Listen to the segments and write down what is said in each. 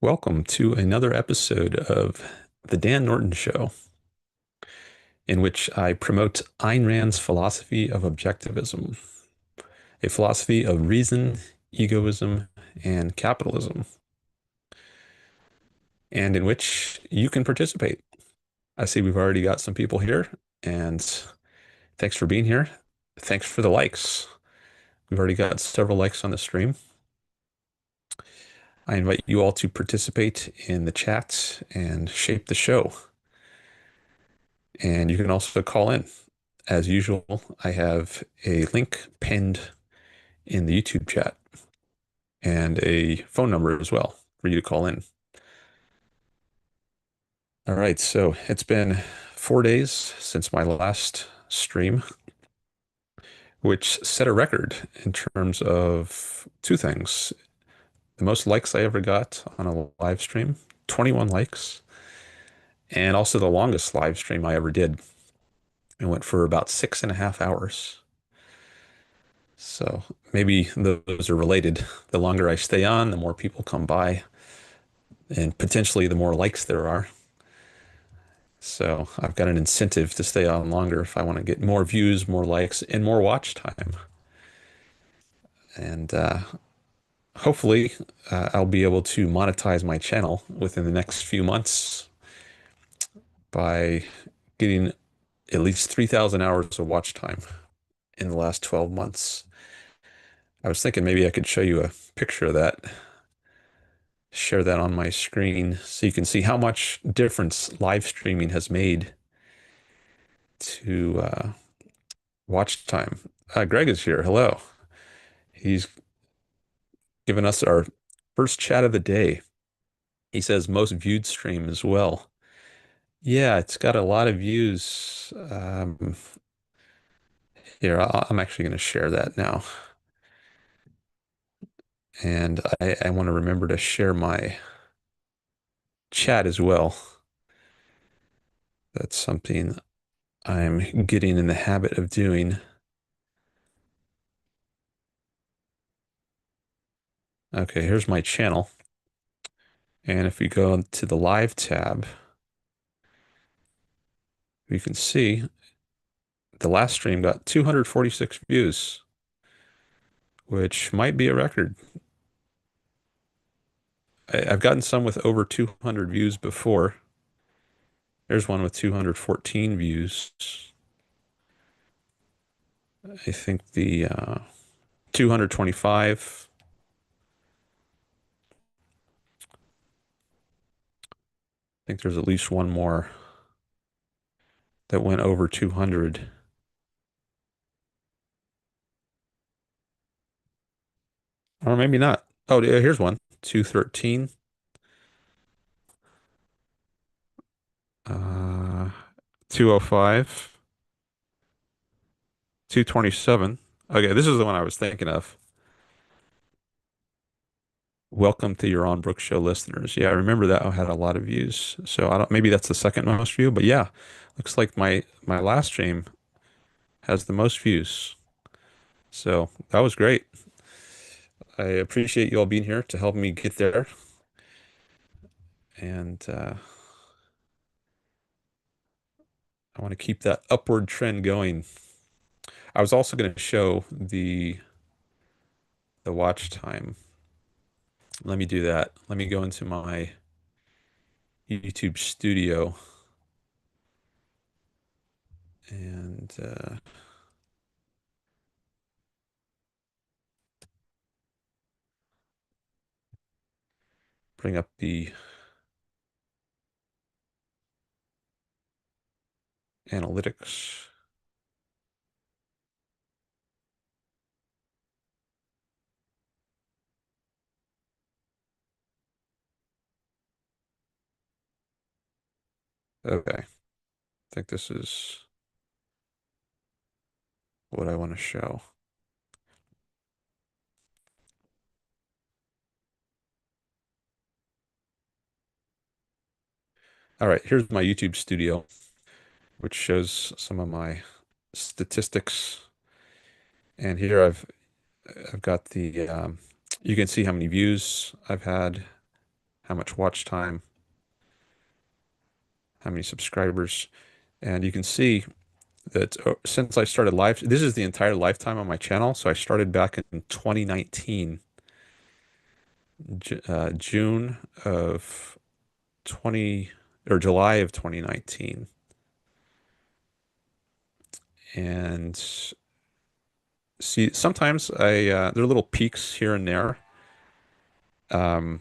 Welcome to another episode of The Dan Norton Show, in which I promote Ayn Rand's philosophy of objectivism, a philosophy of reason, egoism, and capitalism, and in which you can participate. I see we've already got some people here, and thanks for being here. Thanks for the likes. We've already got several likes on the stream. I invite you all to participate in the chat and shape the show. And you can also call in. As usual, I have a link pinned in the YouTube chat and a phone number as well for you to call in. All right, so it's been 4 days since my last stream, which set a record in terms of two things. The most likes I ever got on a live stream, 21 likes, and also the longest live stream I ever did. It went for about 6.5 hours. So maybe those are related. The longer I stay on, the more people come by, and potentially the more likes there are. So I've got an incentive to stay on longer if I want to get more views, more likes, and more watch time. And hopefully, I'll be able to monetize my channel within the next few months by getting at least 3,000 hours of watch time in the last 12 months. I was thinking maybe I could show you a picture of that, share that on my screen so you can see how much difference live streaming has made to watch time. Greg is here. Hello. He's given us our first chat of the day. He says most viewed stream as well. Yeah, it's got a lot of views. Here, I'm actually going to share that now. And I want to remember to share my chat as well. That's something I'm getting in the habit of doing. Okay, here's my channel. And if we go to the live tab, you can see the last stream got 246 views, which might be a record. I've gotten some with over 200 views before. There's one with 214 views. I think the 225. I think there's at least one more that went over 200. Or maybe not. Oh, yeah, here's one. 213. 205. 227. Okay, this is the one I was thinking of. Welcome to your On Brook Show listeners. Yeah, I remember that had a lot of views. So I don't, maybe that's the second most view, but yeah, looks like my last stream has the most views. So that was great. I appreciate you all being here to help me get there. And I want to keep that upward trend going. I was also going to show the watch time. Let me do that. Let me go into my YouTube studio and bring up the analytics. Okay, I think this is what I want to show. All right, here's my YouTube studio, which shows some of my statistics. And here I've got the you can see how many views I've had, how much watch time, how many subscribers. And you can see that since I started this is the entire lifetime on my channel. So I started back in 2019, June of 20 or July of 2019. And see, sometimes there are little peaks here and there. Um,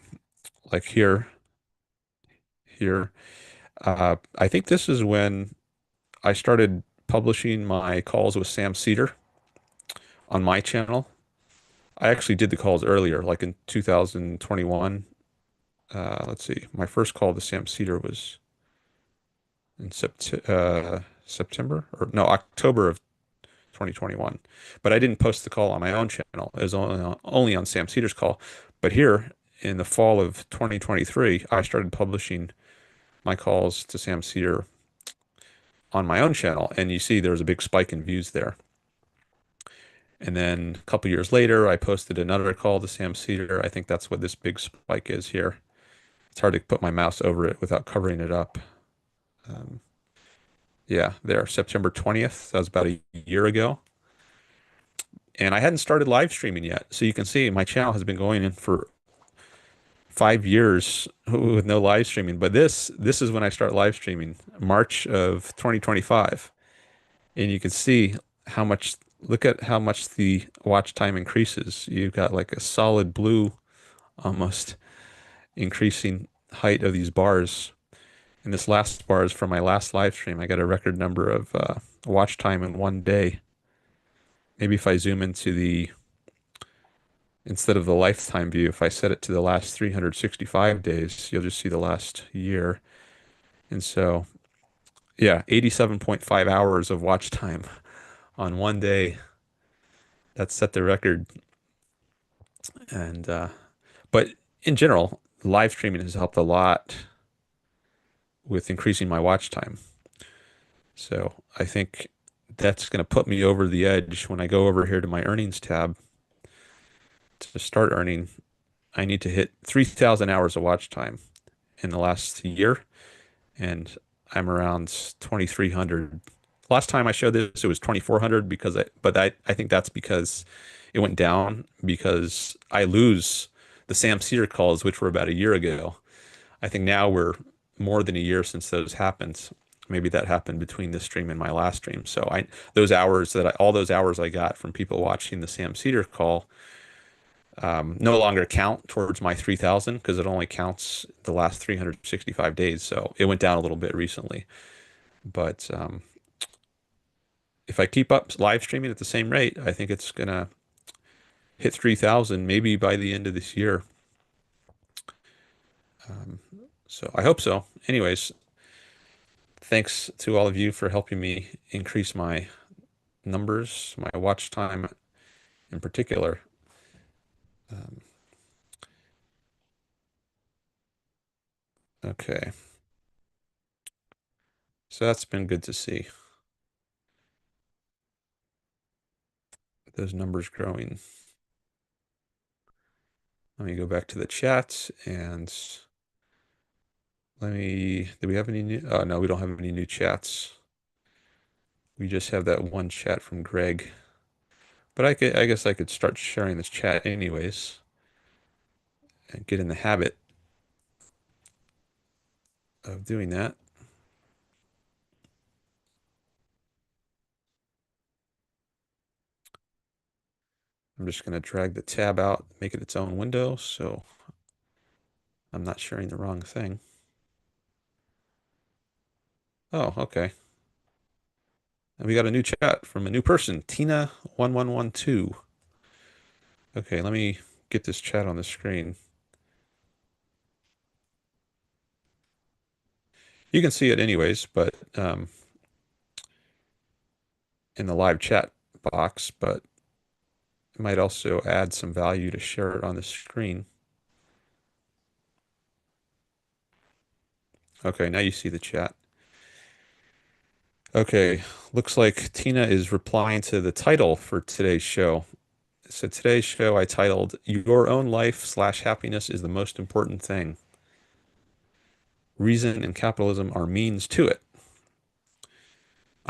like here. I think this is when I started publishing my calls with Sam Cedar on my channel. I actually did the calls earlier, like in 2021. Let's see, my first call to Sam Cedar was in September or no, October of 2021. But I didn't post the call on my own channel. It was only on Sam Cedar's call. But here in the fall of 2023, I started publishing my calls to Sam Cedar on my own channel, and you see there was a big spike in views there. And then a couple years later, I posted another call to Sam Cedar. I think that's what this big spike is here. It's hard to put my mouse over it without covering it up. Um, yeah, there, September 20th. That was about a year ago. And I hadn't started live streaming yet. So you can see my channel has been going in for 5 years with no live streaming. But this is when I start live streaming, March of 2025. And you can see how much, look at how much the watch time increases. You've got like a solid blue, almost increasing height of these bars. And this last bar is from my last live stream. I got a record number of watch time in one day. Maybe if I zoom into instead of the lifetime view, if I set it to the last 365 days, you'll just see the last year. And so, yeah, 87.5 hours of watch time on one day. That set the record. And but in general, live streaming has helped a lot with increasing my watch time. So I think that's going to put me over the edge when I go over here to my earnings tab to start earning. I need to hit 3,000 hours of watch time in the last year, and I'm around 2,300. Last time I showed this, it was 2,400 but I think that's because it went down because I lose the Sam Cedar calls, which were about a year ago. I think now we're more than a year since those happened. Maybe that happened between this stream and my last stream. So all those hours I got from people watching the Sam Cedar call no longer count towards my 3,000 because it only counts the last 365 days. So it went down a little bit recently. But if I keep up live streaming at the same rate, I think it's gonna hit 3,000 maybe by the end of this year. Um, so I hope so. Anyways, thanks to all of you for helping me increase my numbers, my watch time in particular. Um, okay. So that's been good to see. Those numbers growing. Let me go back to the chat and do we have any new? Oh, no, we don't have any new chats. We just have that one chat from Greg. But I guess I could start sharing this chat anyways and get in the habit of doing that. I'm just going to drag the tab out, make it its own window, so I'm not sharing the wrong thing. Oh, okay. And we got a new chat from a new person, Tina1112. Okay, let me get this chat on the screen. You can see it anyways, but in the live chat box, but it might also add some value to share it on the screen. Okay, now you see the chat. Okay, looks like Tina is replying to the title for today's show. So today's show I titled "Your Own Life / Happiness is the Most Important Thing." Reason and capitalism are means to it.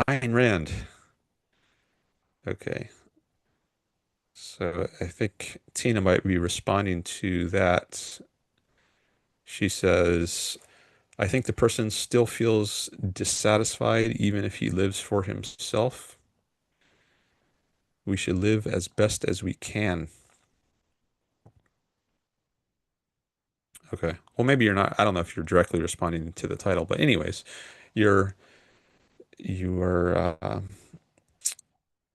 Ayn Rand. Okay. So I think Tina might be responding to that. She says, I think the person still feels dissatisfied even if he lives for himself. We should live as best as we can. Okay. Well, maybe you're not. I don't know if you're directly responding to the title, but anyways, you're you are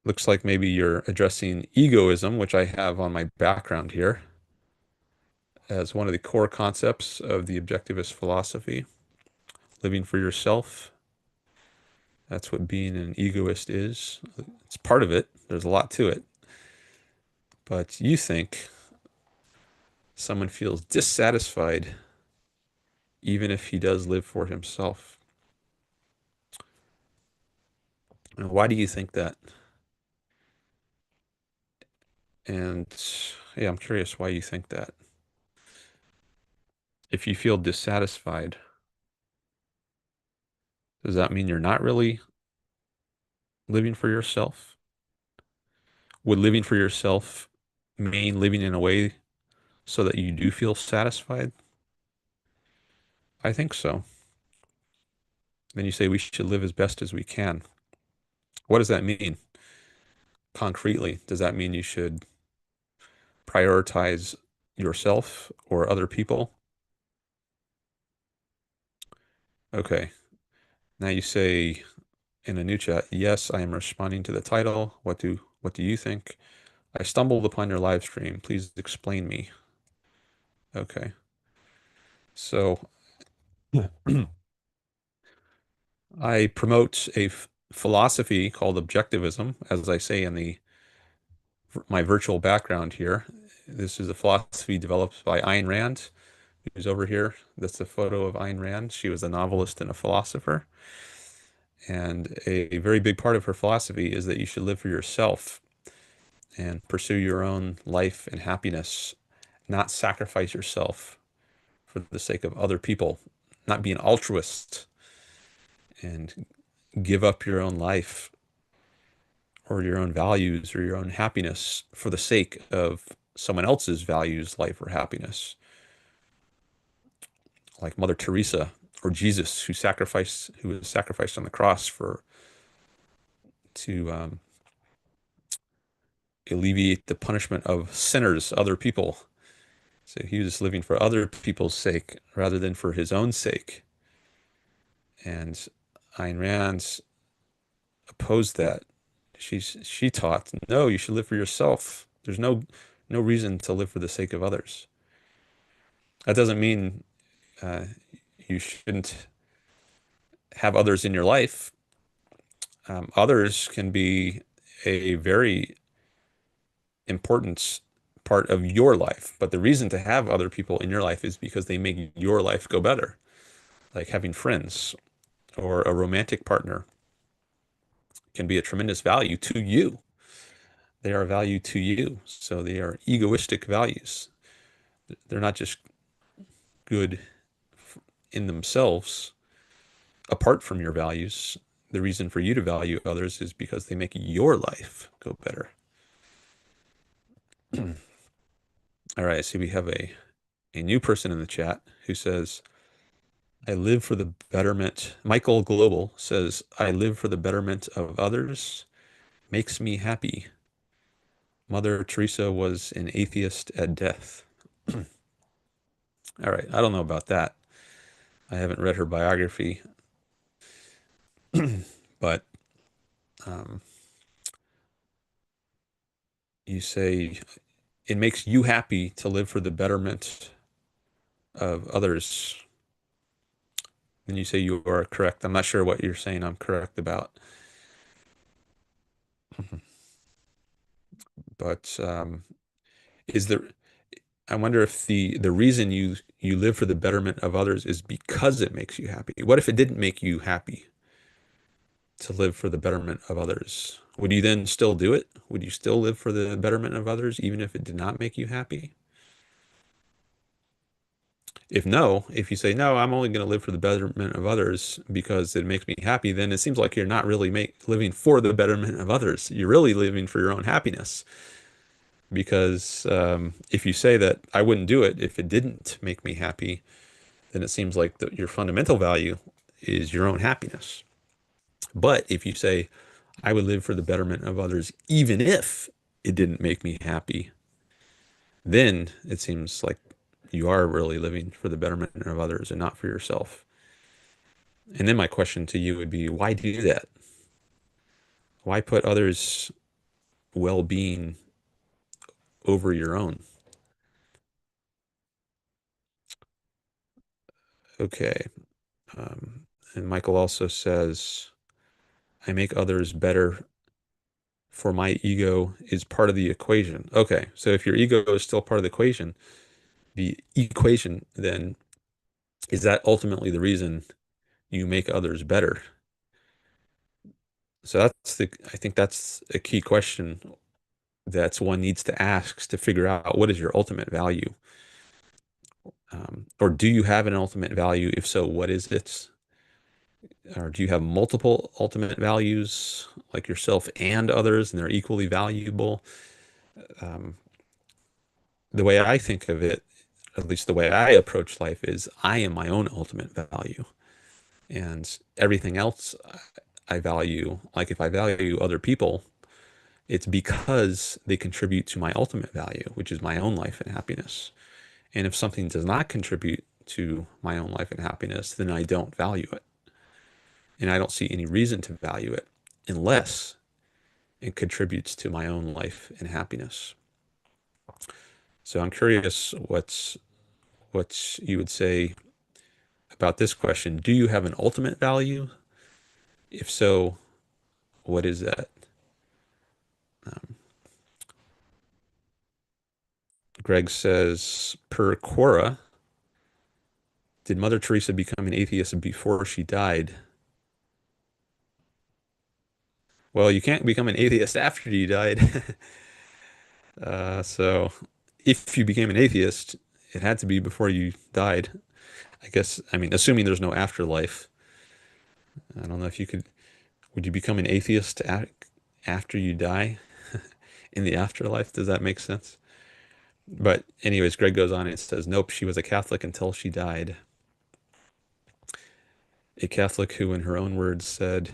looks like maybe you're addressing egoism, which I have on my background here as one of the core concepts of the objectivist philosophy. Living for yourself. That's what being an egoist is. It's part of it. There's a lot to it. But you think someone feels dissatisfied even if he does live for himself. Now, why do you think that? And yeah, I'm curious why you think that. If you feel dissatisfied, does that mean you're not really living for yourself? Would living for yourself mean living in a way so that you do feel satisfied? I think so. Then you say we should live as best as we can. What does that mean concretely? Does that mean you should prioritize yourself or other people? Okay. Now you say in a new chat, yes, I am responding to the title. What do you think? I stumbled upon your live stream. Please explain me. Okay. So I promote a philosophy called Objectivism, as I say in the my virtual background here. This is a philosophy developed by Ayn Rand, who's over here. That's a photo of Ayn Rand. She was a novelist and a philosopher. And a very big part of her philosophy is that you should live for yourself and pursue your own life and happiness, not sacrifice yourself for the sake of other people, not be an altruist and give up your own life or your own values or your own happiness for the sake of someone else's values, life, or happiness, like Mother Teresa or Jesus, who was sacrificed on the cross for to alleviate the punishment of sinners, other people. So he was living for other people's sake rather than for his own sake. And Ayn Rand opposed that. She taught, no, you should live for yourself. There's no reason to live for the sake of others. That doesn't mean uh, you shouldn't have others in your life. Others can be a very important part of your life, but the reason to have other people in your life is because they make your life go better, like having friends or a romantic partner can be a tremendous value to you. They are a value to you. So they are egoistic values. They're not just good in themselves apart from your values. The reason for you to value others is because they make your life go better. All right, I see we have a new person in the chat who says, I live for the betterment. Michael Global says, I live for the betterment of others. Makes me happy. Mother Teresa was an atheist at death. All right, I don't know about that. I haven't read her biography, but um, you say it makes you happy to live for the betterment of others. And you say you are correct. I'm not sure what you're saying I'm correct about. But is there, I wonder if the reason you live for the betterment of others is because it makes you happy. What if it didn't make you happy to live for the betterment of others? Would you then still do it? Would you still live for the betterment of others even if it did not make you happy? If no, if you say, no, I'm only going to live for the betterment of others because it makes me happy, then it seems like you're not really living for the betterment of others. You're really living for your own happiness. Because if you say that I wouldn't do it if it didn't make me happy, then it seems like your fundamental value is your own happiness. But if you say, I would live for the betterment of others even if it didn't make me happy, then it seems like you are really living for the betterment of others and not for yourself. And then my question to you would be, why do that? Why put others' well-being over your own? Okay. Um, and Michael also says, I make others better for my ego is part of the equation. Okay, so if your ego is still part of the equation, then is that ultimately the reason you make others better? So I think that's a key question that's one needs to ask to figure out what is your ultimate value? Or do you have an ultimate value? If so, what is it? Or do you have multiple ultimate values, like yourself and others, and they're equally valuable? Um, the way I think of it, at least the way I approach life, is I am my own ultimate value. And everything else I value, like if I value other people, it's because they contribute to my ultimate value, which is my own life and happiness. And if something does not contribute to my own life and happiness, then I don't value it. And I don't see any reason to value it unless it contributes to my own life and happiness. So I'm curious what you would say about this question. Do you have an ultimate value? If so, what is that? Um, Greg says, per Quora, did Mother Teresa become an atheist before she died? Well, you can't become an atheist after you died. So if you became an atheist, it had to be before you died. I guess, I mean, assuming there's no afterlife. I don't know if you could, would you become an atheist after you die in the afterlife? Does that make sense? But anyways, Greg goes on and says, nope, she was a Catholic until she died. A Catholic who, in her own words, said,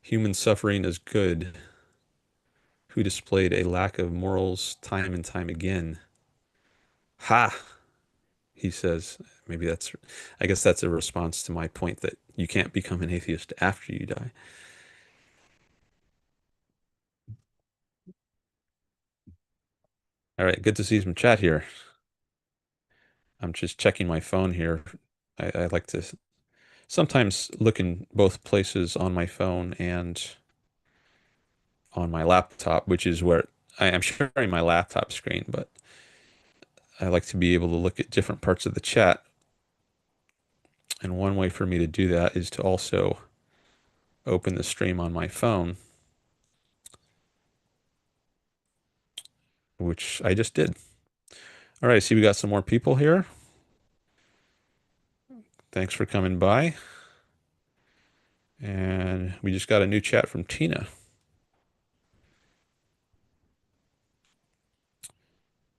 human suffering is good, who displayed a lack of morals time and time again. Ha, he says. Maybe I guess that's a response to my point that you can't become an atheist after you die. All right, good to see some chat here. I'm just checking my phone here. I like to sometimes look in both places on my phone and on my laptop, which is where I am sharing my laptop screen, but I like to be able to look at different parts of the chat. And one way for me to do that is to also open the stream on my phone, which I just did. All right, see, we got some more people here. Thanks for coming by. And we just got a new chat from Tina.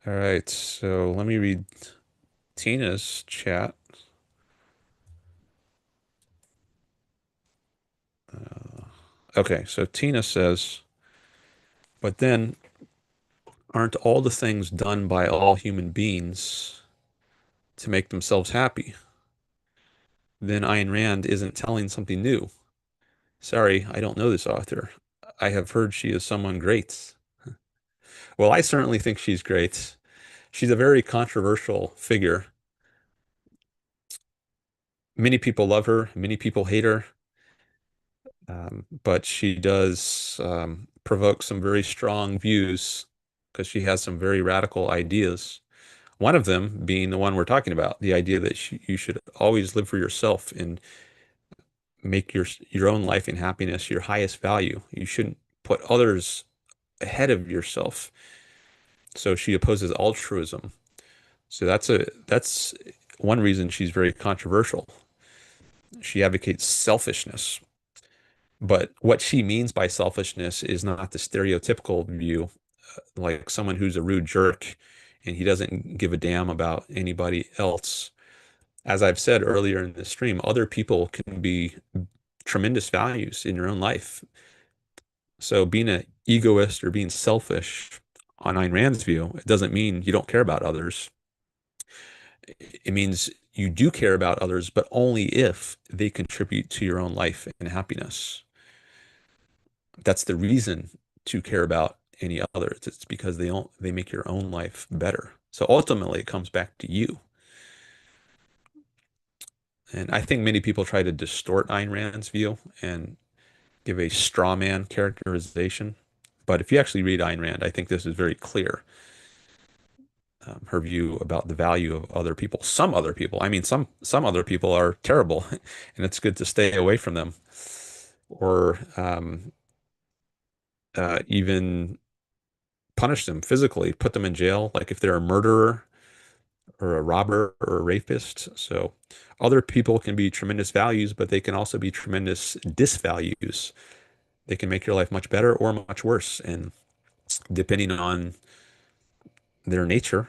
All right, so let me read Tina's chat. Okay, so Tina says, but then aren't all the things done by all human beings to make themselves happy? Then Ayn Rand isn't telling something new. Sorry, I don't know this author. I have heard she is someone great. Well, I certainly think she's great. She's a very controversial figure. Many people love her, many people hate her, but she does provoke some very strong views because she has some very radical ideas. One of them being the one we're talking about, the idea that you should always live for yourself and make your own life and happiness your highest value. You shouldn't put others ahead of yourself. So she opposes altruism. So that's one reason she's very controversial. She advocates selfishness, but what she means by selfishness is not the stereotypical view, like someone who's a rude jerk and he doesn't give a damn about anybody else. As I've said earlier in the stream, other people can be tremendous values in your own life. So being an egoist or being selfish on Ayn Rand's view, it doesn't mean you don't care about others. It means you do care about others, but only if they contribute to your own life and happiness. That's the reason to care about any others. It's because they make your own life better. So ultimately, it comes back to you. And I think many people try to distort Ayn Rand's view and give a straw man characterization. But if you actually read Ayn Rand, I think this is very clear. Her view about the value of other people. Some other people. I mean, some other people are terrible, and it's good to stay away from them, or even punish them physically, put them in jail, like if they're a murderer or a robber or a rapist. So other people can be tremendous values, but they can also be tremendous disvalues. They can make your life much better or much worse. And depending on their nature,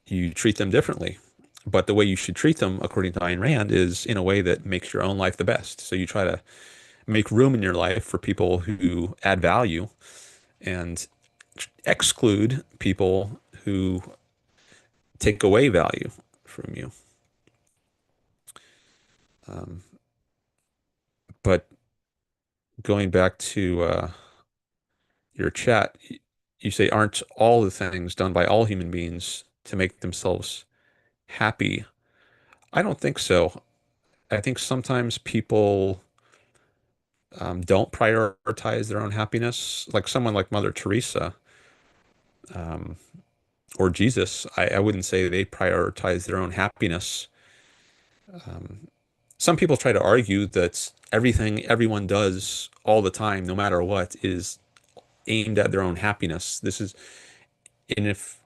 you treat them differently. But the way you should treat them, according to Ayn Rand, is in a way that makes your own life the best. So you try to make room in your life for people who add value and exclude people who take away value from you. Um, but going back to your chat, you say, aren't all the things done by all human beings to make themselves happy? I don't think so. I think sometimes people don't prioritize their own happiness. Like someone like Mother Teresa um, or Jesus, I wouldn't say they prioritize their own happiness. Um, some people try to argue that everything everyone does all the time, no matter what, is aimed at their own happiness. This is, and if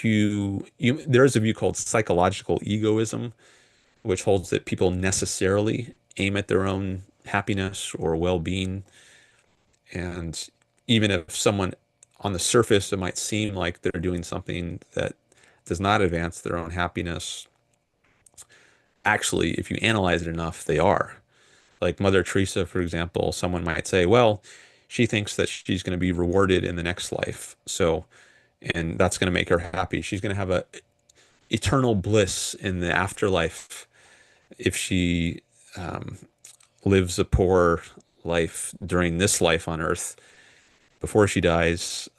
you there is a view called psychological egoism, which holds that people necessarily aim at their own happiness or well-being. And even if someone on the surface, it might seem like they're doing something that does not advance their own happiness. Actually, if you analyze it enough, they are. Like Mother Teresa, for example, someone might say, well, she thinks that she's going to be rewarded in the next life. So, and that's going to make her happy. She's going to have a eternal bliss in the afterlife if she um, lives a poor life during this life on earth before she dies.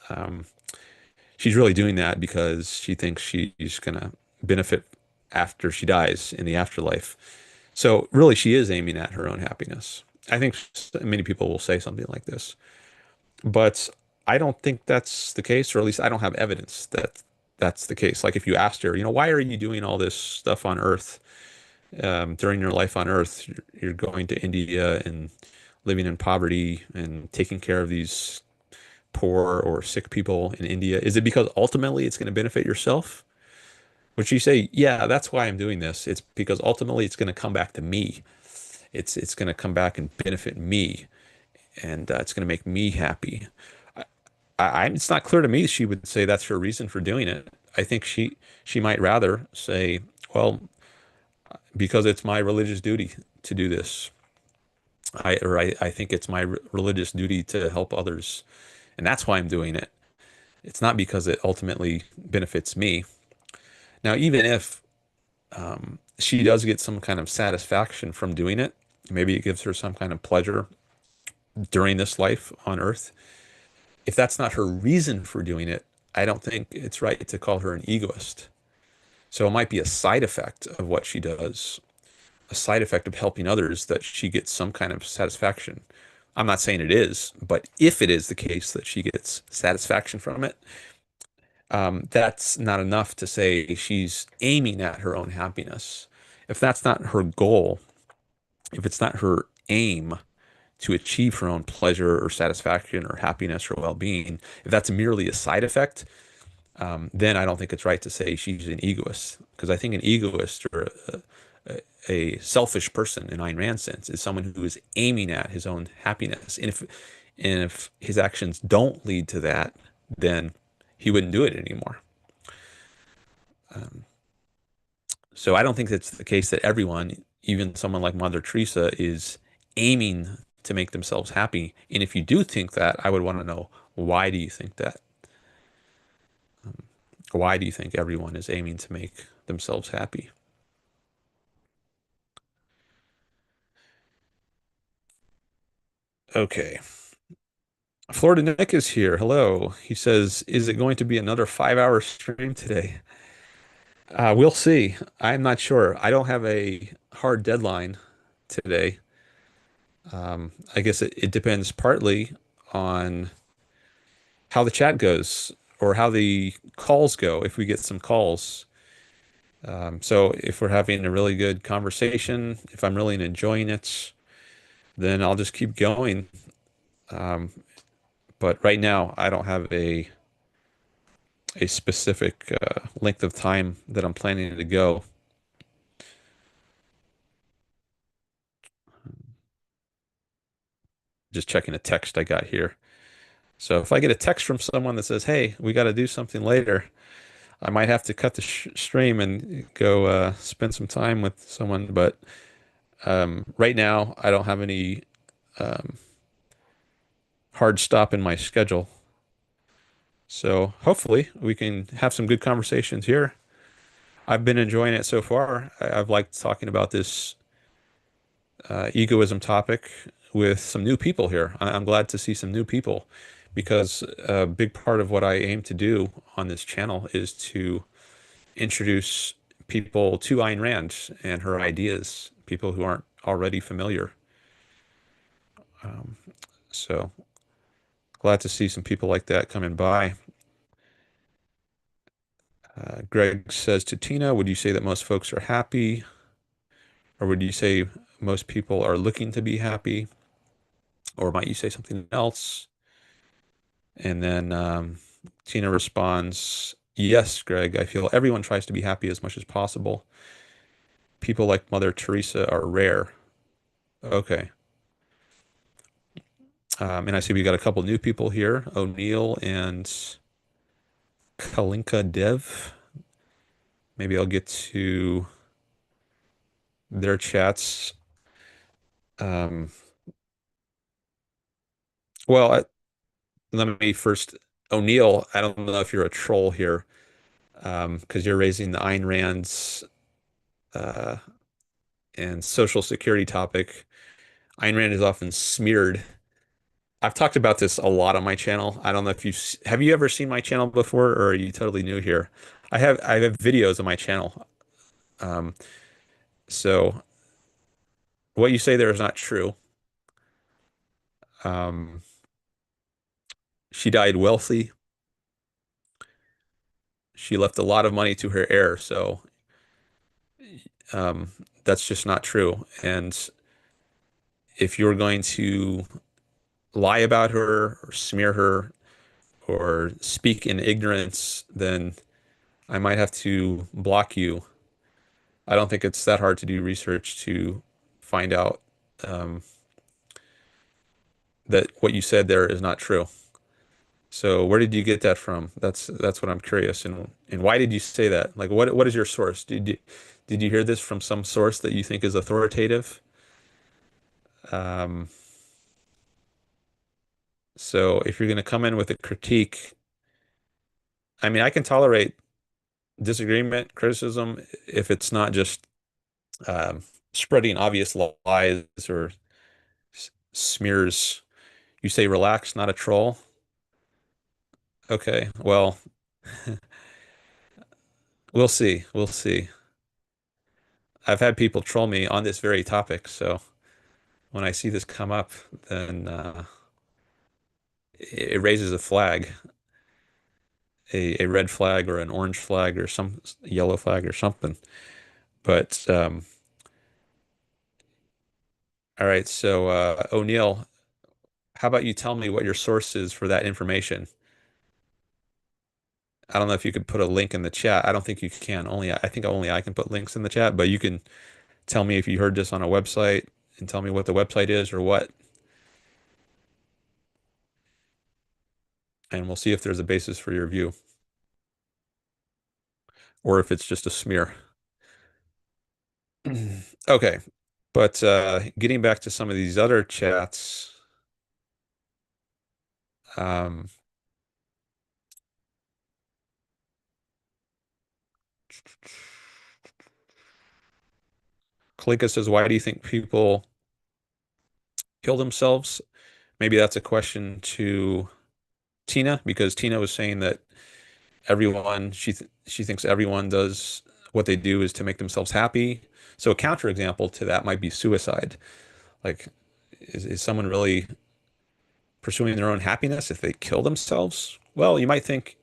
She's really doing that because she thinks she's going to benefit after she dies in the afterlife. So really, she is aiming at her own happiness. I think many people will say something like this, but I don't think that's the case, or at least I don't have evidence that that's the case. Like if you asked her, why are you doing all this stuff on Earth during your life on Earth? You're going to India and living in poverty and taking care of these poor or sick people in India. Is it because ultimately it's going to benefit yourself? Would she say, yeah, that's why I'm doing this. It's because ultimately it's going to come back to me. It's going to come back and benefit me, and it's going to make me happy. It's not clear to me she would say that's her reason for doing it. I think she might rather say, well, because it's my religious duty to do this. I think it's my religious duty to help others, and that's why I'm doing it. It's not because it ultimately benefits me. Now, even if she does get some kind of satisfaction from doing it, maybe it gives her some kind of pleasure during this life on Earth. If that's not her reason for doing it, I don't think it's right to call her an egoist. So it might be a side effect of what she does, a side effect of helping others that she gets some kind of satisfaction. I'm not saying it is, but if it is the case that she gets satisfaction from it, that's not enough to say she's aiming at her own happiness. If that's not her goal, if it's not her aim to achieve her own pleasure or satisfaction or happiness or well-being, if that's merely a side effect, then I don't think it's right to say she's an egoist, because I think an egoist or a selfish person in Ayn Rand's sense is someone who is aiming at his own happiness. And if his actions don't lead to that, then he wouldn't do it anymore. Um, so I don't think that's the case that everyone, even someone like Mother Teresa, is aiming to make themselves happy. And if you do think that, I would want to know, why do you think that? Why do you think everyone is aiming to make themselves happy? Okay. Florida Nick is here. Hello. He says, is it going to be another 5 hour stream today? We'll see. I'm not sure. I don't have a hard deadline today. I guess it depends partly on how the chat goes or how the calls go, if we get some calls. So if we're having a really good conversation, if I'm really enjoying it, then I'll just keep going. Um, but right now, I don't have a specific length of time that I'm planning to go. Just checking a text I got here. So if I get a text from someone that says, "Hey, we got to do something later," I might have to cut the sh stream and go spend some time with someone. But right now, I don't have any um, hard stop in my schedule. So hopefully we can have some good conversations here. I've been enjoying it so far. I've liked talking about this egoism topic with some new people here. I'm glad to see some new people because a big part of what I aim to do on this channel is to introduce people to Ayn Rand and her ideas, people who aren't already familiar. Um, so glad to see some people like that coming by. Greg says to Tina, would you say that most folks are happy? Or would you say most people are looking to be happy? Or might you say something else? And then Tina responds, yes, Greg, I feel everyone tries to be happy as much as possible. People like Mother Teresa are rare. Okay. And I see we got a couple new people here, O'Neill and Kalinka Dev. Maybe I'll get to their chats. Um, well, let me first, O'Neill, I don't know if you're a troll here, because you're raising the Ayn Rand's uh, and Social Security topic. Ayn Rand is often smeared. I've talked about this a lot on my channel. I don't know if have you ever seen my channel before, or are you totally new here? I have videos on my channel. Um, so what you say there is not true. Um, she died wealthy. She left a lot of money to her heir. So um, that's just not true. And if you're going to lie about her or smear her or speak in ignorance, then I might have to block you. I don't think it's that hard to do research to find out um, that what you said there is not true. So where did you get that from? That's what I'm curious. And why did you say that? Like what is your source? Did you hear this from some source that you think is authoritative? Um, so if you're going to come in with a critique, I mean, I can tolerate disagreement, criticism, if it's not just um, spreading obvious lies or smears. You say relax, not a troll. Okay, well, we'll see. We'll see. I've had people troll me on this very topic, so when I see this come up, then it raises a flag, a red flag or an orange flag or some yellow flag or something. But all right, so O'Neill, how about you tell me what your source is for that information? I don't know if you could put a link in the chat. I don't think you can. I think only I can put links in the chat, but you can tell me if you heard this on a website and tell me what the website is or what, and we'll see if there's a basis for your view or if it's just a smear. Okay, but getting back to some of these other chats, um, Kalinka says, "Why do you think people kill themselves?" Maybe that's a question to Tina, because Tina was saying that she thinks everyone does what they do is to make themselves happy. So a counterexample to that might be suicide. Like, is someone really pursuing their own happiness if they kill themselves? Well, you might think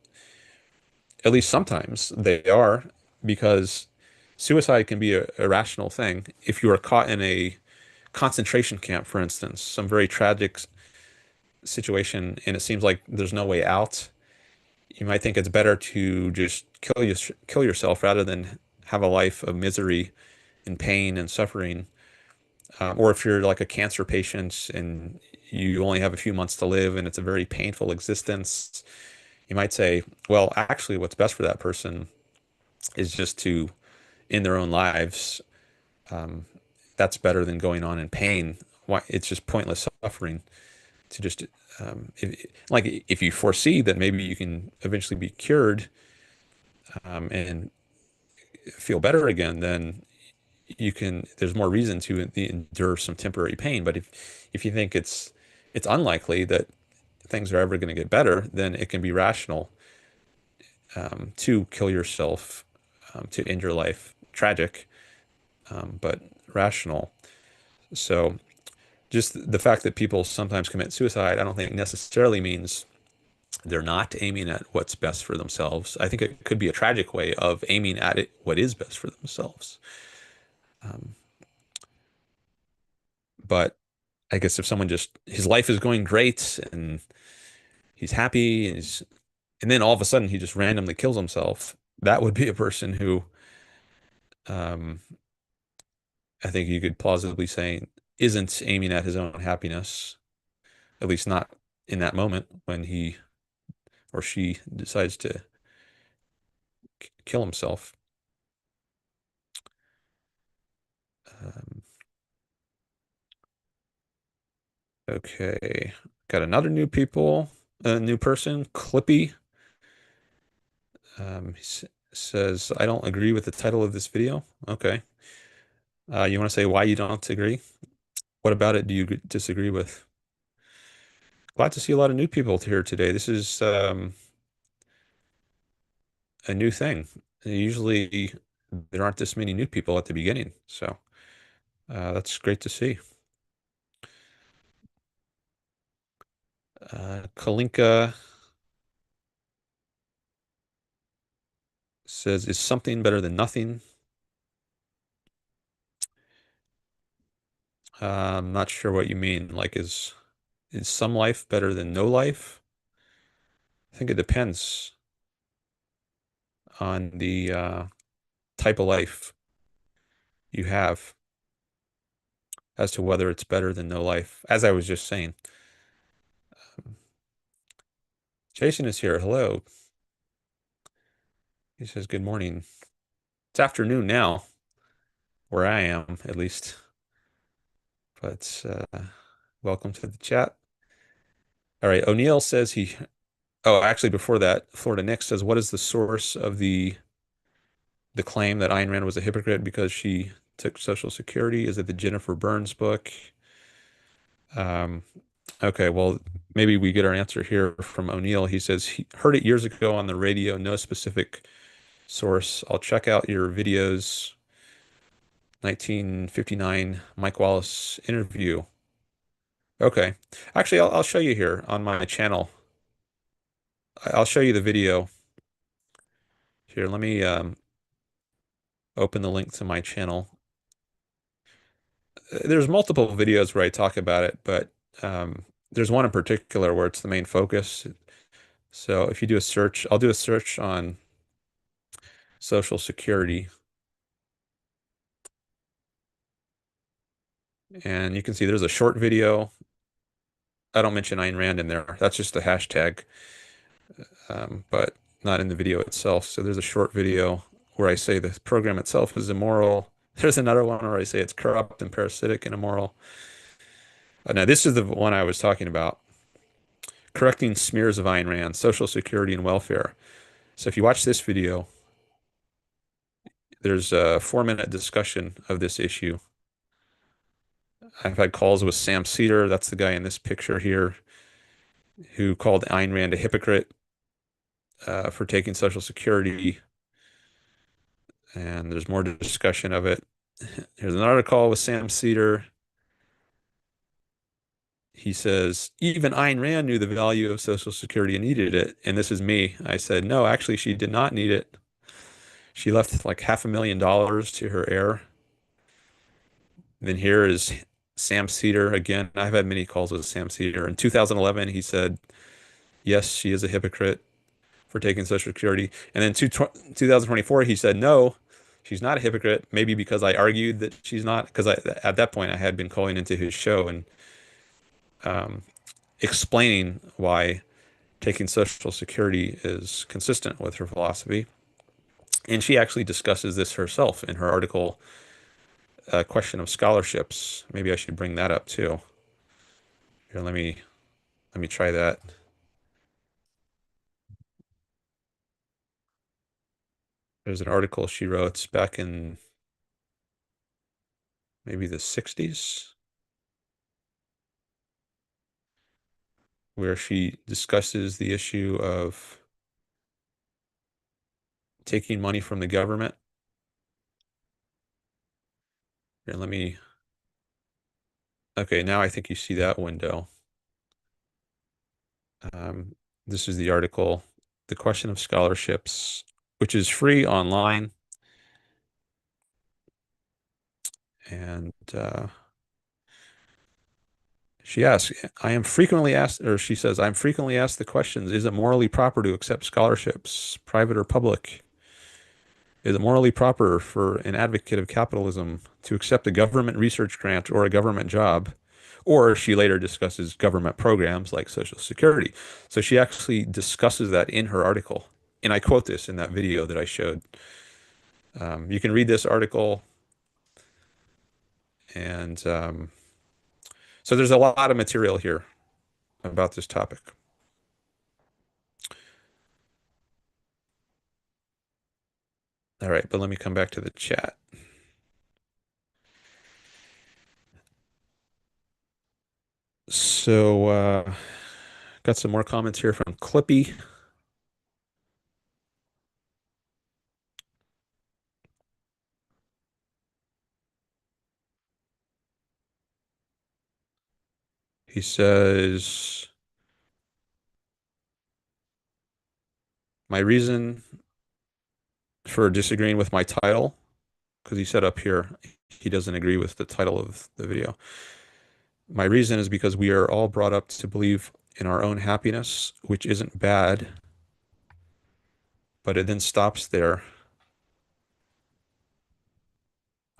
at least sometimes they are, because suicide can be a irrational thing. If you are caught in a concentration camp, for instance, some very tragic situation, and it seems like there's no way out, you might think it's better to just kill yourself rather than have a life of misery and pain and suffering. Or if you're like a cancer patient and you only have a few months to live and it's a very painful existence, you might say, well, actually, what's best for that person is just to end their own lives. Um, that's better than going on in pain. Why? It's just pointless suffering to just like if you foresee that maybe you can eventually be cured and feel better again, then there's more reason to endure some temporary pain. But if you think it's unlikely that things are ever going to get better, then it can be rational to kill yourself, to end your life. Tragic, but rational. So just the fact that people sometimes commit suicide, I don't think necessarily means they're not aiming at what's best for themselves. I think it could be a tragic way of aiming at what is best for themselves. Um, but I guess if someone just his life is going great and he's happy and then all of a sudden he just randomly kills himself, that would be a person who um, I think you could plausibly say isn't aiming at his own happiness, at least not in that moment when he or she decides to kill himself. Um, okay, got another a new person, Clippy. Says, I don't agree with the title of this video. Okay. You want to say why you don't agree? What about it do you disagree with? Glad to see a lot of new people here today. This is a new thing. Usually there aren't this many new people at the beginning, so that's great to see. Kalinka says, is something better than nothing? I'm not sure what you mean. Like, is some life better than no life? I think it depends on the type of life you have as to whether it's better than no life. As I was just saying, Jason is here. Hello. He says, good morning. It's afternoon now, where I am, at least. But welcome to the chat. All right. O'Neill says oh, actually, before that, Florida Nick says, what is the source of the claim that Ayn Rand was a hypocrite because she took Social Security? Is it the Jennifer Burns book? Um, okay, well, maybe we get our answer here from O'Neill. He says he heard it years ago on the radio, no specific source. I'll check out your videos. 1959 Mike Wallace interview. Okay. Actually, I'll show you here on my channel. I'll show you the video. Here, let me open the link to my channel. There's multiple videos where I talk about it, but there's one in particular where it's the main focus. So if you do a search, I'll do a search on Social Security, and you can see there's a short video. I don't mention Ayn Rand in there. That's just a hashtag, but not in the video itself. So there's a short video where I say the program itself is immoral. There's another one where I say it's corrupt and parasitic and immoral. Now, this is the one I was talking about. Correcting smears of Ayn Rand, Social Security and welfare. So if you watch this video, there's a 4-minute discussion of this issue. I've had calls with Sam Cedar, that's the guy in this picture here, who called Ayn Rand a hypocrite for taking Social Security, and there's more discussion of it. Here's another call with Sam Cedar. He says, even Ayn Rand knew the value of Social Security and needed it. And this is me. I said, no, actually, she did not need it. She left like $500,000 to her heir. Then here is Sam Cedar again. I've had many calls with Sam Cedar. In 2011, he said, yes, she is a hypocrite for taking Social Security. And then 2024, he said, no, she's not a hypocrite. Maybe because I argued that she's not, because at that point I had been calling into his show and um, explaining why taking Social Security is consistent with her philosophy. And she actually discusses this herself in her article, Question of Scholarships. Maybe I should bring that up too. Here, let me try that. There's an article she wrote back in maybe the 60s where she discusses the issue of taking money from the government. Here, okay, now I think you see that window. Um, this is the article, The Question of Scholarships, which is free online. And she asks, I am frequently asked, or she says, I'm frequently asked the questions, is it morally proper to accept scholarships, private or public? Is it morally proper for an advocate of capitalism to accept a government research grant or a government job? Or she later discusses government programs like Social Security. So she actually discusses that in her article. And I quote this in that video that I showed. You can read this article. And so there's a lot of material here about this topic. All right, but let me come back to the chat. So, got some more comments here from Clippy. He says, my reason for disagreeing with my title, because he said up here he doesn't agree with the title of the video. My reason is because we are all brought up to believe in our own happiness, which isn't bad, but it then stops there.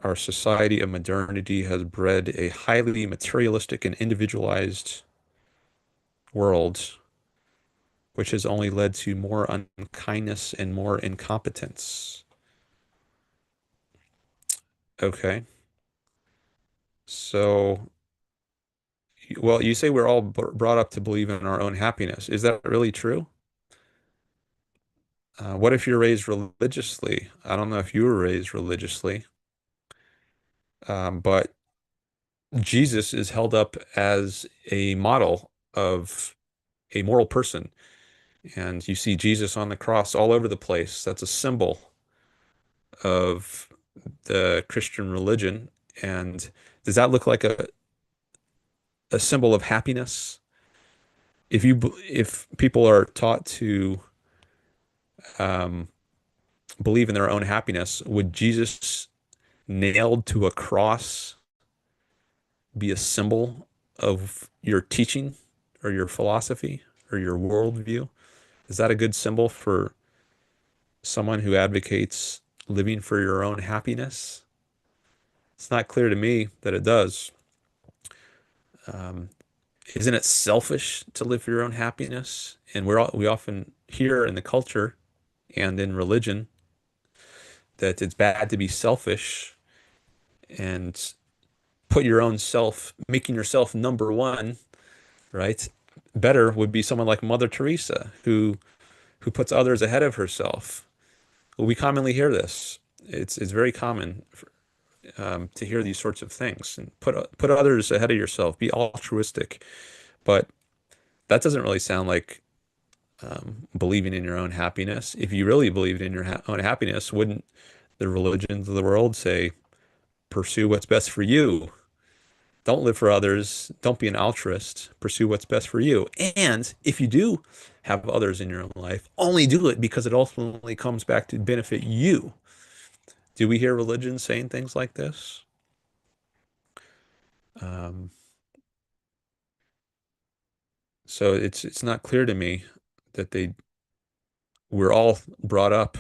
Our society of modernity has bred a highly materialistic and individualized world, which has only led to more unkindness and more incompetence. Okay. So, well, you say we're all brought up to believe in our own happiness. Is that really true? What if you're raised religiously? I don't know if you were raised religiously, but Jesus is held up as a model of a moral person. And you see Jesus on the cross all over the place. That's a symbol of the Christian religion. And does that look like a symbol of happiness? If people are taught to um, believe in their own happiness, would Jesus nailed to a cross be a symbol of your teaching or your philosophy or your worldview? Is that a good symbol for someone who advocates living for your own happiness? It's not clear to me that it does. Um, isn't it selfish to live for your own happiness? And we often hear in the culture and in religion that it's bad to be selfish and put your own self, making yourself number one, right? Better would be someone like Mother Teresa, who puts others ahead of herself. Well, we commonly hear this. It's very common to hear these sorts of things and put others ahead of yourself. Be altruistic, but that doesn't really sound like believing in your own happiness. If you really believed in your ha own happiness, wouldn't the religions of the world say, pursue what's best for you? Don't live for others. Don't be an altruist. Pursue what's best for you. And if you do have others in your own life, only do it because it ultimately comes back to benefit you. Do we hear religion saying things like this? Um, so it's not clear to me that we're all brought up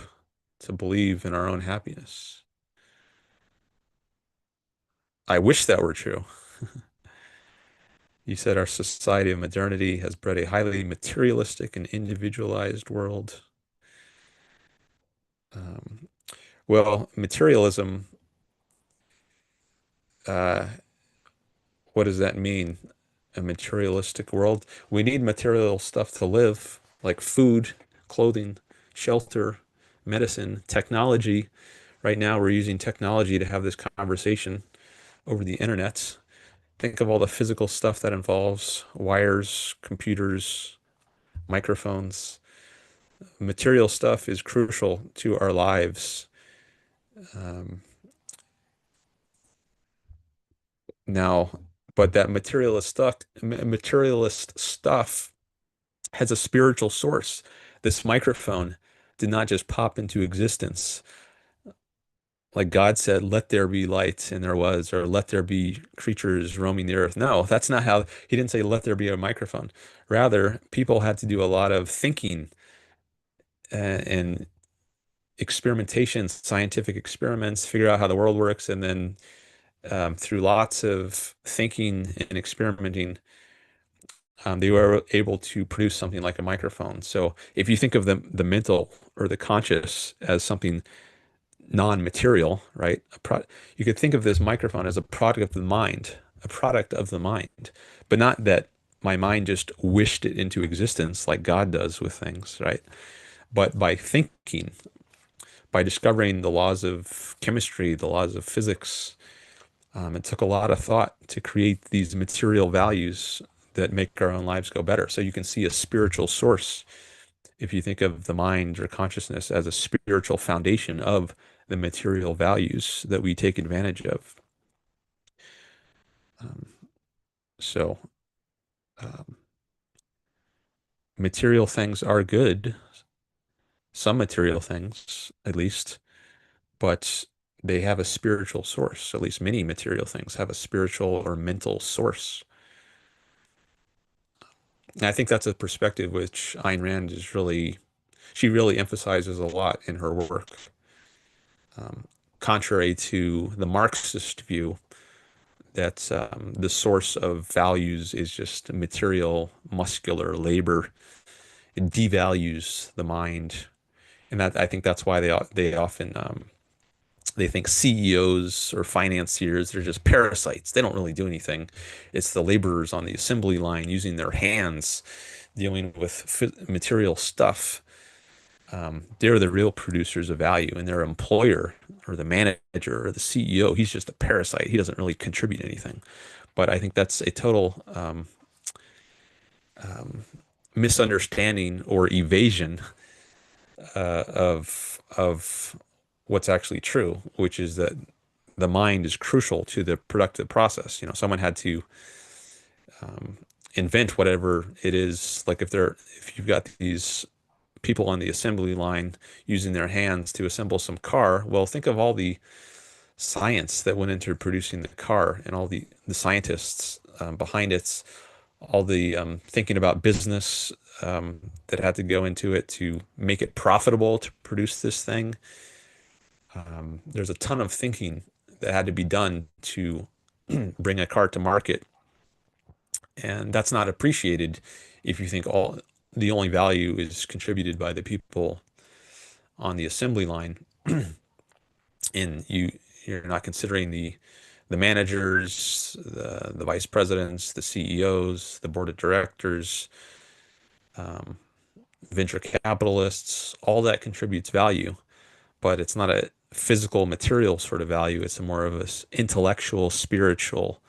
to believe in our own happiness. I wish that were true. You said our society of modernity has bred a highly materialistic and individualized world. Um, well, materialism, uh, what does that mean? A materialistic world? We need material stuff to live, like food, clothing, shelter, medicine, technology. Right now, we're using technology to have this conversation over the internet. Think of all the physical stuff that involves wires, computers, microphones. Material stuff is crucial to our lives. Um, now, but that materialist stuff has a spiritual source. This microphone did not just pop into existence. Like God said, let there be light, and there was, or let there be creatures roaming the earth. No, that's not how, he didn't say, let there be a microphone. Rather, people had to do a lot of thinking and experimentation, scientific experiments, figure out how the world works, and then through lots of thinking and experimenting, they were able to produce something like a microphone. So if you think of the mental or the conscious as something non-material, right? You could think of this microphone as a product of the mind, a product of the mind, but not that my mind just wished it into existence like God does with things, right? But by thinking, by discovering the laws of chemistry, the laws of physics, it took a lot of thought to create these material values that make our own lives go better. So you can see a spiritual source if you think of the mind or consciousness as a spiritual foundation of the material values that we take advantage of. Um, so um, material things are good, some material things at least, but they have a spiritual source. At least many material things have a spiritual or mental source. And I think that's a perspective which Ayn Rand is really, she really emphasizes a lot in her work. Um, Contrary to the Marxist view that the source of values is just material, muscular labor. It devalues the mind, and that I think that's why they often they think CEOs or financiers, they're just parasites. They don't really do anything. It's the laborers on the assembly line using their hands, dealing with material stuff. They're the real producers of value, and their employer or the manager or the CEO, he's just a parasite. He doesn't really contribute anything. But I think that's a total misunderstanding or evasion of what's actually true, which is that the mind is crucial to the productive process. You know, someone had to invent whatever it is. Like if you've got these people on the assembly line using their hands to assemble some car, well, think of all the science that went into producing the car and all the scientists behind it, all the thinking about business, that had to go into it to make it profitable to produce this thing. There's a ton of thinking that had to be done to bring a car to market, and that's not appreciated if you think all the only value is contributed by the people on the assembly line, and you're not considering the managers, the vice presidents, the CEOs, the board of directors, venture capitalists. All that contributes value, but it's not a physical, material sort of value. It's a more of a intellectual, spiritual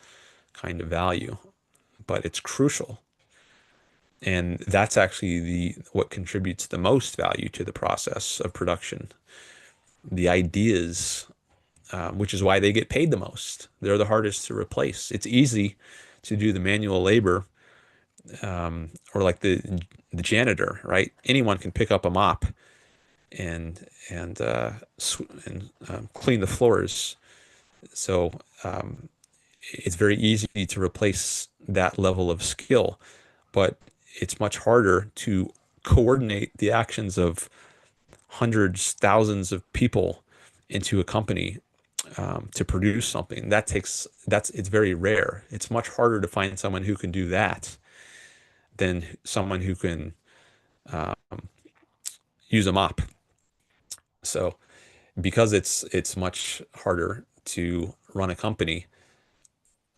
kind of value, but it's crucial. And that's actually the what contributes the most value to the process of production. The ideas, which is why they get paid the most. They're the hardest to replace. It's easy to do the manual labor, or like the janitor, right? Anyone can pick up a mop and clean the floors. So it's very easy to replace that level of skill, but it's much harder to coordinate the actions of hundreds, thousands of people into a company to produce something. It's very rare. It's much harder to find someone who can do that than someone who can use a mop. So because it's much harder to run a company,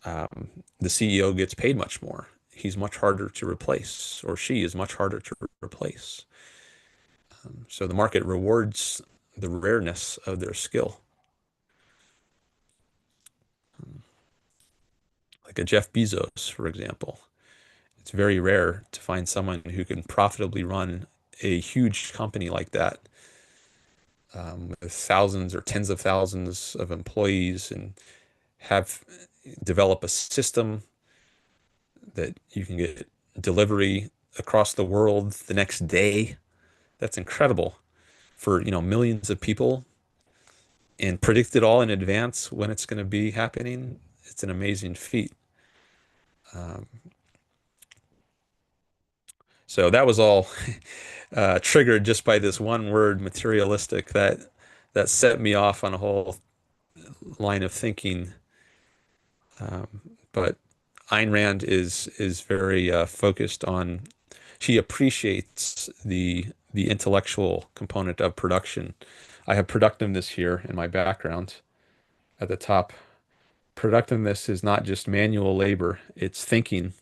the CEO gets paid much more. He's much harder to replace, or she is much harder to replace. So the market rewards the rareness of their skill. Like a Jeff Bezos, for example. It's very rare to find someone who can profitably run a huge company like that, with thousands or tens of thousands of employees, and have develop a system that you can get delivery across the world the next day. That's incredible for, millions of people, and predict it all in advance when it's going to be happening. It's an amazing feat. So that was all triggered just by this one word, materialistic, that set me off on a whole line of thinking. But Ayn Rand is very focused on. She appreciates the intellectual component of production. I have productiveness here in my background at the top. Productiveness is not just manual labor; it's thinking.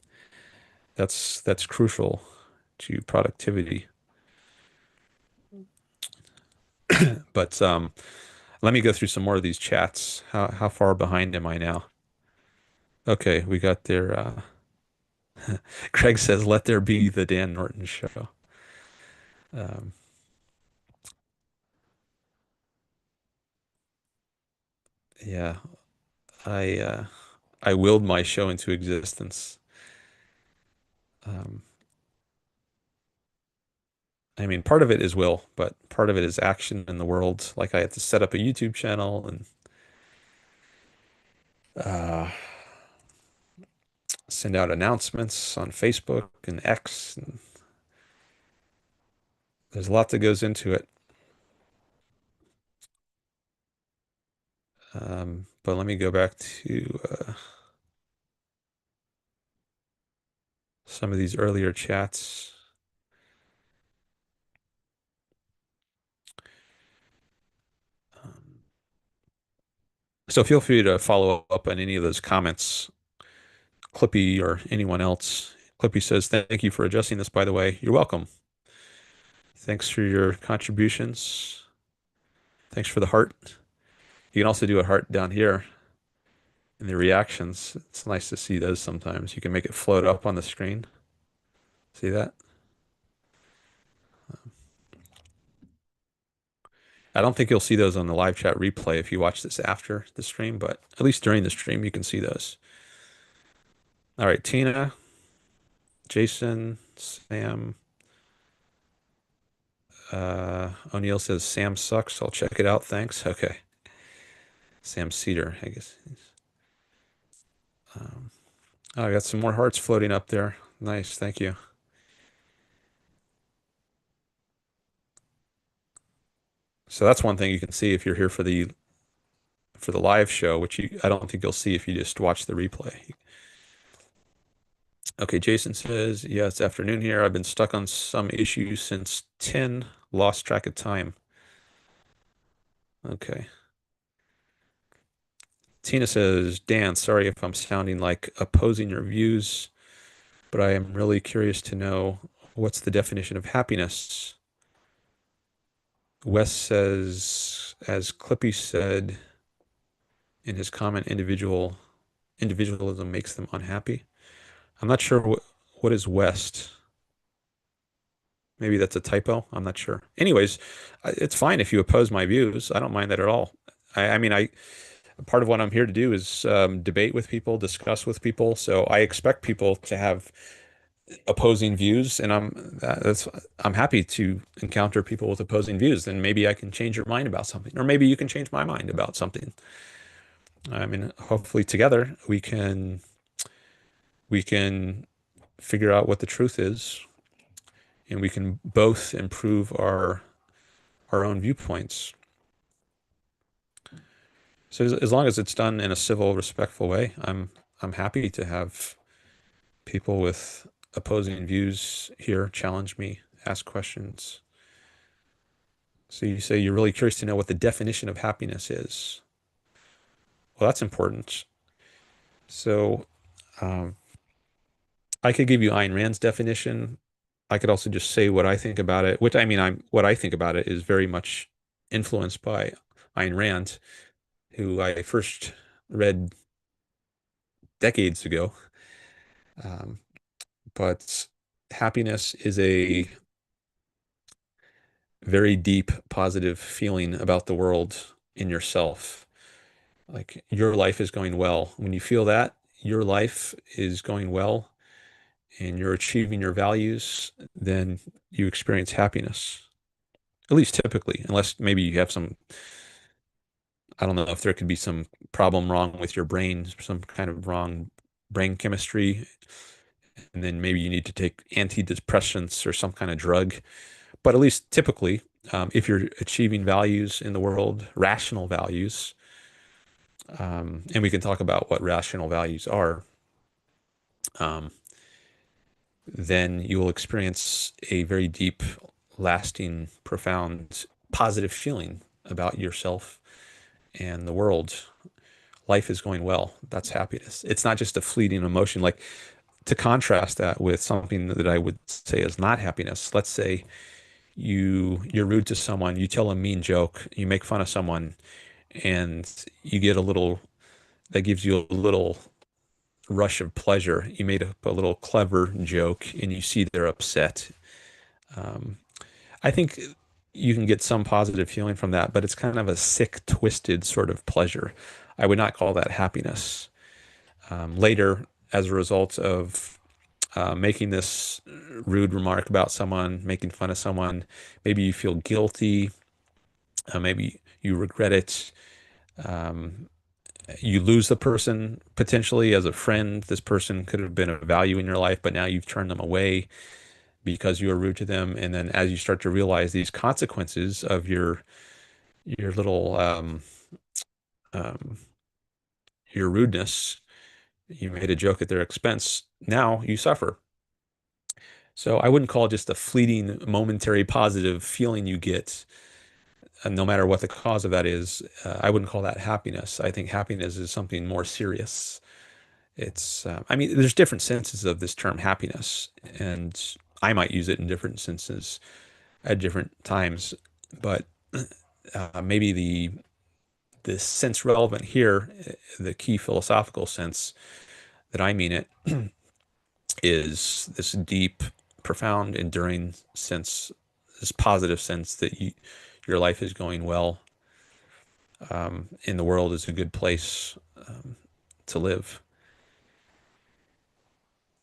That's crucial to productivity. But let me go through some more of these chats. How far behind am I now? Okay, we got there. Craig says, "Let there be the Dan Norton show." Um, yeah, I uh, I willed my show into existence. Um, I mean, part of it is will, but part of it is action in the world. Like I had to set up a YouTube channel and uh, send out announcements on Facebook and X. And there's a lot that goes into it. But let me go back to some of these earlier chats. Um, so feel free to follow up on any of those comments, Clippy or anyone else. Clippy says, "Thank you for adjusting this, by the way." You're welcome. Thanks for your contributions. Thanks for the heart. You can also do a heart down here in the reactions. It's nice to see those sometimes. You can make it float up on the screen. See that? I don't think you'll see those on the live chat replay if you watch this after the stream, but at least during the stream, you can see those. All right, Tina, Jason, Sam, O'Neill says Sam sucks. I'll check it out. Thanks. Okay. Sam Cedar, I guess. Um, oh, I got some more hearts floating up there. Nice. Thank you. So that's one thing you can see if you're here for the live show, which I don't think you'll see if you just watch the replay. Okay, Jason says, yeah, it's afternoon here. I've been stuck on some issues since 10, lost track of time. Okay. Tina says, Dan, sorry if I'm sounding like opposing your views, but I am really curious to know what's the definition of happiness. Wes says, as Clippy said in his comment, individualism makes them unhappy. I'm not sure what is West. Maybe that's a typo. I'm not sure. Anyways, it's fine if you oppose my views. I don't mind that at all. I mean, part of what I'm here to do is debate with people, discuss with people. So I expect people to have opposing views, and I'm happy to encounter people with opposing views. Then maybe I can change your mind about something, or maybe you can change my mind about something. I mean, hopefully together we can figure out what the truth is, and we can both improve our own viewpoints. So as long as it's done in a civil, respectful way, I'm happy to have people with opposing views here challenge me, ask questions. So you say you're really curious to know what the definition of happiness is. Well, that's important. So um, I could give you Ayn Rand's definition. I could also just say what I think about it, which I mean, what I think about it is very much influenced by Ayn Rand, who I first read decades ago. Um, but happiness is a very deep, positive feeling about the world in yourself. Like your life is going well. When you feel that your life is going well and you're achieving your values, then you experience happiness. At least typically, unless maybe you have some, I don't know if there could be some problem wrong with your brain, some kind of wrong brain chemistry, and then maybe you need to take antidepressants or some kind of drug. But at least typically, if you're achieving values in the world, rational values, and we can talk about what rational values are, um, then you will experience a very deep, lasting, profound, positive feeling about yourself and the world. Life is going well. That's happiness. It's not just a fleeting emotion. Like to contrast that with something that I would say is not happiness. Let's say you're rude to someone, you tell a mean joke, you make fun of someone, and you get a little that gives you a little rush of pleasure. You made up a little clever joke and you see they're upset. Um, I think you can get some positive feeling from that, but it's kind of a sick, twisted sort of pleasure. I would not call that happiness. Later, as a result of making this rude remark about someone, making fun of someone, maybe you feel guilty, maybe you regret it. Um, you lose the person potentially as a friend. This person could have been a value in your life, but now you've turned them away because you were rude to them. And then as you start to realize these consequences of your little um, your rudeness, you made a joke at their expense. Now you suffer. So I wouldn't call it just a fleeting, momentary positive feeling you get, no matter what the cause of that is. I wouldn't call that happiness. I think happiness is something more serious. I mean, there's different senses of this term happiness, and I might use it in different senses at different times. But maybe the sense relevant here, the key philosophical sense that I mean it, is this deep, profound, enduring sense, this positive sense that your life is going well, and the world is a good place to live.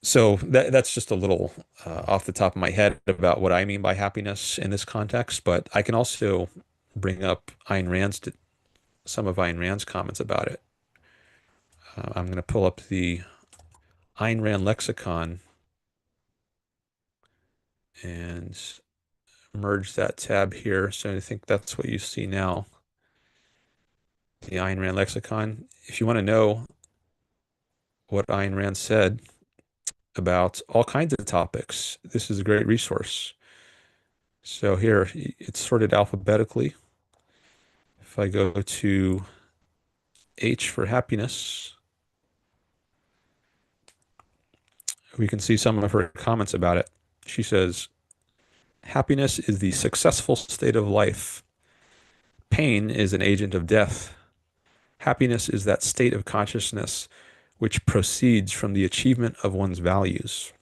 So that's just a little off the top of my head about what I mean by happiness in this context, but I can also bring up some of Ayn Rand's comments about it. I'm going to pull up the Ayn Rand lexicon and merge that tab here. So I think that's what you see now, the Ayn Rand lexicon. If you want to know what Ayn Rand said about all kinds of topics, this is a great resource. So here, it's sorted alphabetically. If I go to H for happiness, we can see some of her comments about it. She says, happiness is the successful state of life. Pain is an agent of death. Happiness is that state of consciousness which proceeds from the achievement of one's values.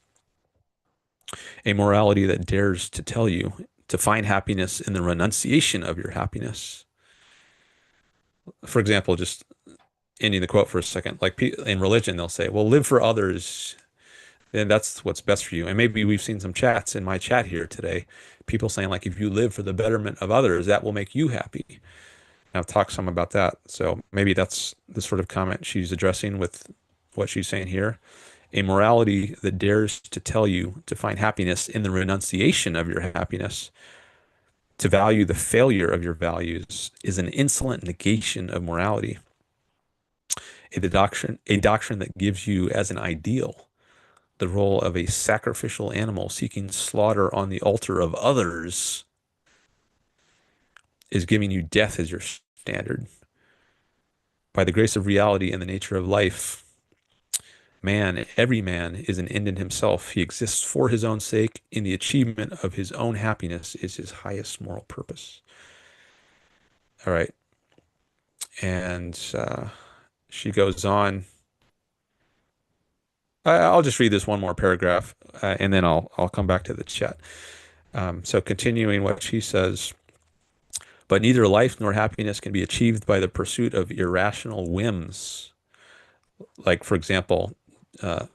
A morality that dares to tell you to find happiness in the renunciation of your happiness. For example, just ending the quote for a second, like in religion, they'll say, well, live for others, and that's what's best for you. And maybe we've seen some chats in my chat here today, people saying like, if you live for the betterment of others, that will make you happy. And I've talked some about that. So maybe that's the sort of comment she's addressing with what she's saying here. A morality that dares to tell you to find happiness in the renunciation of your happiness, to value the failure of your values, is an insolent negation of morality. A doctrine that gives you as an ideal the role of a sacrificial animal seeking slaughter on the altar of others is giving you death as your standard. By the grace of reality and the nature of life, every man is an end in himself. He exists for his own sake. In the achievement of his own happiness is his highest moral purpose. All right. And she goes on. I'll just read this one more paragraph, and then I'll come back to the chat. So continuing what she says, but neither life nor happiness can be achieved by the pursuit of irrational whims. Like, for example, uh,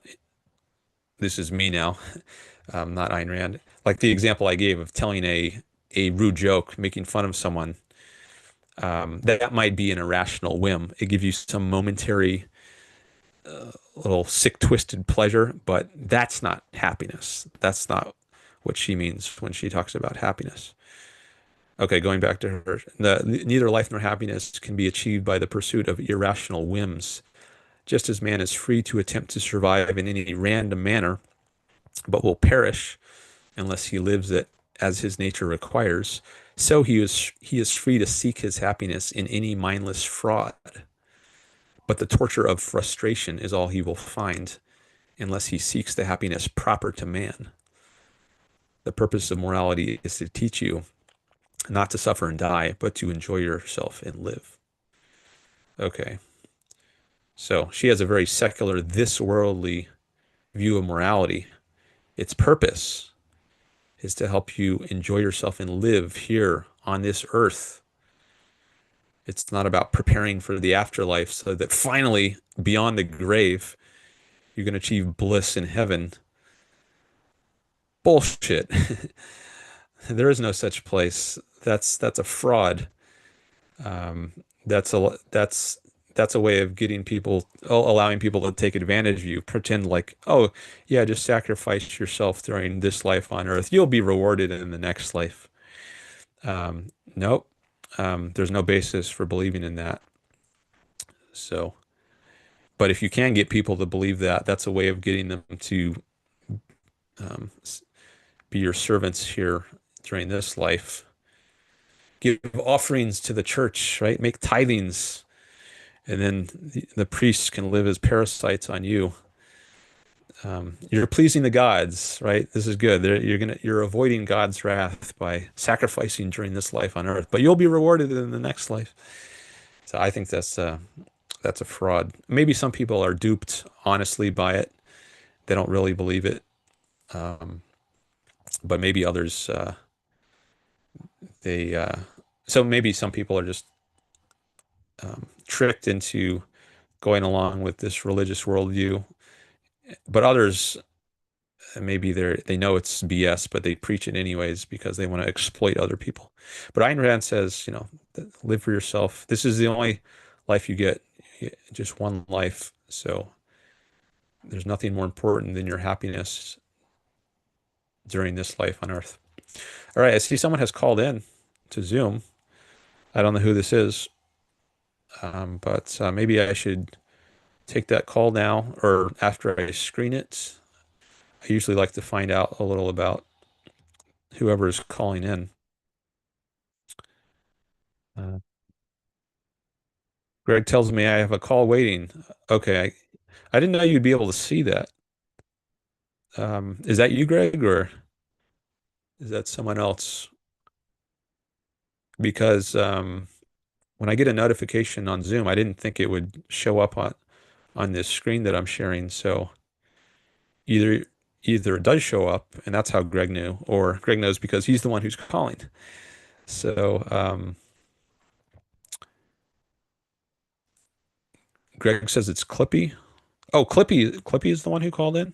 this is me now, not Ayn Rand. Like the example I gave of telling a rude joke, making fun of someone, that might be an irrational whim. It gives you some momentary little sick, twisted pleasure, but that's not happiness. That's not what she means when she talks about happiness. Okay, going back to her, neither life nor happiness can be achieved by the pursuit of irrational whims. Just as man is free to attempt to survive in any random manner, but will perish unless he lives it as his nature requires, so he is free to seek his happiness in any mindless fraud. But the torture of frustration is all he will find unless he seeks the happiness proper to man. The purpose of morality is to teach you not to suffer and die, but to enjoy yourself and live. Okay. So she has a very secular, this worldly view of morality. Its purpose is to help you enjoy yourself and live here on this earth. It's not about preparing for the afterlife so that finally, beyond the grave, you can achieve bliss in heaven. Bullshit. There is no such place. That's a fraud. Um, that's a way of getting people, allowing people to take advantage of you. Pretend like, oh yeah, just sacrifice yourself during this life on earth. You'll be rewarded in the next life. Nope. There's no basis for believing in that. So, but if you can get people to believe that, that's a way of getting them to um, be your servants here during this life. Give offerings to the church, right? Make tithings, and then the priests can live as parasites on you. You're pleasing the gods, right? This is good. You're avoiding God's wrath by sacrificing during this life on earth, but you'll be rewarded in the next life. So I think that's a fraud. Maybe some people are duped honestly by it. They don't really believe it. But maybe others, they, so maybe some people are just tricked into going along with this religious worldview. But others, maybe they know it's BS, but they preach it anyways because they want to exploit other people. But Ayn Rand says, live for yourself. This is the only life you get, just one life. So there's nothing more important than your happiness during this life on earth. All right, I see someone has called in to Zoom. I don't know who this is, but maybe I should take that call now or after I screen it. I usually like to find out a little about whoever is calling in. Uh, Greg tells me I have a call waiting. Okay, I didn't know you'd be able to see that. Is that you, Greg, or is that someone else? Because when I get a notification on Zoom, I didn't think it would show up on this screen that I'm sharing. So either either it does show up, and that's how Greg knew, or Greg knows because he's the one who's calling. So Greg says it's Clippy. Oh, Clippy is the one who called in.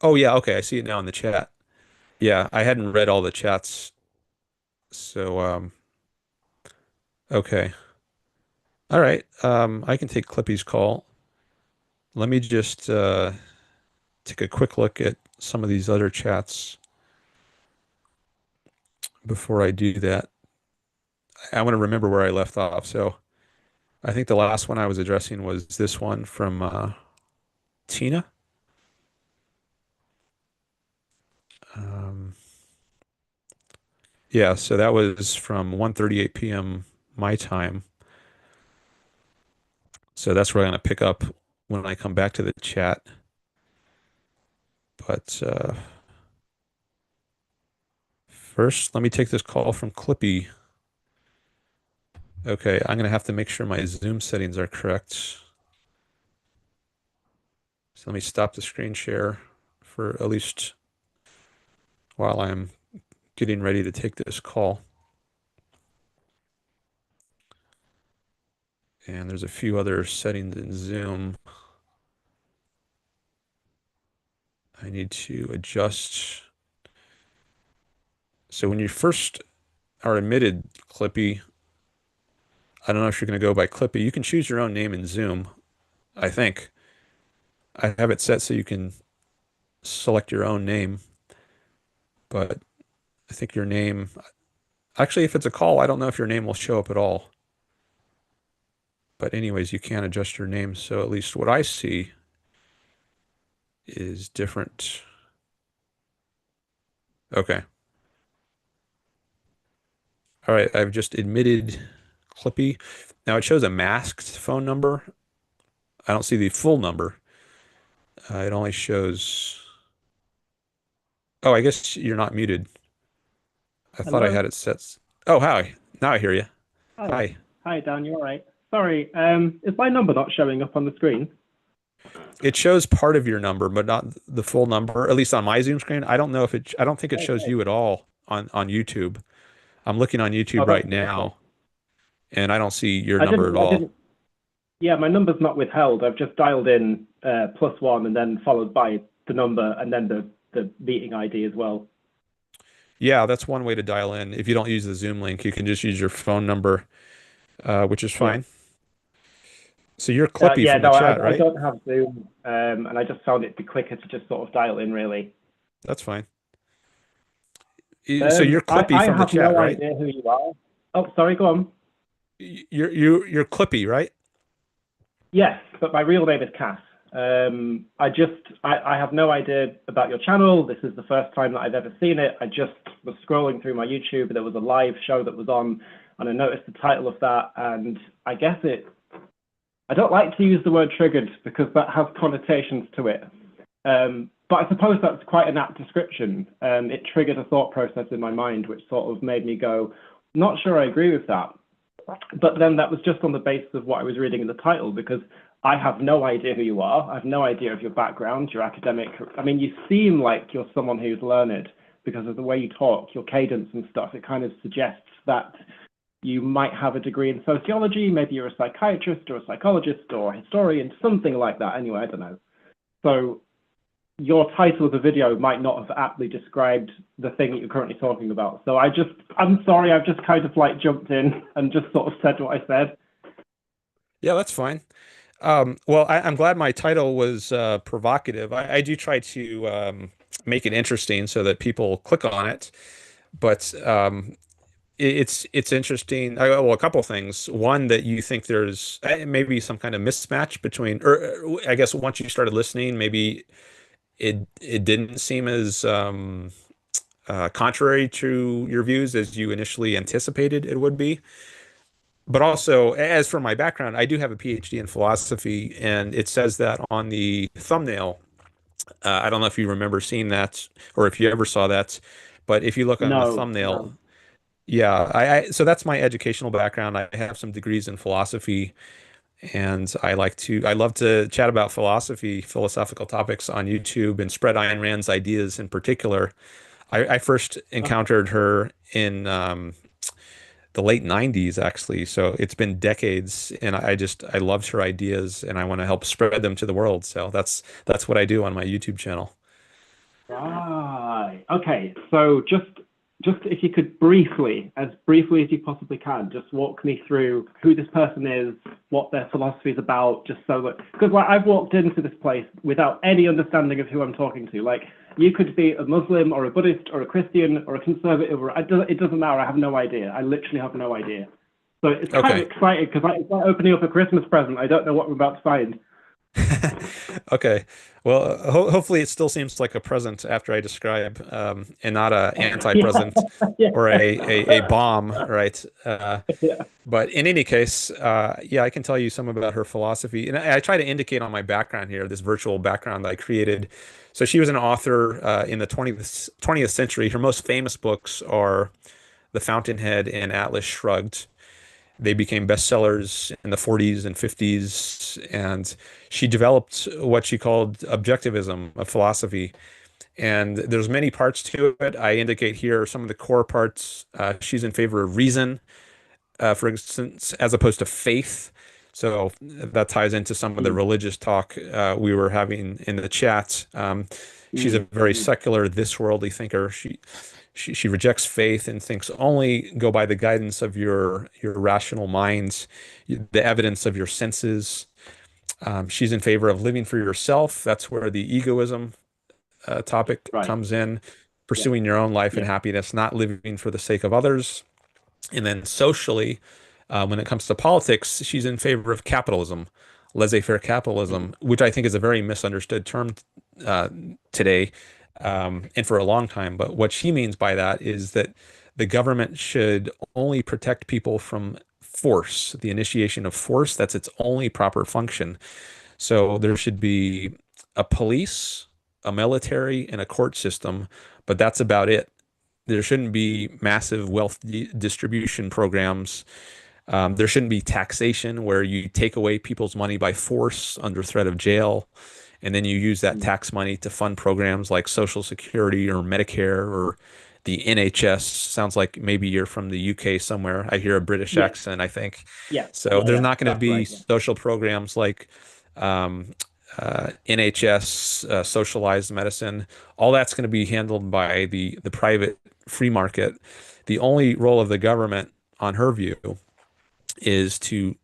Oh yeah, okay, I see it now in the chat. Yeah, I hadn't read all the chats, so okay. All right, I can take Clippy's call. Let me just take a quick look at some of these other chats before I do that. I want to remember where I left off. So I think the last one I was addressing was this one from Tina. Um, yeah, so that was from 1:38 p.m. my time. So that's where I'm going to pick up when I come back to the chat. But first, let me take this call from Clippy. Okay, I'm going to have to make sure my Zoom settings are correct. So let me stop the screen share for at least while I'm getting ready to take this call. And there's a few other settings in Zoom I need to adjust. So when you first are admitted, Clippy, I don't know if you're going to go by Clippy. You can choose your own name in Zoom, I think. I have it set so you can select your own name, but I think your name, actually, if it's a call, I don't know if your name will show up at all. But anyways, you can adjust your name. So at least what I see is different. Okay. All right. I've just admitted Clippy. Now it shows a masked phone number. I don't see the full number. It only shows. Oh, I guess you're not muted. I thought I Hello. had it set. Oh, hi. Now I hear you. Hi. Hi. Hi, Dan. You all right? Sorry. Is my number not showing up on the screen? It shows part of your number, but not the full number, at least on my Zoom screen. I don't know if it, I don't think it shows Okay. you at all on YouTube. I'm looking on Oh, YouTube right that's good. Okay. now, and I don't see your I number didn't. at I all. didn't. Yeah, my number's not withheld. I've just dialed in +1 and then followed by the number and then the meeting ID as well. Yeah, that's one way to dial in. If you don't use the Zoom link, you can just use your phone number, which is Yeah. fine. So you're Clippy Yeah. from the No, I, chat, I right? don't have Zoom, and I just found it be quicker to just sort of dial in, really. That's fine. So you're Clippy I from the have chat, no right? idea who you are. Oh, sorry. Go on. You're Clippy, right? Yes, but my real name is Cass. I have no idea about your channel. This is the first time that I've ever seen it. I just was scrolling through my YouTube. There was a live show that was on, and I noticed the title of that. And I guess I don't like to use the word triggered because that has connotations to it. But I suppose that's quite an apt description. It triggered a thought process in my mind, which sort of made me go, not sure I agree with that. But then that was just on the basis of what I was reading in the title, because I have no idea who you are. I have no idea of your background, your academic. I mean, you seem like you're someone who's learned because of the way you talk, your cadence and stuff. It kind of suggests that you might have a degree in sociology. Maybe you're a psychiatrist or a psychologist or a historian, something like that. Anyway, I don't know. So your title of the video might not have aptly described the thing that you're currently talking about. So I'm sorry, I've just kind of like jumped in and just sort of said what I said. Yeah, that's fine. Well, I'm glad my title was provocative. I do try to make it interesting so that people click on it. But it's interesting. Well, a couple things. One, that you think there's maybe some kind of mismatch between, or I guess once you started listening, maybe it didn't seem as contrary to your views as you initially anticipated it would be. But also, as for my background, I do have a PhD in philosophy, and it says that on the thumbnail. I don't know if you remember seeing that or if you ever saw that, but if you look on the No, thumbnail, no. yeah, so that's my educational background. I have some degrees in philosophy, and I love to chat about philosophical topics on YouTube and spread Ayn Rand's ideas in particular. I first Okay. encountered her in the late 90s, actually. So it's been decades, and I loved her ideas, and I want to help spread them to the world. So that's what I do on my YouTube channel. Right. Okay. So just if you could briefly as you possibly can, just walk me through who this person is, what their philosophy is about, just so that because like I've walked into this place without any understanding of who I'm talking to. Like you could be a Muslim or a Buddhist or a Christian or a conservative or it doesn't matter. I have no idea. I literally have no idea. So it's kind of Okay. exciting because it's like opening up a Christmas present. I don't know what I'm about to find. Okay. Well, hopefully it still seems like a present after I describe, and not a Yeah. anti-present Yeah. or a bomb, right? Yeah. But in any case, yeah, I can tell you some about her philosophy. And I try to indicate on my background here, this virtual background that I created. So she was an author in the 20th century. Her most famous books are The Fountainhead and Atlas Shrugged. They became bestsellers in the 40s and 50s, and she developed what she called objectivism, a philosophy. And there's many parts to it. I indicate here some of the core parts. She's in favor of reason, for instance, as opposed to faith. So that ties into some of the Mm, religious talk we were having in the chat. She's a mm, very mm. secular, this worldly thinker. She rejects faith and thinks only go by the guidance of your rational minds, the evidence of your senses. She's in favor of living for yourself. That's where the egoism topic Right. comes in, Yeah. pursuing your own life and Yeah. happiness, not living for the sake of others. And then socially, when it comes to politics, she's in favor of capitalism, laissez-faire Mm, capitalism, which I think is a very misunderstood term uh, today, and for a long time. But what she means by that is that the government should only protect people from force, the initiation of force. That's its only proper function. So there should be a police, a military, and a court system, but that's about it. There shouldn't be massive wealth distribution programs. There shouldn't be taxation where you take away people's money by force under threat of jail, and then you use that mm. tax money to fund programs like Social Security or Medicare or the NHS. Sounds like maybe you're from the UK somewhere. I hear a British Yeah. accent, I think. Yeah. So Yeah. there's Yeah. not going to That's be right. Yeah. social programs like um, NHS, socialized medicine. All that's going to be handled by the private free market. The only role of the government, on her view, is to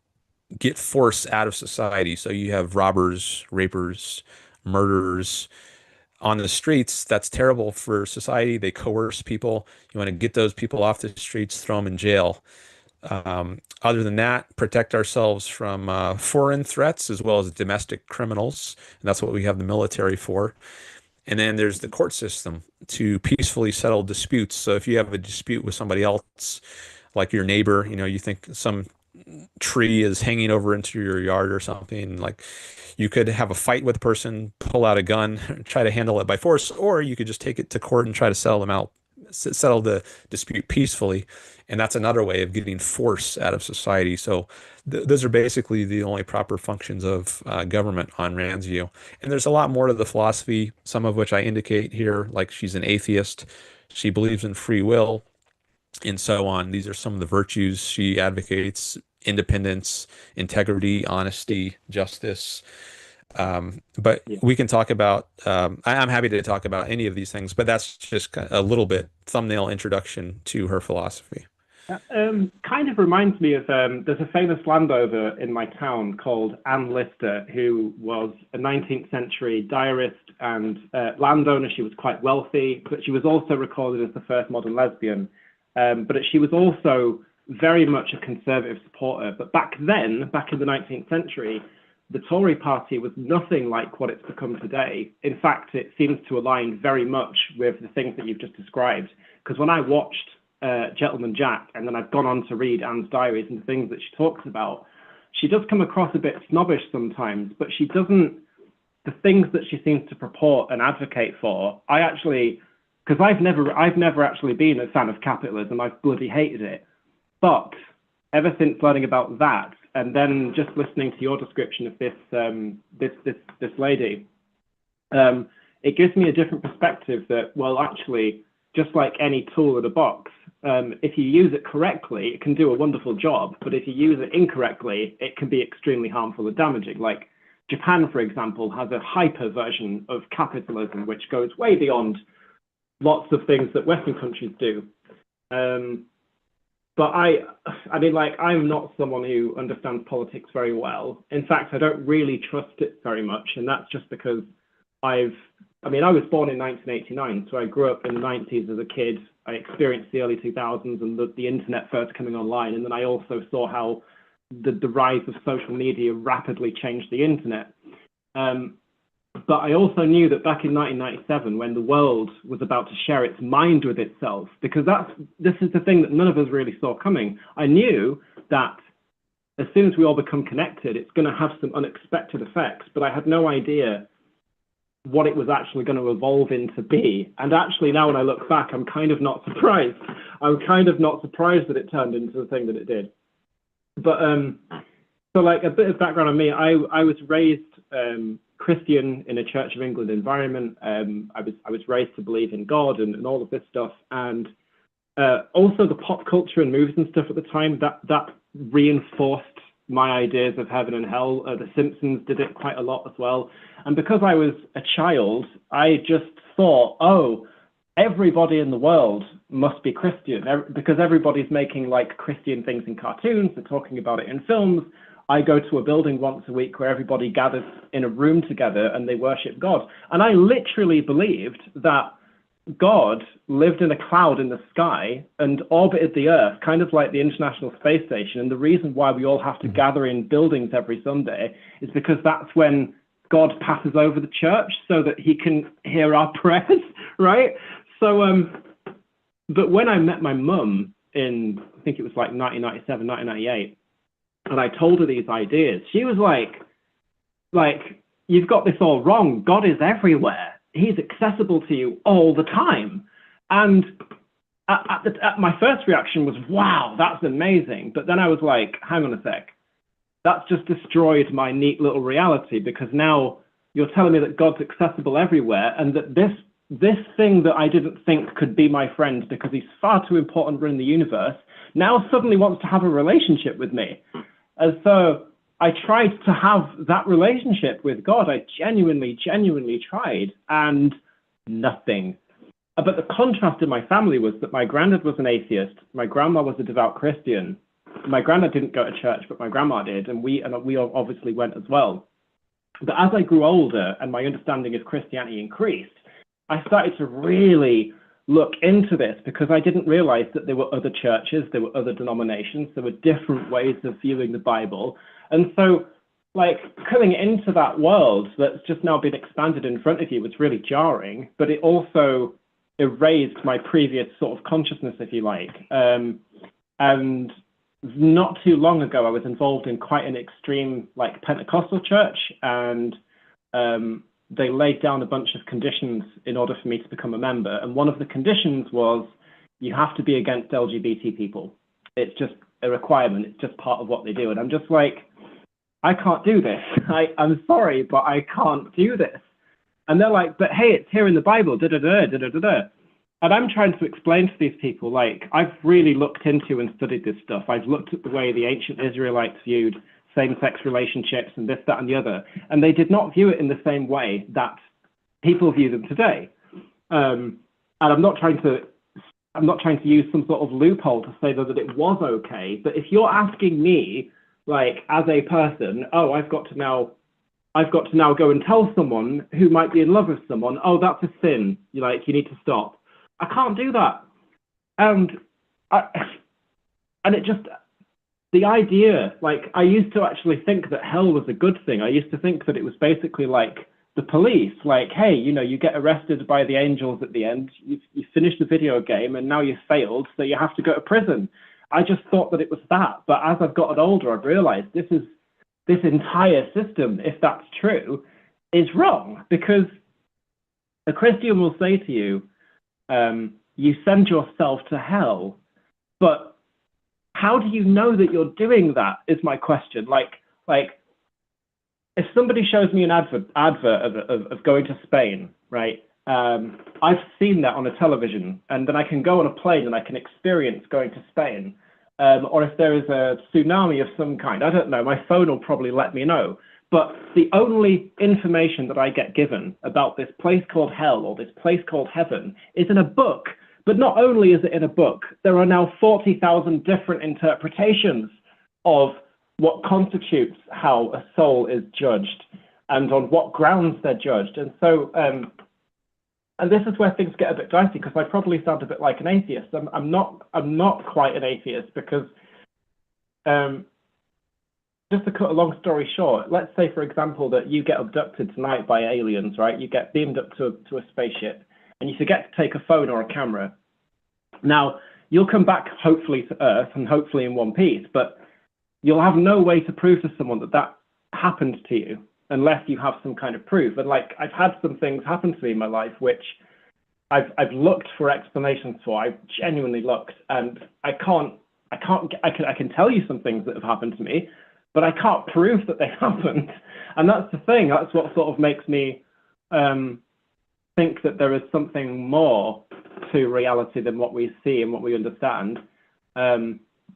get force out of society. So you have robbers, rapers, murderers on the streets. That's terrible for society. They coerce people. You want to get those people off the streets, throw them in jail. Other than that, protect ourselves from foreign threats as well as domestic criminals. And that's what we have the military for. And then there's the court system to peacefully settle disputes. So if you have a dispute with somebody else, like your neighbor, you think some tree is hanging over into your yard or something, like you could have a fight with a person, pull out a gun, try to handle it by force, or you could just take it to court and try to settle the dispute peacefully. And that's another way of getting force out of society. So those are basically the only proper functions of government on Rand's view. And there's a lot more to the philosophy, some of which I indicate here, like she's an atheist. She believes in free will and so on. These are some of the virtues she advocates: independence, integrity, honesty, justice. But Yeah. we can talk about, I'm happy to talk about any of these things, but that's just a little bit thumbnail introduction to her philosophy. Kind of reminds me of there's a famous landowner in my town called Anne Lister, who was a 19th century diarist and landowner. She was quite wealthy, but she was also recorded as the first modern lesbian. But she was also very much a conservative supporter. But back then, back in the 19th century, the Tory party was nothing like what it's become today. In fact, it seems to align very much with the things that you've just described. Because when I watched Gentleman Jack, and then I've gone on to read Anne's diaries and the things that she talks about, she does come across a bit snobbish sometimes, but she doesn't, the things that she seems to purport and advocate for, I actually, because I've never actually been a fan of capitalism, I've bloody hated it. But ever since learning about that, and then just listening to your description of this lady, it gives me a different perspective that, well, actually, just like any tool in a box, if you use it correctly, it can do a wonderful job. But if you use it incorrectly, it can be extremely harmful and damaging. Like Japan, for example, has a hyper version of capitalism, which goes way beyond lots of things that Western countries do. But I mean, like, I'm not someone who understands politics very well. In fact, I don't really trust it very much. And that's just because I was born in 1989, so I grew up in the 90s as a kid. I experienced the early 2000s and the internet first coming online. And then I also saw how the rise of social media rapidly changed the internet. But I also knew that back in 1997, when the world was about to share its mind with itself, because this is the thing that none of us really saw coming. I knew that as soon as we all become connected, it's going to have some unexpected effects, but I had no idea what it was actually going to evolve into be. And actually, now when I look back, I'm kind of not surprised. I'm kind of not surprised that it turned into the thing that it did. But so, like, a bit of background on me, I was raised Christian in a Church of England environment. I was raised to believe in God and all of this stuff. And also the pop culture and movies and stuff at the time, that reinforced my ideas of heaven and hell. The Simpsons did it quite a lot as well. And because I was a child, I just thought, oh, everybody in the world must be Christian because everybody's making like Christian things in cartoons. They're talking about it in films. I go to a building once a week where everybody gathers in a room together and they worship God. And I literally believed that God lived in a cloud in the sky and orbited the Earth, kind of like the International Space Station. And the reason why we all have to gather in buildings every Sunday is because that's when God passes over the church so that he can hear our prayers, right? So, but when I met my mum in, I think it was like 1997, 1998, and I told her these ideas, she was like, you've got this all wrong. God is everywhere. He's accessible to you all the time. And my first reaction was, wow, that's amazing. But then I was like, hang on a sec. That's just destroyed my neat little reality, because now you're telling me that God's accessible everywhere and that this thing that I didn't think could be my friend because he's far too important in the universe now suddenly wants to have a relationship with me. And so I tried to have that relationship with God. I genuinely tried, and nothing. But the contrast in my family was that my granddad was an atheist. My grandma was a devout Christian. My granddad didn't go to church, but my grandma did, and we obviously went as well. But as I grew older and my understanding of Christianity increased, I started to really look into this, because I didn't realize that there were other churches, there were other denominations, there were different ways of viewing the Bible. And so, like, coming into that world that's just now been expanded in front of you was really jarring, but it also erased my previous sort of consciousness, if you like. And not too long ago, I was involved in quite an extreme, like, Pentecostal church, and they laid down a bunch of conditions in order for me to become a member. And one of the conditions was you have to be against LGBT people. It's just a requirement. It's just part of what they do. And I'm just like, I can't do this. I'm sorry, but I can't do this. And they're like, but hey, it's here in the Bible, da-da-da. And I'm trying to explain to these people, like, I've really looked into and studied this stuff. I've looked at the way the ancient Israelites viewed same-sex relationships and this, that, and the other. And they did not view it in the same way that people view them today. And I'm not trying to I'm not trying to use some sort of loophole to say that it was okay, but if you're asking me, like, as a person, oh, I've got to now go and tell someone who might be in love with someone, oh, that's a sin, you need to stop. I can't do that. And it just, the idea, like, I used to actually think that hell was a good thing. I used to think that it was basically like the police, like, hey, you get arrested by the angels at the end, you finish the video game and now you've failed, so you have to go to prison. I just thought that it was that. But as I've gotten older, I've realized this entire system, if that's true, is wrong, because a Christian will say to you, you send yourself to hell, but how do you know that you're doing that is my question. Like if somebody shows me an advert of going to Spain, right? I've seen that on a television, and then I can go on a plane and I can experience going to Spain. Or if there is a tsunami of some kind, I don't know, my phone will probably let me know. But the only information that I get given about this place called hell or this place called heaven is in a book. But not only is it in a book, there are now 40,000 different interpretations of what constitutes how a soul is judged and on what grounds they're judged. And so, and this is where things get a bit dicey, because I probably sound a bit like an atheist. I'm not quite an atheist, because just to cut a long story short, let's say, for example, that you get abducted tonight by aliens, right? You get beamed up to a spaceship, and you forget to take a phone or a camera. Now, you'll come back, hopefully, to Earth, and hopefully in one piece, but you'll have no way to prove to someone that that happened to you, unless you have some kind of proof. And like, I've had some things happen to me in my life, which I've looked for explanations for. I've genuinely looked, and I can tell you some things that have happened to me, but I can't prove that they happened. And that's the thing. That's what sort of makes me think that there is something more to reality than what we see and what we understand.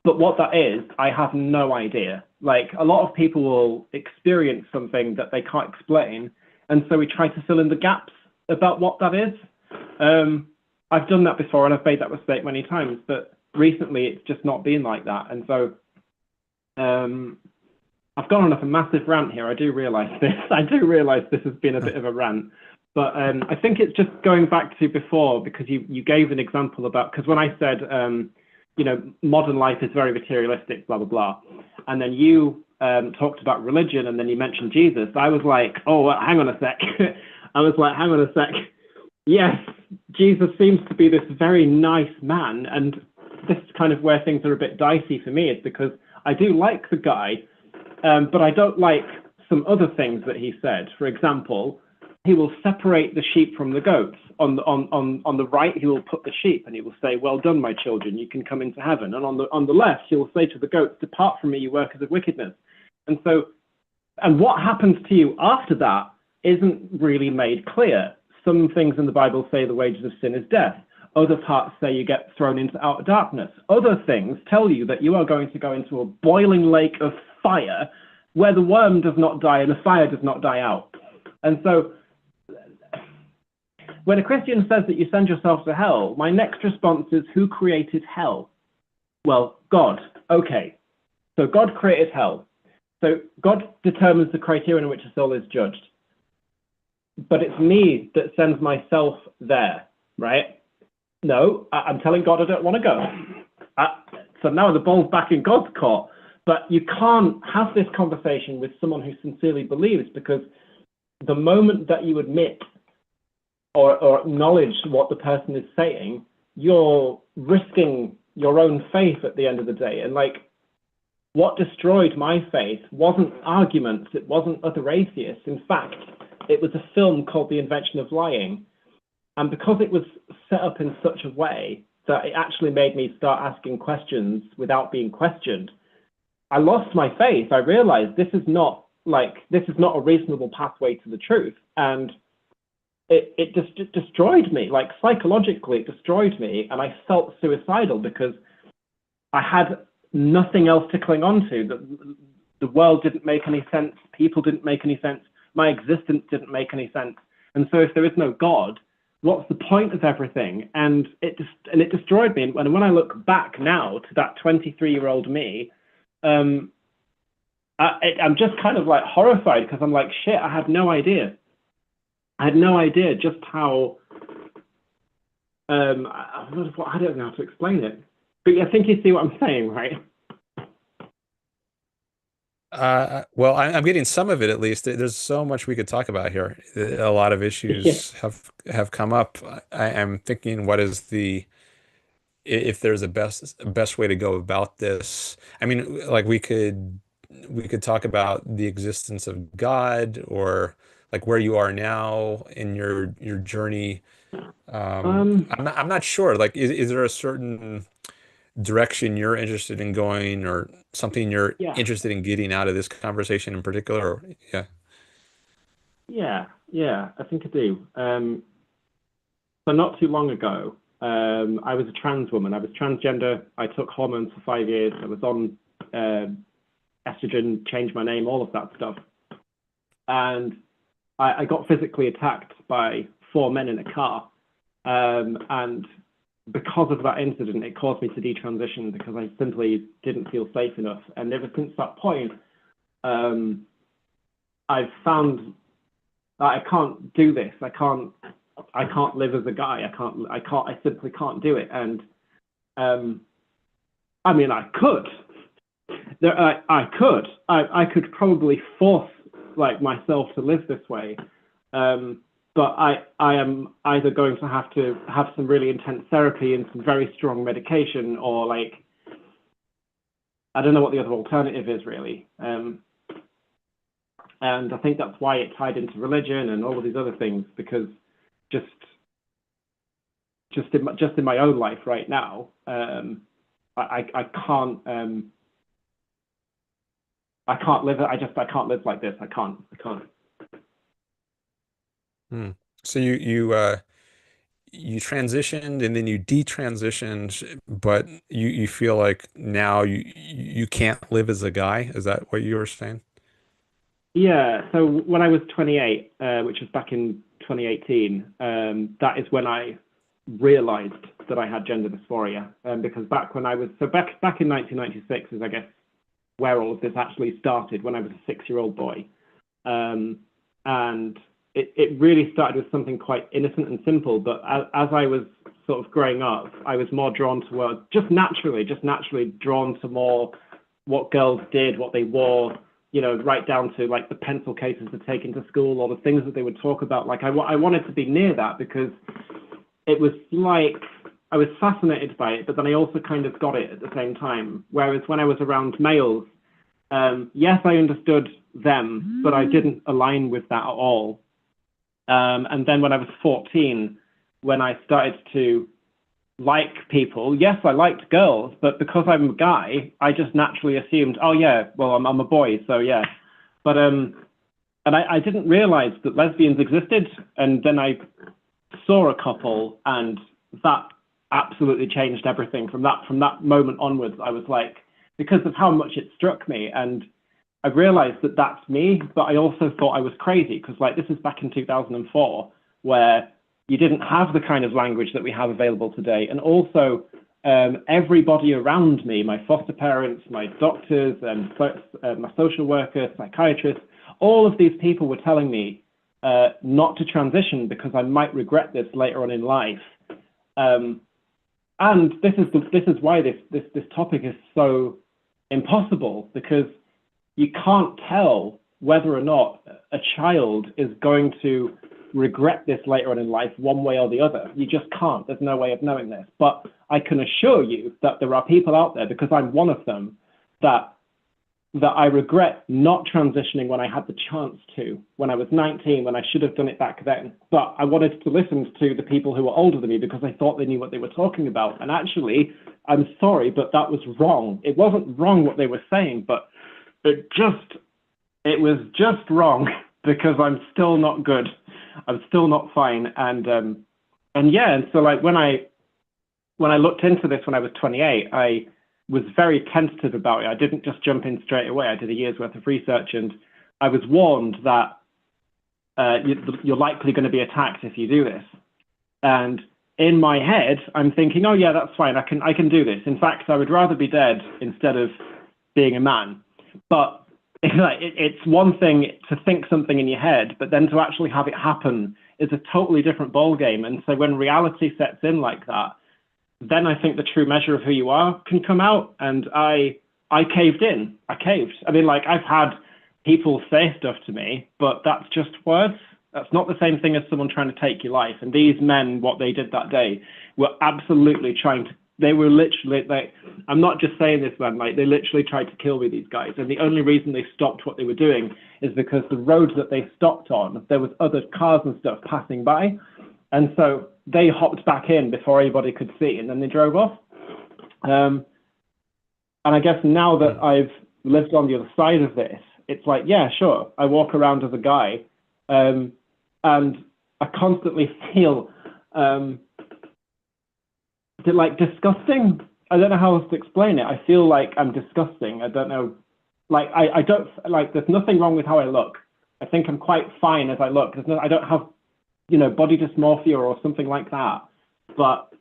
But what that is, I have no idea. Like, a lot of people will experience something that they can't explain, and so we try to fill in the gaps about what that is. I've done that before, and I've made that mistake many times, but recently it's just not been like that. And so I've gone on a massive rant here. I do realize this. I do realize this has been a bit of a rant. But I think it's just going back to before, because you gave an example about, because when I said, modern life is very materialistic, blah, blah, blah. And then you talked about religion, and then you mentioned Jesus. I was like, oh, hang on a sec. I was like, hang on a sec. Yes, Jesus seems to be this very nice man. And this is kind of where things are a bit dicey for me, is because I do like the guy, but I don't like some other things that he said. For example, he will separate the sheep from the goats. On the right, he will put the sheep, and he will say, well done, my children, you can come into heaven. And on the left, he will say to the goats, depart from me, you workers of wickedness. And what happens to you after that isn't really made clear. Some things in the Bible say the wages of sin is death. Other parts say you get thrown into outer darkness. Other things tell you that you are going to go into a boiling lake of fire where the worm does not die and the fire does not die out. And so when a Christian says that you send yourself to hell, my next response is, who created hell? Well, God. Okay. So God created hell. So God determines the criterion in which a soul is judged. But it's me that sends myself there, right? No, I'm telling God I don't want to go. So now the ball's back in God's court. But you can't have this conversation with someone who sincerely believes, because the moment that you admit or acknowledge what the person is saying, you're risking your own faith at the end of the day. And like, what destroyed my faith wasn't arguments, it wasn't other atheists. In fact, it was a film called The Invention of Lying. And because it was set up in such a way that it actually made me start asking questions without being questioned, I lost my faith. I realized this is not a reasonable pathway to the truth. And it just destroyed me, like psychologically it destroyed me. And I felt suicidal because I had nothing else to cling on to. The world didn't make any sense. People didn't make any sense. My existence didn't make any sense. And so if there is no God, what's the point of everything? And it destroyed me. And when I look back now to that 23-year-old me, I'm just kind of like horrified, because I'm like, shit, I had no idea. I had no idea just how, I don't know how to explain it. But I think you see what I'm saying, right? Well, I'm getting some of it at least. There's so much we could talk about here. A lot of Yeah. issues have come up. I'm thinking, what is if there's a best way to go about this? I mean, like we could talk about the existence of God, or like where you are now in your journey. Um, I'm not sure. Like, is there a certain direction you're interested in going, or something you're yeah, interested in getting out of this conversation in particular? Or, yeah. yeah, I think I do. So not too long ago, I was a trans woman. I was transgender. I took hormones for 5 years. I was on uh, estrogen, changed my name, all of that stuff. And I got physically attacked by four men in a car. And because of that incident, it caused me to detransition, because I simply didn't feel safe enough. And ever since that point, I've found that I can't do this. I can't live as a guy. I simply can't do it. And I mean, I could. I could probably force like myself to live this way. But I am either going to have some really intense therapy and some very strong medication, or like, I don't know what the other alternative is really. And I think that's why it tied into religion and all of these other things, because just in my own life right now, I can't live it. I can't live like this. I can't. Hmm. So you transitioned and then you detransitioned, but you feel like now you can't live as a guy. Is that what you were saying? Yeah. So when I was 28, which was back in 2018, that is when I realized that I had gender dysphoria. Because back when I was back in 1996 is, I guess, where all of this actually started, when I was a 6-year-old boy. And it really started with something quite innocent and simple. But as I was sort of growing up, I was more drawn towards, just naturally drawn to more what girls did, what they wore, right down to like the pencil cases to take into school, or the things that they would talk about. Like I wanted to be near that, because it was like I was fascinated by it, but then I also kind of got it at the same time. Whereas when I was around males, yes, I understood them, but I didn't align with that at all. And then when I was 14, when I started to like people, yes, I liked girls, but because I'm a guy, I just naturally assumed, oh yeah, well, I'm a boy, so yeah. But and I didn't realize that lesbians existed, and then I saw a couple, and that absolutely changed everything. From that moment onwards, I was like, because of how much it struck me, and I realized that that's me, but I also thought I was crazy, because like this is back in 2004, where you didn't have the kind of language that we have available today. And also everybody around me, my foster parents, my doctors, and my social workers, psychiatrists, all of these people were telling me not to transition, because I might regret this later on in life. And this is why this topic is so impossible, because you can't tell whether or not a child is going to regret this later on in life, one way or the other. You just can't. There's no way of knowing this. But I can assure you that there are people out there, because I'm one of them, that I regret not transitioning when I had the chance to, when I was 19, when I should have done it back then. But I wanted to listen to the people who were older than me, because I thought they knew what they were talking about. And actually, I'm sorry, but that was wrong. It wasn't wrong what they were saying, but it was just wrong, because I'm still not good. I'm still not fine. And yeah, and so like when I looked into this when I was 28, I was very tentative about it. I didn't just jump in straight away. I did a year's worth of research, and I was warned that you're likely going to be attacked if you do this. And in my head, I'm thinking, oh yeah, that's fine. I can do this. In fact, I would rather be dead instead of being a man. But it's one thing to think something in your head, but then to actually have it happen is a totally different ballgame. And so when reality sets in like that, then I think the true measure of who you are can come out. And I caved in. I caved. I mean, like, I've had people say stuff to me, but that's just words. That's not the same thing as someone trying to take your life. And these men, what they did that day, were absolutely trying to, they were literally, like, I'm not just saying this, man, like, they literally tried to kill me, these guys. And the only reason they stopped what they were doing is because the road that they stopped on, there was other cars and stuff passing by. And so they hopped back in before anybody could see, and then they drove off. And I guess now that I've lived on the other side of this, it's like, yeah, sure, I walk around as a guy, and I constantly feel like disgusting. I don't know how else to explain it. I feel like I'm disgusting. I don't know. Like, I don't, like, there's nothing wrong with how I look. I think I'm quite fine as I look. I don't have, you know, body dysmorphia or something like that. But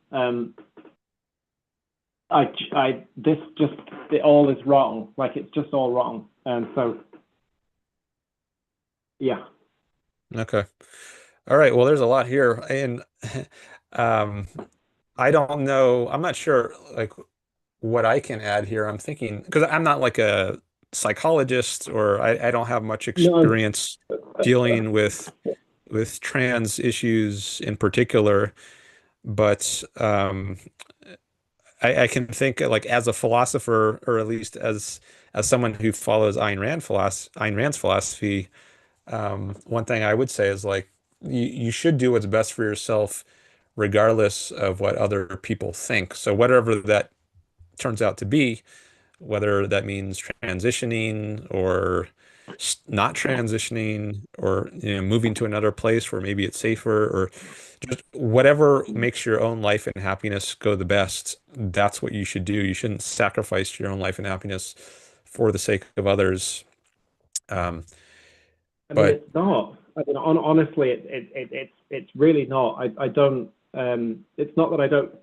it all is wrong. Like, it's just all wrong. And so, yeah. Okay. All right. Well, there's a lot here. And um, I don't know. I'm not sure like what I can add here. I'm thinking because I'm not like a psychologist or I don't have much No, experience dealing with trans issues in particular. But I can think like as a philosopher, or at least as someone who follows Ayn Rand's philosophy, one thing I would say is like you should do what's best for yourself, regardless of what other people think. So whatever that turns out to be, whether that means transitioning or not transitioning, or moving to another place where maybe it's safer, or just whatever makes your own life and happiness go the best, that's what you should do. You shouldn't sacrifice your own life and happiness for the sake of others. Um, I mean, but it's not. I mean, honestly, it's really not. I don't. It's not that I don't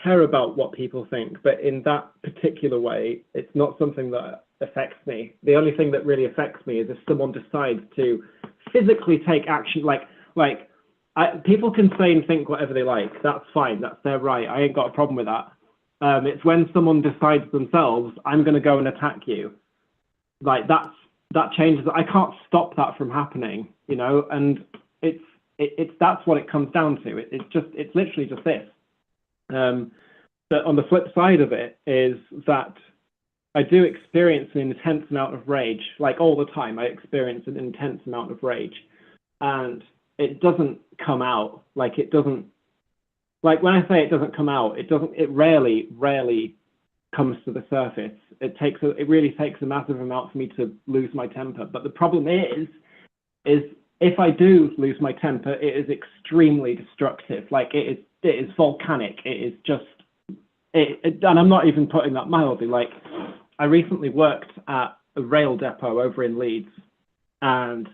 care about what people think, but in that particular way, it's not something that affects me. The only thing that really affects me is if someone decides to physically take action. People can say and think whatever they like. That's fine. That's their right. I ain't got a problem with that. It's when someone decides themselves, I'm going to go and attack you. Like, that changes. I can't stop that from happening, you know. And that's what it comes down to. It's literally just this. But on the flip side of it is that I do experience an intense amount of rage, like all the time. I experience an intense amount of rage, and it doesn't come out. Like, it doesn't. Like, when I say it doesn't come out, it doesn't. It rarely comes to the surface. It really takes a massive amount for me to lose my temper. But the problem is if I do lose my temper, it is extremely destructive. Like, it is volcanic. It is just and I'm not even putting that mildly. Like, I recently worked at a rail depot over in Leeds, and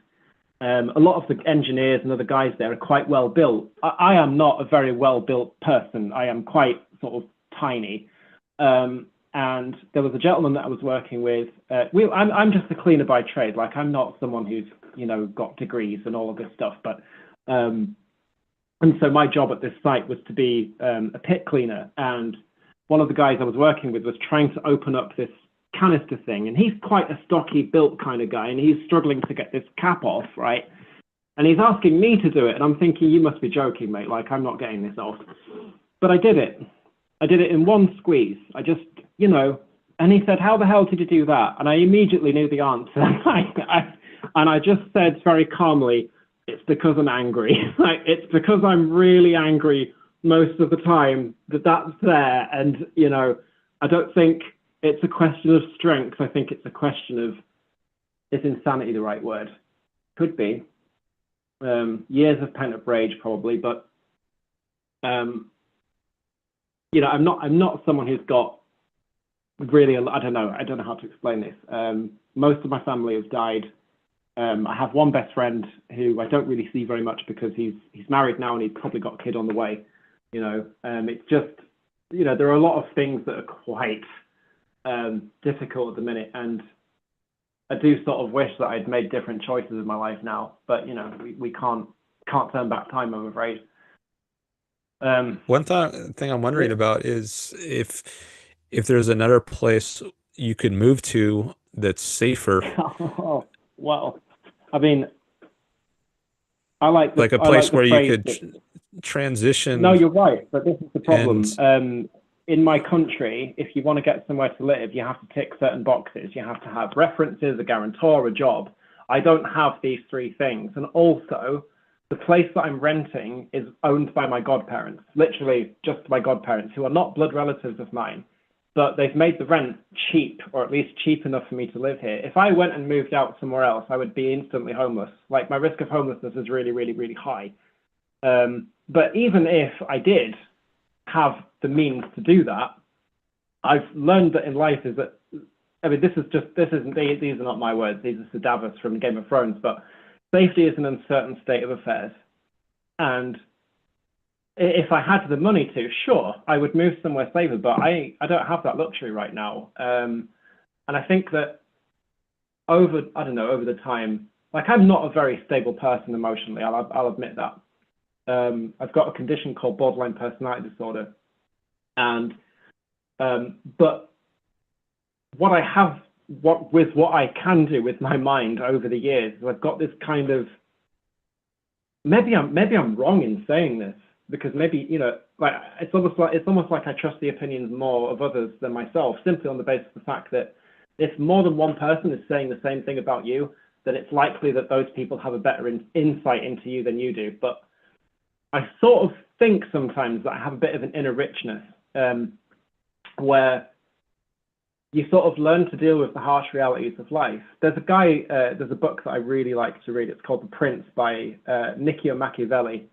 a lot of the engineers and other guys there are quite well built. I am not a very well built person. I am quite sort of tiny. And there was a gentleman that I was working with. I'm just a cleaner by trade. Like, I'm not someone who's, you know, got degrees and all of this stuff. But and so my job at this site was to be a pit cleaner. And one of the guys I was working with was trying to open up this canister thing. And he's quite a stocky built kind of guy. And he's struggling to get this cap off, right? And he's asking me to do it. And I'm thinking, you must be joking, mate. Like, I'm not getting this off. But I did it. I did it in one squeeze. I just, you know, and he said, how the hell did you do that? And I immediately knew the answer. And I just said very calmly, it's because I'm angry. Like, it's because I'm really angry most of the time that's there. And, you know, I don't think it's a question of strength. I think it's a question of, is insanity the right word? Could be. Years of pent-up rage, probably, but you know, I'm not someone who's got really, I don't know how to explain this. Most of my family has died. I have one best friend who I don't really see very much because he's married now and he's probably got a kid on the way. It's just, there are a lot of things that are quite difficult at the minute, and I do sort of wish that I'd made different choices in my life now, but we can't turn back time, I'm afraid. One thing I'm wondering about is if there's another place you could move to that's safer, Oh, well, I mean, I like the like a I like place the where you phrase could that. No, transition you're right, but this is the and problem. In my country, if you want to get somewhere to live, you have to tick certain boxes. You have to have references, a guarantor, a job. I don't have these three things. And also, the place that I'm renting is owned by my godparents, literally just my godparents, who are not blood relatives of mine, but they've made the rent cheap, or at least cheap enough for me to live here. If I went and moved out somewhere else, I would be instantly homeless. Like, my risk of homelessness is really, really, really high. But even if I did have the means to do that, I've learned that in life is that, I mean, these are not my words, these are Davos from Game of Thrones, but safety is an uncertain state of affairs. And if I had the money to, sure, I would move somewhere safer, but I don't have that luxury right now. And I think that over the time, like, I'm not a very stable person emotionally, I'll admit that. I've got a condition called borderline personality disorder, and but what I can do with my mind over the years, I've got this kind of, maybe I'm wrong in saying this, because maybe, like, it's almost like I trust the opinions more of others than myself, simply on the basis of the fact that if more than one person is saying the same thing about you, then it's likely that those people have a better insight into you than you do. But I sort of think sometimes that I have a bit of an inner richness, where you sort of learn to deal with the harsh realities of life. There's a book that I really like to read. It's called The Prince by Niccolo Machiavelli.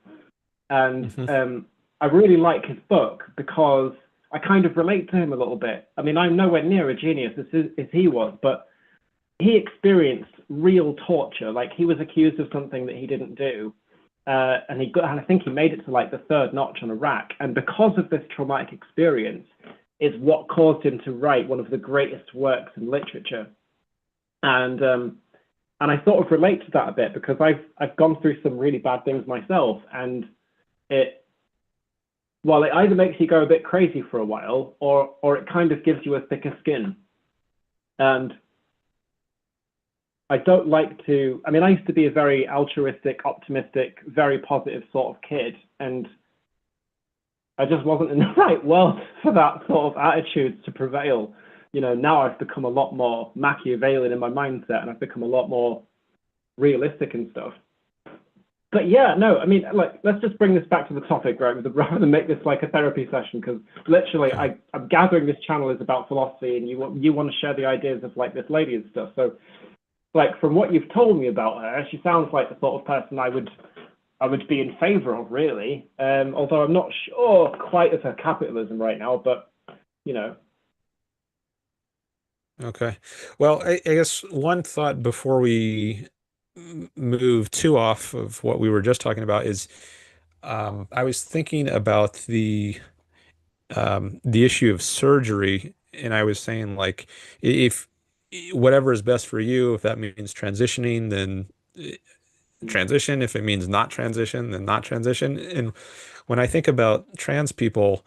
And Mhm. I really like his book because I kind of relate to him a little bit. I mean, I'm nowhere near a genius as he was, but he experienced real torture. Like, he was accused of something that he didn't do. And I think he made it to like the third notch on a rack. And because of this traumatic experience, is what caused him to write one of the greatest works in literature. And I sort of relate to that a bit because I've gone through some really bad things myself, and it either makes you go a bit crazy for a while, or it kind of gives you a thicker skin. And I don't like to, I mean, I used to be a very altruistic, optimistic, very positive sort of kid, and I just wasn't in the right world for that sort of attitude to prevail. Now I've become a lot more Machiavellian in my mindset, and I've become a lot more realistic and stuff. But yeah, no, I mean, like, let's just bring this back to the topic, right? Rather than make this like a therapy session, because literally, I'm gathering this channel is about philosophy, and you want to share the ideas of like this lady and stuff. So, like, from what you've told me about her, she sounds like the sort of person I would be in favor of, really. Although I'm not sure quite of her capitalism right now, but you know. Okay. Well, I guess one thought before we move too off of what we were just talking about is I was thinking about the issue of surgery, and I was saying, like, if whatever is best for you, if that means transitioning, then transition. If it means not transition, then not transition. And when I think about trans people,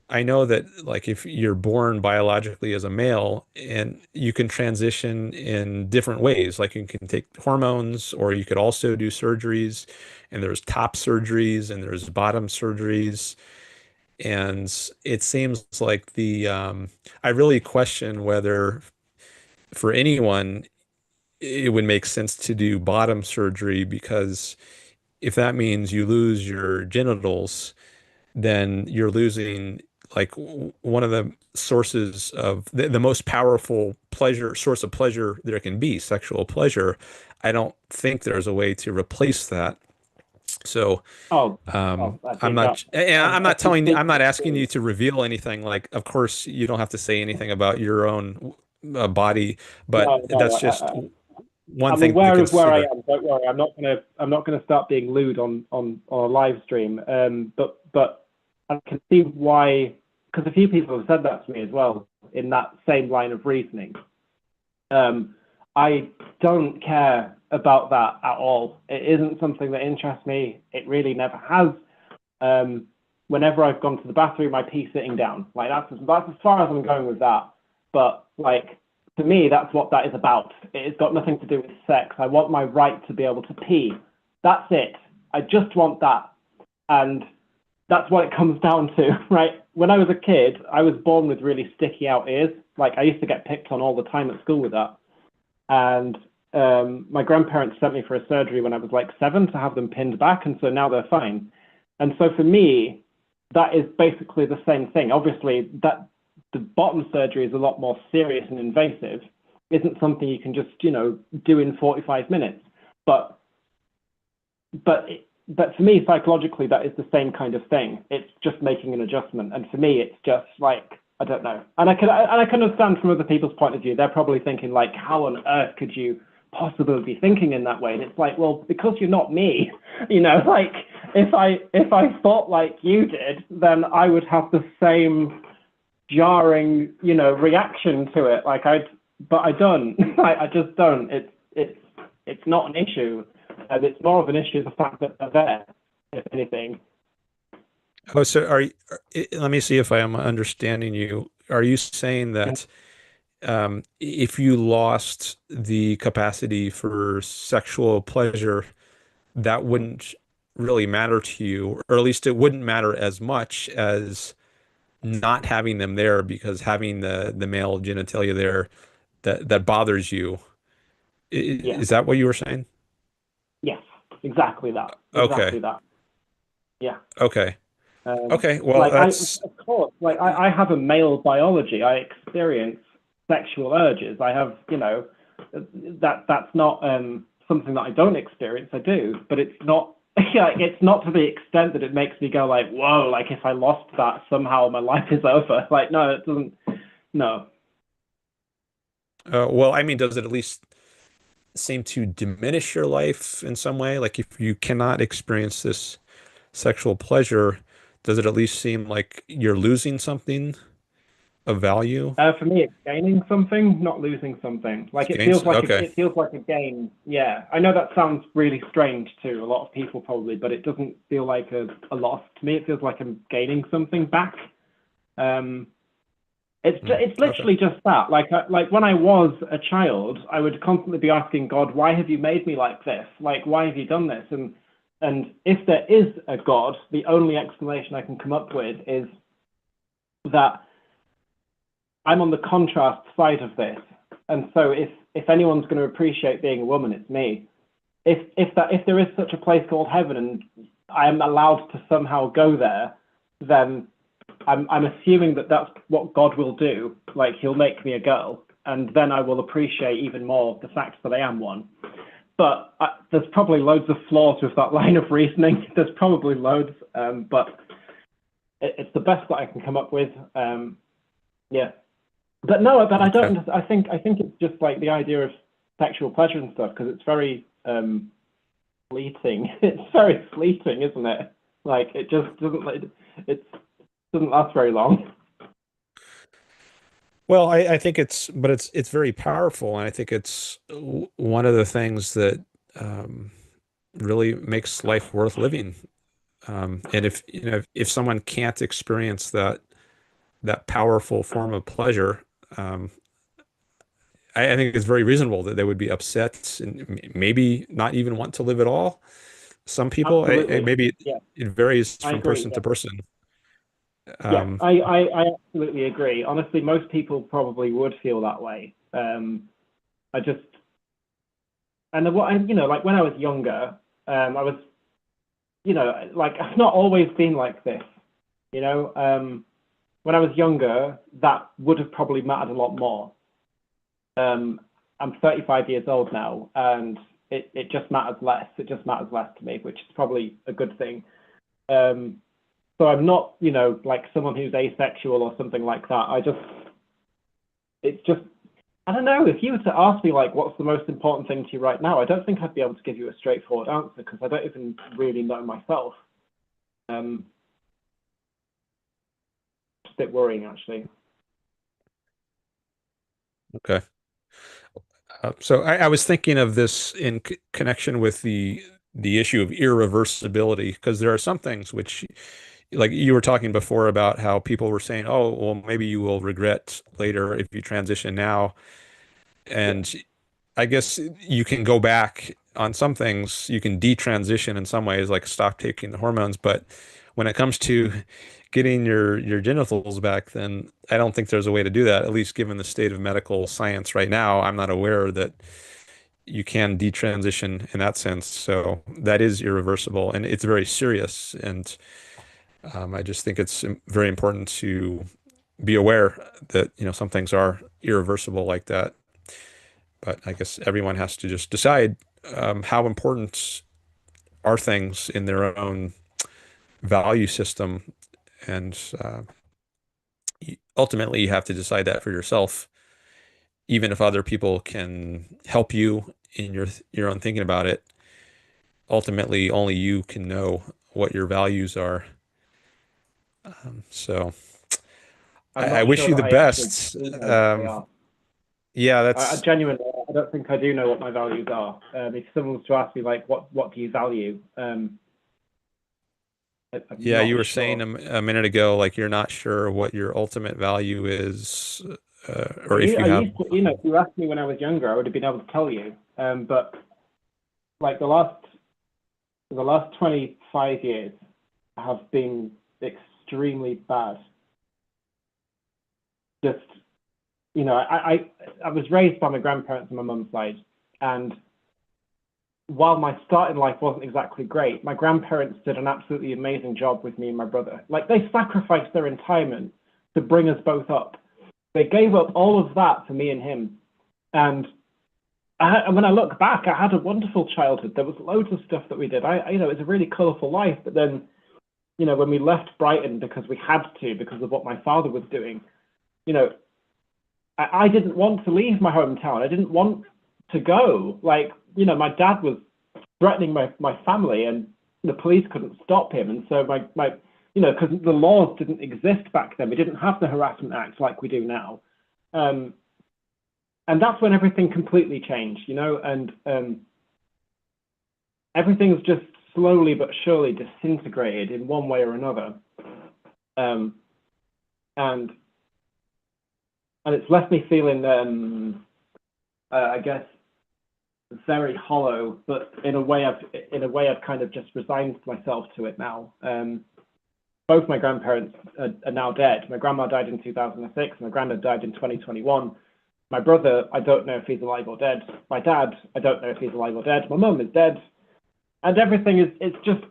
I know that, like, if you're born biologically as a male, and you can transition in different ways, like you can take hormones, or you could also do surgeries, and there's top surgeries and there's bottom surgeries. And it seems like I really question whether for anyone it would make sense to do bottom surgery, because if that means you lose your genitals, then you're losing, like, one of the sources of the most powerful source of pleasure there can be, sexual pleasure. I don't think there's a way to replace that. So Oh, I I'm think not, and I'm I not I'm completely not asking agree. you to reveal anything. Like, of course, you don't have to say anything about your own body, but No, no, that's just one I'm thing to aware of where I consider. am. Don't worry. I'm not gonna start being lewd on a live stream. But I can see why, because a few people have said that to me as well in that same line of reasoning. I don't care about that at all. It isn't something that interests me. It really never has. Whenever I've gone to the bathroom, I pee sitting down. Like that's as far as I'm going with that. But like to me, that's what that is about. It's got nothing to do with sex. I want my right to be able to pee. That's it. I just want that. And that's what it comes down to, right? When I was a kid, I was born with really sticky out ears. Like I used to get picked on all the time at school with that. And my grandparents sent me for a surgery when I was like 7 to have them pinned back. And so now they're fine. And so for me, that is basically the same thing. Obviously, that the bottom surgery is a lot more serious and invasive. Isn't something you can just, do in 45 minutes. But for me, psychologically, that is the same kind of thing. It's just making an adjustment. And for me, it's just like, I don't know. And I can understand from other people's point of view. They're probably thinking like, how on earth could you possibly be thinking in that way? And it's like, well, because you're not me, like if I thought like you did, then I would have the same jarring, reaction to it. Like but I don't. I just don't. It's not an issue. And it's more of an issue the fact that they're there, if anything. Oh, so let me see if I am understanding you. Are you saying that if you lost the capacity for sexual pleasure, that wouldn't really matter to you, or at least it wouldn't matter as much as not having them there because having the male genitalia there that bothers you? Yeah. Is that what you were saying? Yes. Exactly that. Okay. Exactly that. Yeah. Okay. Okay. Well, Like of course, like I have a male biology. I experience sexual urges. I have, that's not something that I don't experience. I do, but it's not. Like, it's not to the extent that it makes me go like, whoa, like if I lost that somehow my life is over. Like, no, it doesn't. No. well, I mean, does it at least seem to diminish your life in some way? Like if you cannot experience this sexual pleasure, does it at least seem like you're losing something of value? For me, it's gaining something, not losing something. It's Like it gains. feels like Okay. it feels like a gain. Yeah, I know that sounds really strange to a lot of people probably, but it doesn't feel like a loss to me. It feels like I'm gaining something back. Um, it's Okay. literally just that. Like when I was a child, I would constantly be asking God, "Why have you made me like this? Like why have you done this?" And if there is a God, the only explanation I can come up with is that I'm on the contrast side of this, and so if anyone's going to appreciate being a woman, it's me. If there is such a place called heaven and I am allowed to somehow go there, then I'm assuming that that's what God will do. Like he'll make me a girl, and then I will appreciate even more the fact that I am one. But there's probably loads of flaws with that line of reasoning. There's probably loads, but it's the best that I can come up with. Yeah. But no, but I Okay. don't. I think it's just like the idea of sexual pleasure and stuff because it's very fleeting. It's very fleeting, isn't it? Like it just doesn't like it doesn't last very long. Well, I think but it's very powerful, and I think it's one of the things that um, really makes life worth living. And if if someone can't experience that powerful form of pleasure, um, I think it's very reasonable that they would be upset and maybe not even want to live at all. Some people, Absolutely. maybe Yeah, it varies I from agree. person Yeah, to person. yeah, Um, I absolutely agree. Honestly, most people probably would feel that way. I just and what like when I was younger, I was like I've not always been like this. You know, when I was younger, that would have probably mattered a lot more. I'm 35 years old now, and it just matters less. It just matters less to me, which is probably a good thing. Um, so I'm not, like someone who's asexual or something like that. It's just, I don't know. If you were to ask me, like, what's the most important thing to you right now, I don't think I'd be able to give you a straightforward answer because I don't even really know myself. Um, bit worrying, actually. Okay. So I was thinking of this in c connection with the issue of irreversibility, because there are some things which, like you were talking before about how people were saying, oh, well, maybe you will regret later if you transition now. Yeah. And I guess you can go back on some things. You can detransition in some ways, like stop taking the hormones. But when it comes to getting your genitals back, then I don't think there's a way to do that. At least given the state of medical science right now, I'm not aware that you can detransition in that sense. So that is irreversible, and it's very serious. And I just think it's very important to be aware that, some things are irreversible like that. But I guess everyone has to just decide how important are things in their own value system. And ultimately, you have to decide that for yourself, even if other people can help you in your own thinking about it. Ultimately, only you can know what your values are. So I'm I not wish sure you that the I actually best. do know what they are. Yeah, I that's genuinely, I don't think I do know what my values are. If someone was to ask me, like, what do you value? I'm Yeah, not you were saying sure. a minute ago, like you're not sure what your ultimate value is, or if I you have used to, if you asked me when I was younger, I would have been able to tell you. But like the last 25 years have been extremely bad. Just, I was raised by my grandparents on my mum's side, and while my start in life wasn't exactly great, my grandparents did an absolutely amazing job with me and my brother. Like, they sacrificed their retirement to bring us both up. They gave up all of that for me and him. And when I look back, I had a wonderful childhood. There was loads of stuff that we did. It was a really colourful life. But then, when we left Brighton because we had to, because of what my father was doing, you know, I didn't want to leave my hometown. I didn't want to go. Like, my dad was threatening my family, and the police couldn't stop him. And so because the laws didn't exist back then, we didn't have the Harassment Act like we do now. And that's when everything completely changed, and everything's just slowly but surely disintegrated in one way or another. And it's left me feeling, I guess, very hollow. But in a way, I've kind of just resigned myself to it now. Both my grandparents are now dead. My grandma died in 2006. My granddad died in 2021. My brother, I don't know if he's alive or dead. My dad, I don't know if he's alive or dead. My mum is dead, and everything it's just.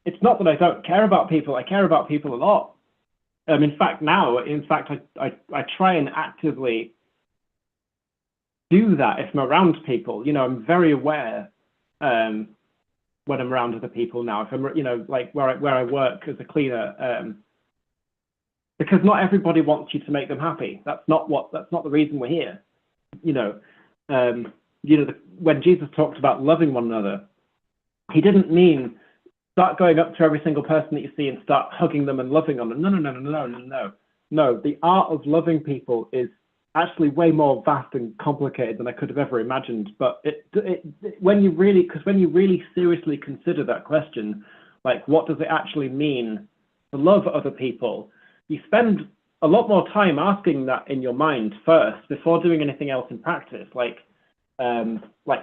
It's not that I don't care about people. I care about people a lot. In fact, I try and actively do that if I'm around people. I'm very aware when I'm around other people now. If I'm, like where I work as a cleaner, because not everybody wants you to make them happy. That's not the reason we're here. When Jesus talked about loving one another, he didn't mean start going up to every single person that you see and start hugging them and loving on them. No, no, no, no, no, no, no. No, the art of loving people is actually way more vast and complicated than I could have ever imagined. But when you really seriously consider that question, like, what does it actually mean to love other people? You spend a lot more time asking that in your mind first before doing anything else in practice. Like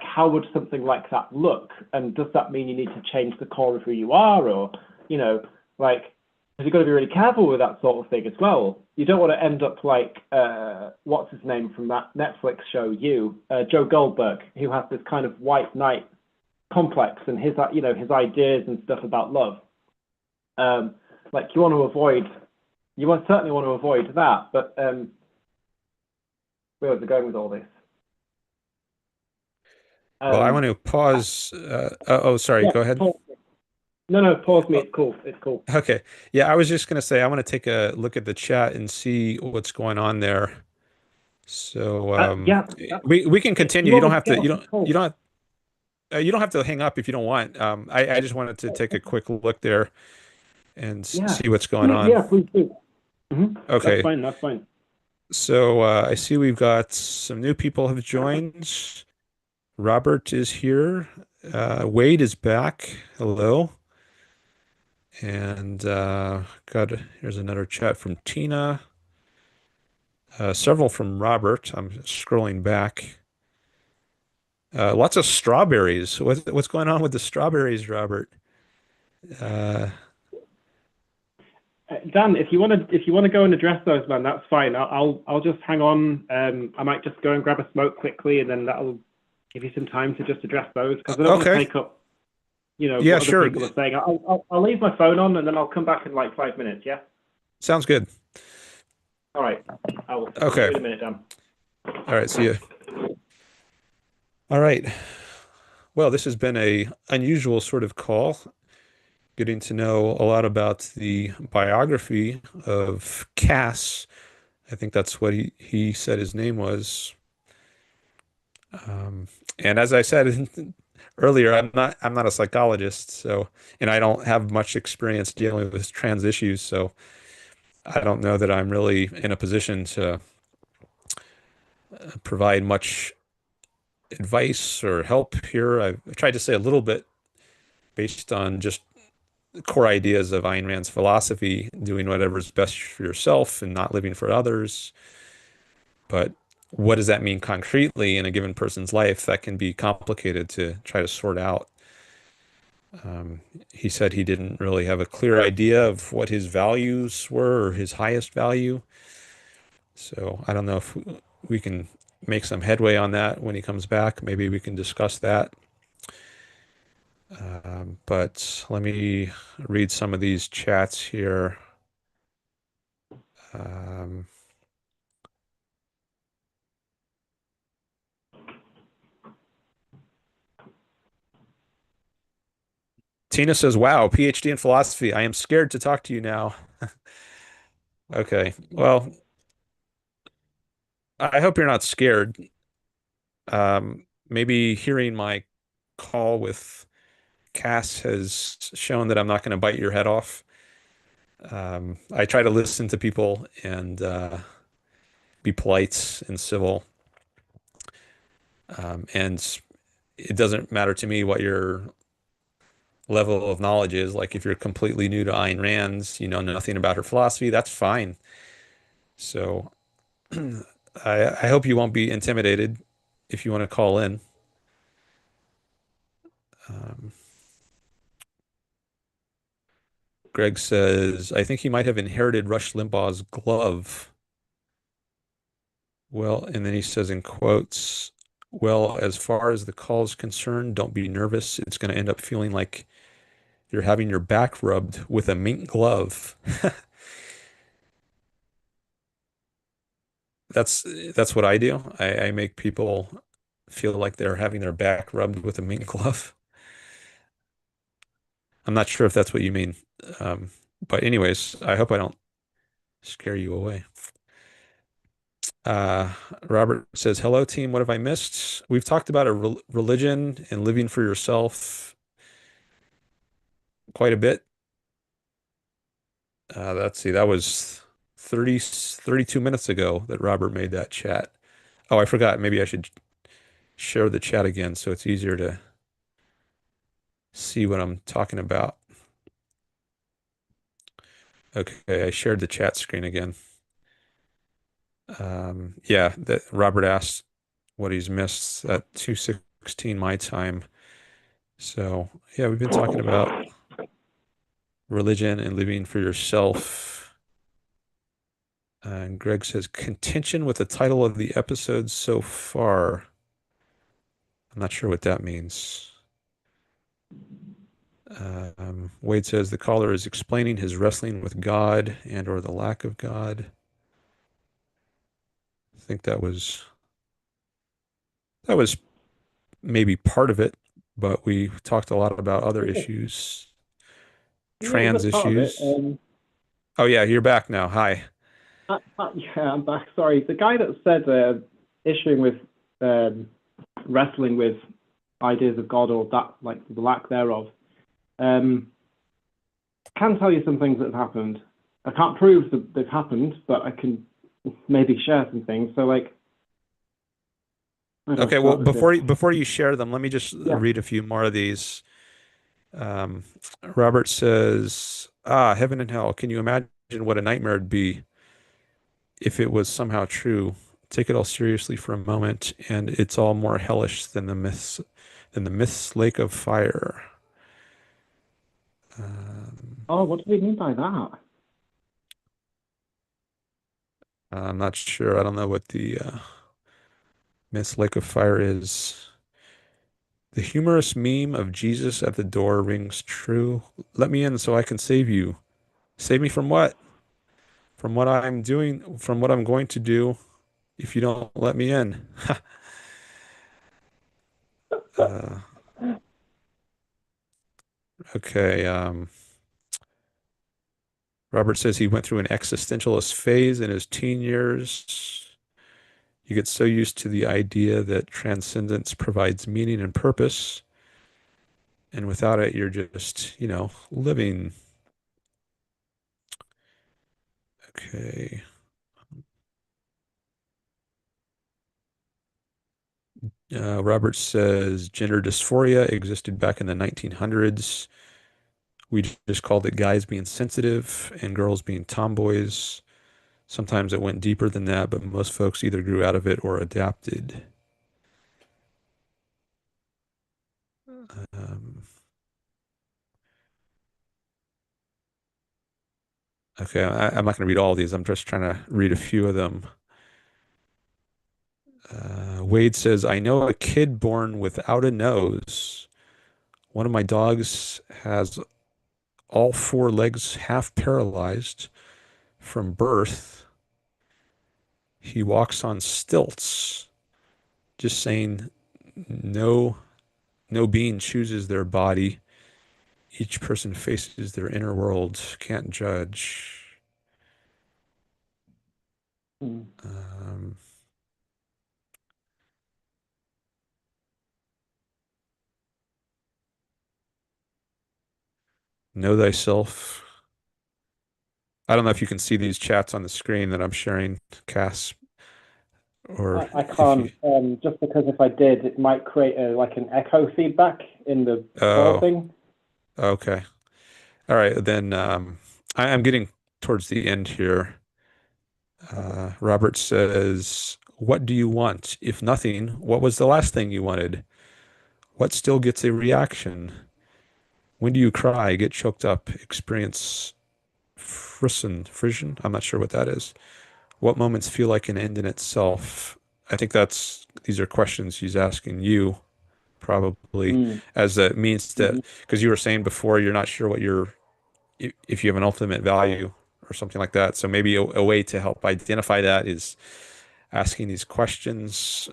how would something like that look? And does that mean you need to change the core of who you are? Or, because you've got to be really careful with that sort of thing as well. You don't want to end up like, what's his name from that Netflix show, Joe Goldberg, who has this kind of white knight complex and his ideas and stuff about love. You certainly want to avoid that. But where was it going with all this? Well, I want to pause. Oh, sorry. Yeah, Go ahead. pause. No, pause me. Oh, It's cool. It's cool. okay. Yeah, I was just going to say I want to take a look at the chat and see what's going on there. So Yeah, we can if continue. you You want don't me to have get to. off the call. You don't have to hang up if you don't want. I just wanted to take a quick look there and Yeah. see what's going on. Yeah, please do. That's Okay, fine. That's fine. so I see we've got some new people have joined. Robert is here. Wade is back. Hello. And here's another chat from Tina. Several from Robert. I'm scrolling back. Lots of strawberries. What's going on with the strawberries, Robert? Uh, Dan, if you want to go and address those, man, that's fine. I'll just hang on. I might just go and grab a smoke quickly, and then that'll give you some time to just address those because I don't want to okay. take up, Yeah, what other sure. people are saying. I'll leave my phone on, and then I'll come back in like 5 minutes. Yeah. Sounds good. All right. I'll see Okay. you in a minute, Dan. All right. See you. All right. Well, this has been a unusual sort of call, getting to know a lot about the biography of Cass. I think that's what he said his name was. Um, and as I said earlier, I'm not a psychologist, so and I don't have much experience dealing with trans issues, so I don't know that I'm really in a position to provide much advice or help here. I've tried to say a little bit based on just core ideas of Ayn Rand's philosophy, doing whatever's best for yourself and not living for others. But what does that mean concretely in a given person's life? That can be complicated to try to sort out. Um, he said he didn't really have a clear idea of what his values were or his highest value. So I don't know if we can make some headway on that when he comes back. Maybe we can discuss that. But let me read some of these chats here. Um, Tina says, "Wow, PhD in philosophy. I am scared to talk to you now." Okay. Well, I hope you're not scared. Maybe hearing my call with Cass has shown that I'm not going to bite your head off. I try to listen to people and be polite and civil. And it doesn't matter to me what your level of knowledge is. Like if you're completely new to Ayn Rand's, you know nothing about her philosophy, that's fine. So I hope you won't be intimidated if you want to call in. Um, Greg says, I think he might have inherited Rush Limbaugh's glove. Well, and then he says in quotes, well, as far as the call is concerned, don't be nervous. It's going to end up feeling like you're having your back rubbed with a mink glove. That's what I do. I make people feel like they're having their back rubbed with a mink glove. I'm not sure if that's what you mean. Um, but anyways, I hope I don't scare you away. Uh, Robert says, hello, team. What have I missed? We've talked about a religion and living for yourself quite a bit. Let's see, that was 32 minutes ago that Robert made that chat. Oh, I forgot. Maybe I should share the chat again so it's easier to see what I'm talking about. Okay, I shared the chat screen again. Yeah, that Robert asked what he's missed at 2:16 my time. So yeah, we've been talking about religion and living for yourself. And Greg says contention with the title of the episode so far. I'm not sure what that means. Wade says the caller is explaining his wrestling with God and or the lack of God. I think that was maybe part of it, but we talked a lot about other issues, Yeah, it trans was part of it. issues. Oh yeah, you're back now. Hi. Yeah, I'm back. Sorry, the guy that said issuing with wrestling with ideas of God or that, like the lack thereof. can tell you some things that have happened. I can't prove that they've happened, but I can maybe share some things. So like, Okay, well, before you share them, let me just yeah. read a few more of these. Um, Robert says, heaven and hell. Can you imagine what a nightmare it'd be if it was somehow true? Take it all seriously for a moment, and it's all more hellish than the myth's lake of fire. Oh, what do we mean by that? I'm not sure. I don't know what the myth's lake of fire is. The humorous meme of Jesus at the door rings true. Let me in so I can save you. Save me from what? From what I'm doing, from what I'm going to do if you don't let me in. Uh, okay. Robert says he went through an existentialist phase in his teen years. You get so used to the idea that transcendence provides meaning and purpose, and without it, you're just, living. Okay. Robert says gender dysphoria existed back in the 1900s. We just called it guys being sensitive and girls being tomboys. Sometimes it went deeper than that, but most folks either grew out of it or adapted. Um, okay, I'm not going to read all of these. I'm just trying to read a few of them. Wade says, I know a kid born without a nose. One of my dogs has all four legs half paralyzed from birth. He walks on stilts. Just saying, no, no being chooses their body. Each person faces their inner world. Can't judge. Hmm. Um, know thyself. I don't know if you can see these chats on the screen that I'm sharing, Cass, or I if you. can't, just because if I did, it might create like an echo feedback in the call Oh, thing. okay. All right, then I'm getting towards the end here. Okay. Robert says, what do you want? If nothing, what was the last thing you wanted? What still gets a reaction? When do you cry, get choked up, experience frisson? I'm not sure what that is. What moments feel like an end in itself? I think these are questions he's asking you, probably, Mm. as a means that, Hmm. because you were saying before, you're not sure if you have an ultimate value or something like that. So maybe a way to help identify that is asking these questions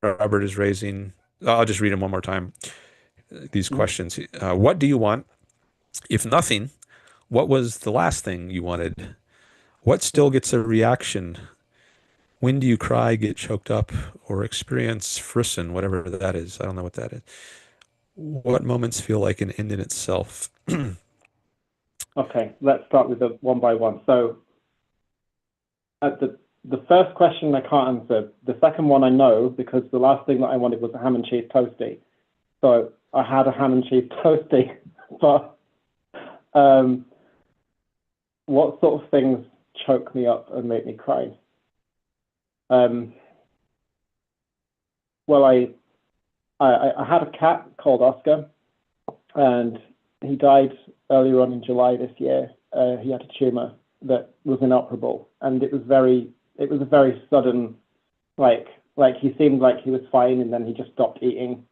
Robert is raising. I'll just read them one more time. These Hmm. questions. What do you want? If nothing, what was the last thing you wanted? What still gets a reaction? When do you cry, get choked up, or experience frisson, whatever that is? I don't know what that is. What moments feel like an end in itself? Okay, let's start with the one by one. So at the first question I can't answer. The second one I know because the last thing that I wanted was a ham and cheese toasty. So I had a ham and cheese toasty. But what sort of things choke me up and make me cry? Um, well, I had a cat called Oscar, and he died earlier on in July this year. He had a tumor that was inoperable, and it was a very sudden, like he seemed like he was fine, and then he just stopped eating,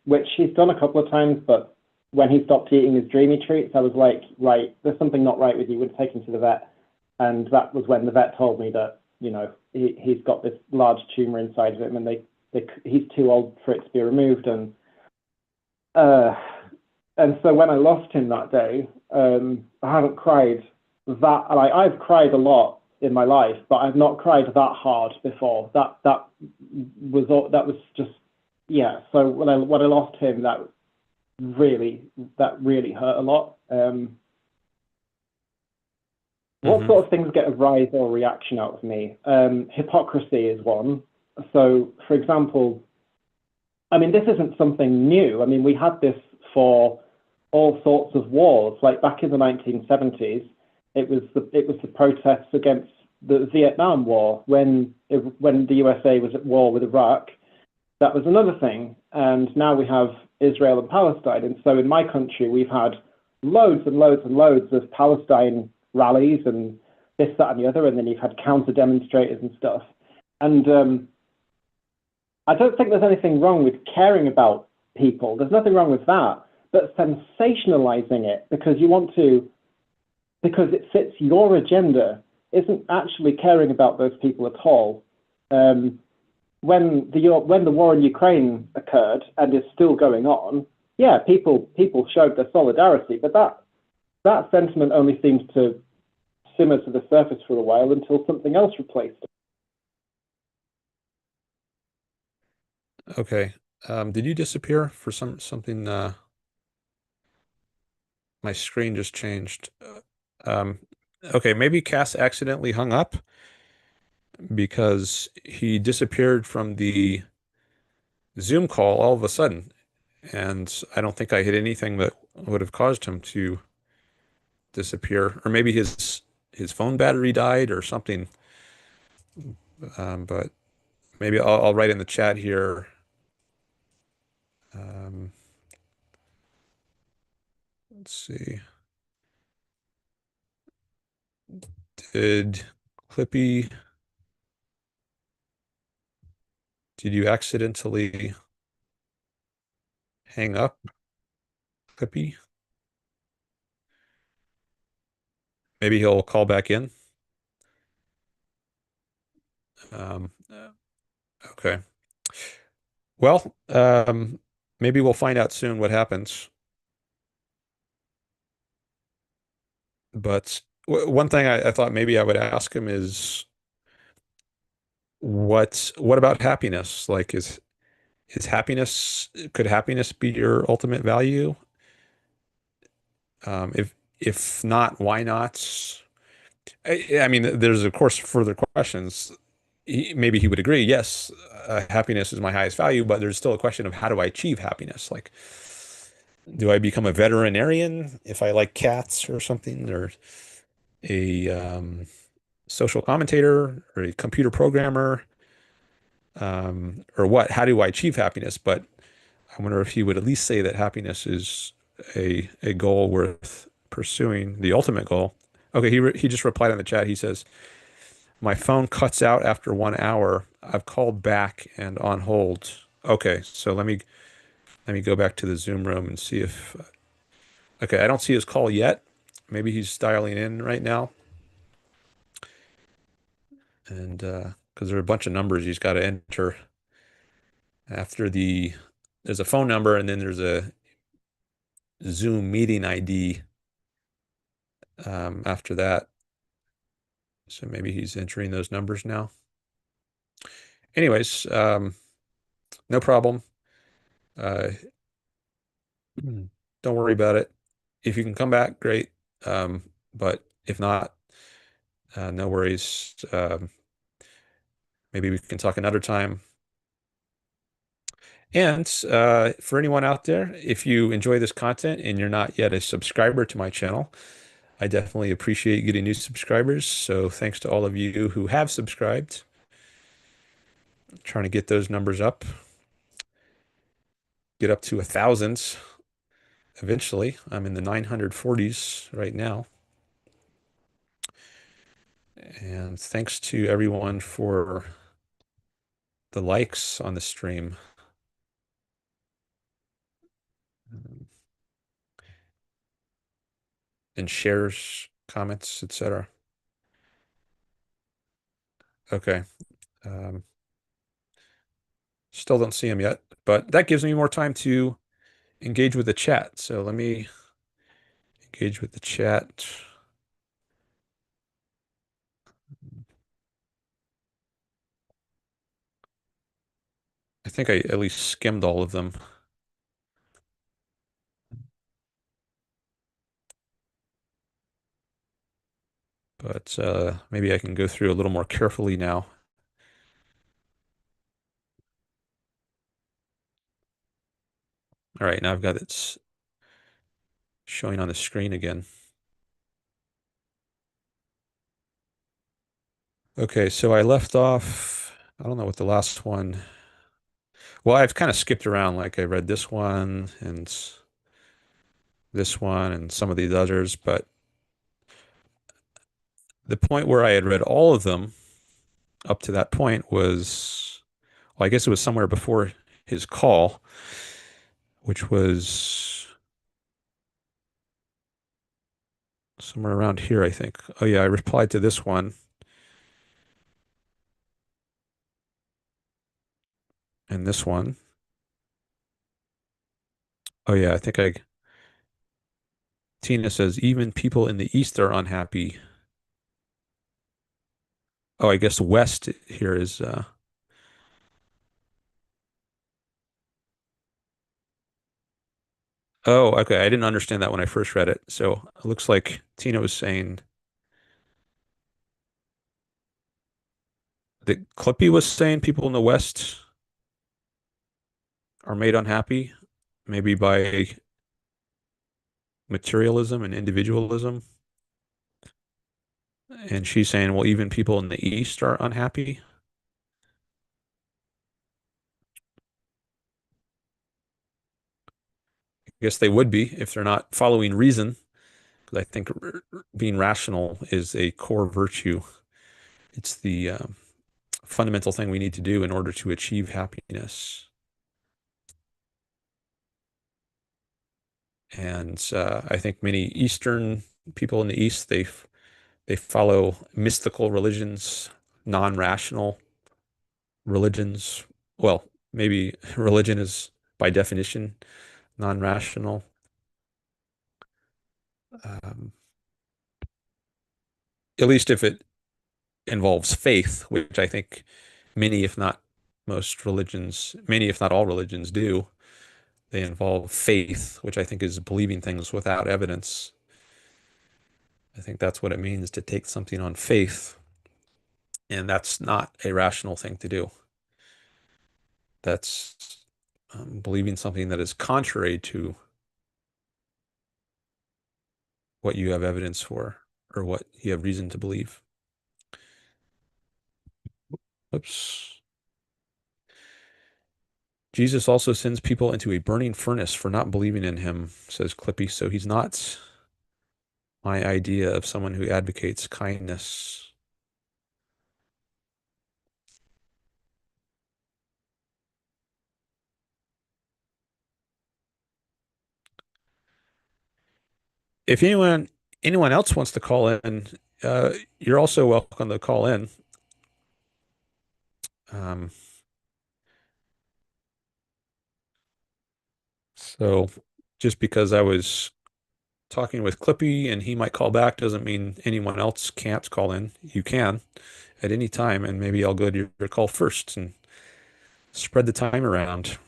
which he's done a couple of times. But when he stopped eating his dreamy treats, I was like, right, there's something not right with you. We'll take him to the vet, and that was when the vet told me that he's got this large tumor inside of him, and he's too old for it to be removed, uh, and so when I lost him that day, I haven't cried that. Like I've cried a lot in my life, but I've not cried that hard before. That was just yeah. So when I lost him, really that really hurt a lot. What Hmm. sort of things get a rise or reaction out of me? Hypocrisy is one. So, for example, I mean, this isn't something new. I mean, we had this for all sorts of wars. Like back in the 1970s, it was the protests against the Vietnam War when the USA was at war with Iraq. That was another thing. And now we have Israel and Palestine. And so in my country, we've had loads and loads and loads of Palestine rallies and this, that, and the other. And then you've had counter demonstrators and stuff. And I don't think there's anything wrong with caring about people. There's nothing wrong with that. But sensationalizing it because it fits your agenda, isn't actually caring about those people at all. Um, when the war in Ukraine occurred and is still going on, yeah, people showed their solidarity, but that sentiment only seems to simmer to the surface for a while until something else replaced it. Okay. Did you disappear for something? My screen just changed. Okay, maybe Cass accidentally hung up because he disappeared from the Zoom call all of a sudden, and I don't think I hit anything that would have caused him to disappear, or maybe his phone battery died or something. But maybe I'll write in the chat here. Um, let's see. Did Clippy, did you accidentally hang up, Clippy? Maybe he'll call back in. Okay. Well, maybe we'll find out soon what happens. But one thing I thought maybe I would ask him is what about happiness? Like, is happiness could happiness be your ultimate value? If not, why not? I mean, there's of course further questions. Maybe he would agree, yes, happiness is my highest value, but there's still a question of how do I achieve happiness? Like, do I become a veterinarian if I like cats or something, or a social commentator, or a computer programmer, or what? How do I achieve happiness? But I wonder if he would at least say that happiness is a goal worth pursuing, the ultimate goal. Okay, he just replied in the chat. He says, "My phone cuts out after 1 hour. I've called back and on hold." Okay, so let me go back to the Zoom room and see if okay, I don't see his call yet. Maybe he's dialing in right now, and because there are a bunch of numbers he's got to enter after there's a phone number and then there's a Zoom meeting ID after that. So maybe he's entering those numbers now. Anyways, no problem. Uh, don't worry about it. If you can come back, great. But if not, no worries. Maybe we can talk another time. And for anyone out there, if you enjoy this content and you're not yet a subscriber to my channel, I definitely appreciate getting new subscribers. So thanks to all of you who have subscribed. Trying to get those numbers up, get up to 1,000 eventually. I'm in the 940s right now. And thanks to everyone for the likes on the stream and shares, comments, etc. Okay. Um, Still don't see him yet, but that gives me more time to engage with the chat. So let me engage with the chat. I think I at least skimmed all of them. but maybe I can go through a little more carefully now. All right, now I've got it showing on the screen again. Okay, so I left off, I don't know what the last one. Well, I've kind of skipped around. Like I read this one and this one and some of these others, but the point where I had read all of them up to that point was, well, I guess it was somewhere before his call, which was somewhere around here, I think. Oh yeah, I replied to this one and this one. Oh yeah, I think Tina says even people in the East are unhappy. Oh, I guess West here is oh, okay. I didn't understand that when I first read it. So it looks like Tina was saying that Clippy was saying people in the West are made unhappy, maybe by materialism and individualism. And she's saying, well, even people in the East are unhappy. I guess they would be if they're not following reason. Because I think being rational is a core virtue. It's the fundamental thing we need to do in order to achieve happiness. And I think many Eastern people in the East, they follow mystical religions, non-rational religions. Well, maybe religion is by definition non-rational. Um, at least if it involves faith, which I think many, if not most religions, many, if not all religions do. They involve faith, which I think is believing things without evidence. I think that's what it means to take something on faith. And that's not a rational thing to do. That's believing something that is contrary to what you have evidence for or what you have reason to believe. Oops. Jesus also sends people into a burning furnace for not believing in him, says Clippy. So he's not my idea of someone who advocates kindness. If anyone else wants to call in, you're also welcome to call in. Um, so just because I was talking with Clippy and he might call back doesn't mean anyone else can't call in. You can at any time, and maybe I'll go to your call first and spread the time around.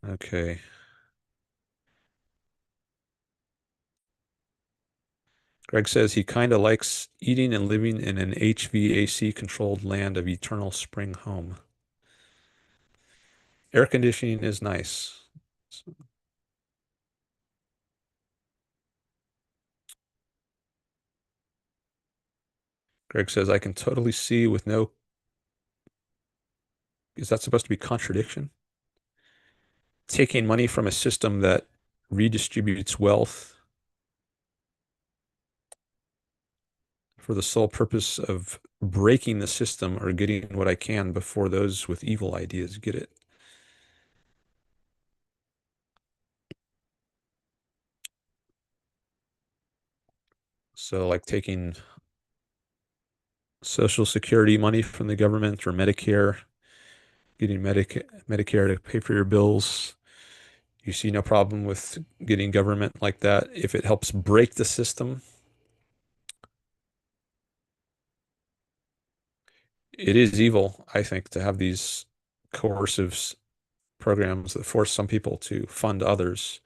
Okay. Greg says he kind of likes eating and living in an HVAC controlled land of eternal spring home. Air conditioning is nice. Greg says I can totally see with no, is that supposed to be contradiction? Taking money from a system that redistributes wealth for the sole purpose of breaking the system or getting what I can before those with evil ideas get it. So like taking Social Security money from the government or Medicare, getting Medicare to pay for your bills. You see no problem with getting government like that if it helps break the system. It is evil, I think, to have these coercive programs that force some people to fund others.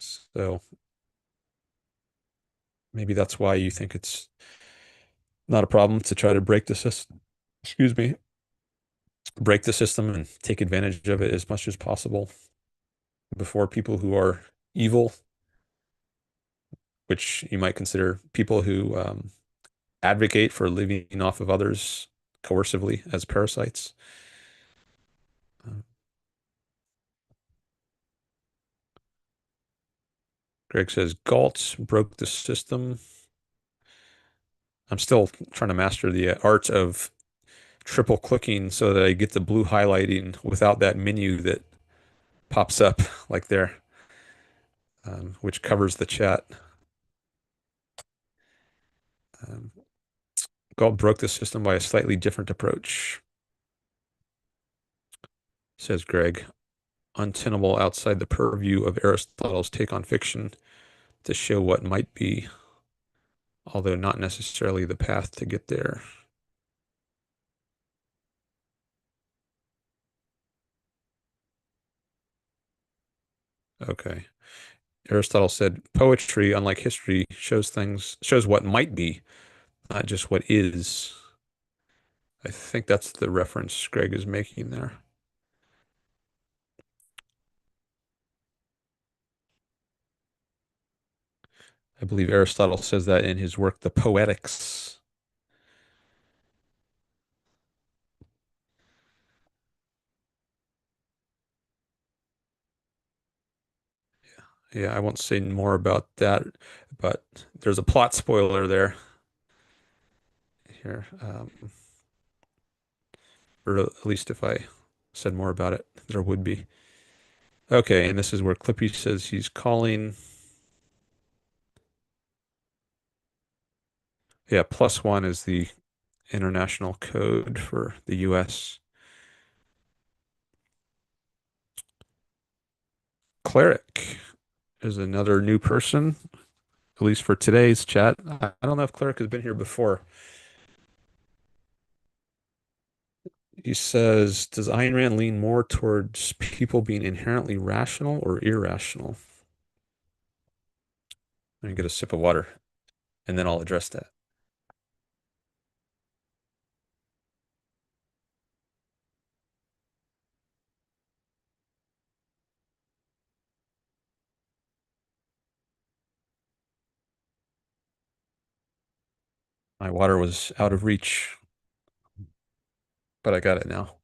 So maybe that's why you think it's not a problem to try to break the system. Excuse me, break the system and take advantage of it as much as possible before people who are evil, which you might consider people who advocate for living off of others coercively as parasites. Uh, Greg says Galt broke the system. I'm still trying to master the art of triple clicking so that I get the blue highlighting without that menu that pops up like there, which covers the chat. Um, Galt broke the system by a slightly different approach, says Greg. Untenable outside the purview of Aristotle's take on fiction to show what might be, although not necessarily the path to get there. Okay. Aristotle said poetry, unlike history, shows what might be, not just what is. I think that's the reference Greg is making there. I believe Aristotle says that in his work, The Poetics. Yeah, I won't say more about that, but there's a plot spoiler there here. Or at least if I said more about it, there would be. Okay, and this is where Clippy says he's calling. Yeah, +1 is the international code for the US. Cleric is another new person, at least for today's chat. I don't know if Cleric has been here before. He says, does Ayn Rand lean more towards people being inherently rational or irrational? Let me get a sip of water and then I'll address that. My water was out of reach, but I got it now.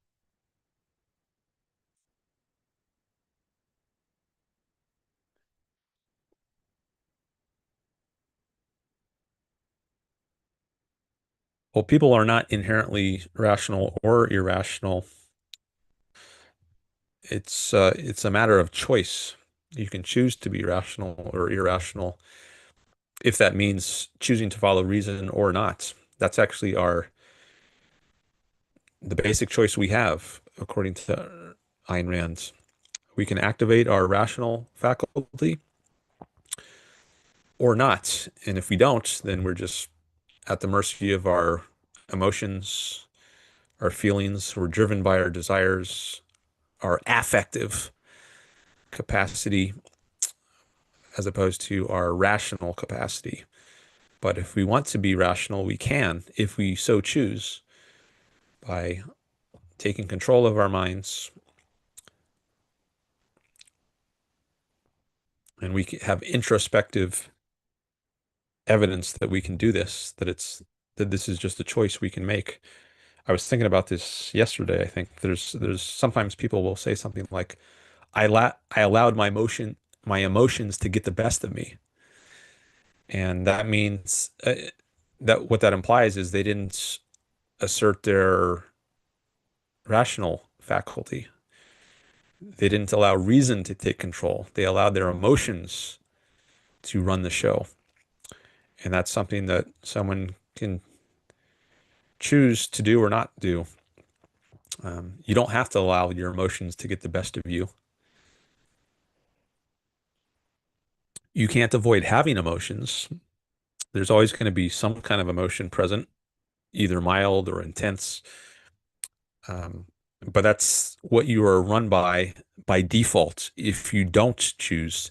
Well, people are not inherently rational or irrational. It's a matter of choice. You can choose to be rational or irrational if that means choosing to follow reason or not. That's actually the basic choice we have, according to Ayn Rand. We can activate our rational faculty or not. And if we don't, then we're just at the mercy of our emotions, our feelings. We're driven by our desires, our affective capacity, as opposed to our rational capacity. But if we want to be rational, we can, if we so choose, by taking control of our minds. And we have introspective evidence that we can do this, that this is just a choice we can make. I was thinking about this yesterday. I think there's sometimes people will say something like, I allowed my emotions to get the best of me. And that means that what that implies is they didn't assert their rational faculty. They didn't allow reason to take control. They allowed their emotions to run the show. And that's something that someone can choose to do or not do. You don't have to allow your emotions to get the best of you. You can't avoid having emotions. There's always going to be some kind of emotion present, either mild or intense. Um, but that's what you are run by default if you don't choose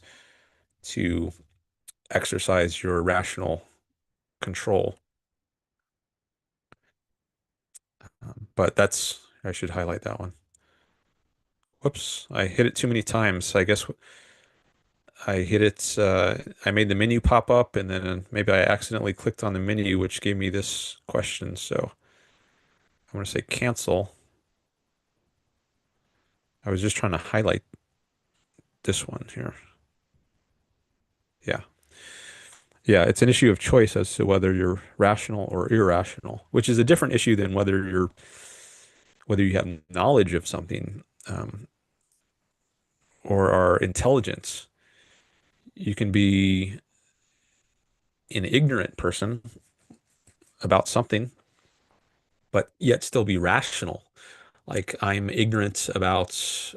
to exercise your rational control. But I should highlight that one. Whoops, I hit it too many times. I guess I hit it, I made the menu pop up and then maybe I accidentally clicked on the menu, which gave me this question. So I'm going to say cancel. I was just trying to highlight this one here. Yeah. Yeah, it's an issue of choice as to whether you're rational or irrational, which is a different issue than whether you have knowledge of something or are intelligent. You can be an ignorant person about something, but yet still be rational. Like I'm ignorant about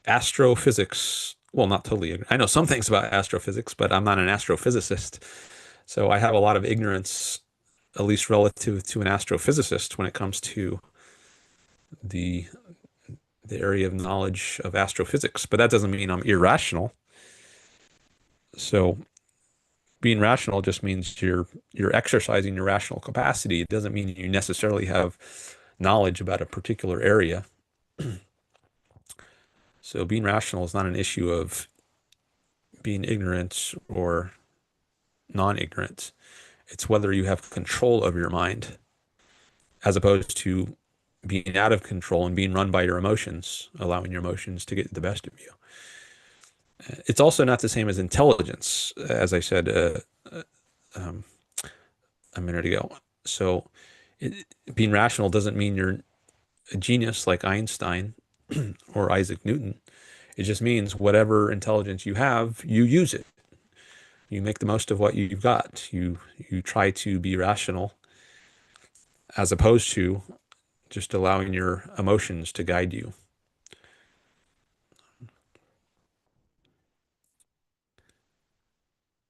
astrophysics. Well, not totally ignorant. I know some things about astrophysics, but I'm not an astrophysicist. So I have a lot of ignorance, at least relative to an astrophysicist, when it comes to the the area of knowledge of astrophysics. But that doesn't mean I'm irrational. So being rational just means you're exercising your rational capacity. It doesn't mean you necessarily have knowledge about a particular area. So being rational is not an issue of being ignorant or non-ignorant. It's whether you have control of your mind as opposed to being out of control and being run by your emotions, allowing your emotions to get the best of you. It's also not the same as intelligence, as I said um, a minute ago. So being rational doesn't mean you're a genius like Einstein or Isaac Newton. It just means whatever intelligence you have, you use it. You make the most of what you've got. You try to be rational as opposed to just allowing your emotions to guide you.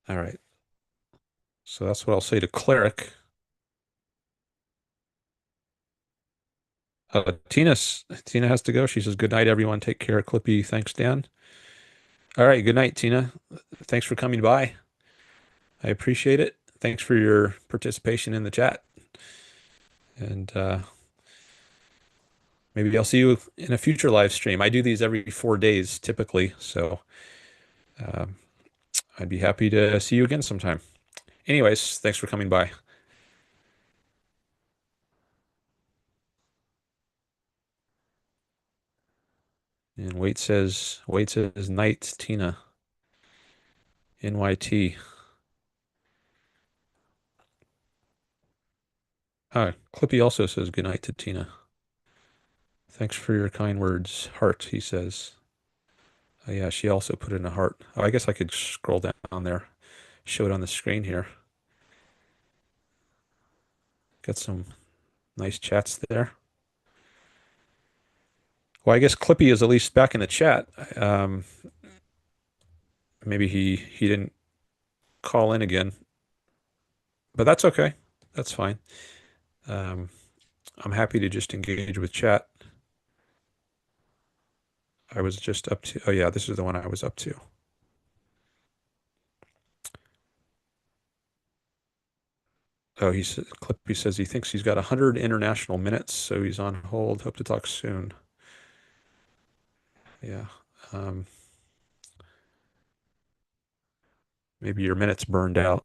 All right. So that's what I'll say to Cleric. Tina has to go. She says, good night, everyone. Take care. Clippy. Thanks, Dan. All right. Good night, Tina. Thanks for coming by. I appreciate it. Thanks for your participation in the chat. And maybe I'll see you in a future live stream. I do these every 4 days typically. So um, I'd be happy to see you again sometime. Anyways, thanks for coming by. And Wait says night, Tina. NYT. Clippy also says good night to Tina. Thanks for your kind words. Heart, he says. Oh, yeah, she also put in a heart. Oh, I guess I could scroll down there, show it on the screen here. Got some nice chats there. Well, I guess Clippy is at least back in the chat. Maybe he didn't call in again, but that's okay. That's fine. Um, I'm happy to just engage with chat. I was just up to, oh yeah, this is the one I was up to. Oh, Clippy says he thinks he's got 100 international minutes, so he's on hold. Hope to talk soon. Yeah. Maybe your minutes burned out.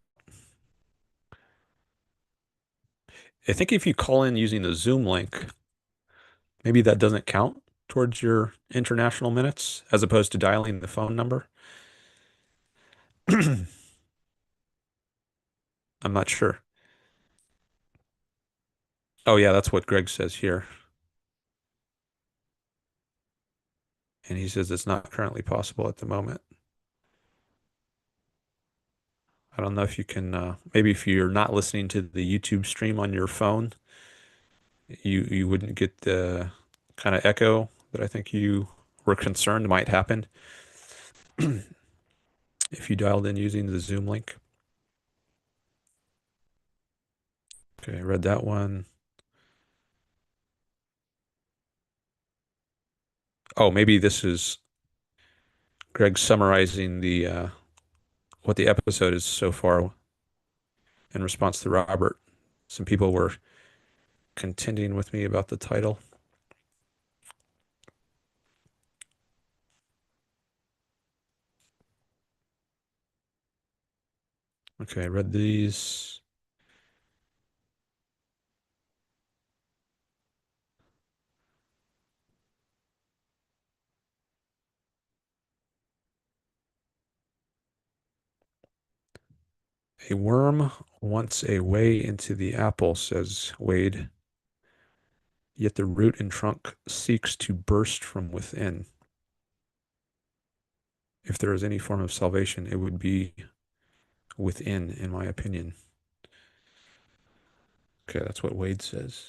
I think if you call in using the Zoom link, maybe that doesn't count towards your international minutes as opposed to dialing the phone number. I'm not sure. Oh, yeah, that's what Greg says here. And he says it's not currently possible at the moment. I don't know if you can, maybe if you're not listening to the YouTube stream on your phone, you wouldn't get the kind of echo that I think you were concerned might happen if you dialed in using the Zoom link. Okay, I read that one. Oh, maybe this is Greg summarizing the what the episode is so far in response to Robert. Some people were contending with me about the title. Okay, I read these. A worm wants a way into the apple, says Wade, yet the root and trunk seeks to burst from within. If there is any form of salvation, it would be within, in my opinion. Okay, that's what Wade says.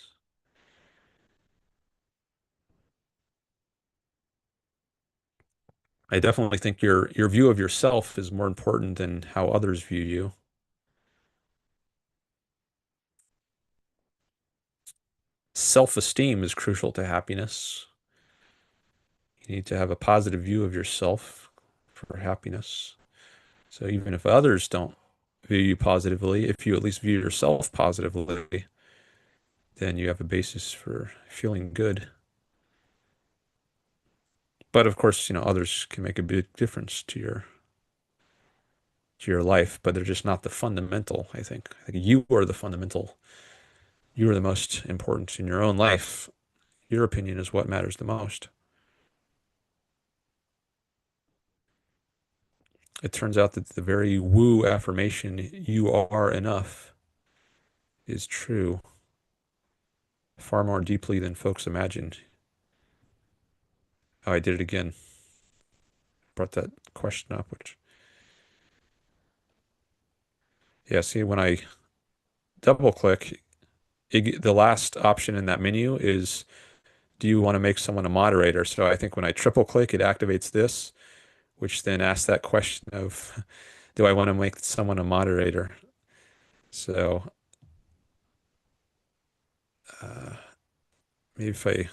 I definitely think your view of yourself is more important than how others view you. Self-esteem is crucial to happiness. You need to have a positive view of yourself for happiness. So even if others don't view you positively, if you at least view yourself positively, then you have a basis for feeling good. But of course, others can make a big difference to your life, but they're just not the fundamental, I think. I think you are the fundamental. You are the most important in your own life. Your opinion is what matters the most. It turns out that the very woo affirmation, you are enough, is true far more deeply than folks imagined. Oh, I did it again. Brought that question up, which, yeah, see, when I double click, the last option in that menu is, do you want to make someone a moderator? So I think when I triple click, it activates this, which then asks that question of, do I want to make someone a moderator? So uh, maybe if I,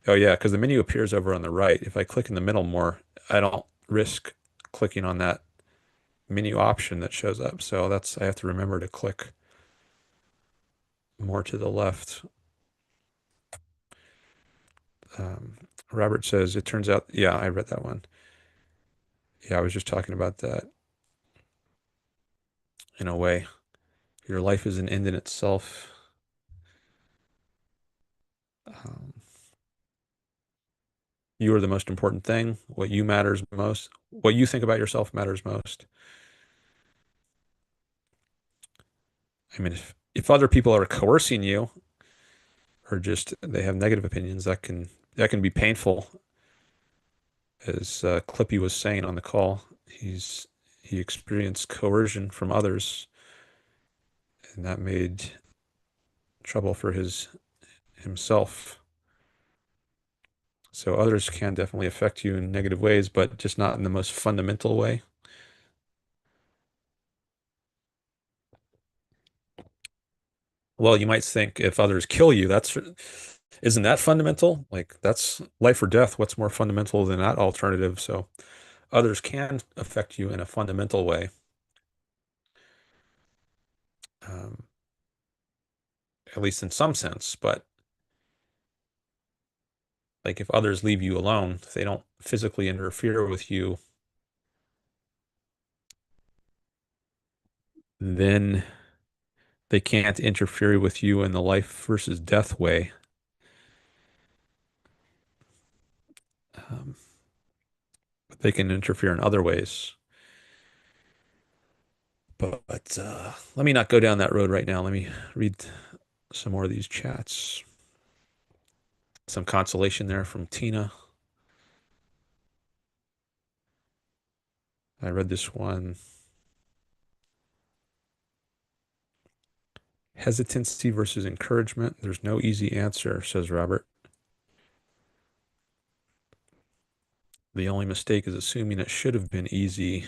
oh yeah, because the menu appears over on the right. If I click in the middle more, I don't risk clicking on that menu option that shows up. So I have to remember to click more to the left. Um, Robert says, it turns out, yeah, I read that one. Yeah, I was just talking about that in a way. Your life is an end in itself. Um, you are the most important thing. What you matters most. What you think about yourself matters most. I mean, if other people are coercing you or just they have negative opinions, that can be painful. As Clippy was saying on the call, he experienced coercion from others, and that made trouble for himself. So others can definitely affect you in negative ways, but just not in the most fundamental way. Well, you might think if others kill you, isn't that fundamental? Like that's life or death. What's more fundamental than that alternative? So others can affect you in a fundamental way. Um, at least in some sense, but like if others leave you alone, if they don't physically interfere with you, then they can't interfere with you in the life versus death way. Um, but they can interfere in other ways. But let me not go down that road right now. Let me read some more of these chats. Some consolation there from Tina. I read this one. Hesitancy versus encouragement. There's no easy answer, says Robert. The only mistake is assuming it should have been easy.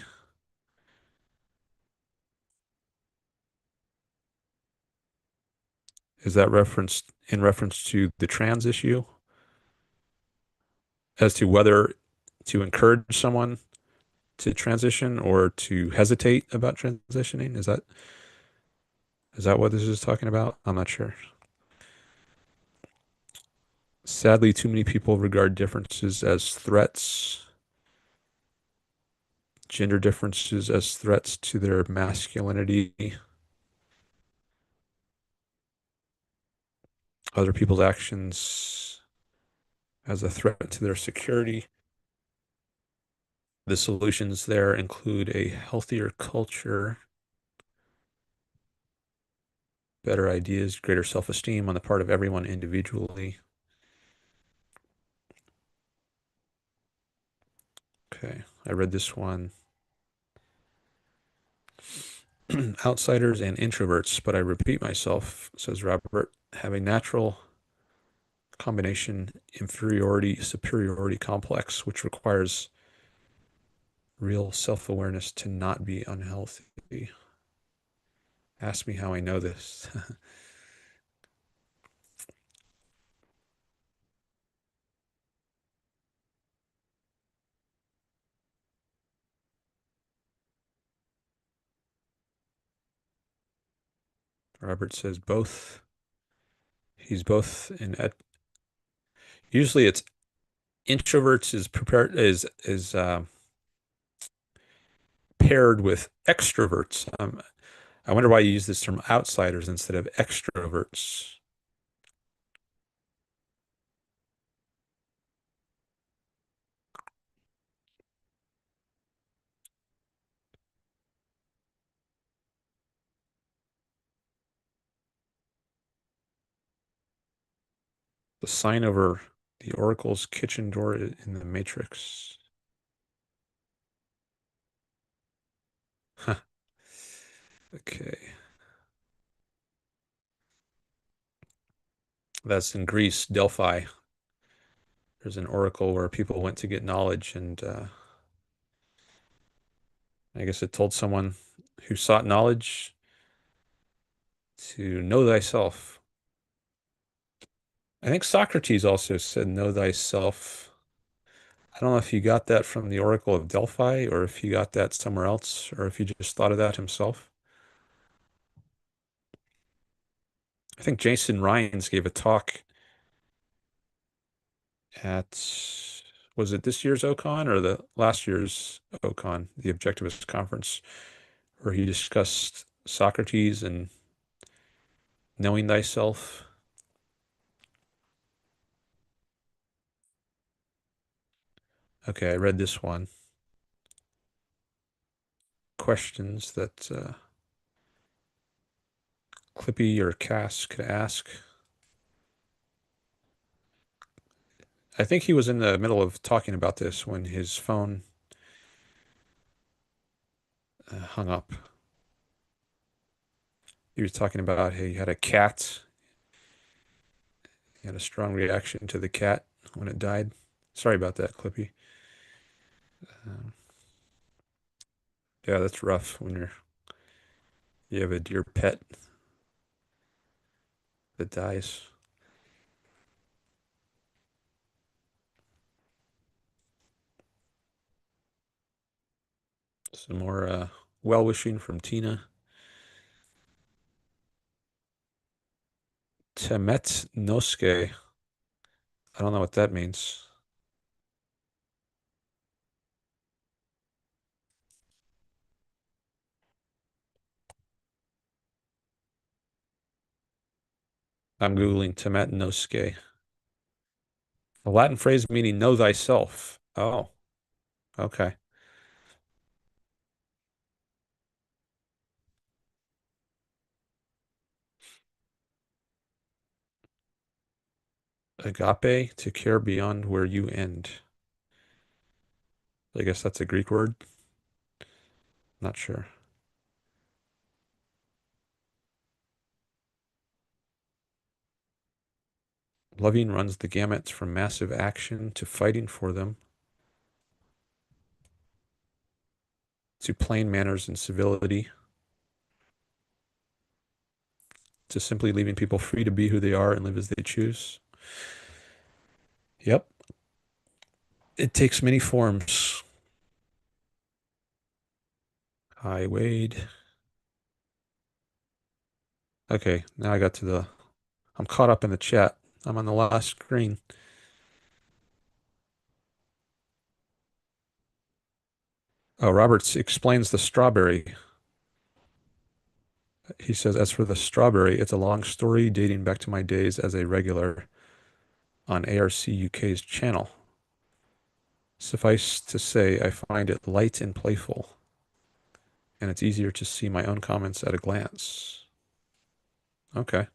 Is that in reference to the trans issue? As to whether to encourage someone to transition or to hesitate about transitioning. Is that what this is talking about? I'm not sure. Sadly, too many people regard differences as threats, gender differences as threats to their masculinity, other people's actions as a threat to their security. The solutions there include a healthier culture, better ideas, greater self-esteem on the part of everyone individually. Okay, I read this one. Outsiders and introverts, but I repeat myself, says Robert, have a natural combination inferiority superiority complex, which requires real self-awareness to not be unhealthy. Ask me how I know this. Robert says both. He's both in usually it's introverts is prepared is paired with extroverts. I wonder why you use this term outsiders instead of extroverts. The sign over the Oracle's kitchen door in the Matrix. Huh. Okay. That's in Greece, Delphi. There's an oracle where people went to get knowledge, and I guess it told someone who sought knowledge to know thyself. I think Socrates also said, know thyself. I don't know if he got that from the Oracle of Delphi or if he got that somewhere else or if he just thought of that himself. I think Jason Ryans gave a talk at, was it this year's OCon or the last year's OCon, the Objectivist conference, where he discussed Socrates and knowing thyself. Okay, I read this one. Questions that Clippy or Cass could ask. I think he was in the middle of talking about this when his phone hung up. He was talking about he had a cat. He had a strong reaction to the cat when it died. Sorry about that, Clippy. Um, yeah, that's rough when you have a dear pet that dies. Some more well-wishing from Tina. Temet Noske. I don't know what that means. I'm Googling Temet Noske. A Latin phrase meaning know thyself. Oh, okay. Agape, to care beyond where you end. I guess that's a Greek word. Not sure. Loving runs the gamut from massive action to fighting for them to plain manners and civility to simply leaving people free to be who they are and live as they choose. Yep. It takes many forms. Hi, Wade. Okay, now I got to the. I'm caught up in the chat. I'm on the last screen. Oh, Roberts explains the strawberry. He says, as for the strawberry, it's a long story dating back to my days as a regular on ARC UK's channel. Suffice to say, I find it light and playful, and it's easier to see my own comments at a glance. Okay,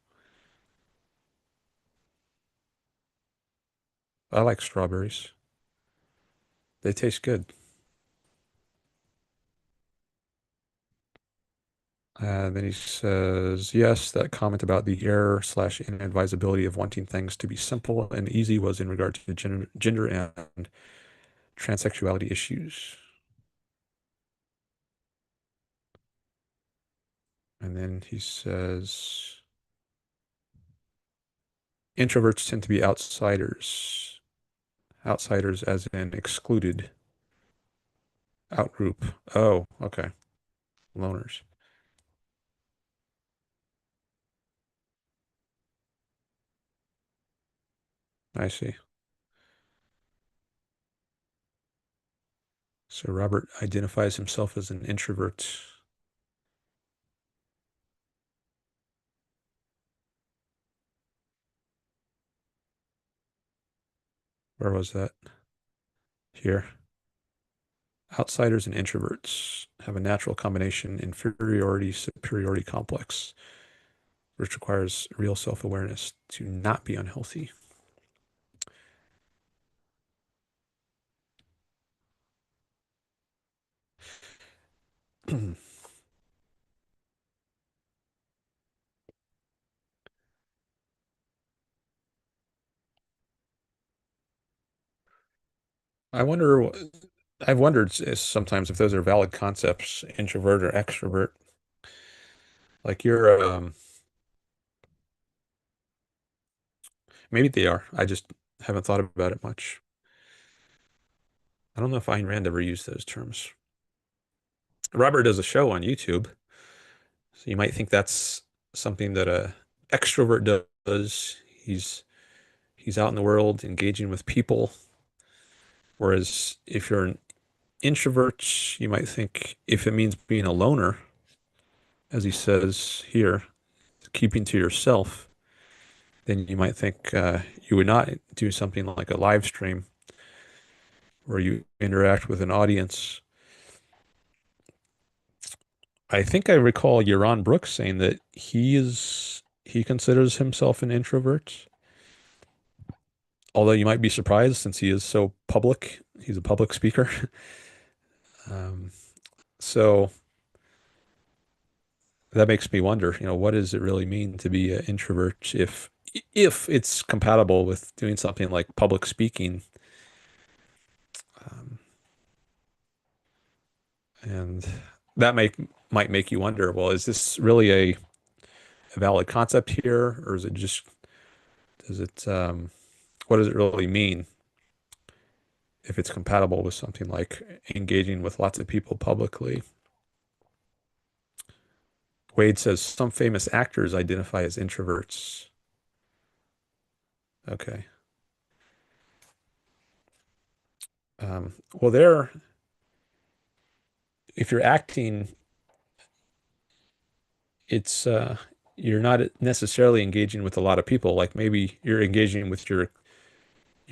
I like strawberries. They taste good. Then he says, yes, that comment about the error slash inadvisability of wanting things to be simple and easy was in regard to gender and transsexuality issues. And then he says, introverts tend to be outsiders. Outsiders as in excluded, outgroup. Oh, okay. Loners. I see. So Robert identifies himself as an introvert. Where was that? Here. Outsiders and introverts have a natural combination inferiority-superiority complex, which requires real self-awareness to not be unhealthy. I wonder, I've wondered sometimes if those are valid concepts, introvert or extrovert. Like maybe they are. I just haven't thought about it much. I don't know if Ayn Rand ever used those terms. Robert does a show on YouTube, so you might think that's something that a extrovert does. He's out in the world engaging with people, whereas if you're an introvert, you might think if it means being a loner, as he says here, keeping to yourself, then you might think you would not do something like a live stream where you interact with an audience. I think I recall Yaron Brooks saying that he considers himself an introvert, although you might be surprised since he is so public. He's a public speaker. Um, so that makes me wonder, what does it really mean to be an introvert if it's compatible with doing something like public speaking? Um, and that might make you wonder, well, is this really a valid concept here, or is it just does it what does it really mean if it's compatible with something like engaging with lots of people publicly? Wade says some famous actors identify as introverts. Okay. Well, if you're acting, it's you're not necessarily engaging with a lot of people. Like maybe you're engaging with your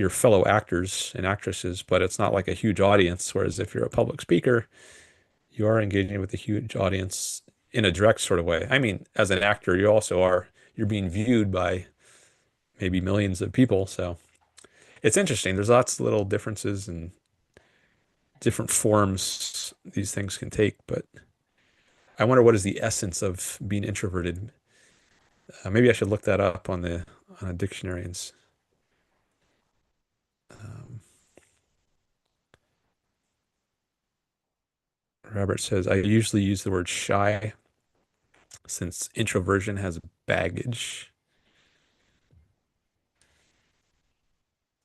fellow actors and actresses, but it's not like a huge audience. Whereas if you're a public speaker, you are engaging with a huge audience in a direct sort of way. I mean, as an actor, you're being viewed by maybe millions of people. So it's interesting. There's lots of little differences and different forms these things can take, but I wonder what is the essence of being introverted. Maybe I should look that up on a dictionary. Um, Robert says, I usually use the word shy since introversion has baggage.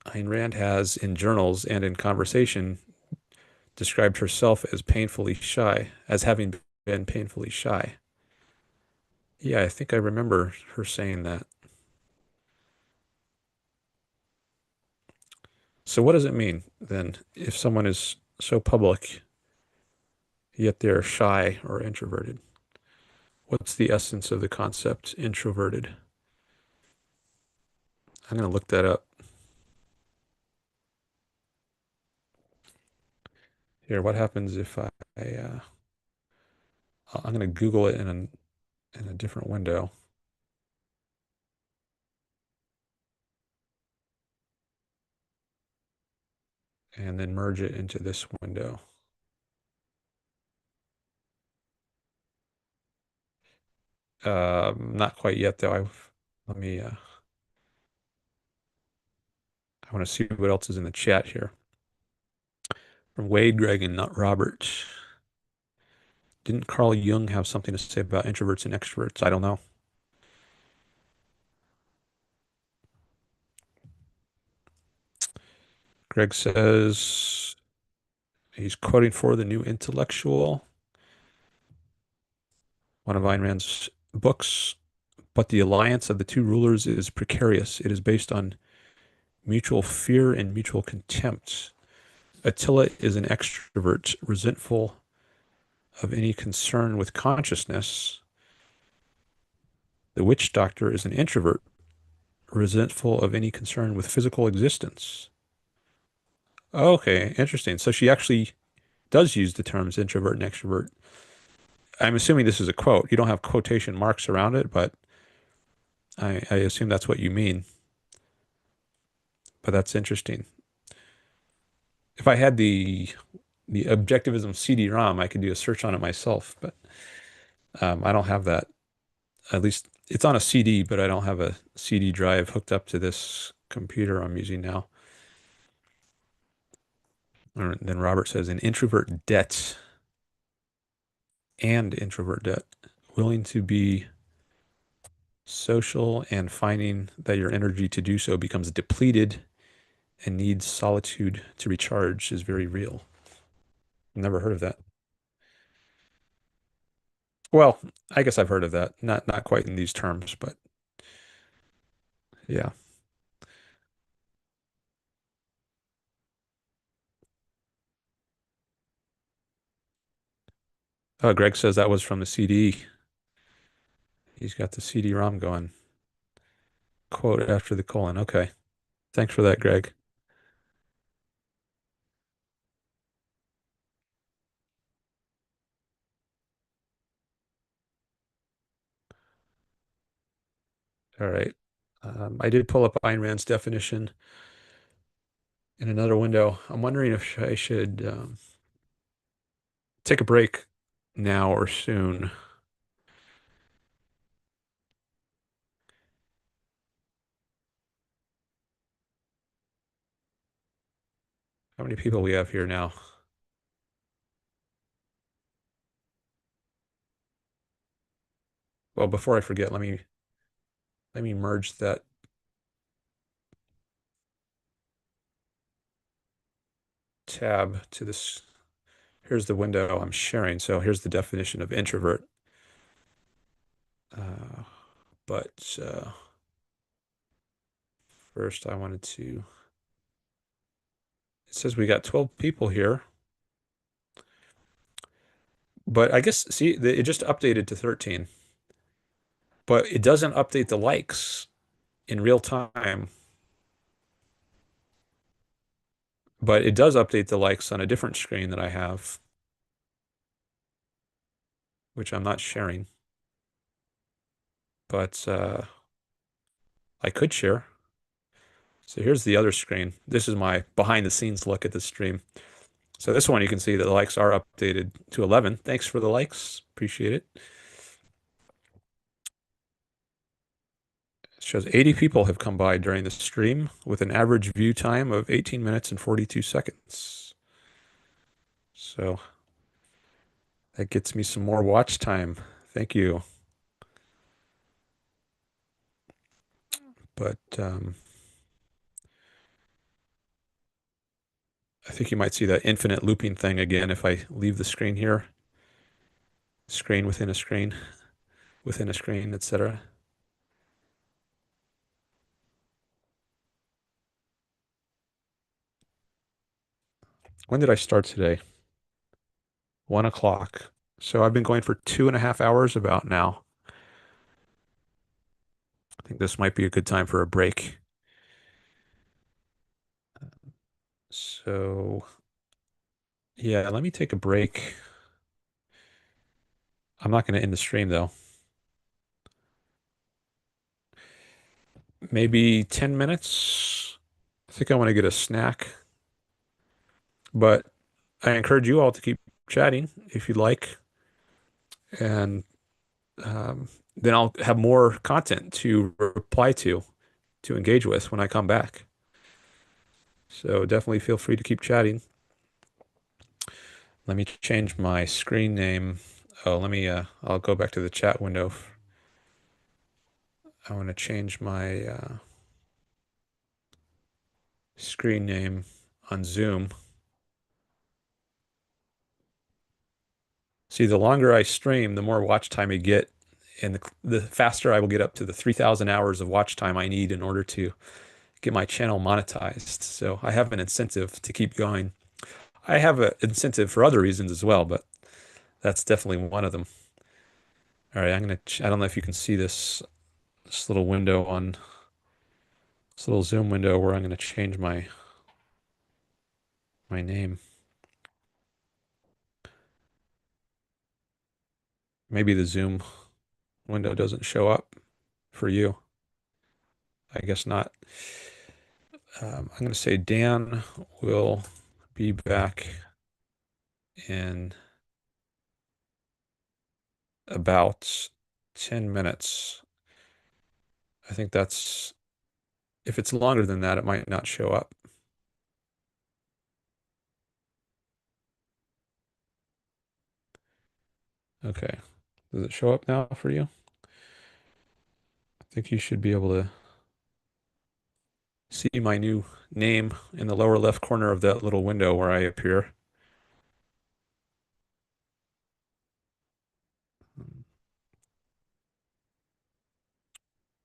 Ayn Rand has, in journals and in conversation, described herself as painfully shy, as having been painfully shy. Yeah, I think I remember her saying that. So what does it mean then if someone is so public, yet they're shy or introverted? What's the essence of the concept introverted? I'm going to look that up. Here, what happens if I'm going to Google it in a different window and then merge it into this window. Not quite yet though. Let me I want to see what else is in the chat here. From Wade, Greg, and not Robert. Didn't Carl Jung have something to say about introverts and extroverts? I don't know. Greg says he's quoting for the New Intellectual, one of Ayn Rand's books. But the alliance of the two rulers is precarious. It is based on mutual fear and mutual contempt. Attila is an extrovert, resentful of any concern with consciousness. The witch doctor is an introvert, resentful of any concern with physical existence. Okay, interesting. So she actually does use the terms introvert and extrovert. I'm assuming this is a quote. You don't have quotation marks around it, but I assume that's what you mean. But that's interesting. If I had the Objectivism CD-ROM, I could do a search on it myself, but I don't have that. At least it's on a CD, but I don't have a CD drive hooked up to this computer I'm using now. And then Robert says, an introvert debt and introvert debt, willing to be social and finding that your energy to do so becomes depleted and needs solitude to recharge is very real. Never heard of that. Well, I guess I've heard of that. Not quite in these terms, but yeah. Oh, Greg says that was from the CD. He's got the CD-ROM going. Quote after the colon. Okay. Thanks for that, Greg. All right. I did pull up Ayn Rand's definition in another window. I'm wondering if I should take a break now or soon. How many people we have here now? Well, before I forget, let me merge that tab to this. Here's the window I'm sharing. So here's the definition of introvert. Uh, but first I wanted to, it says we got 12 people here, but I guess, see, it just updated to 13, but it doesn't update the likes in real time, but it does update the likes on a different screen that I have, which I'm not sharing, but I could share. So here's the other screen. This is my behind the scenes look at the stream. So this one you can see that the likes are updated to 11. Thanks for the likes. Appreciate it. It shows 80 people have come by during the stream with an average view time of 18 minutes and 42 seconds. So that gets me some more watch time. Thank you. But I think you might see that infinite looping thing again if I leave the screen here. Screen within a screen, etc. When did I start today? 1 o'clock. So I've been going for 2.5 hours about now. I think this might be a good time for a break. So yeah, let me take a break. I'm not going to end the stream though. Maybe 10 minutes. I think I want to get a snack, but I encourage you all to keep chatting if you'd like. And then I'll have more content to reply to engage with when I come back. So definitely feel free to keep chatting. Let me change my screen name. Oh, I'll go back to the chat window. I want to change my screen name on Zoom. See, the longer I stream, the more watch time I get, and the faster I will get up to the 3,000 hours of watch time I need in order to get my channel monetized. So I have an incentive to keep going. I have an incentive for other reasons as well, but that's definitely one of them. All right, I don't know if you can see this little window on this little Zoom window where I'm going to change my name. Maybe the Zoom window doesn't show up for you. I guess not. I'm going to say Dan will be back in about 10 minutes. I think if it's longer than that, it might not show up. Okay. Does it show up now for you? I think you should be able to see my new name in the lower left corner of that little window where I appear.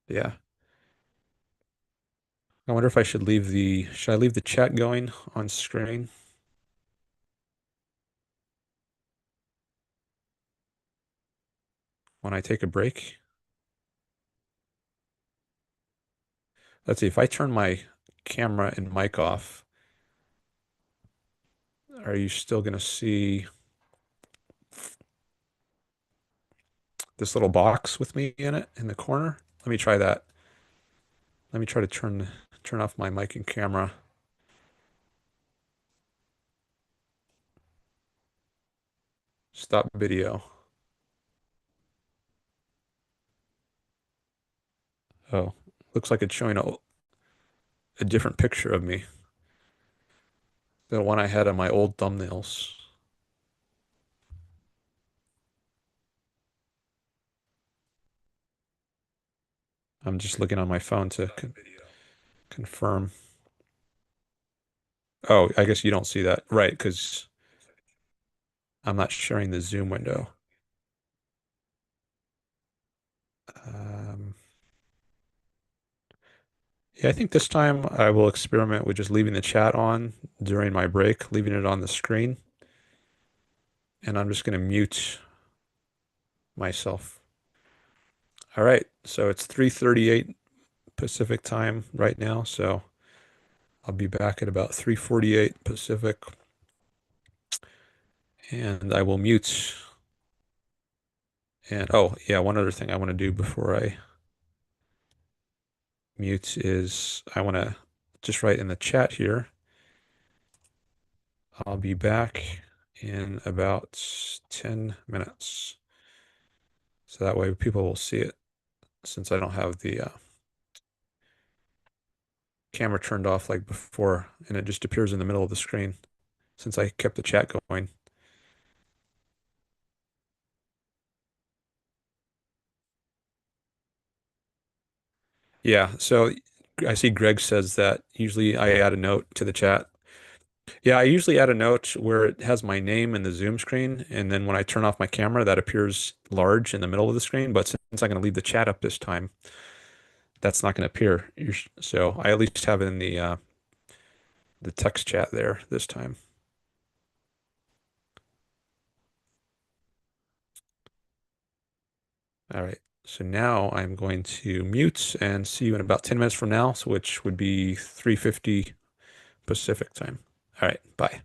Yeah. I wonder if I should I leave the chat going on screen when I take a break? Let's see, if I turn my camera and mic off, are you still going to see this little box with me in it in the corner? Let me try that. Let me try to turn off my mic and camera. Stop video. Oh, looks like it's showing a different picture of me than one I had on my old thumbnails. I'm just looking on my phone to confirm. Oh, I guess you don't see that. Right, because I'm not sharing the Zoom window. Um, yeah, I think this time I will experiment with just leaving the chat on during my break, leaving it on the screen. And I'm just going to mute myself. All right, so it's 3:38 Pacific time right now, so I'll be back at about 3:48 Pacific, and I will mute. And oh, yeah, one other thing I want to do before I mute is I want to just write in the chat here. I'll be back in about 10 minutes. So that way people will see it since I don't have the camera turned off like before, and it just appears in the middle of the screen since I kept the chat going. Yeah, so I see Greg says that usually I add a note to the chat Yeah, I usually add a note where it has my name in the Zoom screen, and then when I turn off my camera, that appears large in the middle of the screen. But since I'm going to leave the chat up this time, that's not going to appear. So I at least have it in the text chat there this time. All right. So now I'm going to mute and see you in about 10 minutes from now, so which would be 3:50 Pacific time. All right. Bye.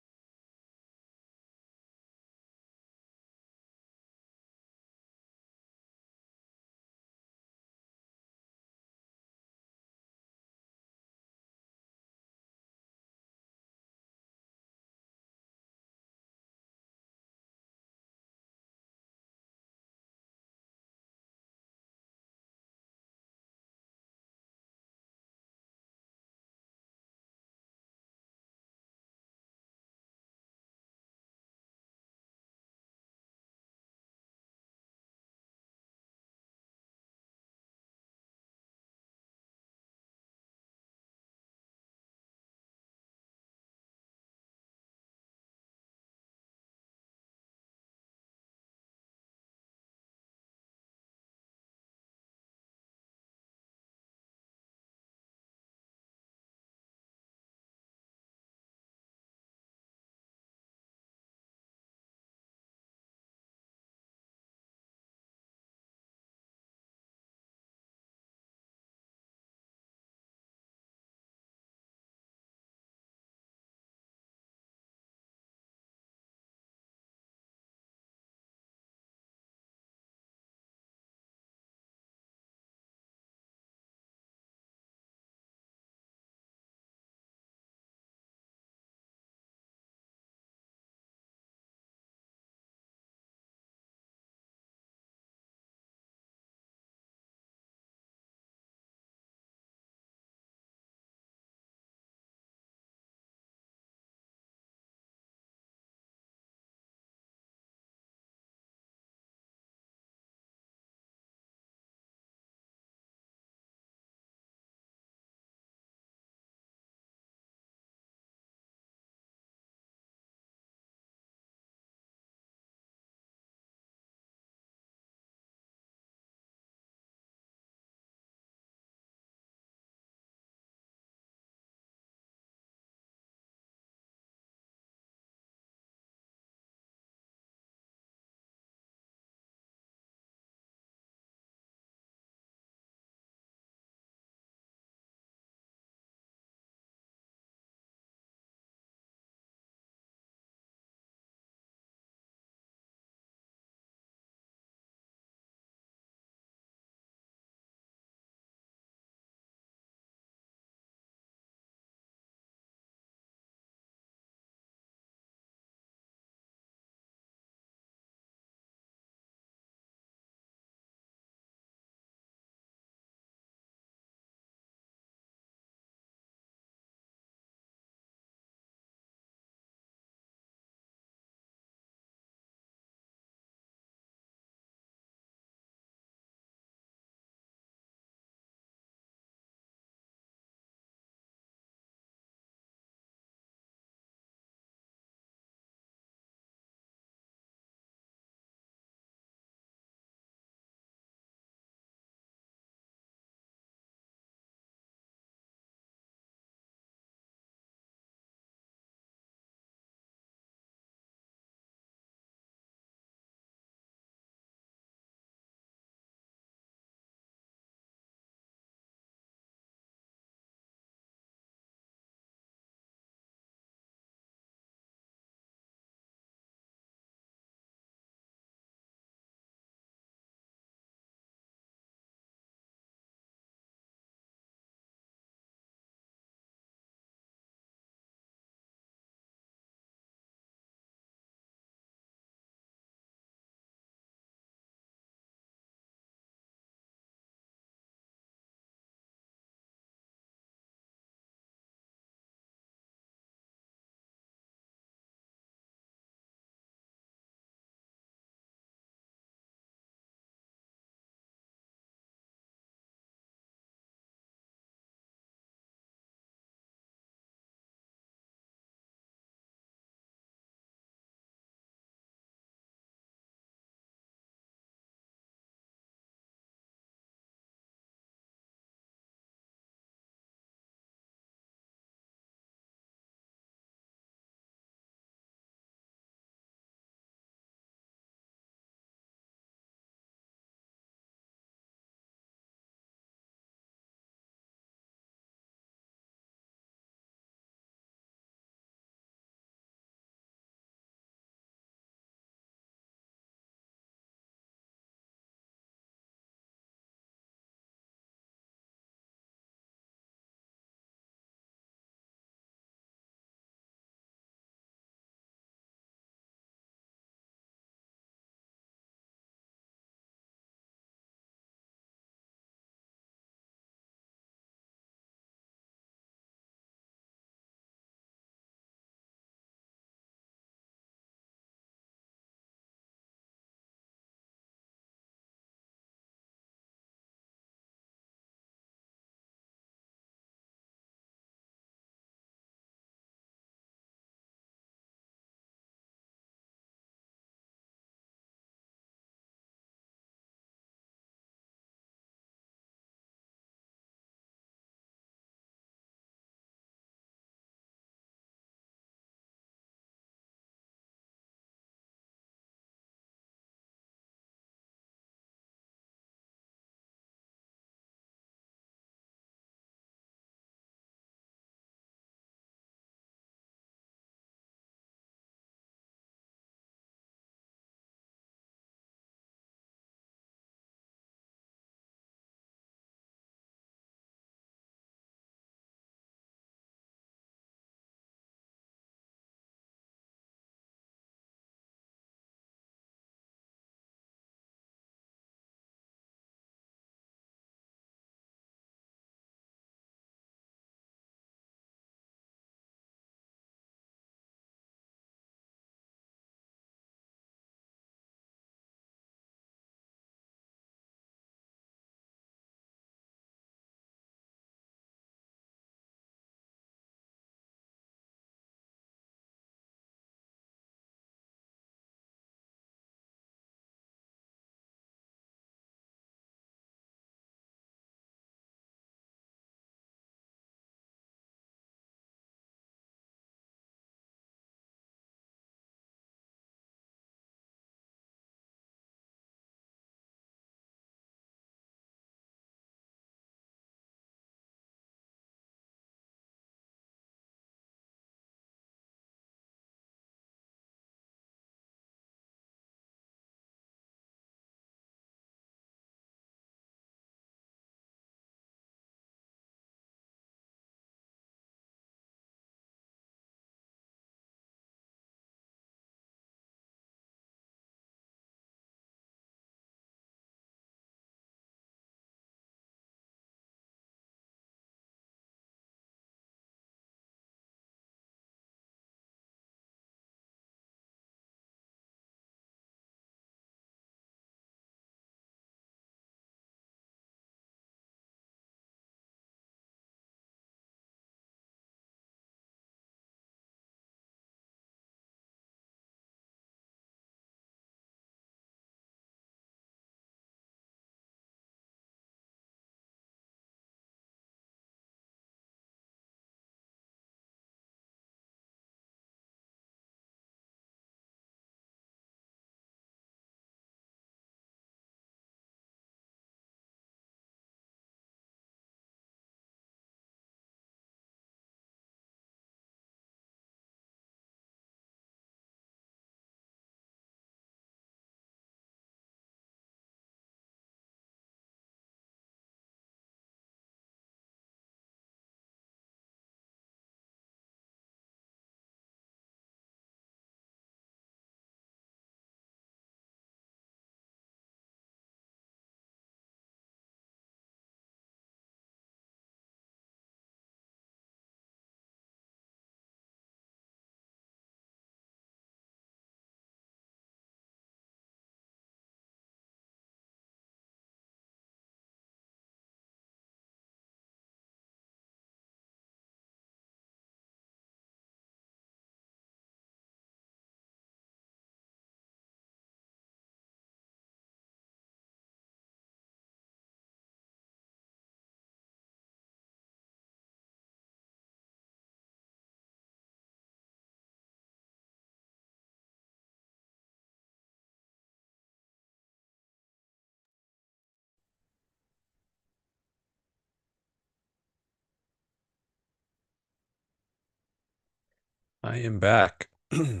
I am back. I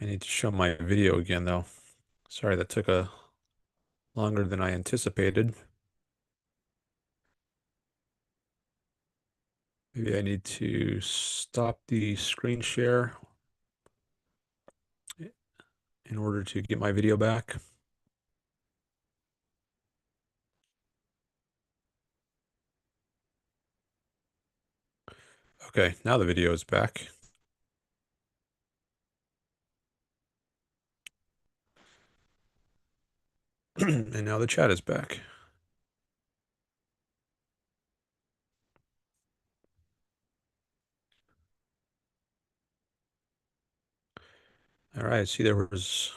need to show my video again, though. Sorry, that took a longer than I anticipated. Maybe I need to stop the screen share in order to get my video back. Okay, now the video is back. And now the chat is back. All right, see there was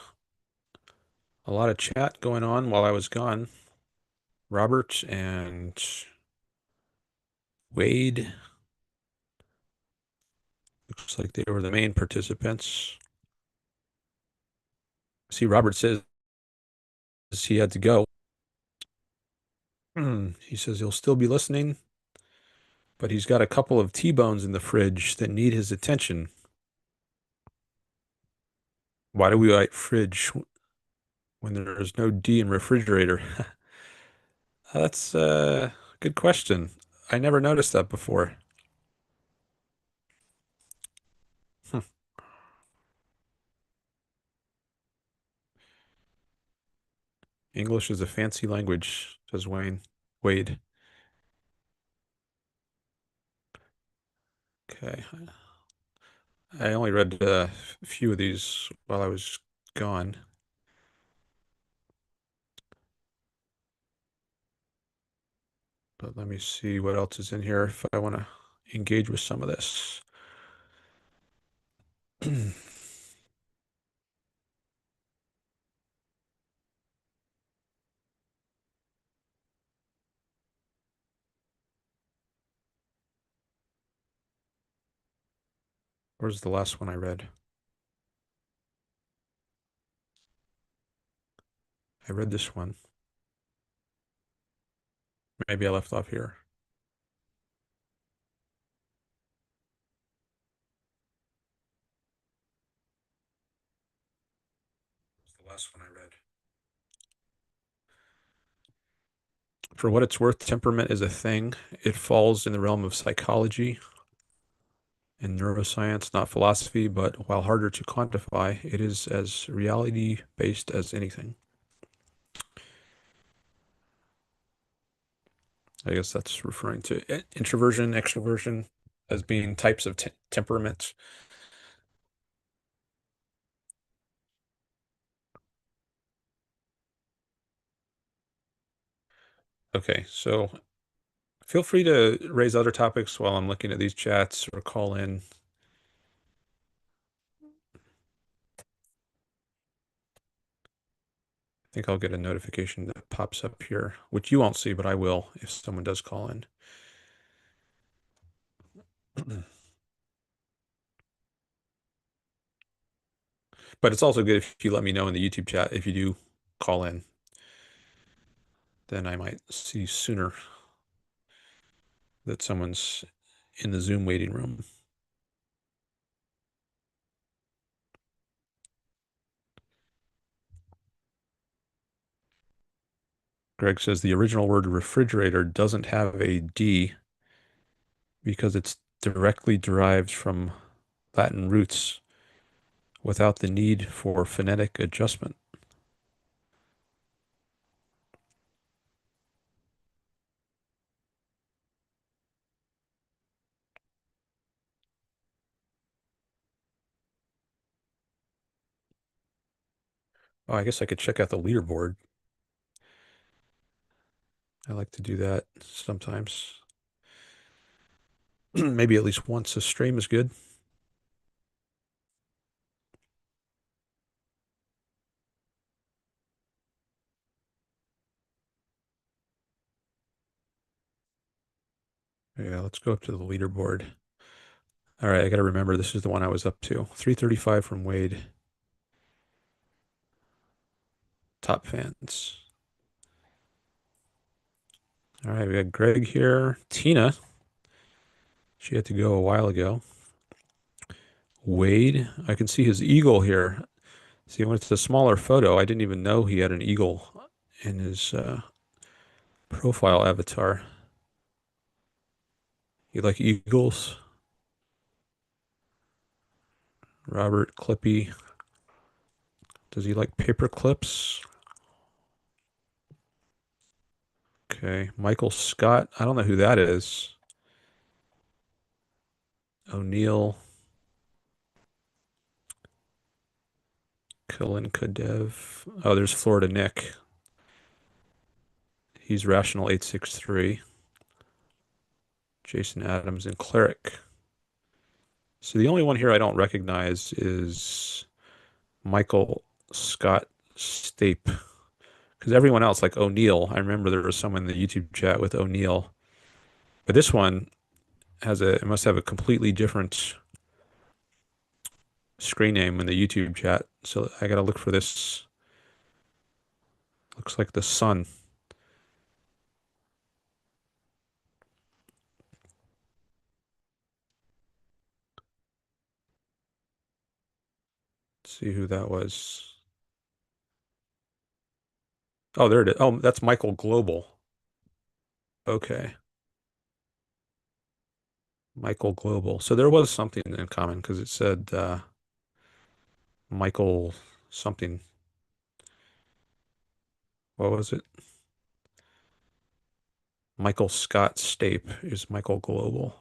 a lot of chat going on while I was gone. Robert and Wade, looks like they were the main participants. See, Robert says he had to go. He says he'll still be listening, but he's got a couple of T-bones in the fridge that need his attention. Why do we write fridge when there's no D in refrigerator? That's a good question. I never noticed that before. Hmm. English is a fancy language, says Wade. Okay. I only read a few of these while I was gone. But let me see what else is in here if I want to engage with some of this. Where's the last one I read? I read this one. Maybe I left off here. What's the last one I read? For what it's worth, temperament is a thing. It falls in the realm of psychology and neuroscience, not philosophy, but while harder to quantify, it is as reality-based as anything. I guess that's referring to introversion, extroversion as being types of temperament. Okay, so feel free to raise other topics while I'm looking at these chats or call in. I think I'll get a notification that pops up here, which you won't see, but I will if someone does call in. But it's also good if you let me know in the YouTube chat if you do call in, then I might see sooner that someone's in the Zoom waiting room. Greg says the original word refrigerator doesn't have a D because it's directly derived from Latin roots without the need for phonetic adjustment. Oh, I guess I could check out the leaderboard. I like to do that sometimes. Maybe at least once a stream is good. Yeah, let's go up to the leaderboard. All right, I got to remember this is the one I was up to. 335 from Wade. Top fans. All right, we got Greg here. Tina. She had to go a while ago. Wade, I can see his eagle here. See, when it's a smaller photo, I didn't even know he had an eagle in his profile avatar. You like eagles? Robert Clippy. Does he like paper clips? Okay. Michael Scott. I don't know who that is. O'Neill. Cullen Kadev. Oh, there's Florida Nick. He's Rational 863. Jason Adams and Cleric. So the only one here I don't recognize is Michael Scott Stape. Because everyone else, like O'Neill, I remember there was someone in the YouTube chat with O'Neill. But this one it must have a completely different screen name in the YouTube chat. So I gotta look for this. Looks like the sun. Let's see who that was. Oh, there it is. Oh, that's Michael Global. Okay. Michael Global. So there was something in common because it said Michael something. What was it? Michael Scott Stape is Michael Global.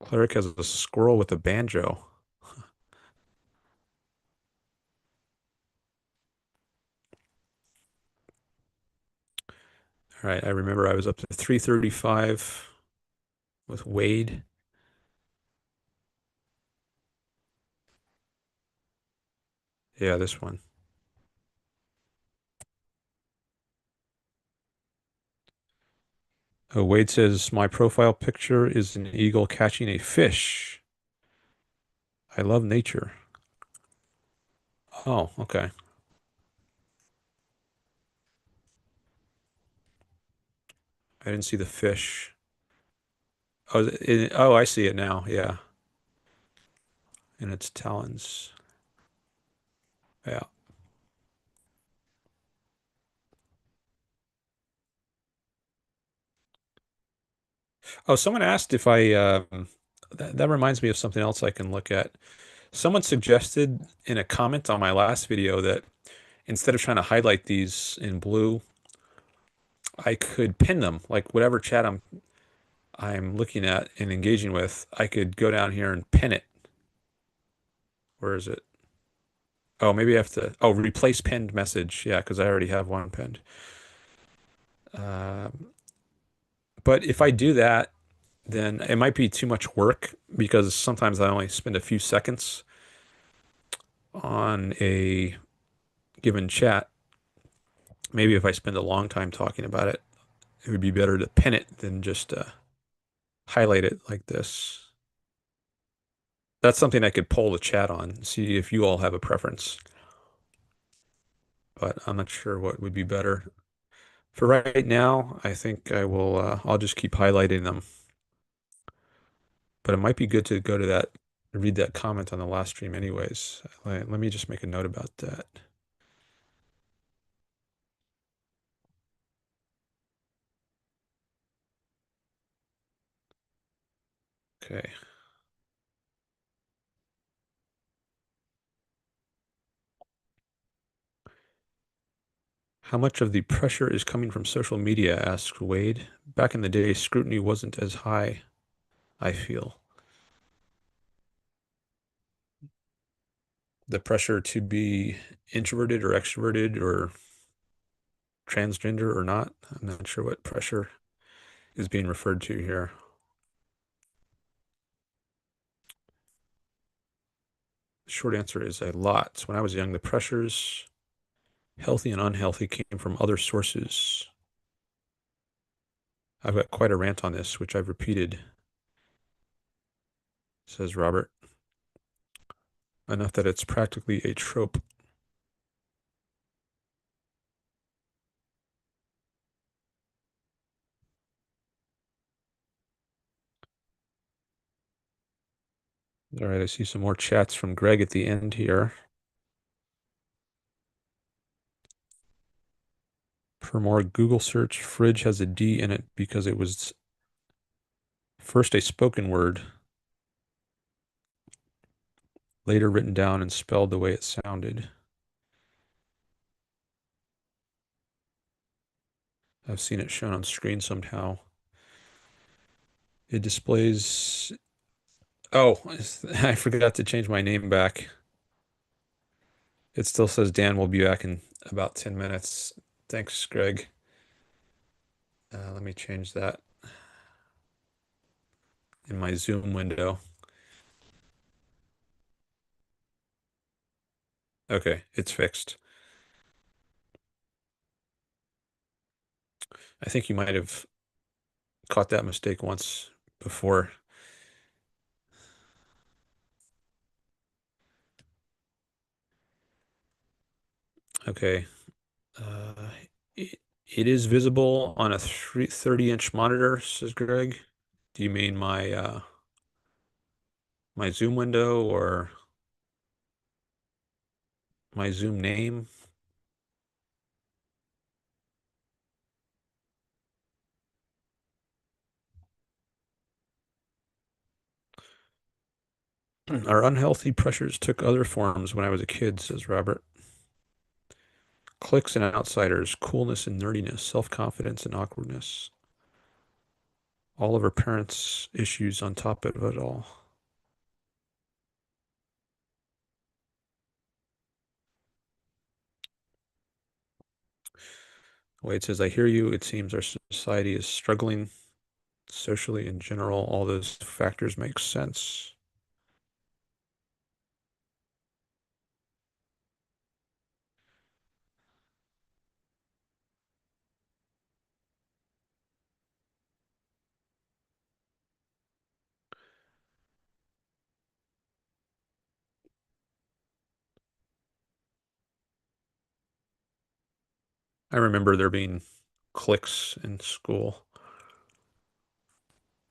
Cleric has a squirrel with a banjo. All right, I remember I was up to 335 with Wade. Yeah, this one. Oh, Wade says, my profile picture is an eagle catching a fish. I love nature. Oh, okay. I didn't see the fish. Oh, oh, I see it now. Yeah. In its talons. Yeah. Oh, someone asked if that reminds me of something else I can look at. Someone suggested in a comment on my last video that instead of trying to highlight these in blue, I could pin them, like whatever chat I'm looking at and engaging with, I could go down here and pin it. Where is it? Oh, maybe I have to, oh, replace pinned message. Yeah, because I already have one pinned. Um, but if I do that, then it might be too much work because sometimes I only spend a few seconds on a given chat. Maybe if I spend a long time talking about it, it would be better to pin it than just highlight it like this. That's something I could poll the chat on, see if you all have a preference, but I'm not sure what would be better. For right now, I think I'll just keep highlighting them. But it might be good to go to read that comment on the last stream anyways. Let me just make a note about that. Okay. How much of the pressure is coming from social media? Asked Wade. Back in the day, scrutiny wasn't as high, I feel. The pressure to be introverted or extroverted or transgender or not. I'm not sure what pressure is being referred to here. The short answer is a lot. When I was young, the pressures, healthy and unhealthy, came from other sources. I've got quite a rant on this, which I've repeated, says Robert. Enough that it's practically a trope. All right, I see some more chats from Greg at the end here. Per more Google search, fridge has a D in it because it was first a spoken word, later written down and spelled the way it sounded. I've seen it shown on screen somehow. It displays. Oh, I forgot to change my name back. It still says Dan will be back in about 10 minutes. Thanks, Greg. Let me change that in my Zoom window. Okay, it's fixed. I think you might have caught that mistake once before. Okay. Uh, it, it is visible on a 30-inch monitor, says Greg. Do you mean my Zoom window or my Zoom name? Our unhealthy pressures took other forms when I was a kid, says Robert. Cliques and outsiders, coolness and nerdiness, self-confidence and awkwardness. All of our parents' issues on top of it all. Wade says, I hear you. It seems our society is struggling socially in general. All those factors make sense. I remember there being cliques in school.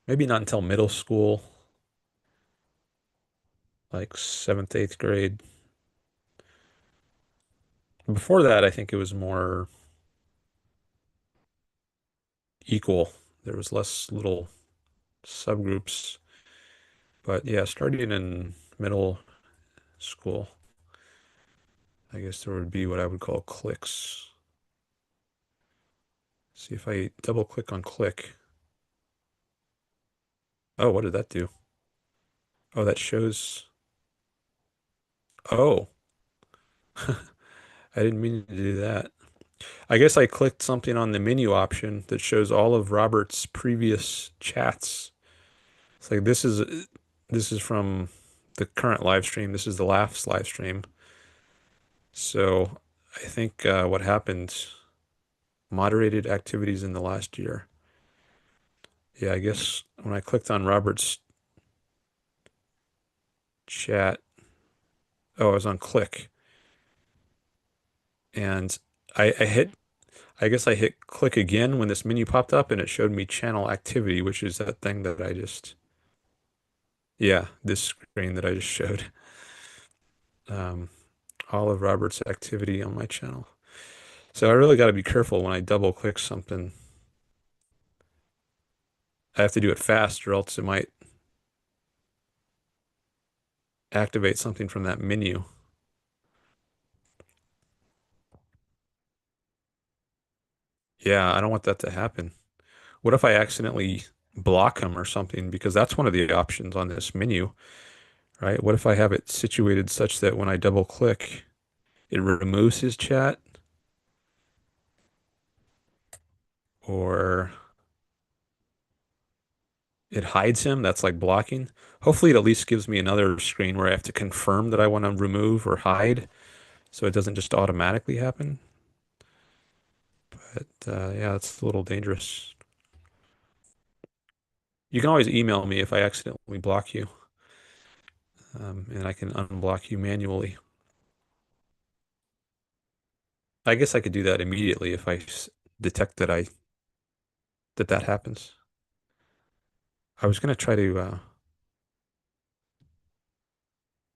Maybe not until middle school, like seventh, eighth grade. Before that, I think it was more equal. There was less little subgroups. But yeah, starting in middle school, I guess there would be what I would call cliques. See if I double click on click. Oh, what did that do? Oh, that shows. Oh, I didn't mean to do that. I guess I clicked something on the menu option that shows all of Robert's previous chats. It's like this is from the current live stream. This is the last live stream. So I think what happened, moderated activities in the last year. Yeah, I guess when I clicked on Robert's chat, oh, I was on click, and I hit. I guess I hit click again when this menu popped up, and it showed me channel activity, which is that thing that I just, yeah, this screen that I just showed. Um, all of Robert's activity on my channel. So I really got to be careful when I double click something. I have to do it fast, or else it might activate something from that menu. Yeah, I don't want that to happen. What if I accidentally block him or something? Because that's one of the options on this menu, right? What if I have it situated such that when I double click, it removes his chat or it hides him? That's like blocking. Hopefully, it at least gives me another screen where I have to confirm that I want to remove or hide so it doesn't just automatically happen. But yeah, it's a little dangerous. You can always email me if I accidentally block you, and I can unblock you manually. I guess I could do that immediately if detect that happens. I was gonna try to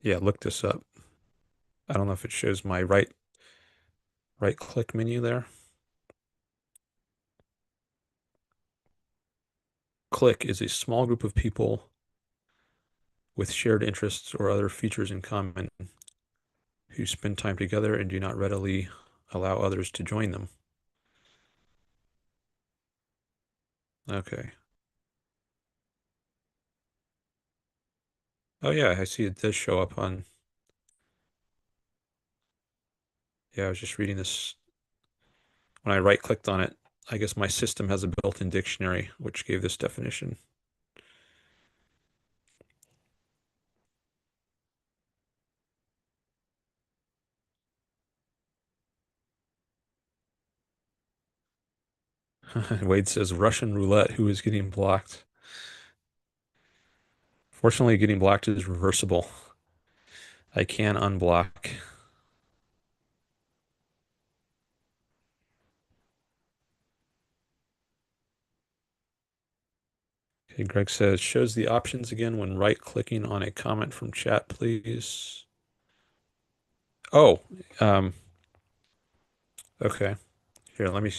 Yeah, look this up. I don't know if it shows my right click menu there. Click is a small group of people with shared interests or other features in common who spend time together and do not readily allow others to join them. Okay. Oh yeah, I see it does show up on, yeah, I was just reading this. When I right clicked on it, I guess my system has a built-in dictionary which gave this definition. Wade says Russian roulette, who is getting blocked? Fortunately, getting blocked is reversible. I can unblock. Okay, Greg says, shows the options again when right-clicking on a comment from chat, please. Oh, um, okay. Here, let me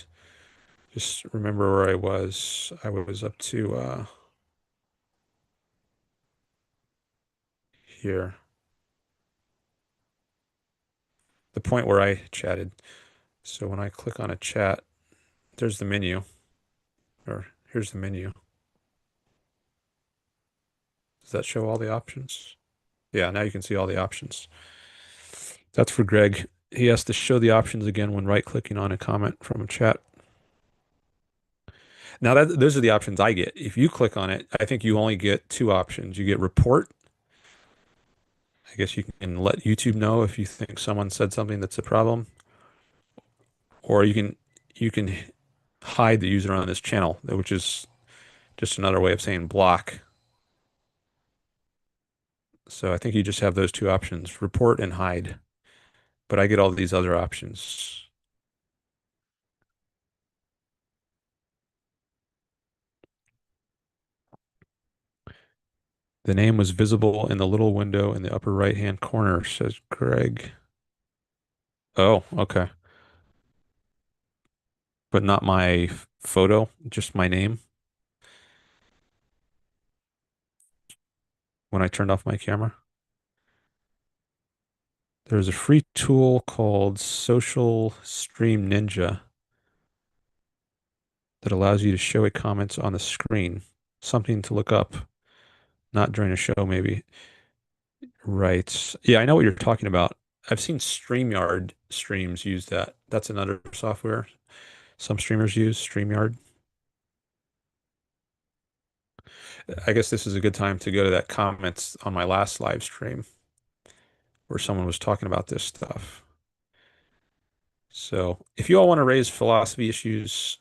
just remember where I was. I was up to here. The point where I chatted. So when I click on a chat, there's the menu, or here's the menu. Does that show all the options? Yeah, now you can see all the options. That's for Greg. He has to show the options again when right-clicking on a comment from a chat. Now those are the options I get. If you click on it, I think you only get two options. You get report. I guess you can let YouTube know if you think someone said something that's a problem, or you can hide the user on this channel, which is just another way of saying block. So I think you just have those two options, report and hide. But I get all these other options. The name was visible in the little window in the upper right-hand corner, says Greg. Oh, okay. But not my photo, just my name when I turned off my camera. There's a free tool called Social Stream Ninja that allows you to show a comments on the screen. Something to look up, not during a show, maybe. Right. Yeah, I know what you're talking about. I've seen StreamYard streams use that. That's another software some streamers use, StreamYard. I guess this is a good time to go to that comments on my last live stream where someone was talking about this stuff. So if you all want to raise philosophy issues,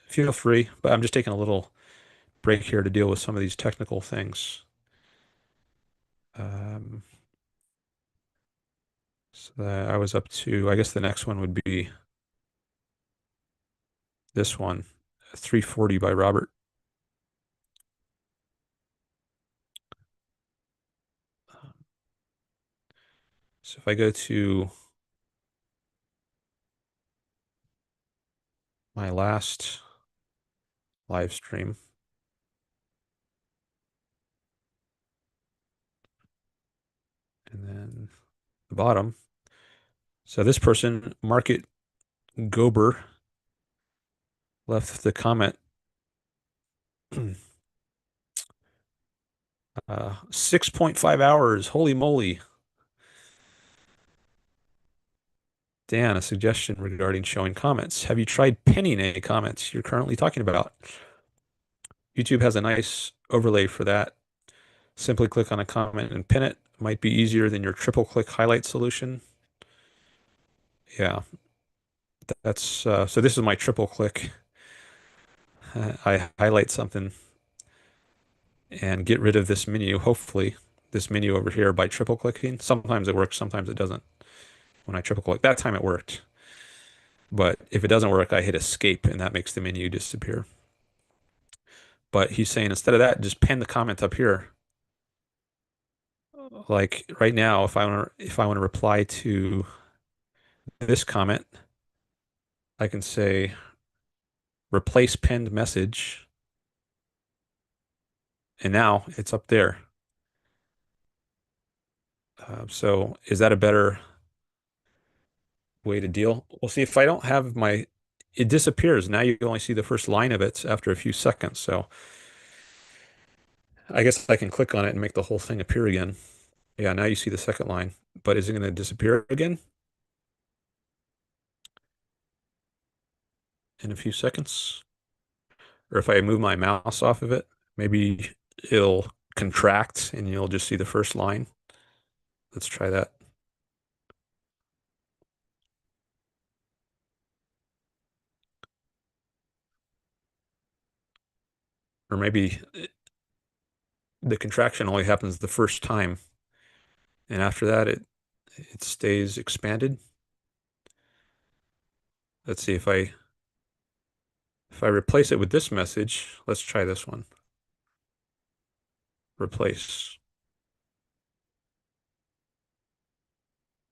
feel free, but I'm just taking a little break here to deal with some of these technical things. Um, so that I was up to, I guess the next one would be this one, 340 by Robert. So if I go to my last live stream, and then the bottom. So this person, marketgobrrr, left the comment 6.5 hours. Holy moly. Dan, a suggestion regarding showing comments. Have you tried pinning any comments you're currently talking about? YouTube has a nice overlay for that. Simply click on a comment and pin it. Might be easier than your triple click highlight solution. Yeah, that's so this is my triple click. I highlight something and get rid of this menu, hopefully this menu over here by triple clicking. Sometimes it works, sometimes it doesn't. When I triple click, that time it worked. But if it doesn't work, I hit escape and that makes the menu disappear. But he's saying instead of that, just pin the comment up here. Like right now, if I want to reply to this comment, I can say replace pinned message, and now it's up there. So is that a better way to deal? Well, see, if I don't have my, it disappears. Now you only see the first line of it after a few seconds. So I guess I can click on it and make the whole thing appear again. Yeah, now you see the second line, but is it going to disappear again in a few seconds? Or if I move my mouse off of it, maybe it'll contract and you'll just see the first line. Let's try that. Or maybe the contraction only happens the first time, and after that it stays expanded. Let's see if I replace it with this message. Let's try this one. Replace.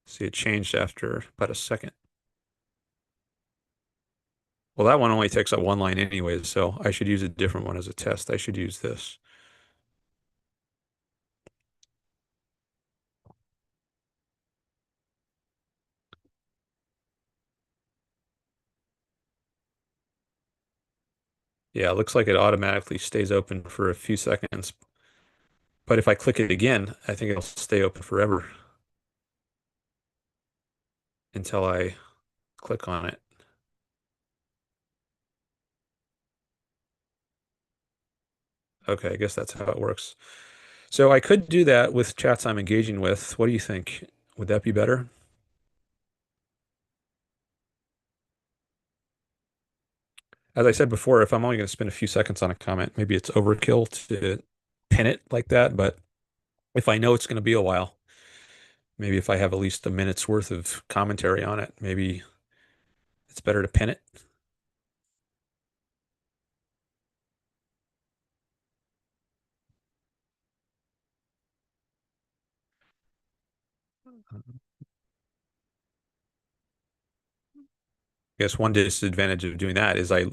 See, it changed after about a second. Well, that one only takes up one line anyways, so I should use a different one as a test. I should use this. Yeah, it looks like it automatically stays open for a few seconds. But if I click it again, I think it'll stay open forever until I click on it. Okay, I guess that's how it works. So I could do that with chats I'm engaging with. What do you think? Would that be better? As I said before, if I'm only going to spend a few seconds on a comment, maybe it's overkill to pin it like that. But if I know it's going to be a while, maybe if I have at least a minute's worth of commentary on it, maybe it's better to pin it. I guess one disadvantage of doing that is I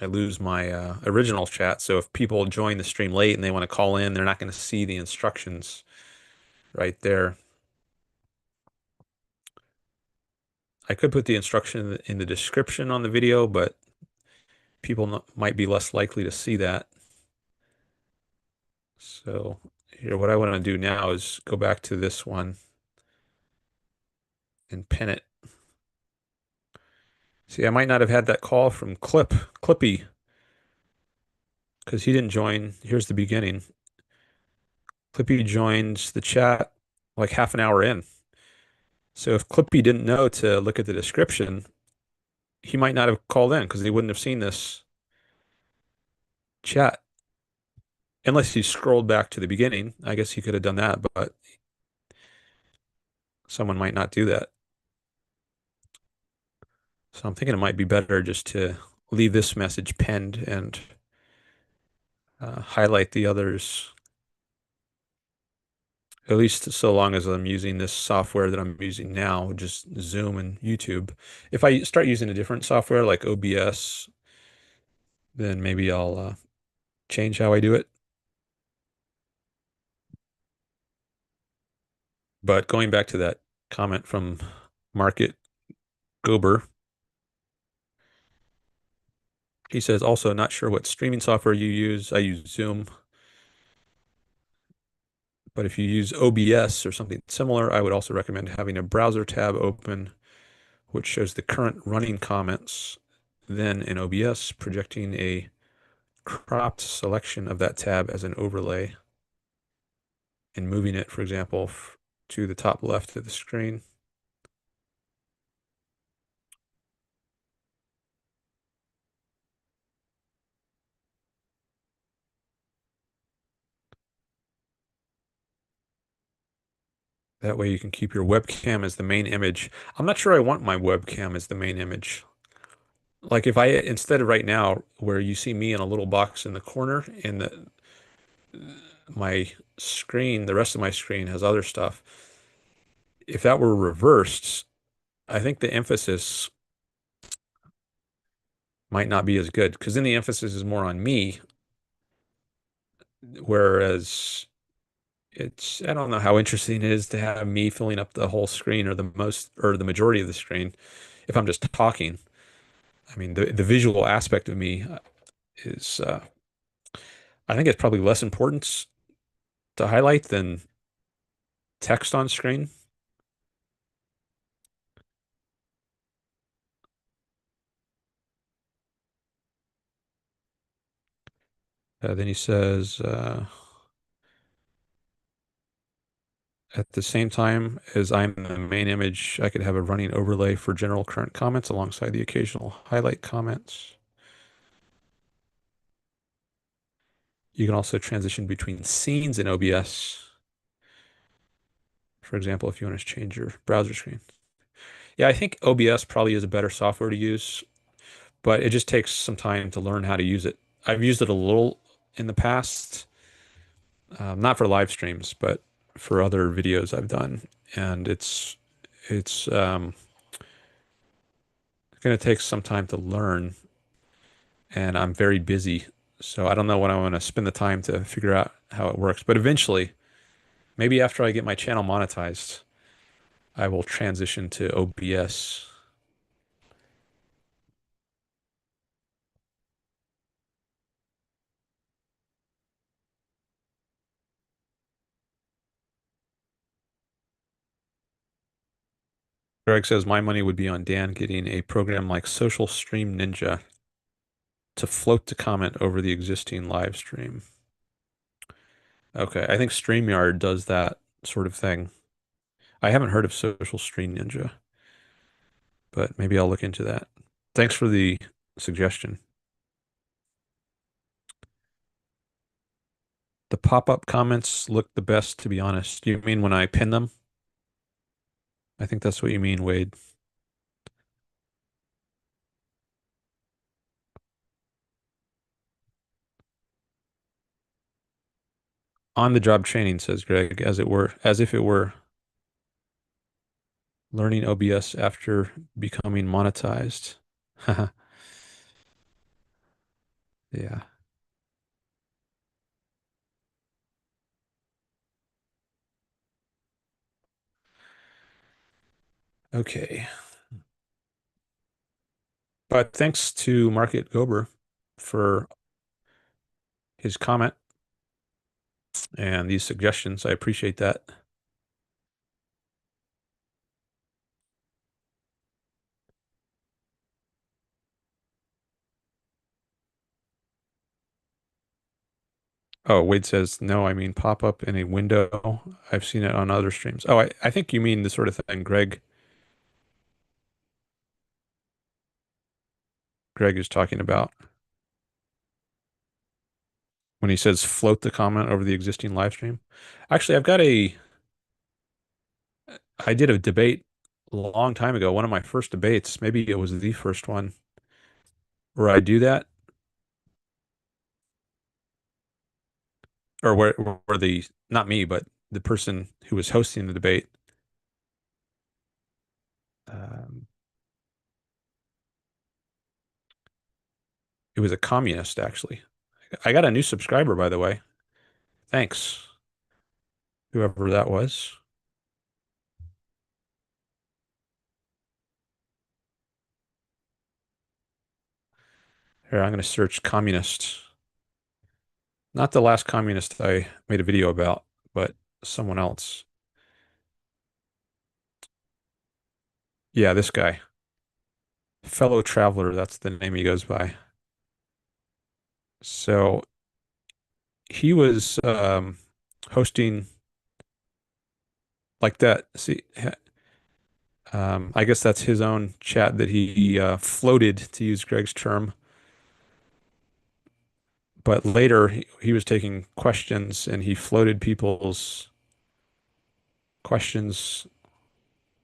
lose my original chat. So if people join the stream late and they want to call in, they're not going to see the instructions right there. I could put the instruction in the description on the video, but people might be less likely to see that. So here, what I want to do now is go back to this one and pin it. See, I might not have had that call from Clippy, because he didn't join. Here's the beginning. Clippy joins the chat like half an hour in. So if Clippy didn't know to look at the description, he might not have called in because he wouldn't have seen this chat. Unless he scrolled back to the beginning. I guess he could have done that, but someone might not do that. So I'm thinking it might be better just to leave this message pinned and highlight the others, at least so long as I'm using this software that I'm using now, just Zoom and YouTube. If I start using a different software like OBS, then maybe I'll change how I do it. But going back to that comment from marketgobrrr, he says, also not sure what streaming software you use. I use Zoom. But if you use OBS or something similar, I would also recommend having a browser tab open, which shows the current running comments. Then in OBS, projecting a cropped selection of that tab as an overlay and moving it, for example, to the top left of the screen. That way you can keep your webcam as the main image. I'm not sure I want my webcam as the main image. Like if I, instead of right now, where you see me in a little box in the corner, my screen, the rest of my screen has other stuff. If that were reversed, I think the emphasis might not be as good because then the emphasis is more on me, whereas I don't know how interesting it is to have me filling up the whole screen or the majority of the screen if I'm just talking. I mean, the visual aspect of me is, I think it's probably less important to highlight than text on screen. Then he says, at the same time as I'm the main image, I could have a running overlay for general current comments alongside the occasional highlight comments. You can also transition between scenes in OBS. For example, if you want to change your browser screen. Yeah, I think OBS probably is a better software to use, but it just takes some time to learn how to use it. I've used it a little in the past, not for live streams, but for other videos I've done, and it's going to take some time to learn, and I'm very busy, so I don't know when I want to spend the time to figure out how it works. But eventually, maybe after I get my channel monetized, I will transition to OBS. Greg says my money would be on Dan getting a program like Social Stream Ninja to float the comment over the existing live stream. Okay, I think StreamYard does that sort of thing. I haven't heard of Social Stream Ninja, but maybe I'll look into that. Thanks for the suggestion. The pop-up comments look the best, to be honest. You mean when I pin them? I think that's what you mean, Wade. On the job training, says Greg, as if it were learning OBS after becoming monetized. Yeah. Okay. But thanks to marketgobrrr for his comment and these suggestions. I appreciate that. Oh, Wade says, no, I mean pop up in a window. I've seen it on other streams. Oh, I think you mean the sort of thing Greg is talking about when he says float the comment over the existing live stream. Actually, I did a debate a long time ago, one of my first debates, maybe it was the first one where I do that, or where not me, but the person who was hosting the debate, um, it was a communist, actually. I got a new subscriber, by the way. Thanks, whoever that was. Here, I'm going to search communist. Not the last communist I made a video about, but someone else. Yeah, this guy. Fellow Traveler, that's the name he goes by. So he was hosting like that. See, I guess that's his own chat that he floated, to use Greg's term. But later he was taking questions and he floated people's questions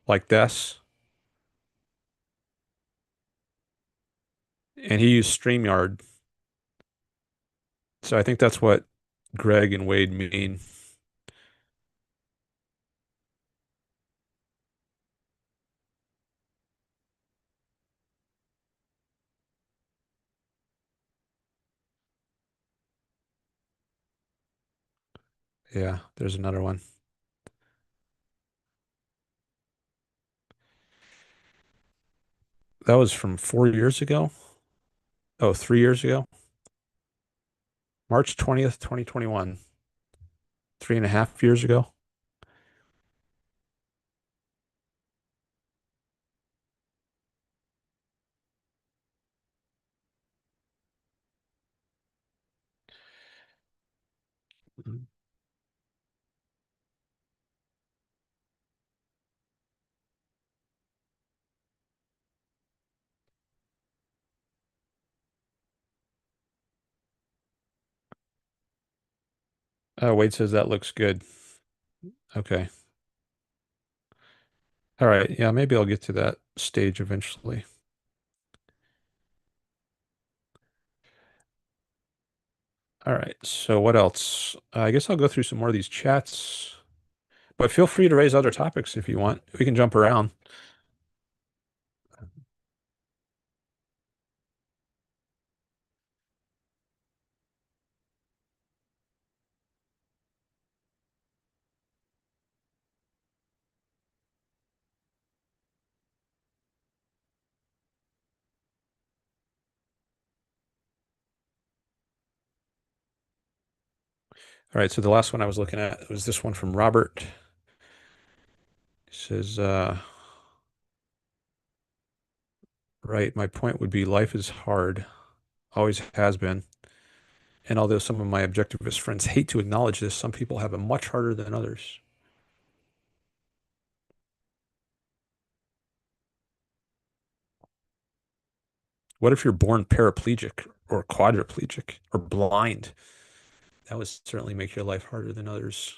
like this. And he used StreamYard. So I think that's what Greg and Wade mean. Yeah, there's another one. That was from 4 years ago. Oh, 3 years ago. March 20th, 2021. 3.5 years ago. Mhm. Wade says that looks good. Okay. All right. Yeah, maybe I'll get to that stage eventually. All right. So what else? I guess I'll go through some more of these chats, but feel free to raise other topics if you want. We can jump around. All right. So the last one I was looking at was this one from Robert. He says, right, my point would be life is hard, always has been. And although some of my objectivist friends hate to acknowledge this, some people have it much harder than others. What if you're born paraplegic or quadriplegic or blind? That would certainly make your life harder than others.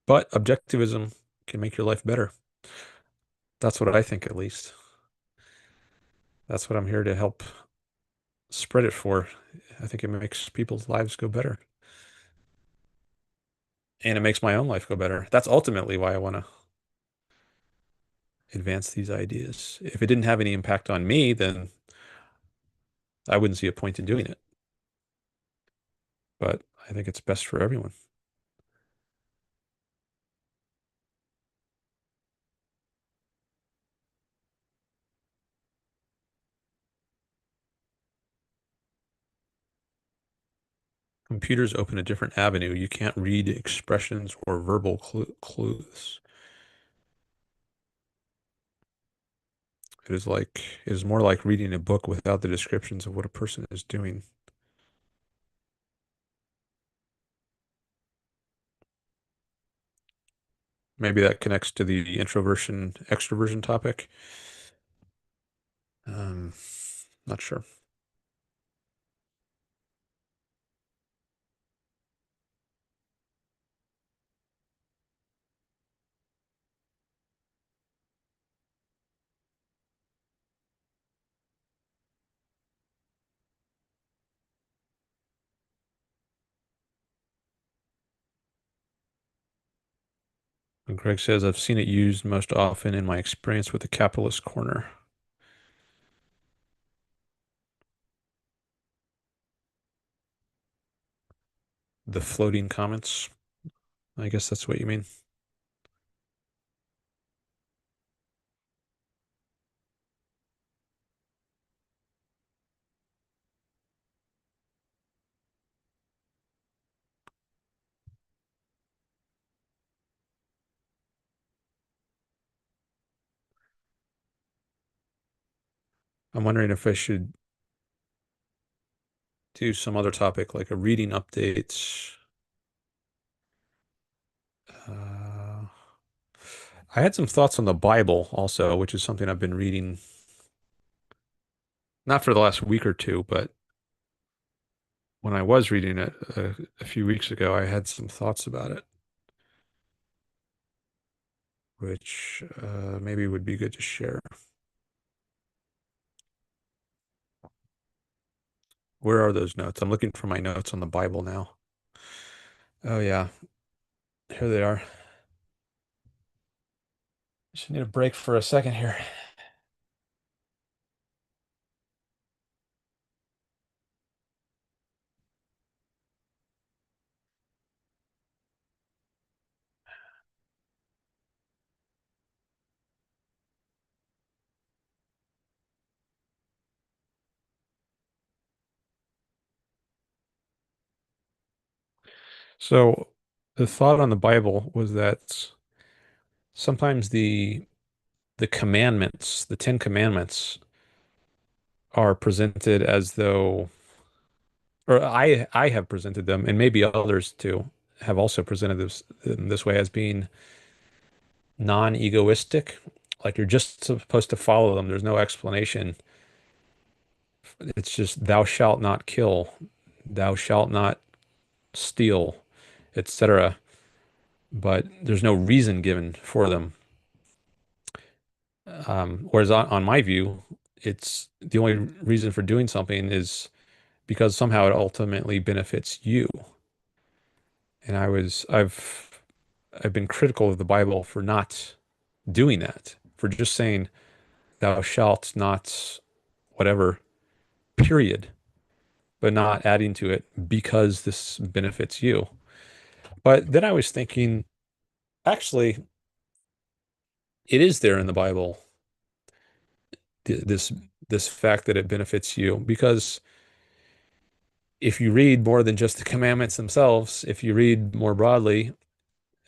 But objectivism can make your life better. That's what I think, at least. That's what I'm here to help spread it for. I think it makes people's lives go better. And it makes my own life go better. That's ultimately why I want to advance these ideas. If it didn't have any impact on me, then I wouldn't see a point in doing it. But I think it's best for everyone. Computers open a different avenue. You can't read expressions or verbal clues. It is more like reading a book without the descriptions of what a person is doing. Maybe that connects to the introversion extroversion topic. Um, Not sure. And Greg says, I've seen it used most often in my experience with the capitalist corner. The floating comments. I guess that's what you mean. I'm wondering if I should do some other topic like a reading update. Uh, I had some thoughts on the Bible also, which is something I've been reading, not for the last week or two, but when I was reading it a few weeks ago, I had some thoughts about it, which maybe would be good to share. Where are those notes? I'm looking for my notes on the Bible now. Oh yeah, here they are. Just need a break for a second here. So the thought on the Bible was that sometimes the commandments, the Ten Commandments, are presented as though, or I have presented them, and maybe others too have also presented this in this way as being non-egoistic. Like you're just supposed to follow them. There's no explanation. It's just thou shalt not kill, thou shalt not steal, etc. But there's no reason given for them. Whereas on my view, it's the only reason for doing something is because somehow it ultimately benefits you. And I've been critical of the Bible for not doing that, for just saying thou shalt not whatever, period, but not adding to it because this benefits you. But then I was thinking, actually, it is there in the Bible, this this fact that it benefits you, because if you read more than just the commandments themselves, if you read more broadly,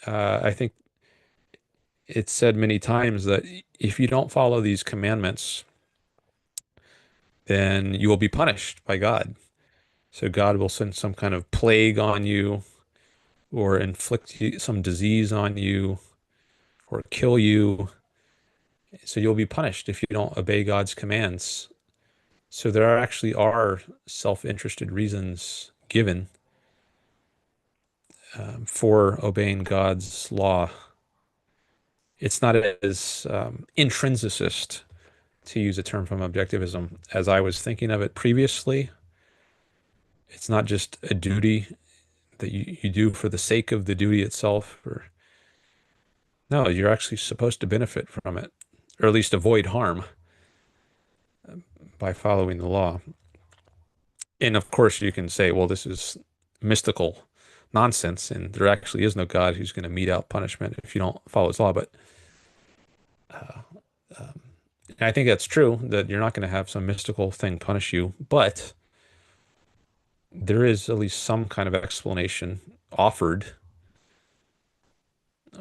I think it's said many times that if you don't follow these commandments, then you will be punished by God. So God will send some kind of plague on you or inflict some disease on you or kill you. So you'll be punished if you don't obey God's commands. So there actually are self-interested reasons given for obeying God's law. It's not as intrinsicist, to use a term from Objectivism, as I was thinking of it previously. It's not just a duty that you do for the sake of the duty itself. Or no, you're actually supposed to benefit from it, or at least avoid harm by following the law. And of course, you can say, well, this is mystical nonsense, and there actually is no God who's going to mete out punishment if you don't follow his law. But uh, um, I think that's true, that you're not going to have some mystical thing punish you, but there is at least some kind of explanation offered.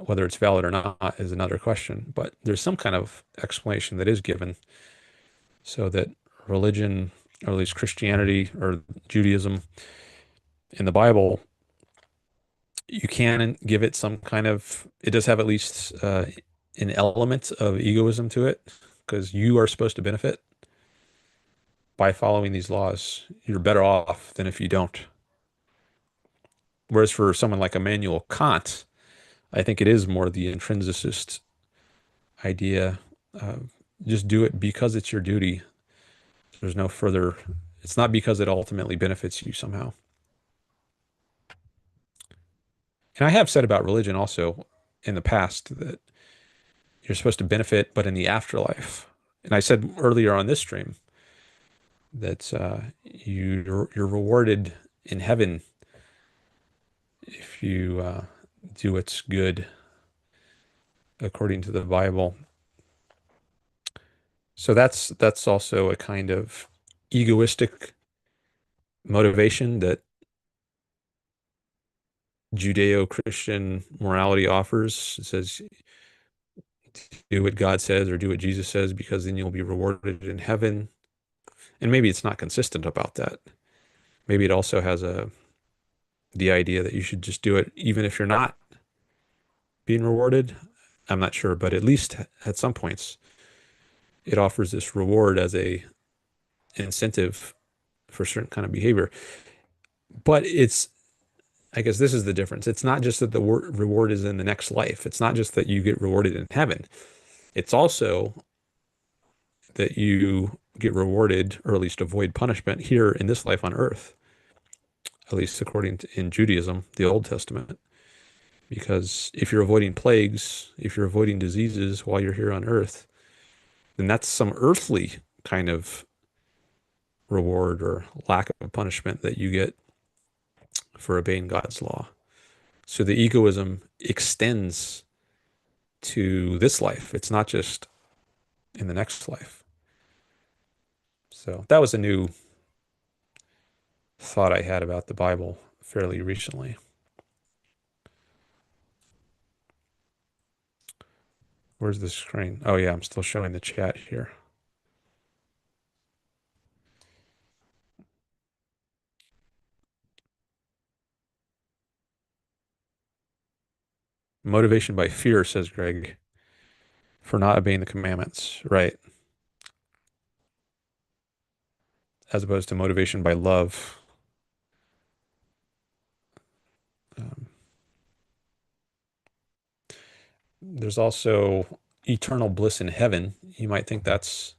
Whether it's valid or not is another question, but there's some kind of explanation that is given so that religion, or at least Christianity or Judaism in the Bible, you can give it some kind of, it does have at least an element of egoism to it because you are supposed to benefit by following these laws. You're better off than if you don't. Whereas for someone like Immanuel Kant, I think it is more the intrinsicist idea. Just do it because it's your duty. There's no further, it's not because it ultimately benefits you somehow. And I have said about religion also in the past that you're supposed to benefit, but in the afterlife. And I said earlier on this stream that you're rewarded in heaven if you do what's good according to the Bible. So that's also a kind of egoistic motivation that Judeo-Christian morality offers. It says do what God says or do what Jesus says because then you'll be rewarded in heaven. And maybe it's not consistent about that. Maybe it also has the idea that you should just do it even if you're not being rewarded. I'm not sure, but at least at some points it offers this reward as a incentive for certain kind of behavior. But it's, I guess this is the difference. It's not just that the reward is in the next life. It's not just that you get rewarded in heaven. It's also that you get rewarded or at least avoid punishment here in this life on earth, at least according to in Judaism, the Old Testament. Because if you're avoiding plagues, if you're avoiding diseases while you're here on earth, then that's some earthly kind of reward or lack of punishment that you get for obeying God's law. So the egoism extends to this life. It's not just in the next life. So that was a new thought I had about the Bible fairly recently. Where's the screen? Oh yeah, I'm still showing the chat here. Motivation by fear, says Greg, for not obeying the commandments. Right. As opposed to motivation by love. Um, there's also eternal bliss in heaven. You might think that's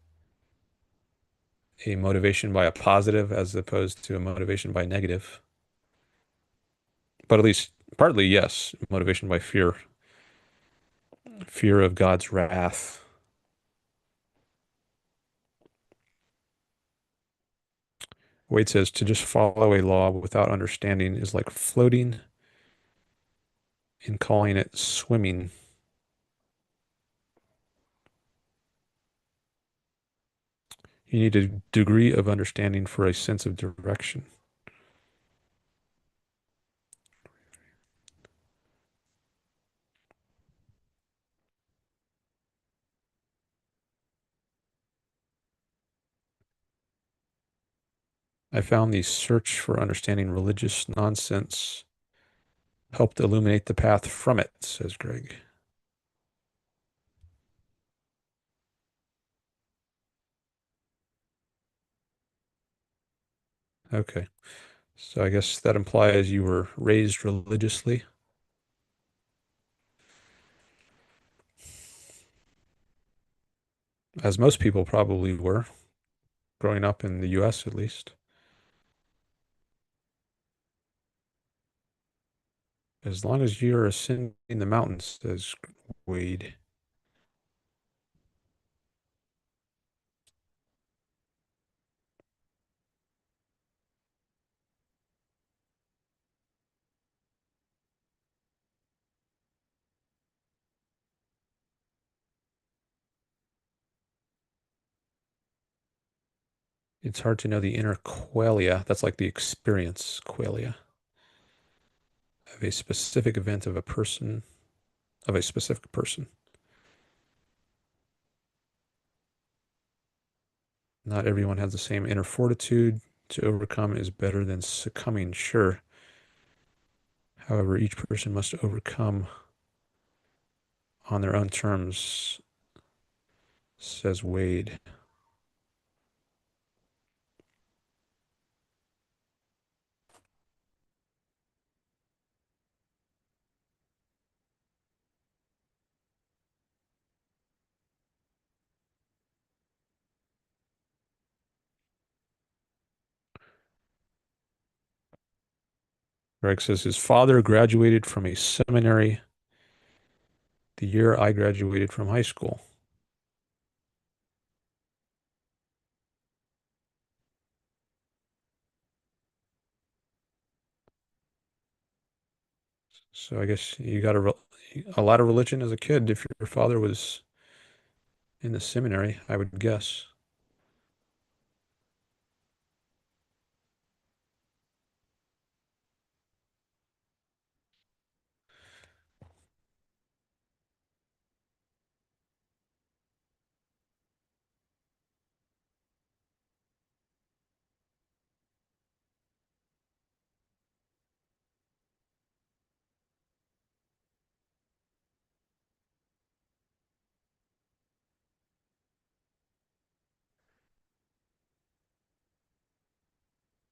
a motivation by a positive as opposed to a motivation by negative. But at least partly, yes, motivation by fear, fear of God's wrath. Wade says to just follow a law without understanding is like floating and calling it swimming. You need a degree of understanding for a sense of direction. I found the search for understanding religious nonsense helped illuminate the path from it, says Greg. Okay. So I guess that implies you were raised religiously, as most people probably were, growing up in the US at least. As long as you're ascending the mountains, says Wade. It's hard to know the inner qualia. That's like the experience qualia of a specific event of a person, of a specific person. Not everyone has the same inner fortitude. To overcome is better than succumbing, sure. However, each person must overcome on their own terms, says Wade. Greg says his father graduated from a seminary the year I graduated from high school. So I guess you got a lot of religion as a kid if your father was in the seminary, I would guess.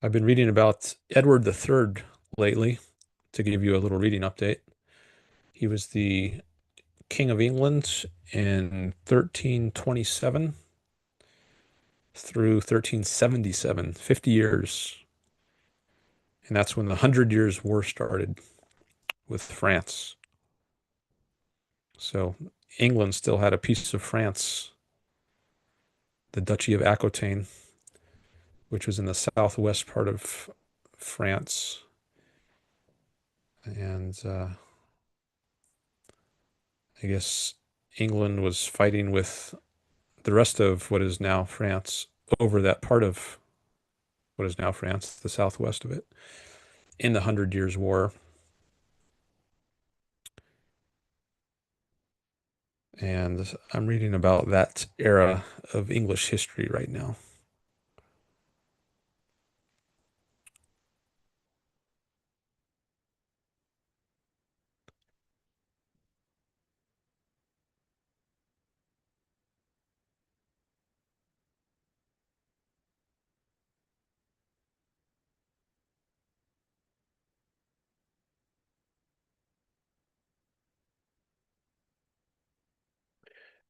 I've been reading about Edward III lately to give you a little reading update. He was the King of England in 1327. through 1377, 50 years. And that's when the Hundred Years' War started with France. So England still had a piece of France, the Duchy of Aquitaine, which was in the southwest part of France. And I guess England was fighting with the rest of what is now France over that part of what is now France, the southwest of it, in the Hundred Years' War. And I'm reading about that era of English history right now.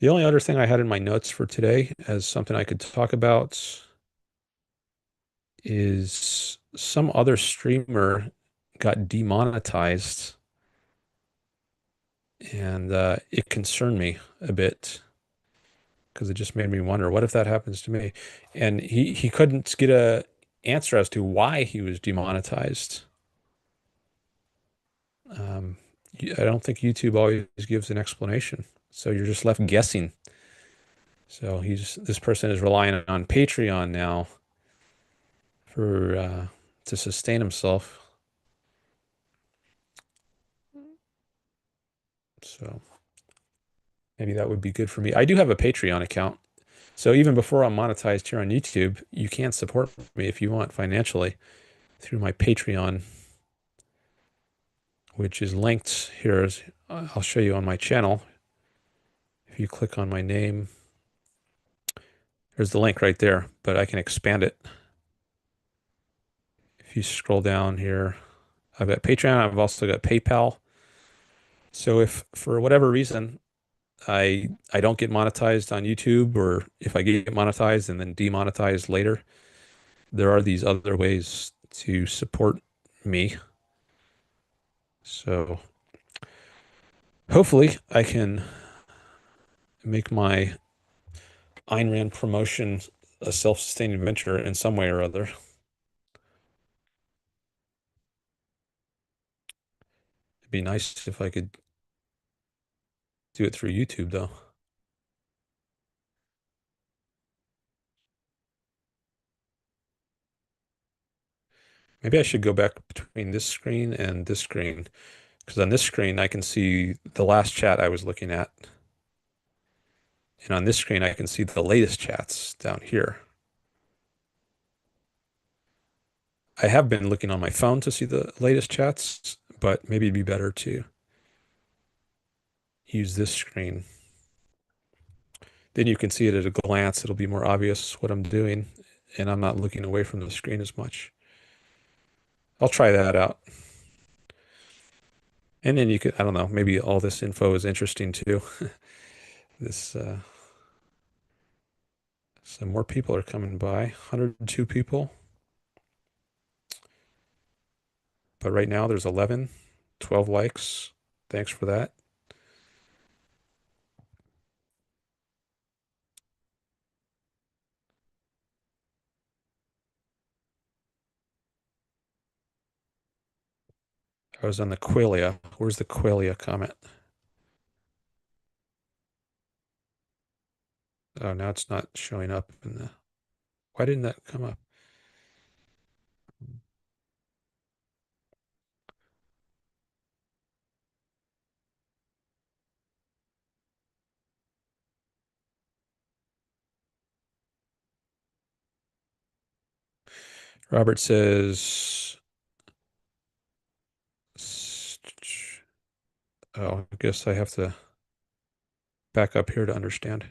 The only other thing I had in my notes for today as something I could talk about is some other streamer got demonetized, and it concerned me a bit because it just made me wonder, what if that happens to me? And he couldn't get a answer as to why he was demonetized. Um, I don't think YouTube always gives an explanation, so you're just left guessing. So this person is relying on Patreon now for to sustain himself. So maybe that would be good for me. I do have a Patreon account. So even before I'm monetized here on YouTube, you can support me if you want financially through my Patreon, which is linked here. I'll show you on my channel. If you click on my name, there's the link right there, but I can expand it. If you scroll down here, I've got Patreon. I've also got PayPal. So if for whatever reason I don't get monetized on YouTube, or if I get monetized and then demonetized later, there are these other ways to support me. So hopefully I can make my Ayn Rand promotion a self-sustaining venture in some way or other. It'd be nice if I could do it through YouTube, though. Maybe I should go back between this screen and this screen, because on this screen I can see the last chat I was looking at. And on this screen I can see the latest chats down here. I have been looking on my phone to see the latest chats, but maybe it'd be better to use this screen. Then you can see it at a glance. It'll be more obvious what I'm doing, and I'm not looking away from the screen as much. I'll try that out. And then you could, I don't know, maybe all this info is interesting too. This, some more people are coming by, 102 people. But right now there's 11, 12 likes. Thanks for that. I was on the qualia. Where's the qualia comment? Oh, now it's not showing up in the, why didn't that come up? Robert says, oh, I guess I have to back up here to understand.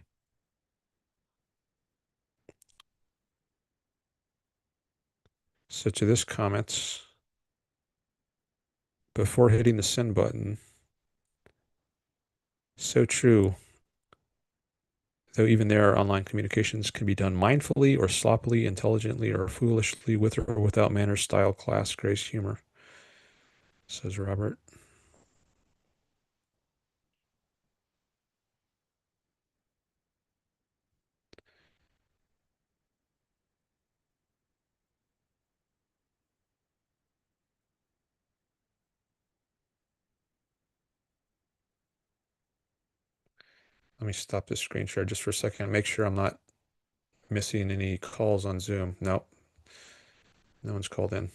So to this comment, before hitting the send button, so true. Though even there, online communications can be done mindfully or sloppily, intelligently or foolishly, with or without manners, style, class, grace, humor, says Robert. Let me stop this screen share just for a second. Make sure I'm not missing any calls on Zoom. Nope, no one's called in.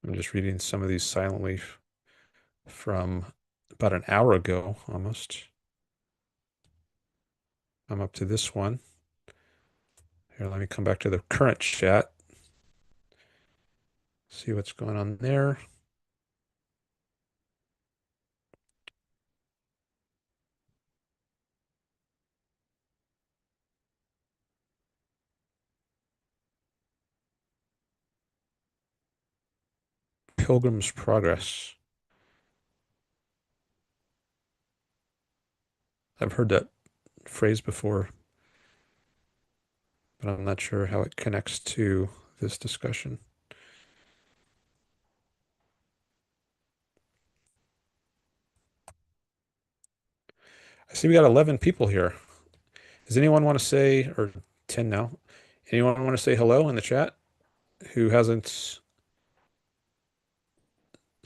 I'm just reading some of these silently from about an hour ago almost. I'm up to this one. Here, let me come back to the current chat. See what's going on there. Pilgrim's Progress. I've heard that phrase before, but I'm not sure how it connects to this discussion. I see we got 11 people here. Does anyone want to say, or 10 now, anyone want to say hello in the chat who hasn't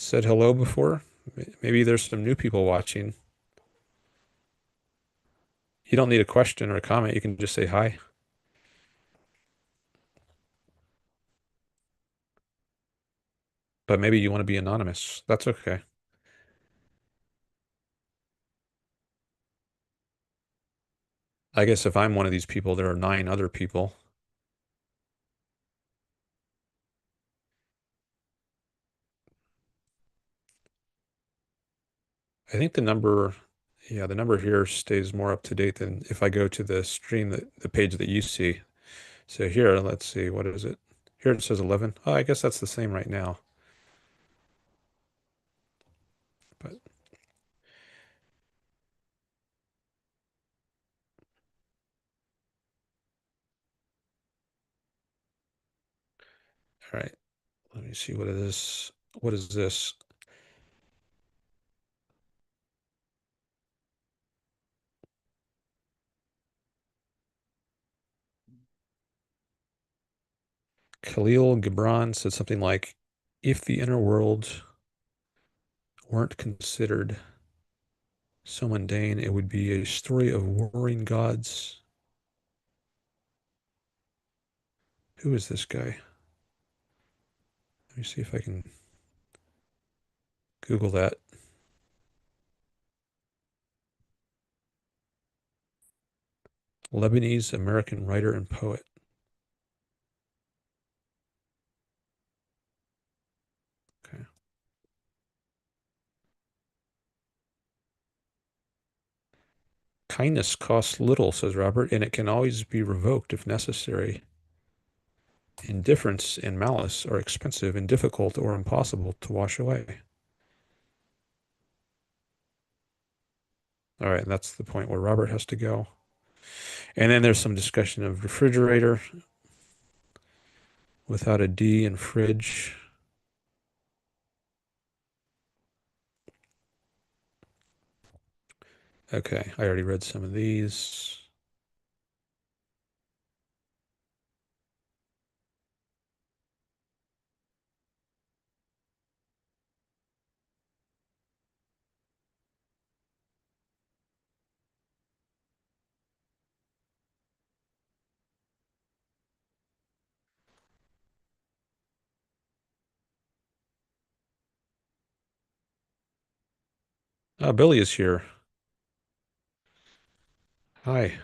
said hello before? Maybe there's some new people watching. You don't need a question or a comment. You can just say hi. But maybe you want to be anonymous. That's okay. I guess if I'm one of these people, there are 9 other people. I think the number, yeah, the number here stays more up to date than if I go to the stream, the page that you see. So here, let's see, what is it? Here it says 11. Oh, I guess that's the same right now. But all right, let me see what it is. What is this? Khalil Gibran said something like, if the inner world weren't considered so mundane, it would be a story of warring gods. Who is this guy? Let me see if I can Google that. Lebanese American writer and poet. Okay. Kindness costs little, says Robert, and it can always be revoked if necessary. Indifference and malice are expensive and difficult or impossible to wash away. All right, and that's the point where Robert has to go. And then there's some discussion of refrigerator without a D and fridge. Okay, I already read some of these. Billy is here. Hi.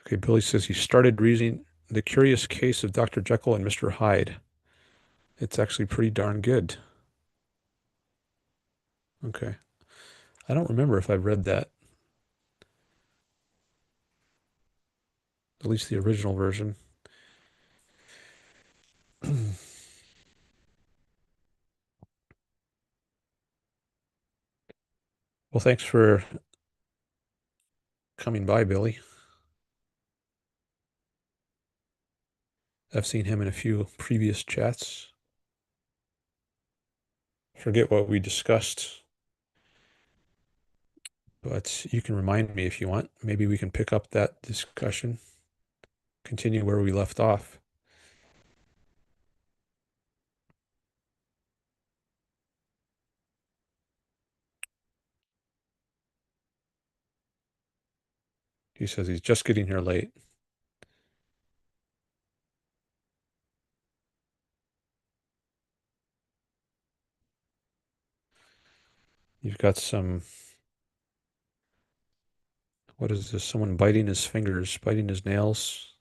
Okay, Billy says he started reading The Curious Case of Dr. Jekyll and Mr. Hyde. It's actually pretty darn good. Okay. I don't remember if I've read that, at least the original version. Well, thanks for coming by, Billy. I've seen him in a few previous chats. Forget what we discussed, but you can remind me if you want. Maybe we can pick up that discussion, continue where we left off. He says he's just getting here late. You've got some, what is this? Someone biting his fingers, biting his nails.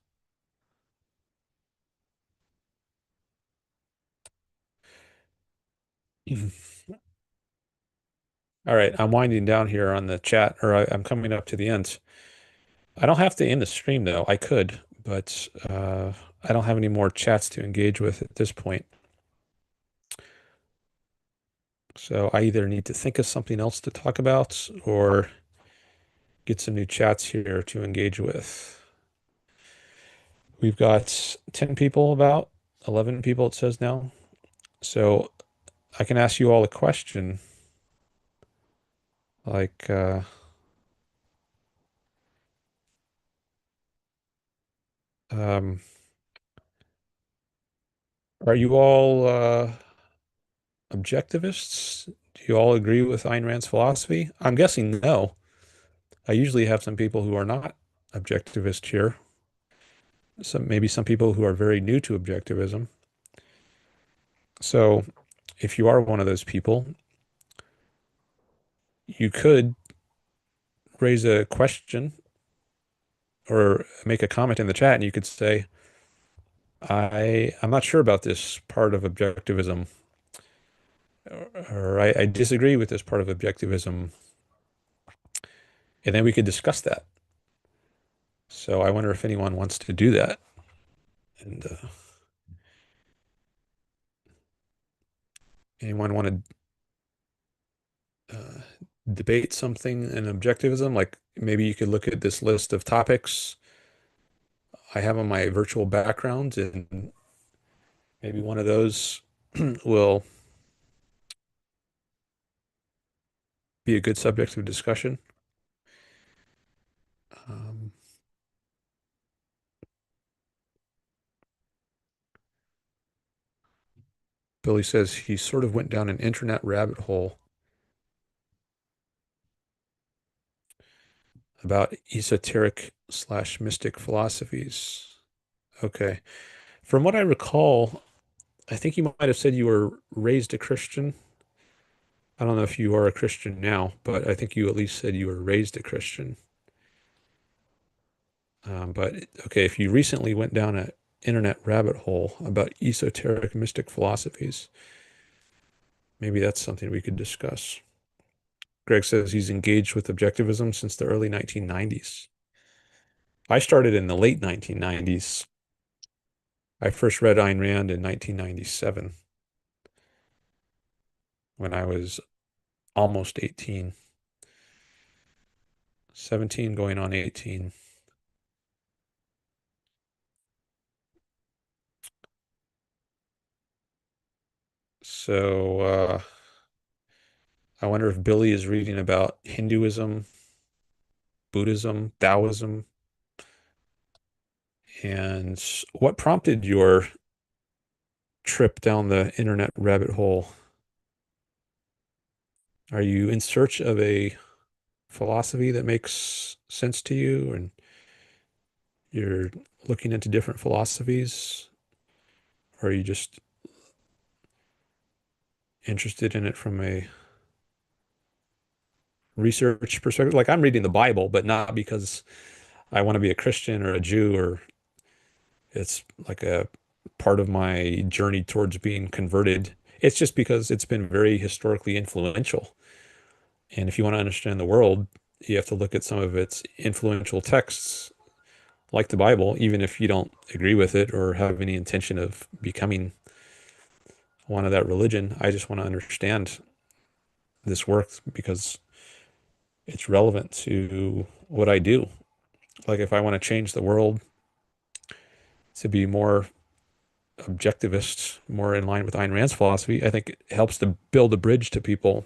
All right, I'm winding down here on the chat, or I'm coming up to the end. I don't have to end the stream though. I could, but I don't have any more chats to engage with at this point. So I either need to think of something else to talk about or get some new chats here to engage with. We've got 10 people, about 11 people it says now. So I can ask you all a question like, um, are you all objectivists? Do you all agree with Ayn Rand's philosophy? I'm guessing no. I usually have some people who are not objectivist here. Maybe some people who are very new to objectivism. So if you are one of those people, you could raise a question or make a comment in the chat and you could say, I'm not sure about this part of objectivism, or I disagree with this part of objectivism. And then we could discuss that. So I wonder if anyone wants to do that. And anyone want to debate something in objectivism? Like maybe you could look at this list of topics I have on my virtual background, and maybe one of those will be a good subject of discussion. Um, Billy says he sort of went down an internet rabbit hole about esoteric slash mystic philosophies. Okay. From what I recall, I think you might have said you were raised a Christian. I don't know if you are a Christian now, but I think you at least said you were raised a Christian. But okay, if you recently went down an internet rabbit hole about esoteric mystic philosophies, maybe that's something we could discuss. Greg says he's engaged with objectivism since the early 1990s. I started in the late 1990s. I first read Ayn Rand in 1997 when I was almost 18, 17 going on 18. So I wonder if Billy is reading about Hinduism, Buddhism, Taoism, and what prompted your trip down the internet rabbit hole? Are you in search of a philosophy that makes sense to you and you're looking into different philosophies, or are you just interested in it from a research perspective? Like I'm reading the Bible, but not because I want to be a Christian or a Jew, or it's like a part of my journey towards being converted. It's just because it's been very historically influential. And if you want to understand the world, you have to look at some of its influential texts, like the Bible, even if you don't agree with it or have any intention of becoming one of that religion. I just want to understand this work because it's relevant to what I do. Like if I want to change the world to be more objectivist, more in line with Ayn Rand's philosophy, I think it helps to build a bridge to people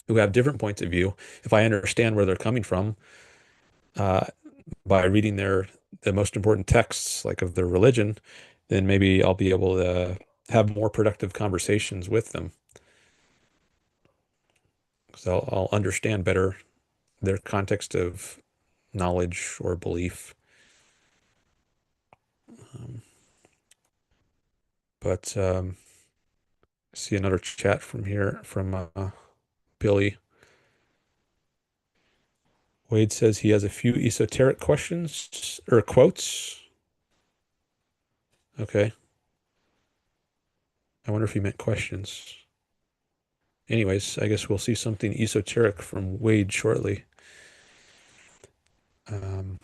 who have different points of view. If I understand where they're coming from, uh, by reading the most important texts, like of their religion, then maybe I'll be able to have more productive conversations with them because I'll understand better their context of knowledge or belief. Um, but see another chat from here from Billy. Wade says he has a few esoteric questions or quotes. Okay. I wonder if he meant questions. Anyways, I guess we'll see something esoteric from Wade shortly. Um,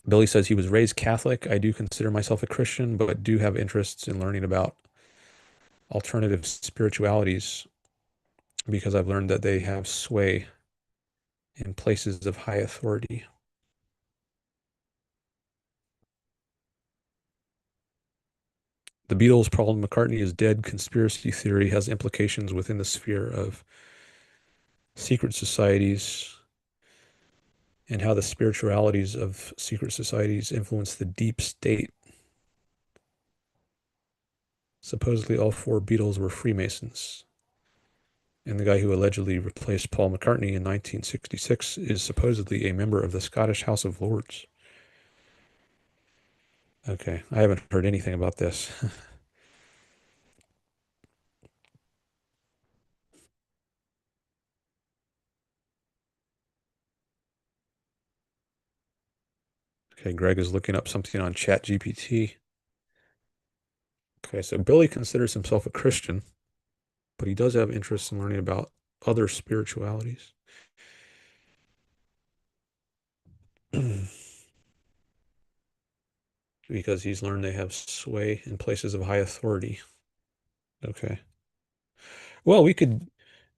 Billy says he was raised Catholic. I do consider myself a Christian, but do have interests in learning about alternative spiritualities because I've learned that they have sway in places of high authority. The Beatles' Paul McCartney is dead conspiracy theory has implications within the sphere of secret societies and how the spiritualities of secret societies influence the deep state. Supposedly, all four Beatles were Freemasons. And the guy who allegedly replaced Paul McCartney in 1966 is supposedly a member of the Scottish House of Lords. Okay, I haven't heard anything about this. Okay, Greg is looking up something on ChatGPT. Okay, so Billy considers himself a Christian, but he does have interest in learning about other spiritualities. Because he's learned they have sway in places of high authority. Okay. Well, we could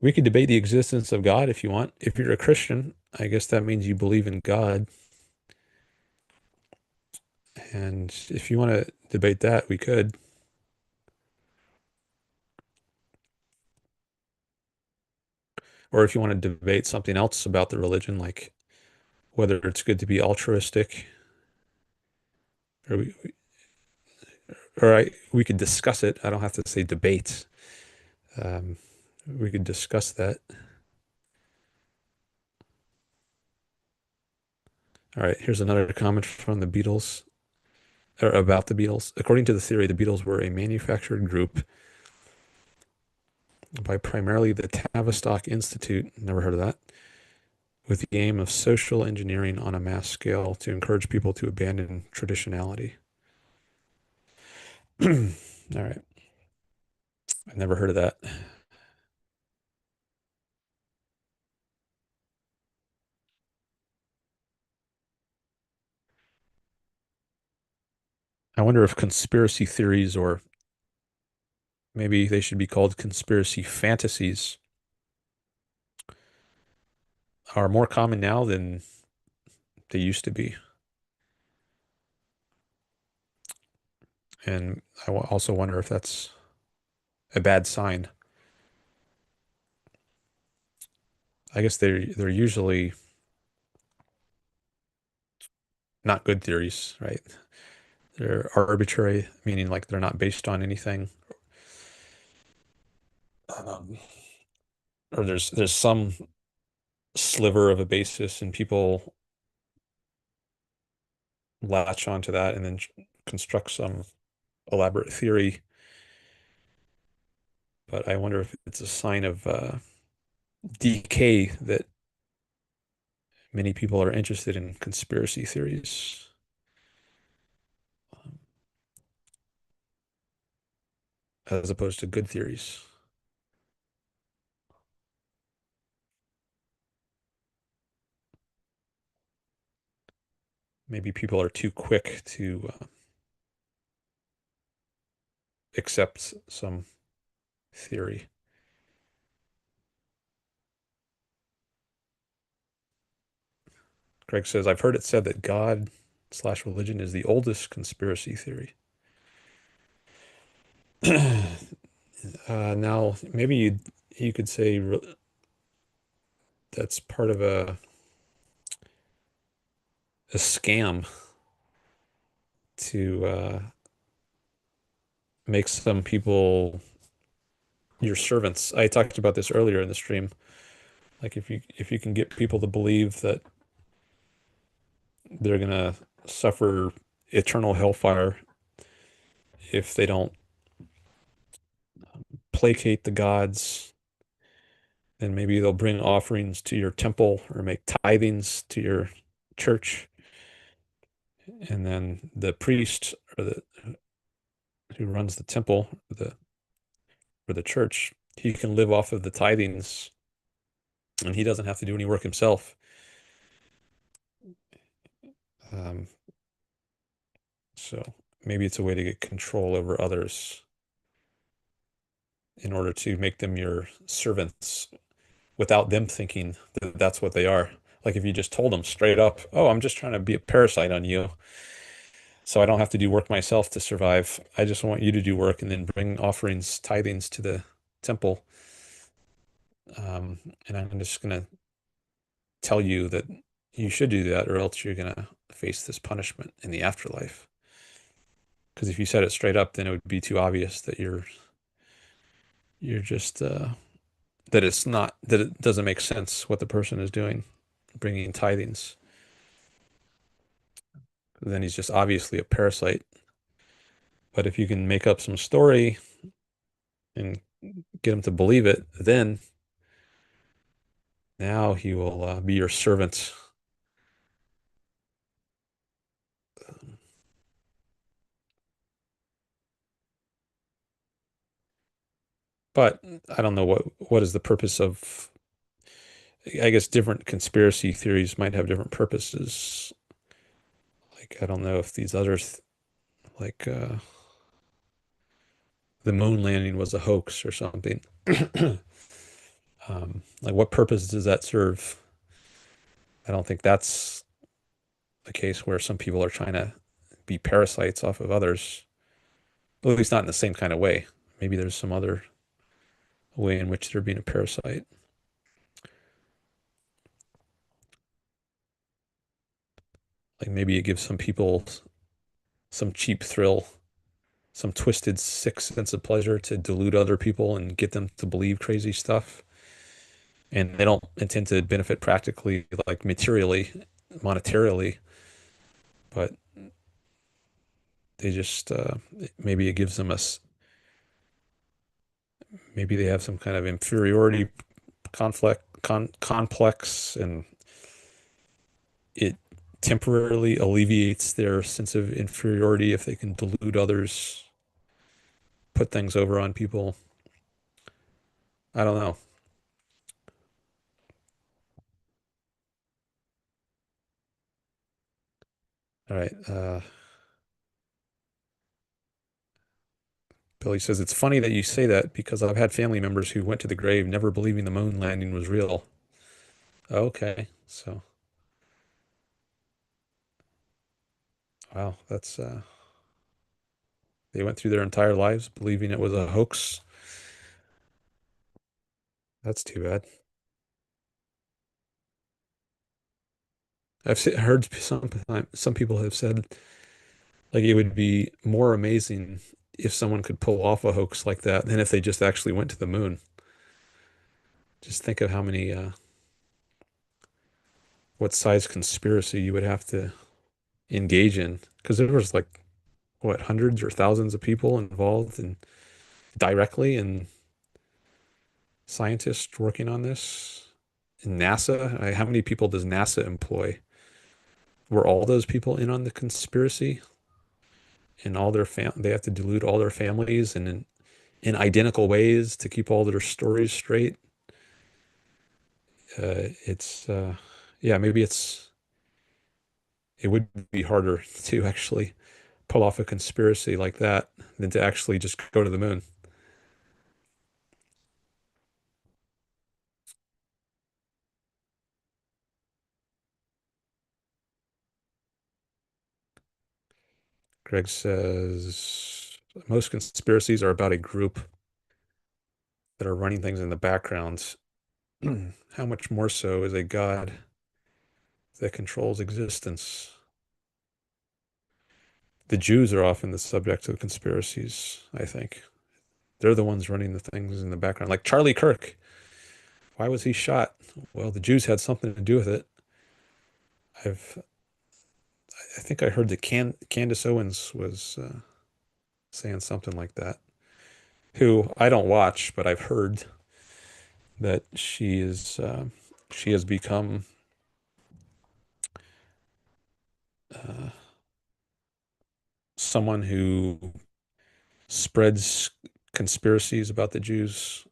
debate the existence of God if you want. If you're a Christian, I guess that means you believe in God. And if you want to debate that, we could. Or if you want to debate something else about the religion, like whether it's good to be altruistic, or we could discuss it. I don't have to say debate. Um, we could discuss that. All right, here's another comment from the Beatles, or about the Beatles. According to the theory, the Beatles were a manufactured group by primarily the Tavistock Institute, never heard of that, with the aim of social engineering on a mass scale to encourage people to abandon traditionality. All right. I've never heard of that. I wonder if conspiracy theories, or maybe they should be called conspiracy fantasies, are more common now than they used to be. And I also wonder if that's a bad sign. I guess they're usually not good theories, right? They're arbitrary, meaning like they're not based on anything. Um, or there's some sliver of a basis, and people latch onto that and then construct some elaborate theory. But I wonder if it's a sign of decay that many people are interested in conspiracy theories, as opposed to good theories. Maybe people are too quick to accept some theory. Greg says, I've heard it said that God slash religion is the oldest conspiracy theory. Now, maybe you could say that's part of a scam to make some people your servants. I talked about this earlier in the stream. Like if you can get people to believe that they're gonna suffer eternal hellfire if they don't placate the gods, then maybe they'll bring offerings to your temple or make tithings to your church. And then the priest or the who runs the temple or the church, he can live off of the tithings and he doesn't have to do any work himself. Um, so maybe it's a way to get control over others in order to make them your servants without them thinking that that's what they are. Like if you just told them straight up, "Oh, I'm just trying to be a parasite on you, so I don't have to do work myself to survive. I just want you to do work and then bring offerings, tithings to the temple. And I'm just gonna tell you that you should do that, or else you're gonna face this punishment in the afterlife." Because if you said it straight up, then it would be too obvious that you're just that it's not that it doesn't make sense what the person is doing, bringing tithings. Then he's just obviously a parasite. But if you can make up some story and get him to believe it, then now he will be your servant. But I don't know what is the purpose of. I guess different conspiracy theories might have different purposes. Like I don't know if these others, like the moon landing was a hoax or something. Like what purpose does that serve? I don't think that's the case where some people are trying to be parasites off of others. At least not in the same kind of way. Maybe there's some other way in which they're being a parasite. Like maybe it gives some people some cheap thrill, some twisted, sick sense of pleasure to delude other people and get them to believe crazy stuff. And they don't intend to benefit practically, like materially, monetarily, but they just maybe it gives them maybe they have some kind of inferiority complex, and it temporarily alleviates their sense of inferiority if they can delude others, put things over on people. I don't know. All right. Billy says, it's funny that you say that because I've had family members who went to the grave never believing the moon landing was real. Okay. So, wow, that's they went through their entire lives believing it was a hoax. That's too bad. Heard some people have said like it would be more amazing if someone could pull off a hoax like that than if they just actually went to the moon. Just think of how many what size conspiracy you would have to engage in, because there was like what, hundreds or thousands of people involved and directly, and scientists working on this. And NASA, how many people does NASA employ? Were all those people in on the conspiracy? And all their they have to dilute all their families and in identical ways to keep all their stories straight. It's yeah, maybe it would be harder to actually pull off a conspiracy like that than to actually just go to the moon. Greg says most conspiracies are about a group that are running things in the background. How much more so is a God that controls existence? The Jews are often the subject of conspiracies, I think. They're the ones running the things in the background. Like Charlie Kirk. Why was he shot? Well, the Jews had something to do with it. I've I think I heard that Candace Owens was saying something like that. Who I don't watch, but I've heard that she has become uh, someone who spreads conspiracies about the Jews,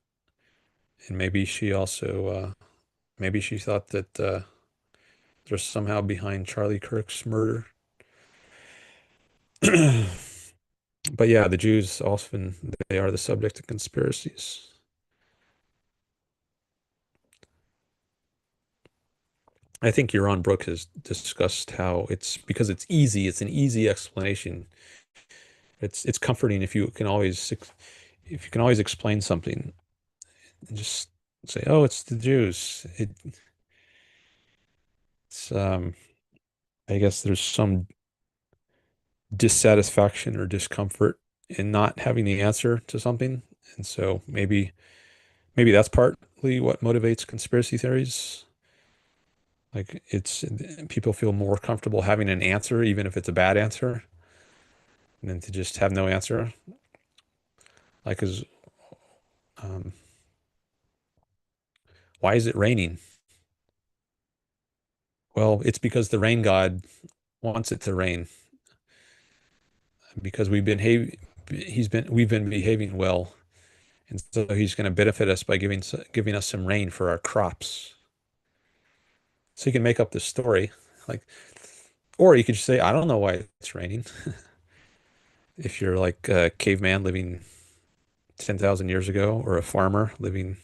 and maybe she also maybe she thought that they're somehow behind Charlie Kirk's murder. But yeah, the Jews often they are the subject of conspiracies. I think Yaron Brook has discussed how it's because it's easy, it's an easy explanation. It's comforting if you can always explain something and just say, "Oh, it's the Jews." It's I guess there's some dissatisfaction or discomfort in not having the answer to something. And so maybe that's partly what motivates conspiracy theories. Like it's people feel more comfortable having an answer, even if it's a bad answer, than to just have no answer. Like, um, why is it raining? Well, it's because the rain god wants it to rain because we've been behaving well, and so he's going to benefit us by giving us some rain for our crops. So you can make up this story, like, or you could just say, I don't know why it's raining. If you're like a caveman living 10,000 years ago or a farmer living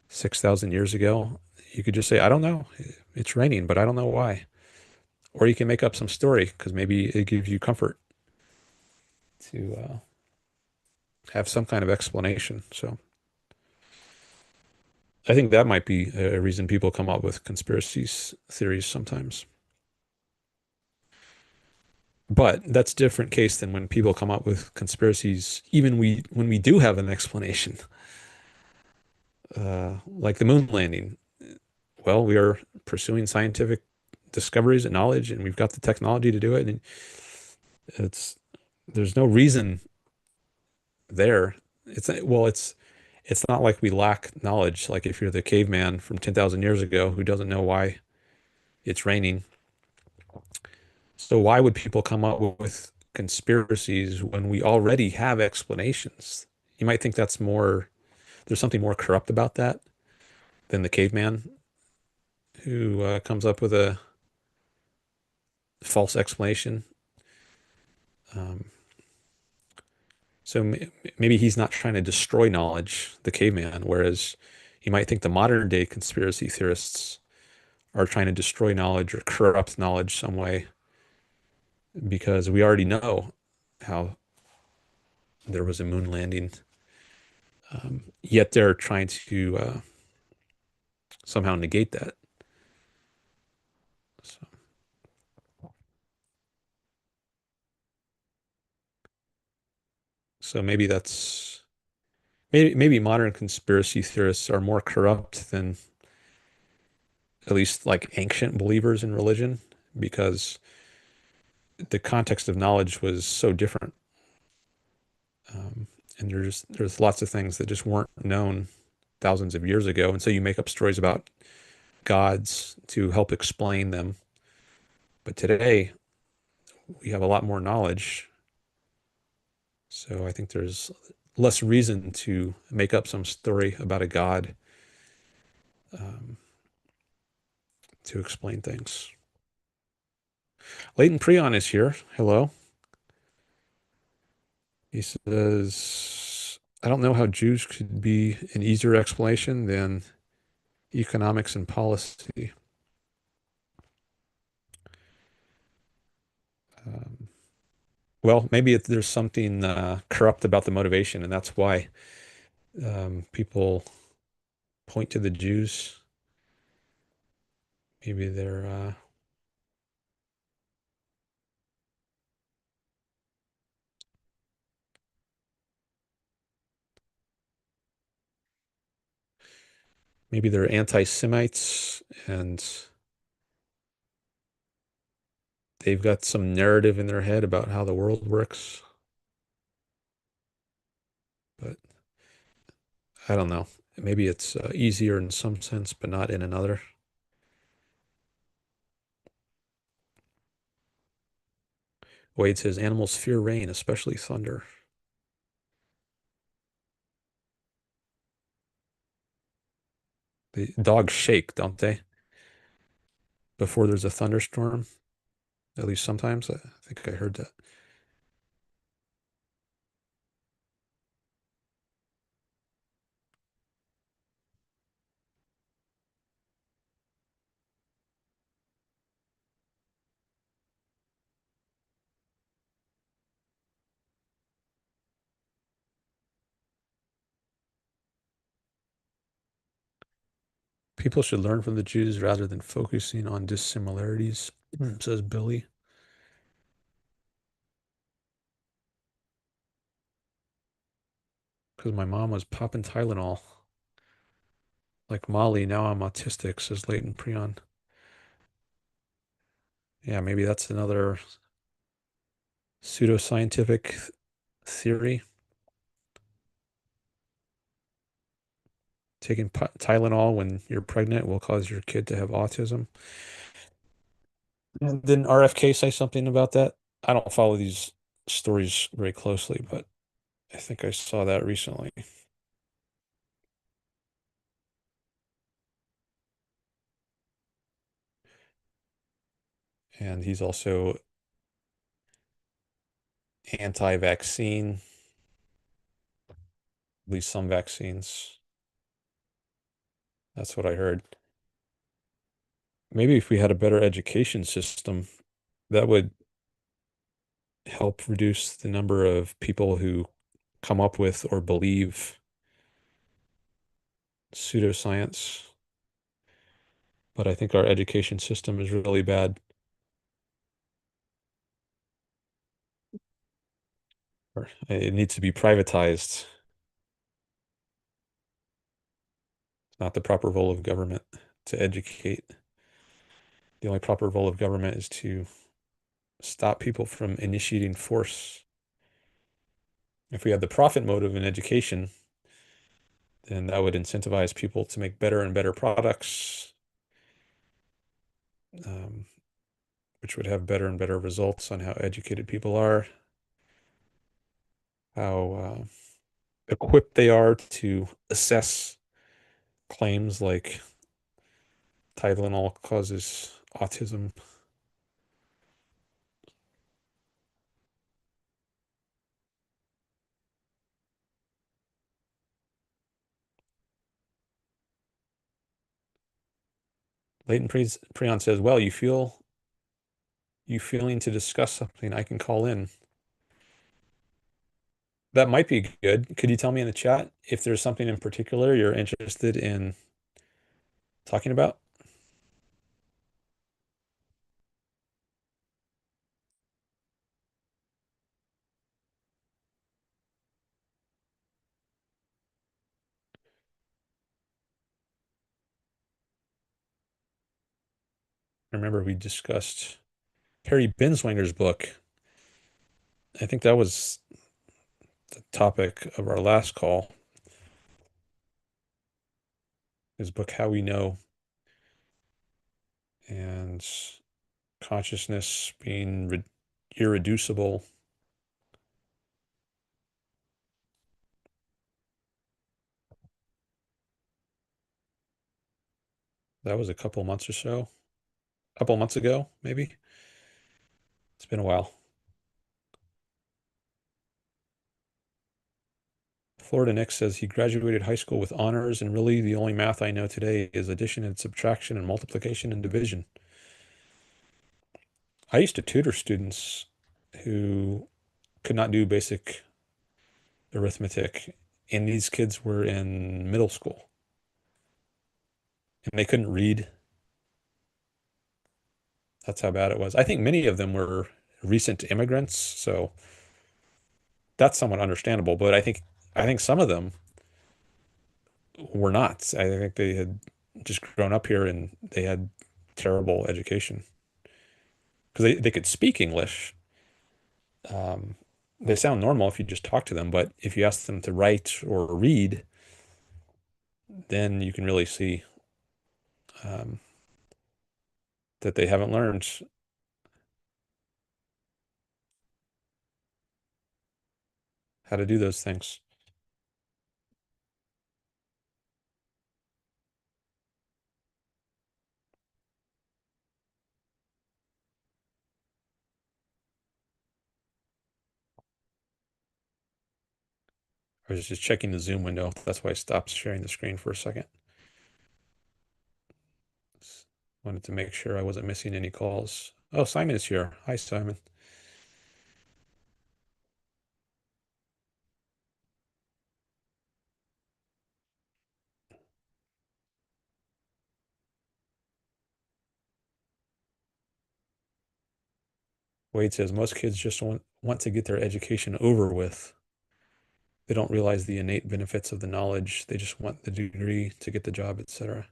6,000 years ago, you could just say, I don't know. It's raining, but I don't know why. Or you can make up some story because maybe it gives you comfort to have some kind of explanation. So I think that might be a reason people come up with theories sometimes. But that's a different case than when people come up with conspiracies, even when we do have an explanation, like the moon landing. Well, we are pursuing scientific discoveries and knowledge, and we've got the technology to do it. And it's there's no reason there. It's not like we lack knowledge. Like if you're the caveman from 10,000 years ago who doesn't know why it's raining. So why would people come up with conspiracies when we already have explanations? You might think there's something more corrupt about that than the caveman who comes up with a false explanation. Um, so maybe he's not trying to destroy knowledge, the caveman, whereas you might think the modern day conspiracy theorists are trying to destroy knowledge or corrupt knowledge some way because we already know how there was a moon landing. Yet they're trying to somehow negate that. So, so maybe modern conspiracy theorists are more corrupt than at least like ancient believers in religion, because the context of knowledge was so different. Um, and there's lots of things that just weren't known thousands of years ago. And so you make up stories about gods to help explain them. But today we have a lot more knowledge. So I think there's less reason to make up some story about a god um, to explain things. Leighton Prion is here. Hello. He says, I don't know how Jews could be an easier explanation than economics and policy. Um, well, maybe there's something corrupt about the motivation, and that's why people point to the Jews. Maybe they're anti-Semites, and they've got some narrative in their head about how the world works. But I don't know. Maybe it's easier in some sense, but not in another. Wade says animals fear rain, especially thunder. The dogs shake, don't they? Before there's a thunderstorm, at least sometimes. I think I heard that. People should learn from the Jews rather than focusing on dissimilarities, says Billy. Because my mom was popping Tylenol. Like Molly, now I'm autistic, says Leighton Prion. Yeah, maybe that's another pseudoscientific theory. Taking Tylenol when you're pregnant will cause your kid to have autism. And didn't RFK say something about that? I don't follow these stories very closely, but I think I saw that recently. And he's also anti-vaccine, at least some vaccines. That's what I heard. Maybe if we had a better education system, that would help reduce the number of people who come up with or believe pseudoscience. But I think our education system is really bad. Or it needs to be privatized. It's not the proper role of government to educate. The only proper role of government is to stop people from initiating force. If we had the profit motive in education, then that would incentivize people to make better and better products, um, which would have better and better results on how educated people are, how equipped they are to assess claims like Tylenol causes autism. Leighton Prion says, well, you feeling to discuss something, I can call in. That might be good. Could you tell me in the chat if there's something in particular you're interested in talking about? remember we discussed Perry Binswanger's book. I think that was the topic of our last call. His book, How We Know, and consciousness being irreducible. That was a couple months or so, a couple months ago, maybe. It's been a while. Florida Nick says he graduated high school with honors, and really the only math I know today is addition and subtraction and multiplication and division. I used to tutor students who could not do basic arithmetic, and these kids were in middle school and they couldn't read. That's how bad it was. I think many of them were recent immigrants, so that's somewhat understandable. But I think some of them were not. I think they had just grown up here and they had terrible education because they could speak English. Um, they sound normal if you just talk to them, but if you ask them to write or read, then you can really see um, that they haven't learned how to do those things. I was just checking the Zoom window. That's why I stopped sharing the screen for a second. Wanted to make sure I wasn't missing any calls. Oh, Simon is here. Hi, Simon. Wade says most kids just want to get their education over with. They don't realize the innate benefits of the knowledge. They just want the degree to get the job, etc.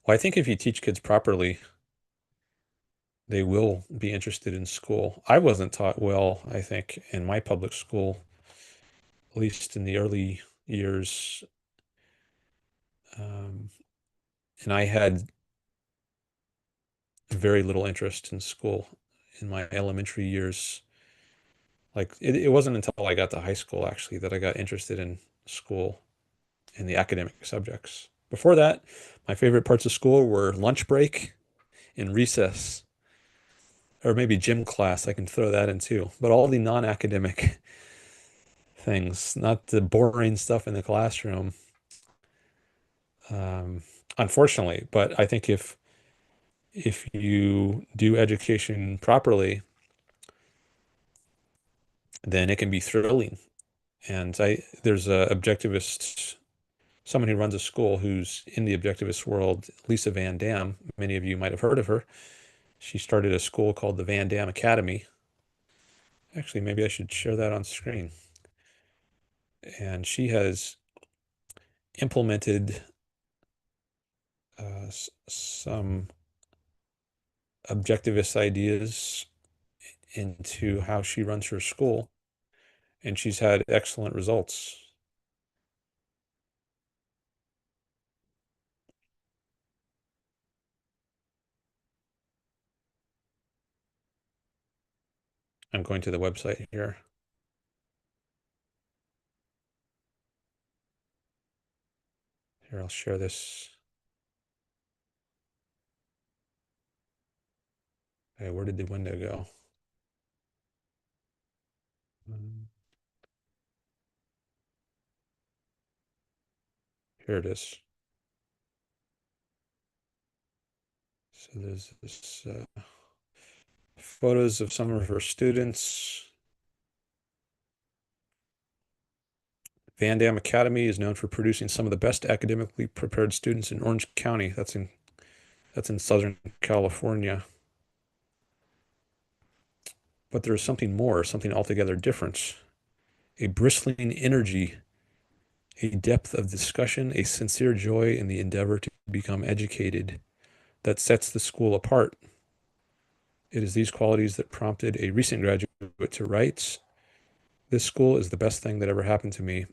Well, I think if you teach kids properly, they will be interested in school. I wasn't taught well, I think, in my public school, at least in the early years. Um, and I had very little interest in school in my elementary years. Like it wasn't until I got to high school actually that I got interested in school and the academic subjects. Before that, my favorite parts of school were lunch break and recess, or maybe gym class. I can throw that in too. But all the non-academic things, not the boring stuff in the classroom, um, unfortunately. But I think if you do education properly, then it can be thrilling. And there's a objectivist, someone who runs a school who's in the objectivist world, Lisa Van Dam. Many of you might have heard of her. She started a school called the Van Dam Academy. Actually, maybe I should share that on screen. And she has implemented some objectivist ideas into how she runs her school, and she's had excellent results. I'm going to the website here. Here, I'll share this. Okay, where did the window go? Here it is. So there's this photos of some of her students. Van Dam Academy is known for producing some of the best academically prepared students in Orange County. That's in Southern California. But there's something more, something altogether different. A bristling energy a depth of discussion, a sincere joy in the endeavor to become educated that sets the school apart. It is these qualities that prompted a recent graduate to write, "This school is the best thing that ever happened to me."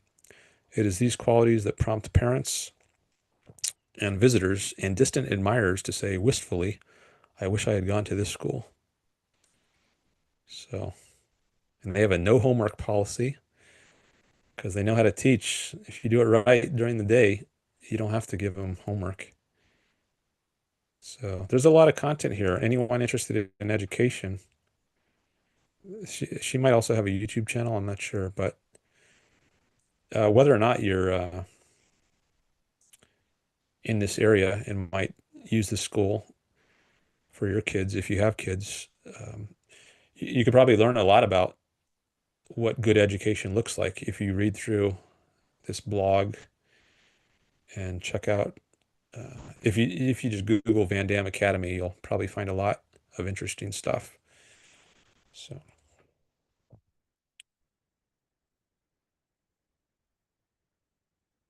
It is these qualities that prompt parents and visitors and distant admirers to say wistfully, "I wish I had gone to this school." So, and they have a no homework policy because they know how to teach. If you do it right during the day, you don't have to give them homework. So there's a lot of content here. Anyone interested in education, she might also have a YouTube channel. I'm not sure, but whether or not you're in this area and might use the school for your kids, if you have kids, you could probably learn a lot about what good education looks like if you read through this blog and check out. If you just Google Van Dam Academy, you'll probably find a lot of interesting stuff. So,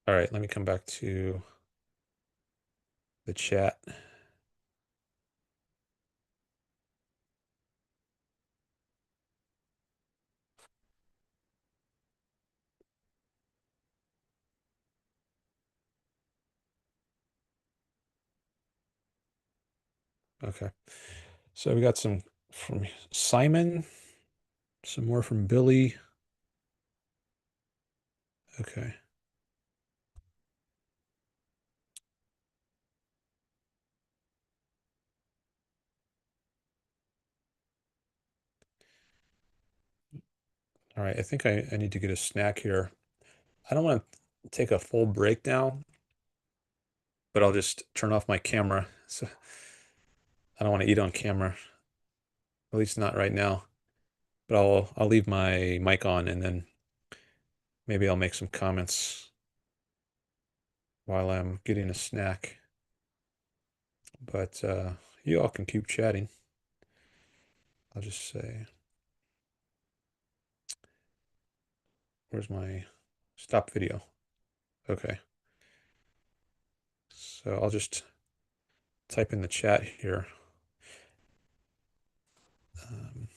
all right, let me come back to the chat. Okay, so we got some from Simon, some more from Billy. Okay. All right, I think I need to get a snack here. I don't want to take a full break now, but I'll just turn off my camera. So I don't want to eat on camera, at least not right now. But I'll leave my mic on and then maybe I'll make some comments while I'm getting a snack. But you all can keep chatting. I'll just say, where's my stop video? Okay. So I'll just type in the chat here. Um,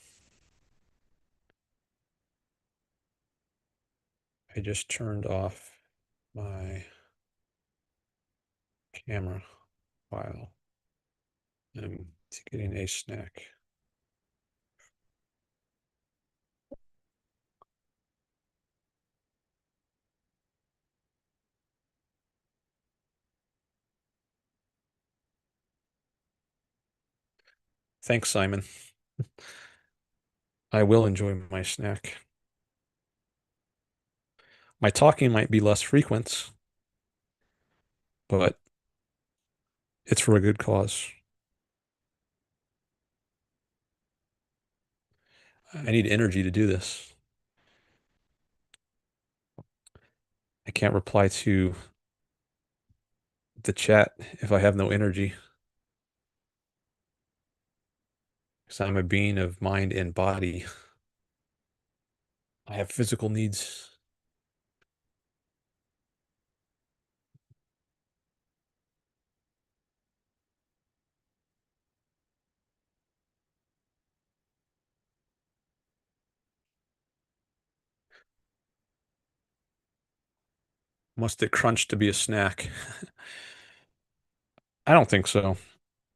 I just turned off my camera while I'm getting a snack. Thanks, Simon. I will enjoy my snack. My talking might be less frequent, but it's for a good cause. I need energy to do this. I can't reply to the chat if I have no energy, because I'm a being of mind and body. I have physical needs. Must it crunch to be a snack? I don't think so.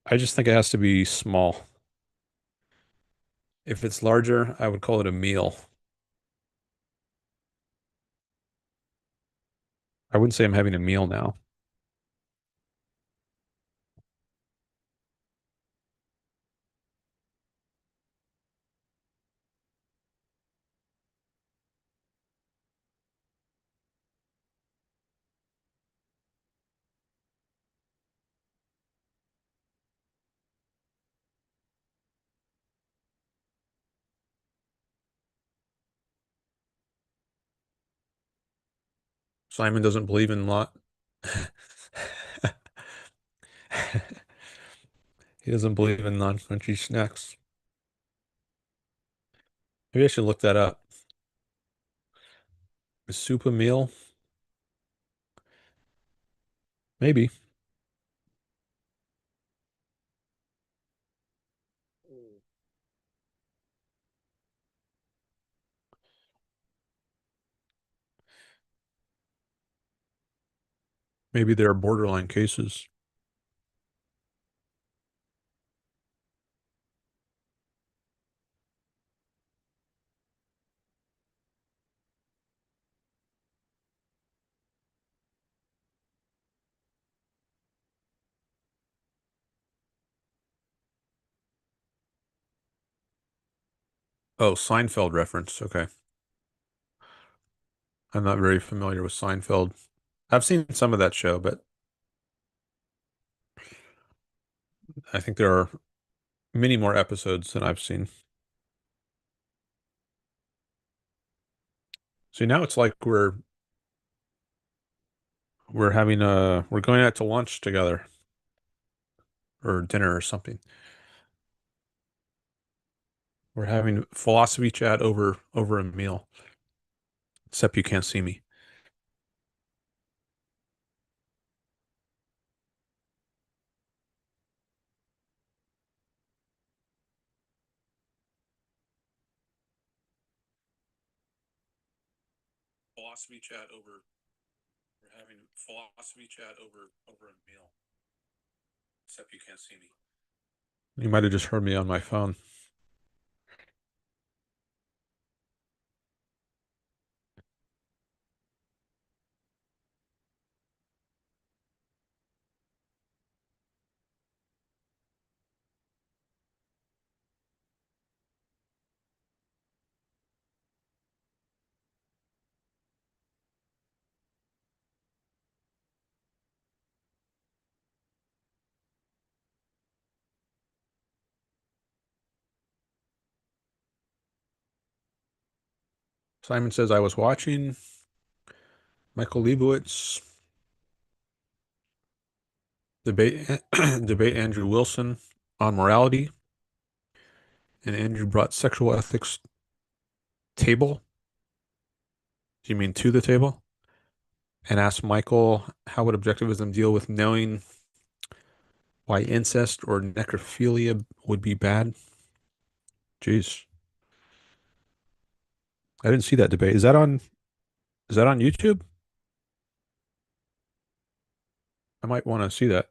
I just think it has to be small. If it's larger, I would call it a meal. I wouldn't say I'm having a meal now. Simon doesn't believe in lot. He doesn't believe in non-crunchy snacks. Maybe I should look that up. Is soup a meal? Maybe. Maybe there are borderline cases. Oh, Seinfeld reference. Okay. I'm not very familiar with Seinfeld. I've seen some of that show, but I think there are many more episodes than I've seen. See, now it's like we're going out to lunch together or dinner or something. We're having philosophy chat over a meal, except you can't see me. Philosophy chat over We're having philosophy chat over a meal, except you can't see me. You might have just heard me on my phone. Simon says I was watching Michael Leibowitz debate debate Andrew Wilson on morality, and Andrew brought sexual ethics table. Do you mean to the table? And asked Michael how would objectivism deal with knowing why incest or necrophilia would be bad. Jeez, I didn't see that debate. Is that on YouTube? I might want to see that.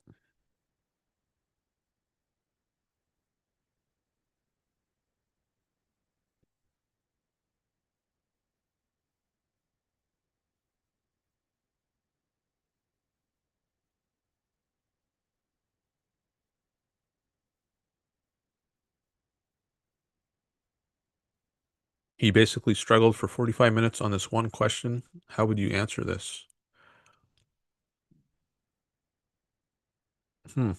He basically struggled for 45 minutes on this one question. How would you answer this? Hmm.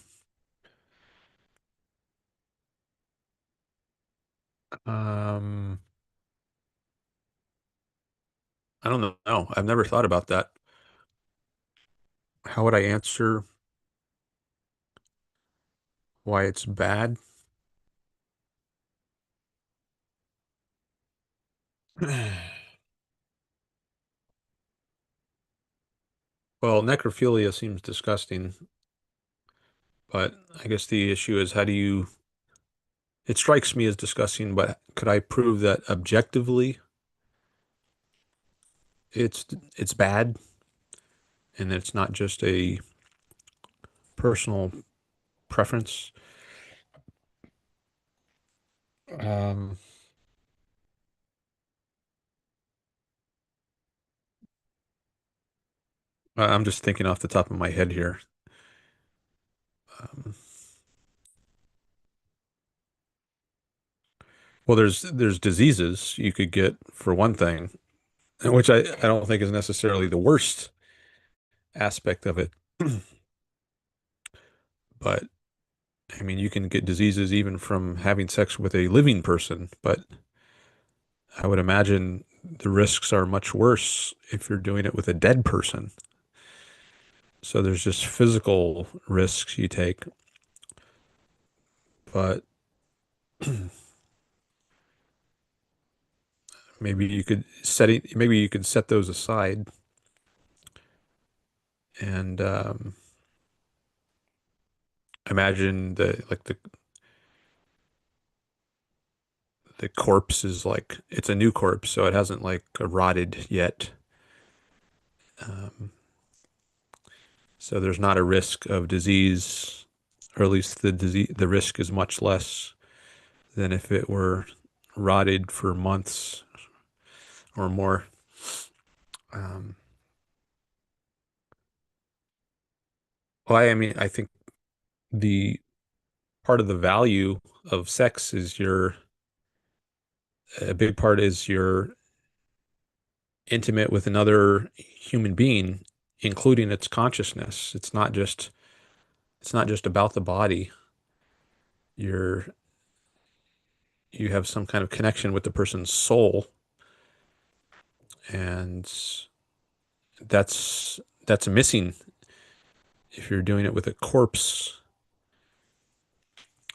Um, I don't know. No, I've never thought about that. How would I answer why it's bad? Well, necrophilia seems disgusting, but I guess the issue is it strikes me as disgusting, but could I prove that objectively it's it's bad and it's not just a personal preference? Um, I'm just thinking off the top of my head here. Um, well, there's diseases you could get for one thing, which I don't think is necessarily the worst aspect of it. But I mean, you can get diseases even from having sex with a living person, but I would imagine the risks are much worse if you're doing it with a dead person. So there's just physical risks you take, but maybe you could set those aside and imagine the corpse is like it's a new corpse, so it hasn't like rotted yet. Um, so there's not a risk of disease, or at least the risk is much less than if it were rotted for months or more. Um, well, I mean, I think the part of the value of sex is a big part is you're intimate with another human being, including its consciousness. It's not just about the body. You're you have some kind of connection with the person's soul, and that's missing if you're doing it with a corpse.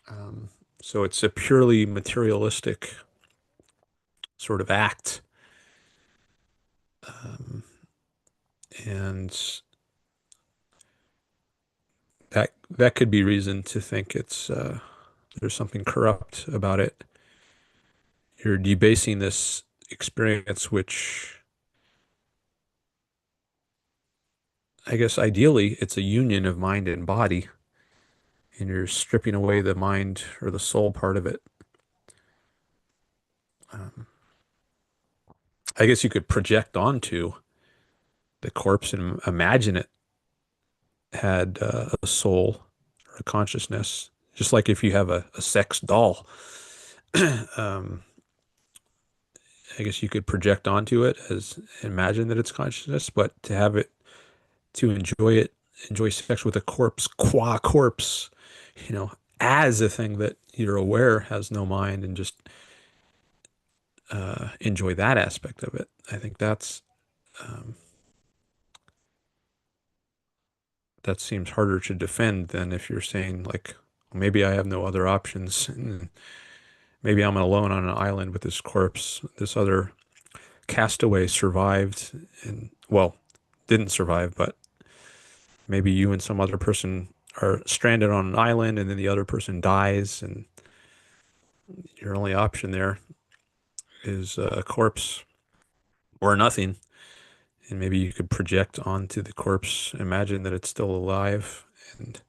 Um, so it's a purely materialistic sort of act, um, and that could be reason to think it's there's something corrupt about it. You're debasing this experience, which I guess ideally it's a union of mind and body, and you're stripping away the mind or the soul part of it. Um, I guess you could project onto the corpse and imagine it had a soul or a consciousness, just like if you have a sex doll. um, I guess you could project onto it as imagine that it's consciousness, but to have it to enjoy sex with a corpse, qua corpse, you know, as a thing that you're aware has no mind and just enjoy that aspect of it. I think um, that seems harder to defend than if you're saying like maybe I have no other options and maybe I'm alone on an island with this corpse. This other castaway survived and well, didn't survive, but maybe you and some other person are stranded on an island and then the other person dies and your only option there is a corpse or nothing. And maybe you could project onto the corpse, imagine that it's still alive. And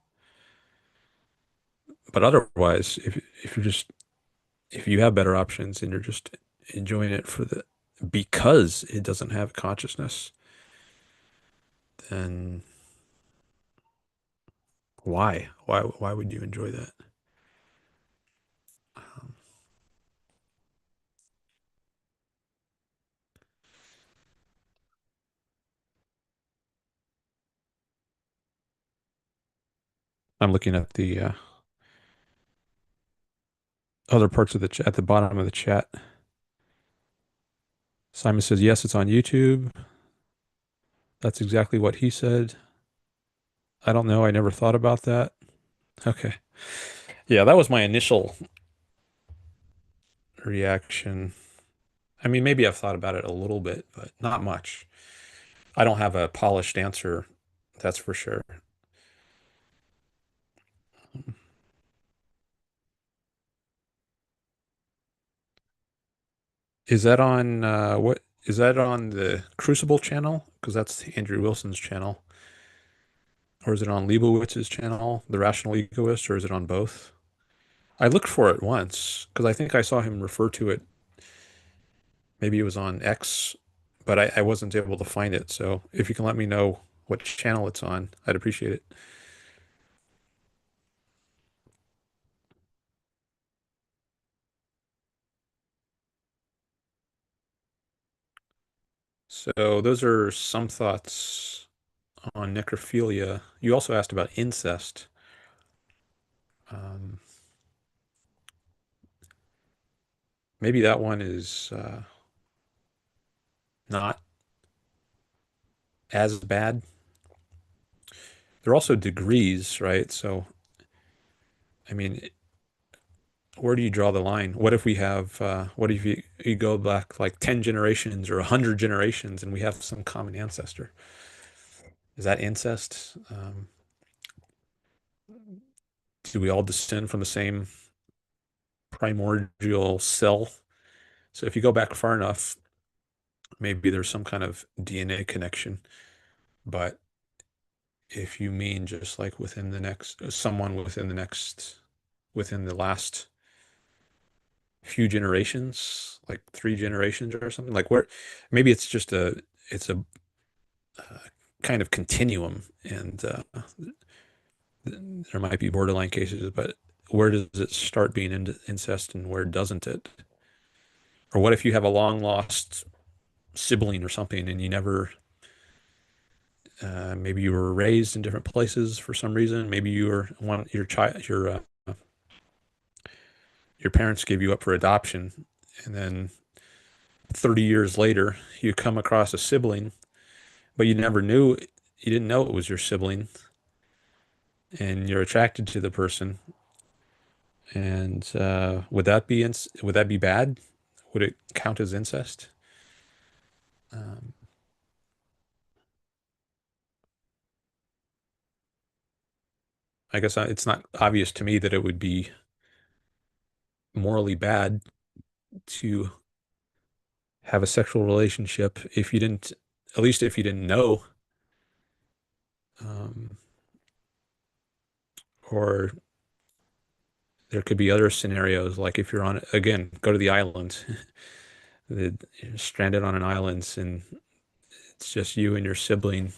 but otherwise, if you have better options and you're just enjoying it for the because it doesn't have consciousness, then why? Why would you enjoy that? Um, I'm looking at the other parts of the chat at the bottom of the chat. Simon says, yes, it's on YouTube. That's exactly what he said. I don't know. I never thought about that. Okay. Yeah, that was my initial reaction. I mean, maybe I've thought about it a little bit, but not much. I don't have a polished answer, that's for sure. Is that on what is that on the Crucible channel? Because that's Andrew Wilson's channel. Or is it on Leibowitz's channel, The Rational Egoist, or is it on both? I looked for it once because I think I saw him refer to it. Maybe it was on X, but I wasn't able to find it. So if you can let me know what channel it's on, I'd appreciate it. So those are some thoughts on necrophilia. You also asked about incest. Um, maybe that one is not as bad. There are also degrees, right? So, I mean, where do you draw the line? What if we have, what if you go back like 10 generations or 100 generations and we have some common ancestor? Is that incest? do we all descend from the same primordial cell? So if you go back far enough, maybe there's some kind of DNA connection. But if you mean just like within the next, someone within the last few generations, like 3 generations or something, like where maybe it's a uh, kind of continuum, and there might be borderline cases, but where does it start being incest and where doesn't it? Or what if you have a long lost sibling or something and you never, maybe you were raised in different places for some reason. Maybe you were one, your parents gave you up for adoption, and then 30 years later, you come across a sibling, but you didn't know it was your sibling, and you're attracted to the person. And would that be bad? Would it count as incest? Um, I guess it's not obvious to me that it would be morally bad to have a sexual relationship if you didn't, at least if you didn't know, um, or there could be other scenarios, like if you're on, again, go to the island, you're stranded on an island and it's just you and your sibling,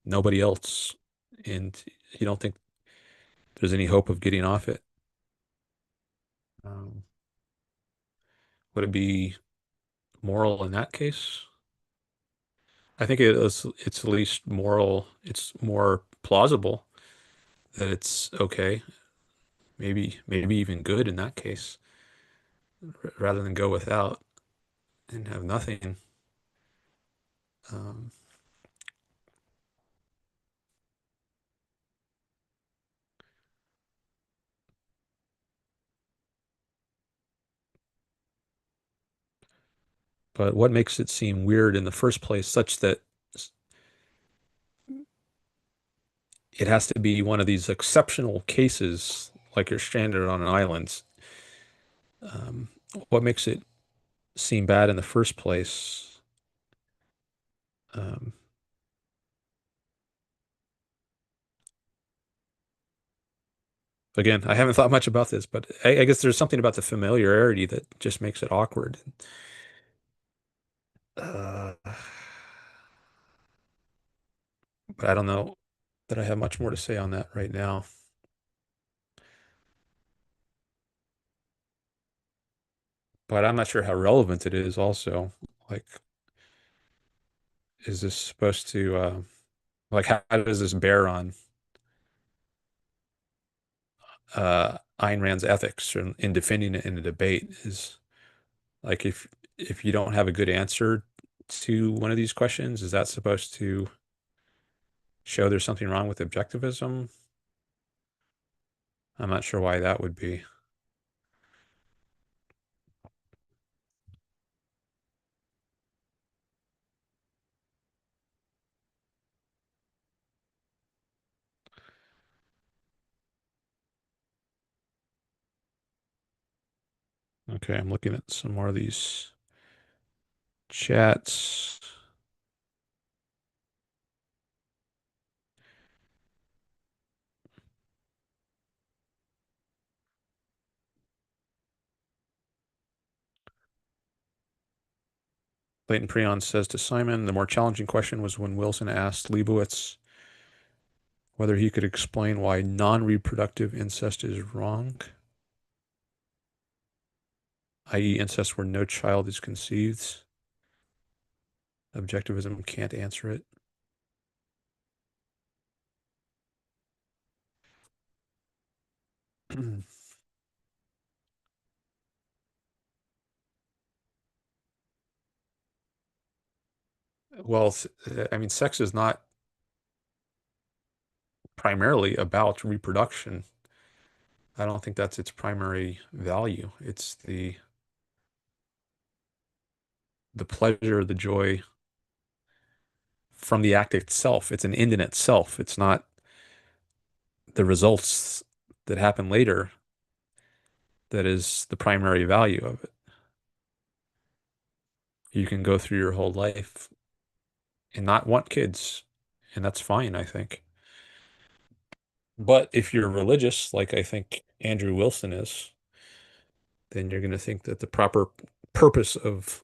nobody else, and you don't think there's any hope of getting off it. Um, would it be moral in that case? I think it's at least moral. It's more plausible that it's okay, maybe even good in that case, rather than go without and have nothing. Um, but what makes it seem weird in the first place, such that it has to be one of these exceptional cases, like you're stranded on an island? Um, what makes it seem bad in the first place? Um, Again, I haven't thought much about this, but I guess there's something about the familiarity that just makes it awkward. Uh, but I don't know that I have much more to say on that right now. But I'm not sure how relevant it is also. Like, is this supposed to, like, how does this bear on Ayn Rand's ethics in defending it in a debate? Is like if you don't have a good answer to one of these questions, is that supposed to show there's something wrong with objectivism? I'm not sure why that would be. Okay, I'm looking at some more of these chats. Leighton Prion says to Simon, the more challenging question was when Wilson asked Leibowitz whether he could explain why non-reproductive incest is wrong, i.e., incest where no child is conceived. Objectivism can't answer it. Well, I mean, sex is not primarily about reproduction. I don't think that's its primary value. It's the pleasure, the joy from the act itself. It's an end in itself. It's not the results that happen later that is the primary value of it. You can go through your whole life and not want kids, and that's fine, I think. But if you're religious, like I think Andrew Wilson is, then you're going to think that the proper purpose of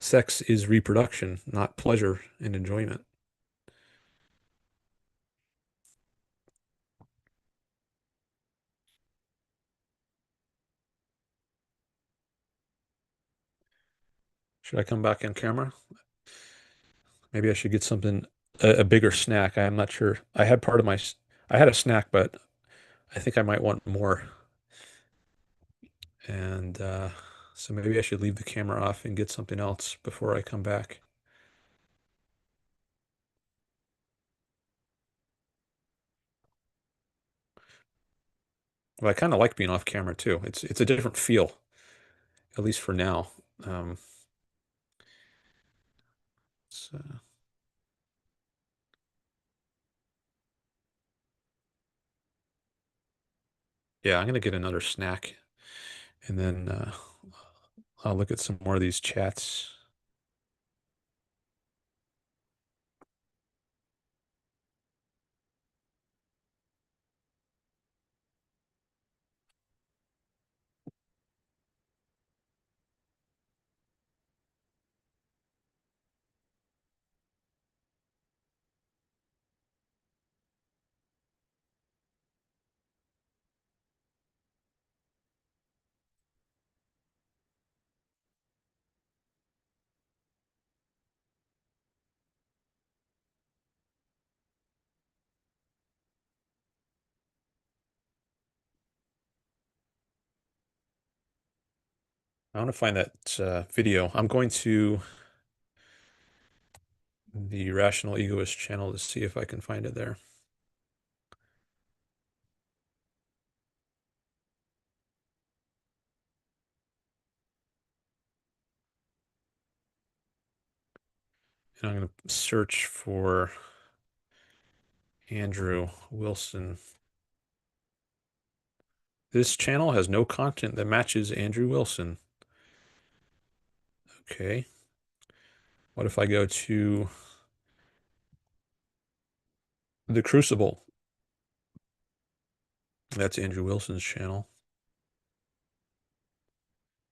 sex is reproduction, not pleasure and enjoyment. Should I come back in camera? Maybe I should get something, a bigger snack. I'm not sure. I had part of my, I had a snack, but I think I might want more. And so maybe I should leave the camera off and get something else before I come back. Well, I kind of like being off camera too. It's a different feel, at least for now. Um, so yeah, I'm gonna get another snack and then I'll look at some more of these chats. I want to find that video. I'm going to the Rational Egoist channel to see if I can find it there. And I'm going to search for Andrew Wilson. This channel has no content that matches Andrew Wilson. Okay. What if I go to The Crucible? That's Andrew Wilson's channel.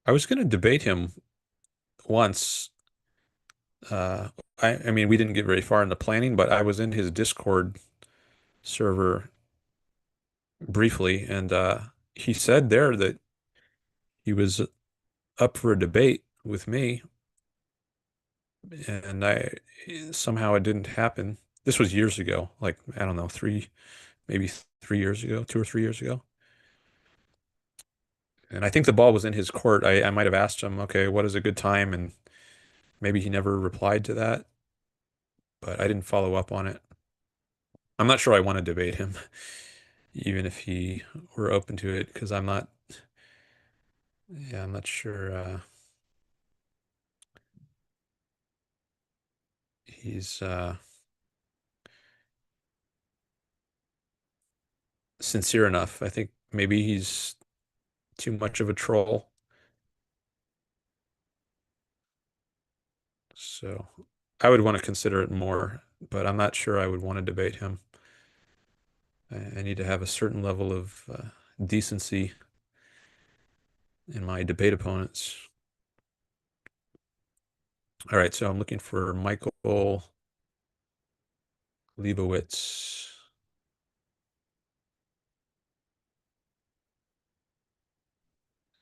I was going to debate him once. Uh, I mean, we didn't get very far in the planning, but I was in his Discord server briefly, and he said there that he was up for a debate with me, and I somehow it didn't happen. This was years ago, like I don't know, maybe 3 years ago, 2 or 3 years ago. And I think the ball was in his court. I might have asked him, okay, what is a good time? And maybe he never replied to that, but I didn't follow up on it. I'm not sure I want to debate him, even if he were open to it, because yeah, I'm not sure he's sincere enough. I think maybe he's too much of a troll. So I would want to consider it more, but I'm not sure I would want to debate him. I need to have a certain level of decency in my debate opponents. All right, so I'm looking for Michael Leibowitz.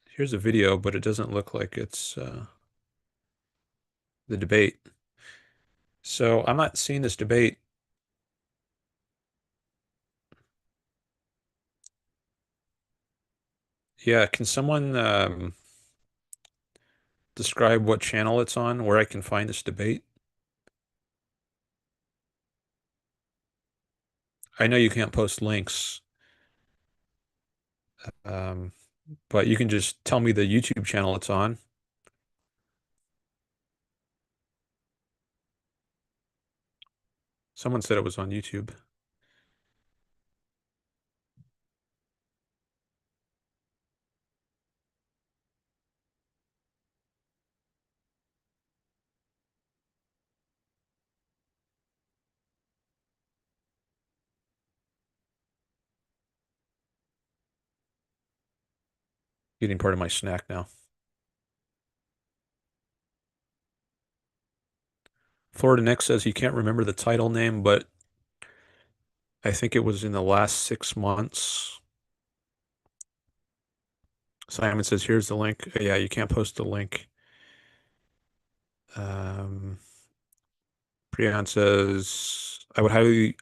Here's a video, but it doesn't look like it's the debate. So I'm not seeing this debate. Yeah, can someone describe what channel it's on, where I can find this debate? I know you can't post links, um, but you can just tell me the YouTube channel it's on. Someone said it was on YouTube. Getting part of my snack now. Florida Nick says he can't remember the title name, but I think it was in the last 6 months. Simon says, here's the link. Yeah, you can't post the link. Um, Priyan says, I would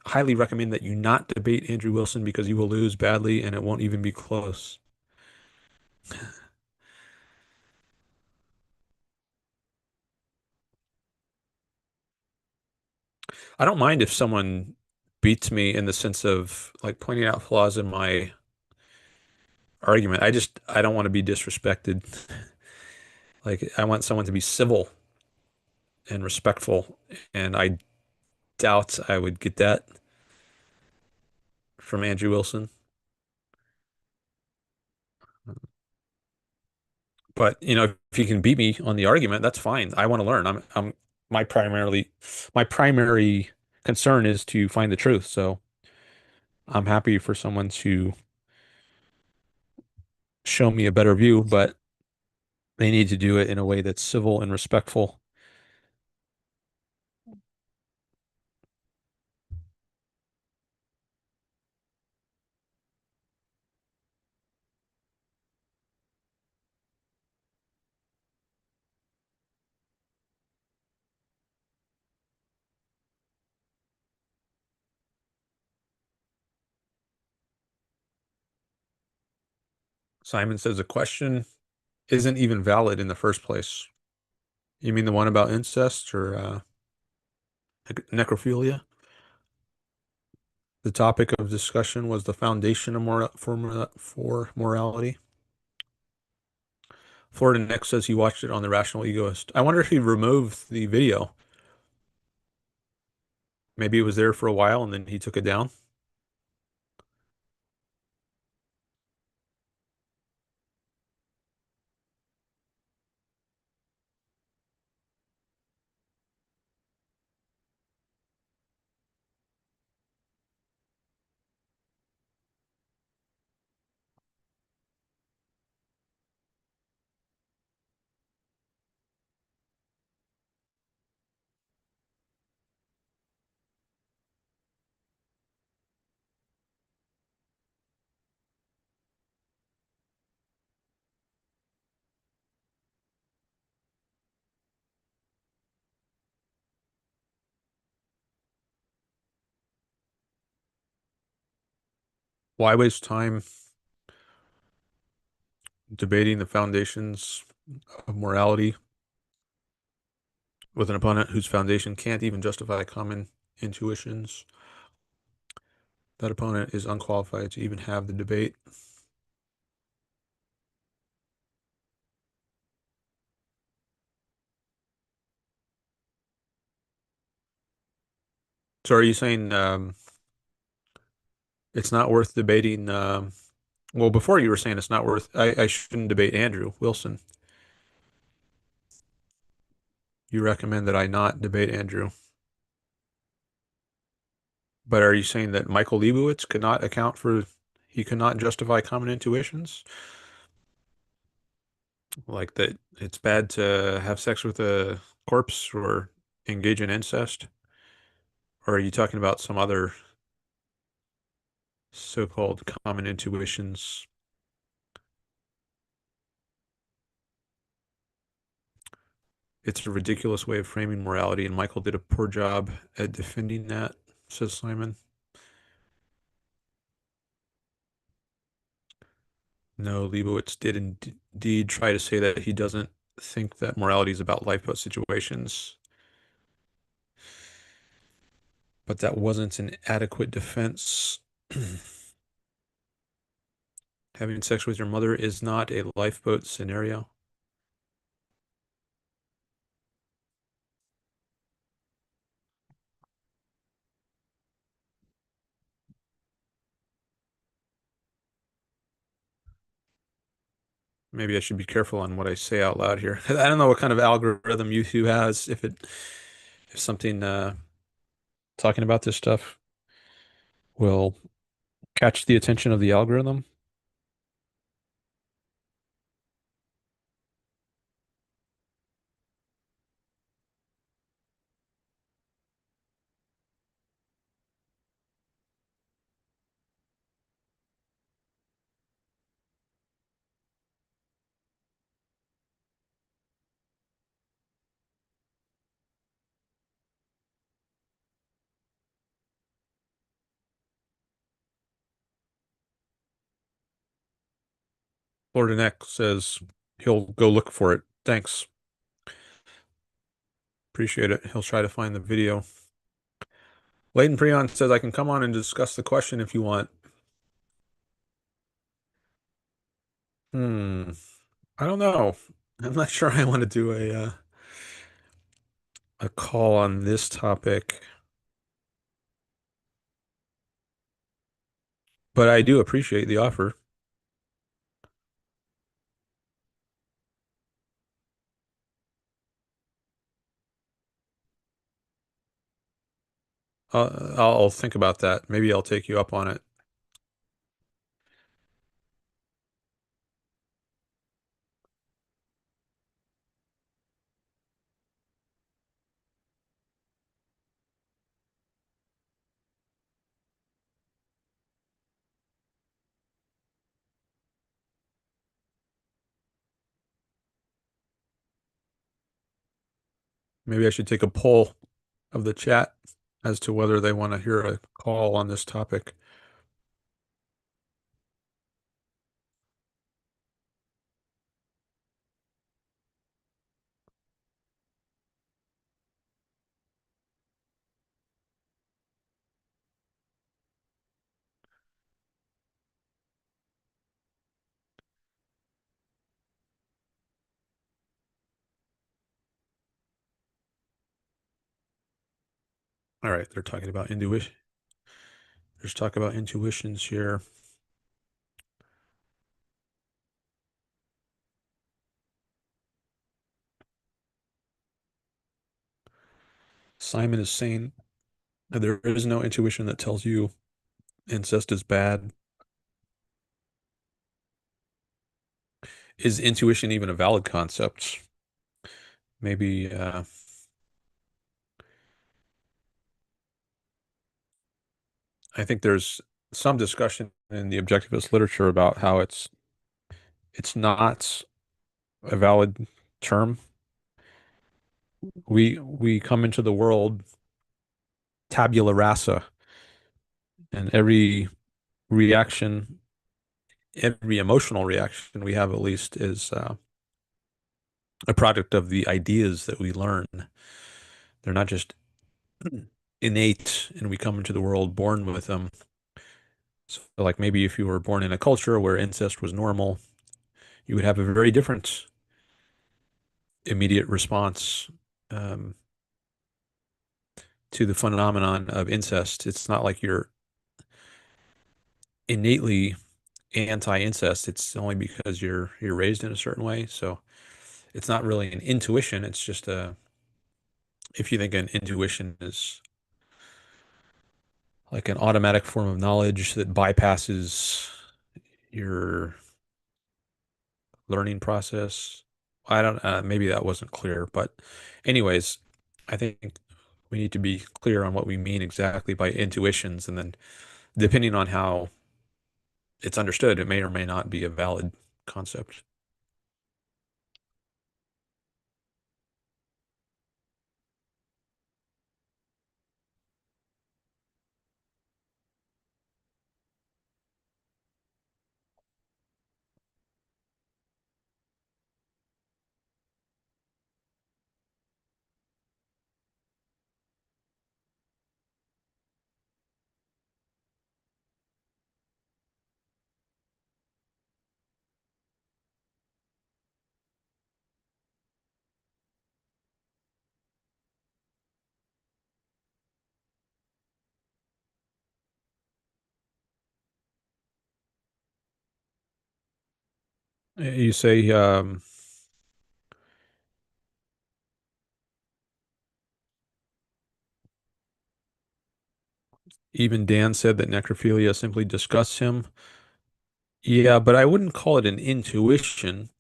highly recommend that you not debate Andrew Wilson because you will lose badly and it won't even be close. I don't mind if someone beats me in the sense of like pointing out flaws in my argument. I don't want to be disrespected. Like I want someone to be civil and respectful, and I doubt I would get that from Andrew Wilson. But if you can beat me on the argument, that's fine. I want to learn. My primary concern is to find the truth. So I'm happy for someone to show me a better view, but they need to do it in a way that's civil and respectful. Simon says a question isn't even valid in the first place. You mean the one about incest or necrophilia? The topic of discussion was the foundation of for morality. Florida Nick says he watched it on the Rational Egoist. I wonder if he removed the video. Maybe it was there for a while and then he took it down. Why waste time debating the foundations of morality with an opponent whose foundation can't even justify common intuitions? That opponent is unqualified to even have the debate. So are you saying it's not worth debating? Well, before you were saying it's not worth, I shouldn't debate Andrew Wilson. You recommend that I not debate Andrew. But are you saying that Michael Leibowitz could not account for, he could not justify common intuitions? Like that it's bad to have sex with a corpse or engage in incest? Or are you talking about some other so-called common intuitions? It's a ridiculous way of framing morality, and Michael did a poor job at defending that, says Simon. No, Leibowitz did indeed try to say that he doesn't think that morality is about lifeboat situations, but that wasn't an adequate defense. Having sex with your mother is not a lifeboat scenario. Maybe I should be careful on what I say out loud here. I don't know what kind of algorithm YouTube has, if something talking about this stuff will catch the attention of the algorithm. Lord Neck says he'll go look for it. Thanks. Appreciate it. He'll try to find the video. Leighton Preon says I can come on and discuss the question if you want. Hmm. I don't know. I'm not sure I want to do a call on this topic, but I do appreciate the offer. I'll think about that. Maybe I'll take you up on it. Maybe I should take a poll of the chat as to whether they want to hear a call on this topic. All right, they're talking about intuition. There's talk about intuitions here. Simon is saying that there is no intuition that tells you incest is bad. Is intuition even a valid concept? Maybe I think there's some discussion in the objectivist literature about how it's not a valid term. We come into the world tabula rasa, and reaction, every emotional reaction we have at least is a product of the ideas that we learn. They're not just innate and we come into the world born with them. So like maybe if you were born in a culture where incest was normal, you would have a very different immediate response um, to the phenomenon of incest. It's not like you're innately anti-incest. It's only because you're raised in a certain way. So it's not really an intuition. It's just if you think an intuition is like an automatic form of knowledge that bypasses your learning process. I don't, maybe that wasn't clear, but anyways, I think we need to be clear on what we mean exactly by intuitions, and then depending on how it's understood, it may or may not be a valid concept. You say even Dan said that necrophilia simply disgusts him. Yeah, but I wouldn't call it an intuition.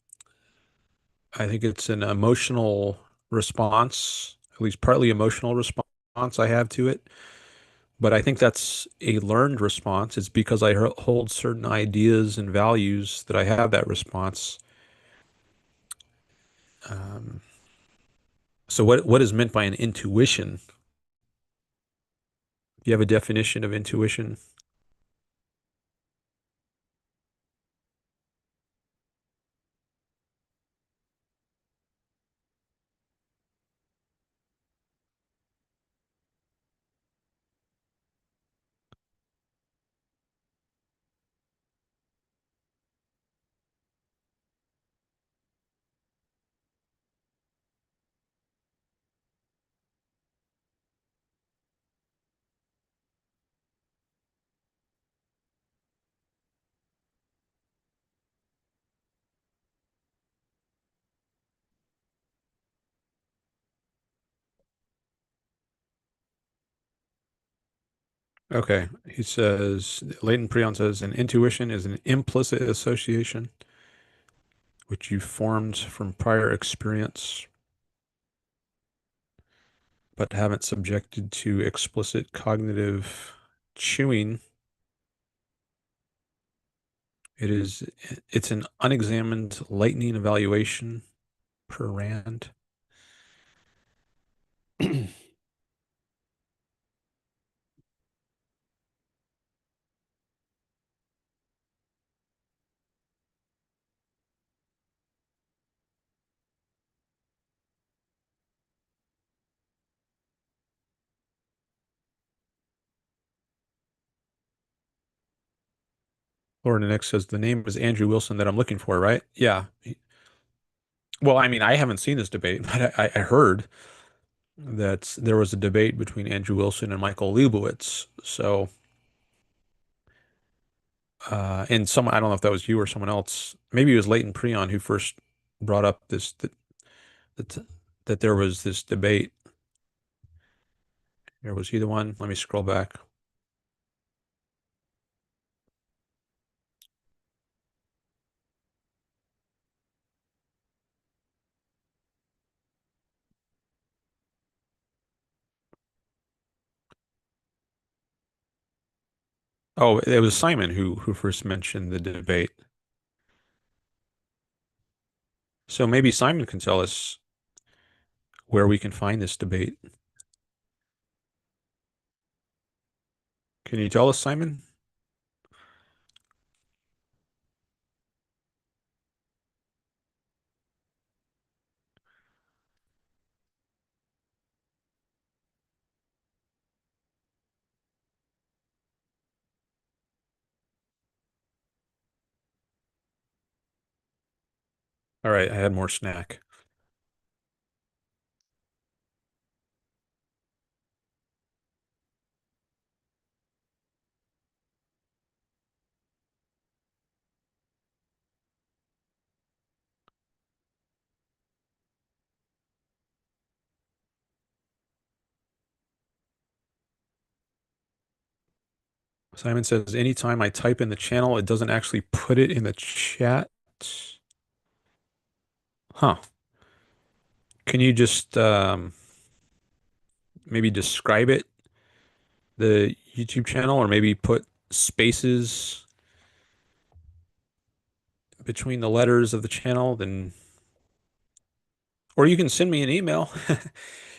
I think it's an emotional response, at least partly emotional response I have to it. But I think that's a learned response. It's because I hold certain ideas and values that I have that response. Um, so what is meant by an intuition? Do you have a definition of intuition? Okay. He says, Leighton Prion says, an intuition is an implicit association which you formed from prior experience, but haven't subjected to explicit cognitive chewing. It's an unexamined lightning evaluation per rand. Lauren Nick says the name is Andrew Wilson that I'm looking for, right? Yeah. Well, I mean, I haven't seen this debate, but I heard that there was a debate between Andrew Wilson and Michael Leibowitz. So, and someone, I don't know if that was you or someone else, maybe it was Leighton Prion who first brought up that, that there was this debate. There was he the one? Let me scroll back. Oh, it was Simon who first mentioned the debate. So maybe Simon can tell us where we can find this debate. Can you tell us, Simon? All right, I had more snack. Simon says, anytime I type in the channel, it doesn't actually put it in the chat. Huh. Can you just maybe describe it, the YouTube channel, or maybe put spaces between the letters of the channel? Then, or you can send me an email.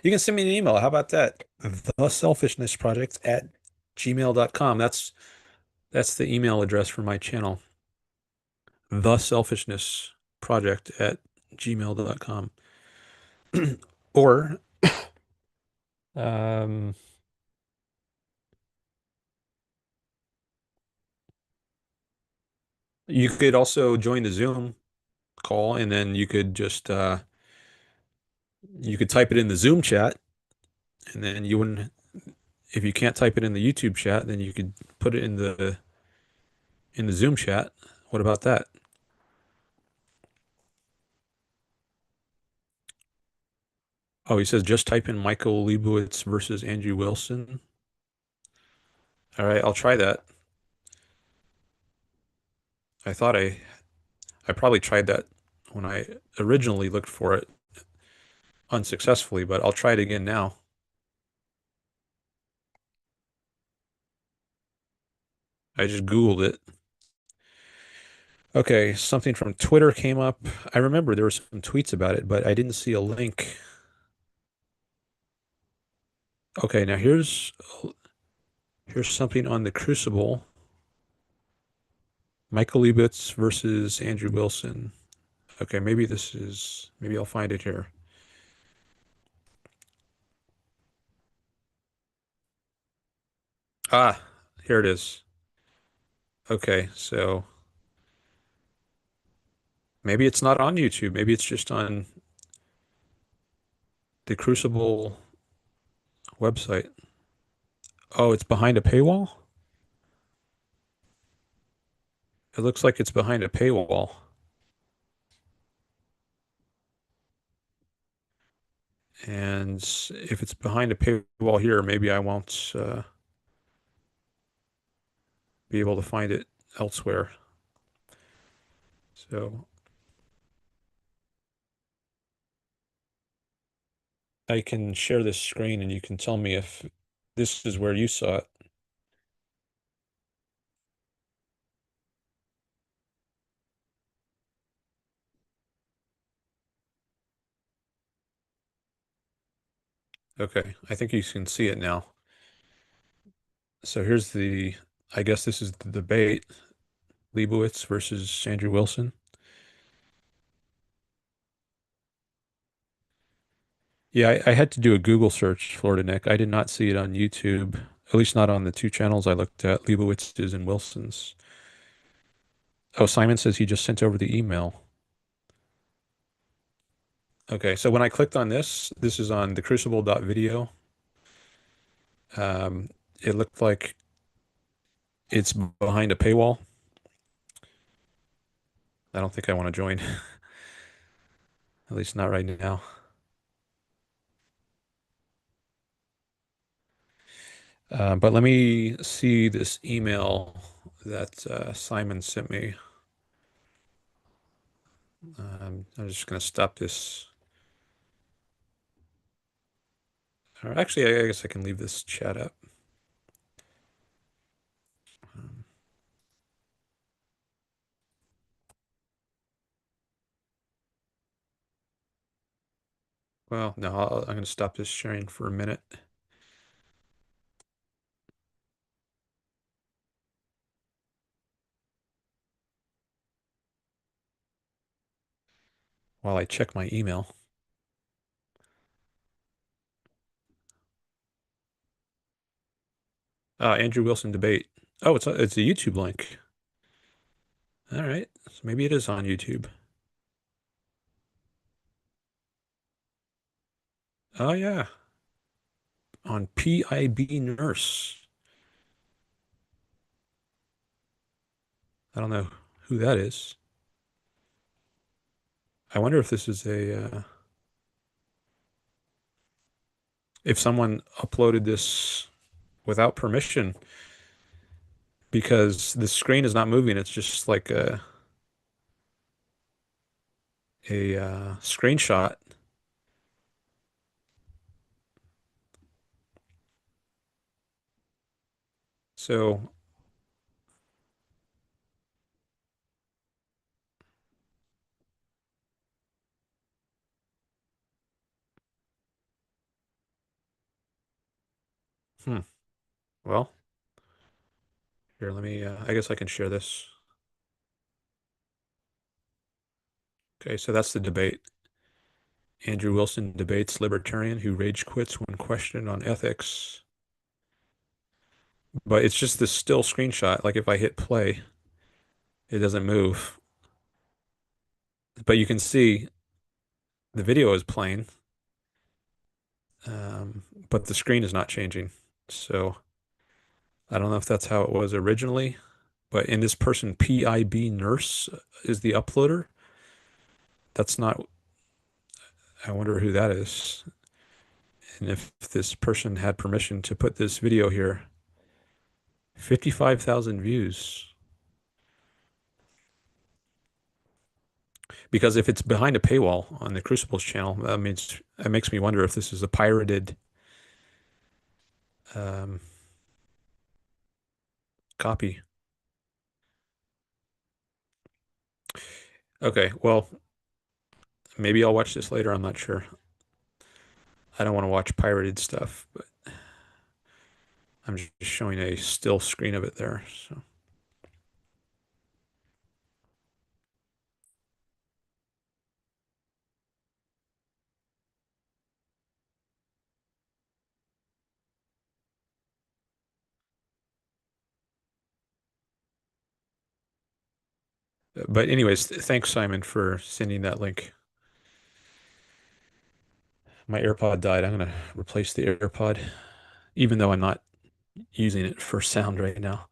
You can send me an email. How about that? TheSelfishnessProject@gmail.com. That's the email address for my channel. TheSelfishnessProject@gmail.com. Or um, you could also join the Zoom call, and then you could just you could type it in the Zoom chat, and then you wouldn't. If you can't type it in the YouTube chat, then you could put it in the Zoom chat. What about that? Oh, he says just type in Michael Leibowitz versus Andrew Wilson. All right, I'll try that. I thought I probably tried that when I originally looked for it unsuccessfully, but I'll try it again now. I just Googled it. Okay, something from Twitter came up. I remember there were some tweets about it, but I didn't see a link. Okay, now here's something on the Crucible. Michael Leibowitz versus Andrew Wilson. Okay, maybe I'll find it here. Ah, here it is. Okay, so maybe it's not on YouTube. Maybe it's just on the Crucible website. Oh, it's behind a paywall? It looks like it's behind a paywall. And if it's behind a paywall here, maybe I won't be able to find it elsewhere. So I can share this screen and you can tell me if this is where you saw it. Okay, I think you can see it now. So here's I guess this is the debate, Leibowitz versus Andrew Wilson. Yeah, I had to do a Google search, Florida Nick. I did not see it on YouTube, at least not on the two channels I looked at, Leibowitz's and Wilson's. Oh, Simon says he just sent over the email. Okay, so when I clicked on this is on thecrucible.video. Um, it looked like it's behind a paywall. I don't think I want to join, at least not right now. But let me see this email that Simon sent me. I'm just going to stop this. Or actually, I guess I can leave this chat up. Um, well, no, I'm going to stop this sharing for a minute while I check my email. Andrew Wilson debate. Oh, it's a YouTube link. All right, so maybe it is on YouTube. Oh yeah, on PIB Nurse. I don't know who that is. I wonder if this is if someone uploaded this without permission because the screen is not moving. It's just like a screenshot. So, hmm. Well, here, let me, I guess I can share this. Okay, so that's the debate. Andrew Wilson debates libertarian who rage quits when questioned on ethics. But it's just this still screenshot. Like if I hit play, it doesn't move. But you can see the video is playing, but the screen is not changing. So I don't know if that's how it was originally, but in this person, PIB Nurse is the uploader. That's not, I wonder who that is. And if this person had permission to put this video here, 55,000 views. Because if it's behind a paywall on the Crucibles channel, that makes me wonder if this is a pirated um, copy. Okay, well, maybe I'll watch this later. I'm not sure. I don't want to watch pirated stuff, but I'm just showing a still screen of it there. So, but anyways, thanks Simon for sending that link. My AirPod died. I'm gonna replace the AirPod, even though I'm not using it for sound right now.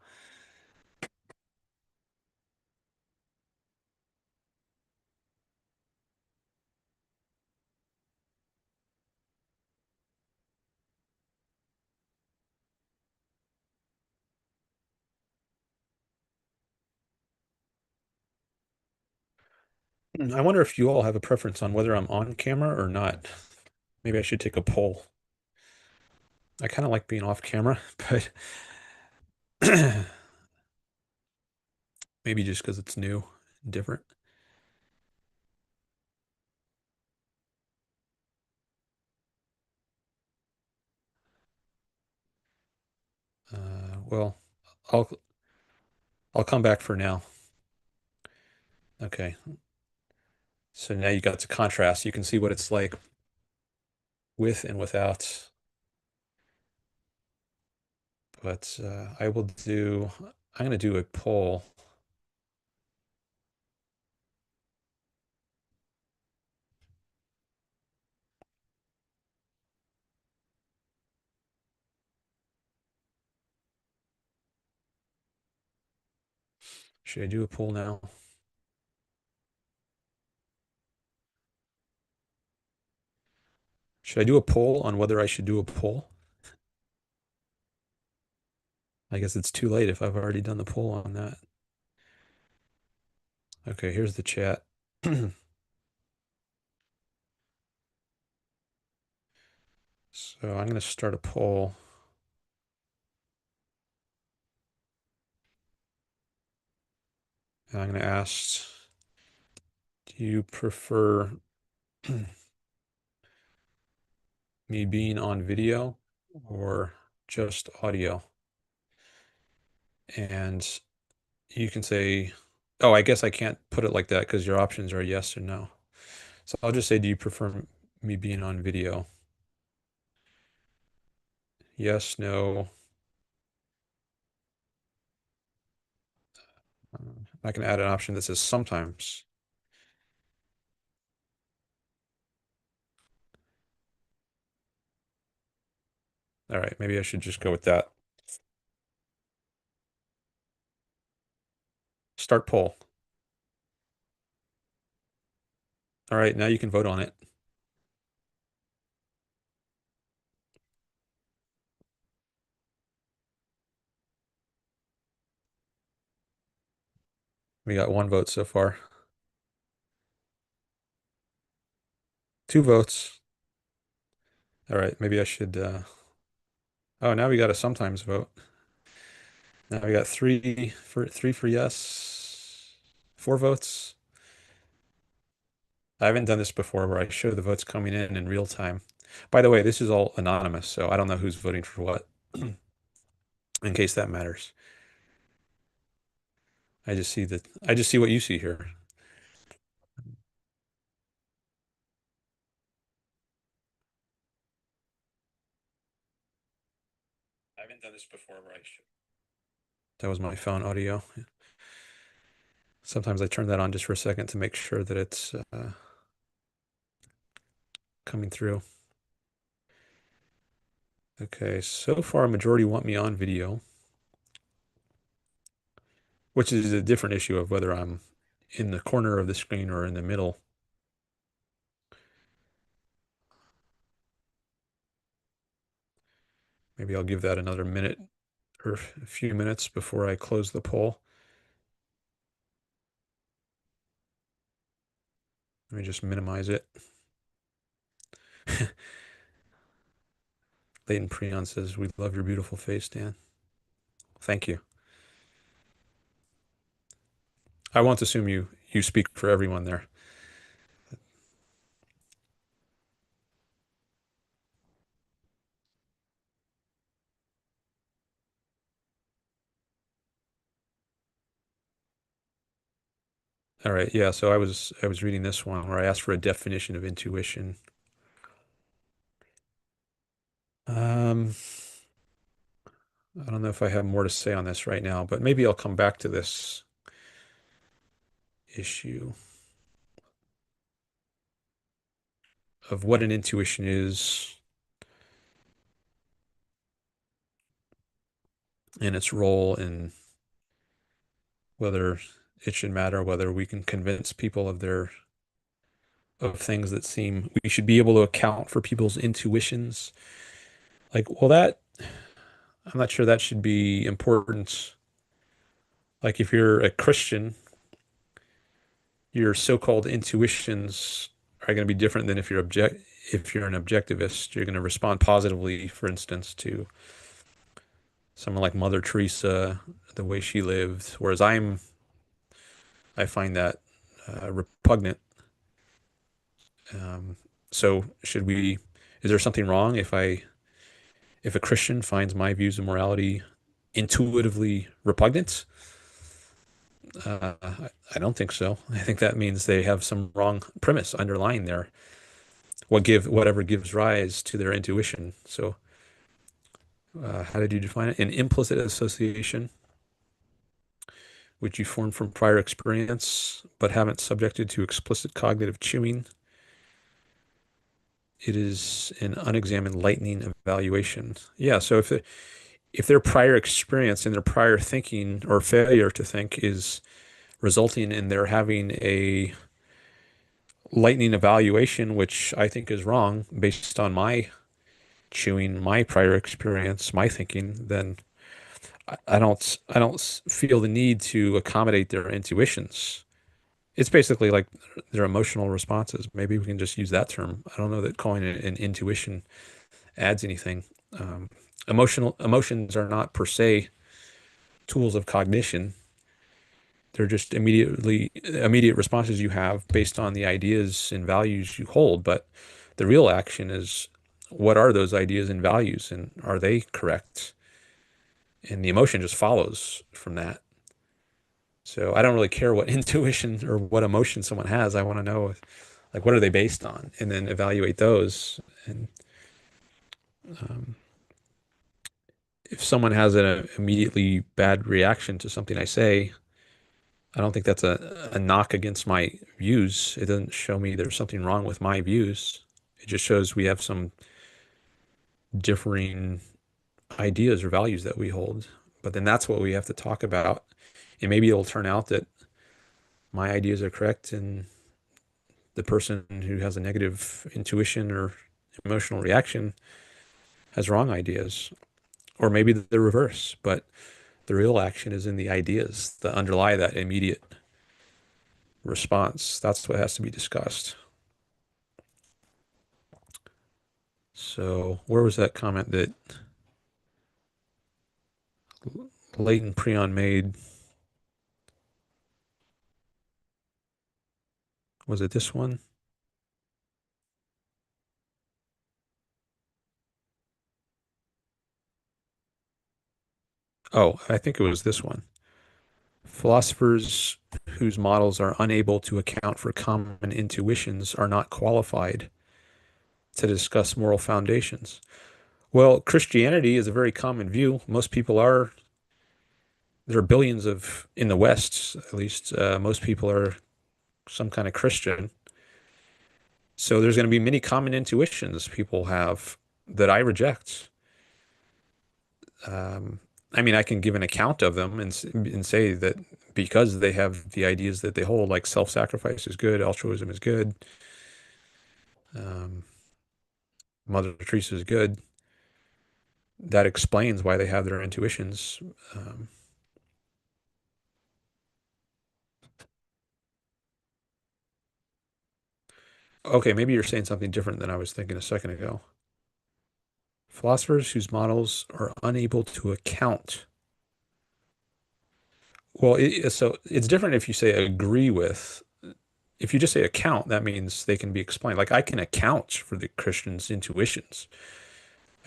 I wonder if you all have a preference on whether I'm on camera or not. Maybe I should take a poll. I kind of like being off camera, but maybe just because it's new and different. Well, I'll I'll come back for now. Okay. So now you got the contrast. You can see what it's like with and without. But I will do, I'm going to do a poll. Should I do a poll now? Should I do a poll on whether I should do a poll? I guess it's too late if I've already done the poll on that. Okay, here's the chat. So I'm going to start a poll. And I'm going to ask, do you prefer me being on video or just audio? And you can say, oh, I guess I can't put it like that because your options are yes or no. So I'll just say, do you prefer me being on video? Yes, no. I can add an option that says sometimes. All right, maybe I should just go with that. Start poll. All right, now you can vote on it. We got one vote so far. Two votes. All right, maybe I should. Oh, now we got a sometimes vote. Now we got three for yes, four votes. I haven't done this before where I show the votes coming in real time. By the way, this is all anonymous, so I don't know who's voting for what, in case that matters. I just see what you see here. I haven't done this before where I show. That was my phone audio. Sometimes I turn that on just for a second to make sure that it's coming through. Okay, so far a majority want me on video, which is a different issue of whether I'm in the corner of the screen or in the middle. Maybe I'll give that another minute or a few minutes before I close the poll. Let me just minimize it. Leighton Preon says, we love your beautiful face, Dan. Thank you. I won't assume you speak for everyone there. All right, yeah, so I was reading this one where I asked for a definition of intuition. Um, I don't know if I have more to say on this right now, but maybe I'll come back to this issue of what an intuition is and its role in whether it should matter, whether we can convince people of things that seem we should be able to account for people's intuitions. Like, well, that I'm not sure that should be important. Like, if you're a Christian, your so-called intuitions are going to be different than if you're an objectivist. You're going to respond positively, for instance, to someone like Mother Teresa, the way she lived, whereas I find that repugnant. Um, so is there something wrong if a Christian finds my views of morality intuitively repugnant? I don't think so. I think that means they have some wrong premise underlying there. Whatever gives rise to their intuition. So, how did you define it? An implicit association, which you form from prior experience, but haven't subjected to explicit cognitive chewing. It is an unexamined lightning evaluation. Yeah, so if their prior experience and their prior thinking or failure to think is resulting in their having a lightning evaluation, which I think is wrong based on my chewing, my prior experience, my thinking, then I don't feel the need to accommodate their intuitions. It's basically like their emotional responses. Maybe we can just use that term. I don't know that calling it an intuition adds anything. Um, emotions are not per se tools of cognition. They're just immediate responses you have based on the ideas and values you hold. But the real action is what are those ideas and values, and are they correct? And the emotion just follows from that. So I don't really care what intuition or what emotion someone has. I want to know, like, what are they based on, and then evaluate those. And um, if someone has an immediately bad reaction to something I say, I don't think that's a knock against my views. It doesn't show me there's something wrong with my views. It just shows we have some differing ideas or values that we hold. But then that's what we have to talk about. And maybe it'll turn out that my ideas are correct and the person who has a negative intuition or emotional reaction has wrong ideas. Or maybe the reverse. But the real action is in the ideas that underlie that immediate response. That's what has to be discussed. So, where was that comment that Leighton Preon made? Was it this one? Oh, I think it was this one. Philosophers whose models are unable to account for common intuitions are not qualified to discuss moral foundations. Well, Christianity is a very common view. Most people are, there are billions of, in the West at least, most people are some kind of Christian. So there's going to be many common intuitions people have that I reject. Um, I mean, I can give an account of them and say that because they have the ideas that they hold, like self-sacrifice is good, altruism is good, um, Mother Teresa is good, that explains why they have their intuitions. Um, okay, maybe you're saying something different than I was thinking a second ago. Philosophers whose models are unable to account. Well, so it's different if you say agree with. If you just say account, that means they can be explained. Like I can account for the Christian's intuitions.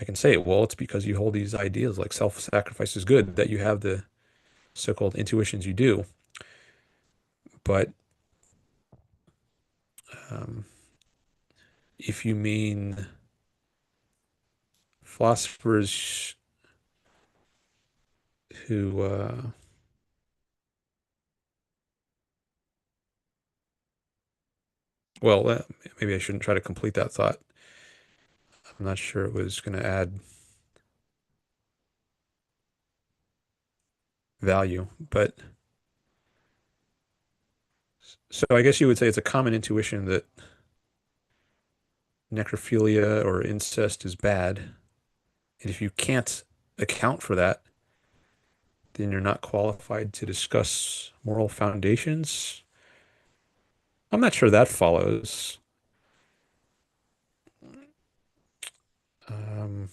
I can say, well, it's because you hold these ideas like self-sacrifice is good that you have the so-called intuitions you do. But um, if you mean philosophers who, well, maybe I shouldn't try to complete that thought. I'm not sure it was going to add value, but so I guess you would say it's a common intuition that necrophilia or incest is bad. And if you can't account for that, then you're not qualified to discuss moral foundations. I'm not sure that follows. Um,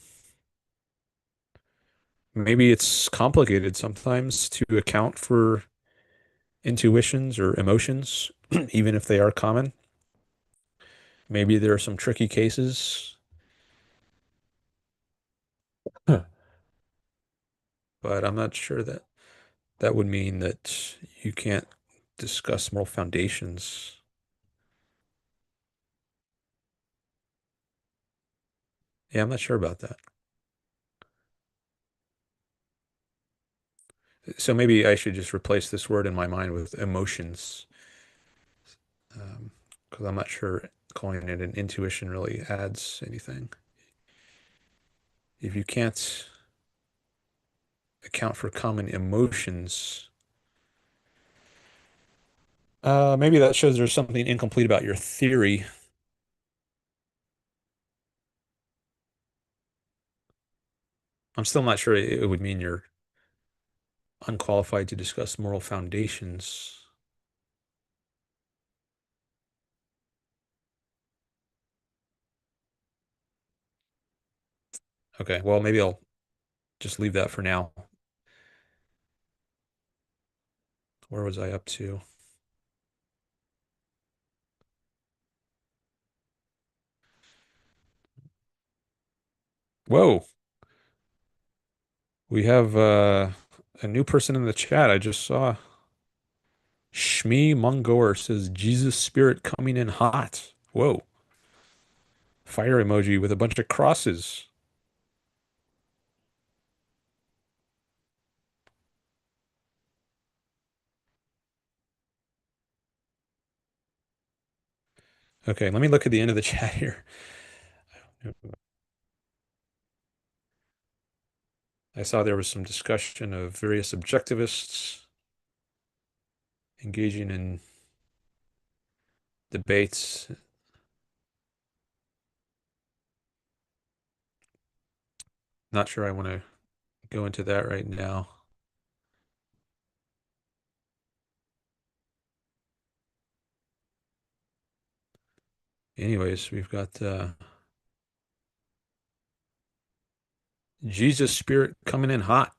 Maybe it's complicated sometimes to account for intuitions or emotions, even if they are common. Maybe there are some tricky cases, Huh. But I'm not sure that that would mean that you can't discuss moral foundations. Yeah, I'm not sure about that. So maybe I should just replace this word in my mind with emotions, because I'm not sure calling it an intuition really adds anything. If you can't account for common emotions, maybe that shows there's something incomplete about your theory. I'm still not sure it would mean you're unqualified to discuss moral foundations. Okay, well, maybe I'll just leave that for now. Where was I up to? Whoa, we have a new person in the chat. I just saw Shmi Mungor says Jesus spirit coming in hot. Whoa, fire emoji with a bunch of crosses. Okay, let me look at the end of the chat here. I saw there was some discussion of various objectivists engaging in debates. Not sure I want to go into that right now. Anyways, we've got Jesus spirit coming in hot.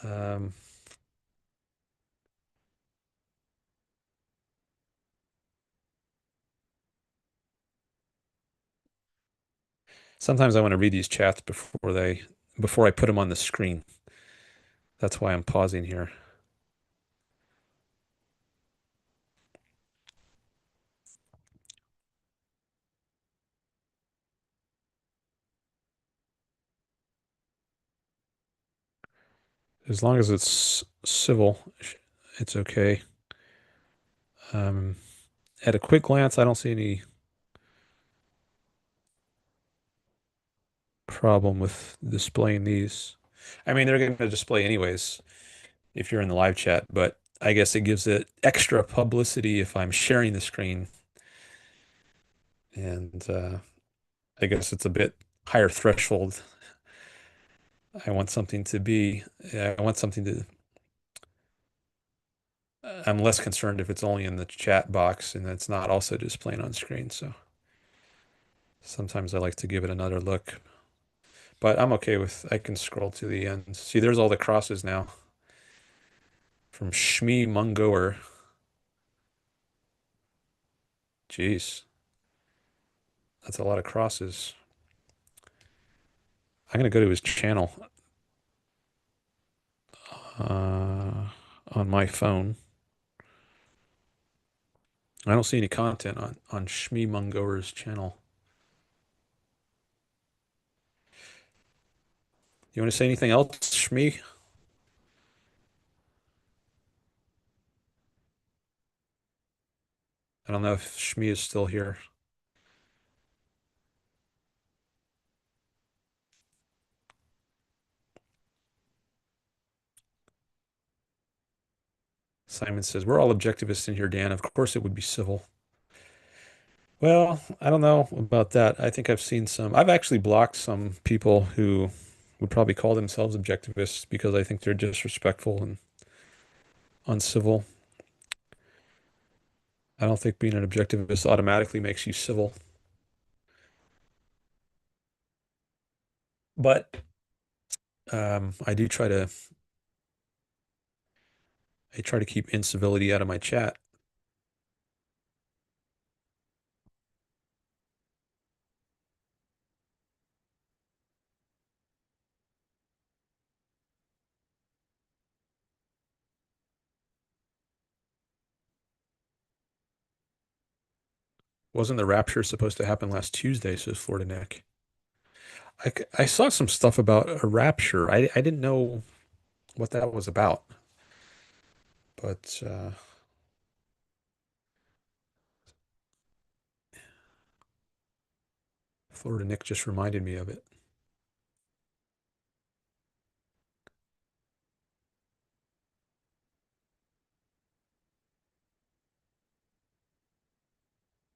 Um, Sometimes I want to read these chats before I put them on the screen. That's why I'm pausing here. As long as it's civil, it's okay. Um, at a quick glance, I don't see any problem with displaying these. I mean, they're going to display anyways if you're in the live chat, but I guess it gives it extra publicity if I'm sharing the screen. And I guess it's a bit higher threshold. I want something to be, I want something to, I'm less concerned if it's only in the chat box and it's not also displaying on screen. So sometimes I like to give it another look, but I'm okay with, I can scroll to the end. See, there's all the crosses now from Shmi Mungoer. Jeez, that's a lot of crosses. I'm going to go to his channel on my phone. I don't see any content on Shmi Mungoer's channel. You want to say anything else, Shmi? I don't know if Shmi is still here. Simon says, we're all objectivists in here, Dan. Of course it would be civil. Well, I don't know about that. I think I've seen some. I've actually blocked some people who would probably call themselves objectivists because I think they're disrespectful and uncivil. I don't think being an objectivist automatically makes you civil, but I do try to keep incivility out of my chat. Wasn't the rapture supposed to happen last Tuesday, says Florida Nick. I saw some stuff about a rapture. I didn't know what that was about, but Florida Nick just reminded me of it.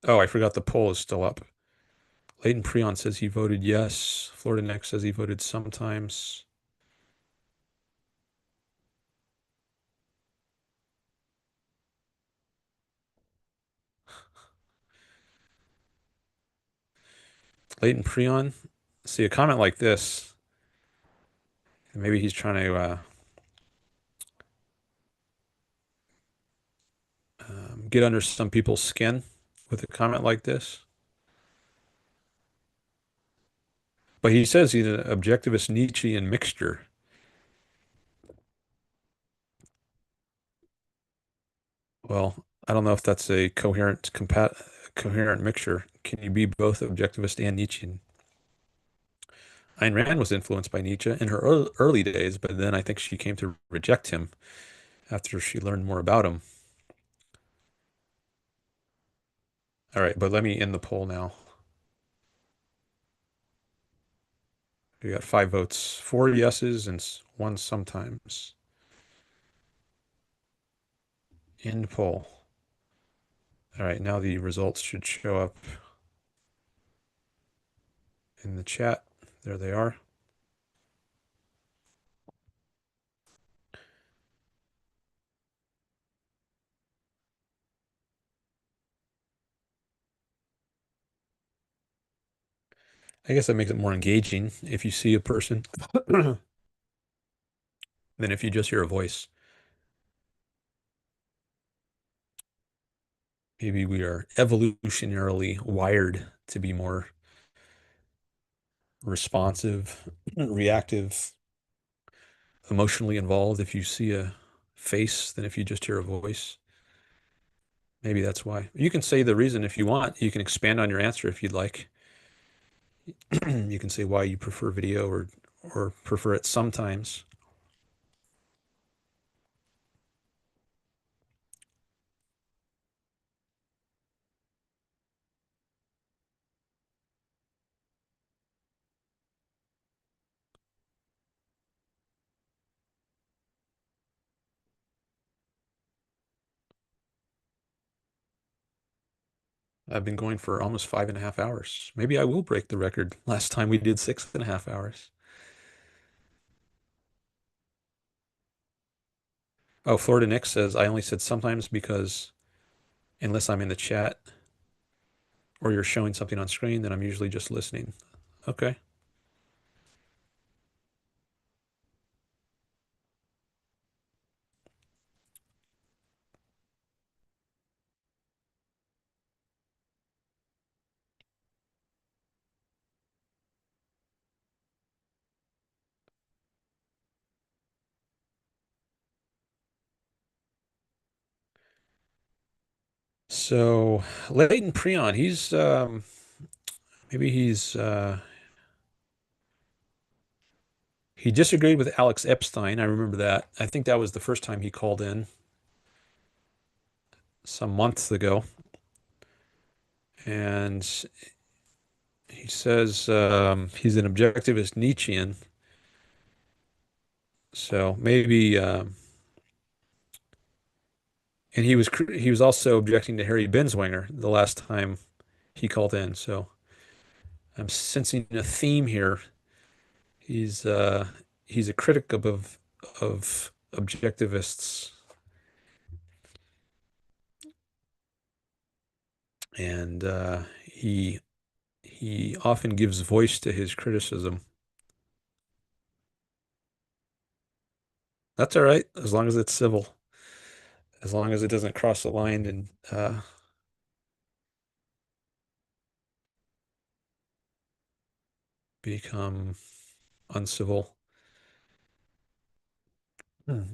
Oh, I forgot the poll is still up. Leighton Preon says he voted yes. Florida Nick says he voted sometimes. Leighton Preon, see a comment like this, and maybe he's trying to get under some people's skin with a comment like this. But he says he's an objectivist Nietzschean mixture. Well, I don't know if that's a coherent mixture. Can you be both objectivist and Nietzschean? Ayn Rand was influenced by Nietzsche in her early days, but then I think she came to reject him after she learned more about him. All right, but let me end the poll now. We got 5 votes, 4 yeses and one sometimes. End poll. All right, now the results should show up in the chat. There they are. I guess that makes it more engaging if you see a person than if you just hear a voice. Maybe we are evolutionarily wired to be more responsive, reactive, emotionally involved if you see a face than if you just hear a voice. Maybe that's why. You can say the reason if you want. You can expand on your answer if you'd like. You can say why you prefer video or prefer it sometimes. I've been going for almost 5.5 hours. Maybe I will break the record. Last time we did 6.5 hours. Oh, Florida Nick says I only said sometimes because unless I'm in the chat or you're showing something on screen, then I'm usually just listening. Okay. So Leighton Preon, he's maybe he disagreed with Alex Epstein. I remember that. I think that was the first time he called in some months ago. And he says he's an objectivist Nietzschean. So maybe and he was also objecting to Harry Binswanger the last time he called in. So I'm sensing a theme here. He's uh he's a critic of objectivists. and he often gives voice to his criticism. That's all right, as long as it's civil, as long as it doesn't cross the line and become uncivil.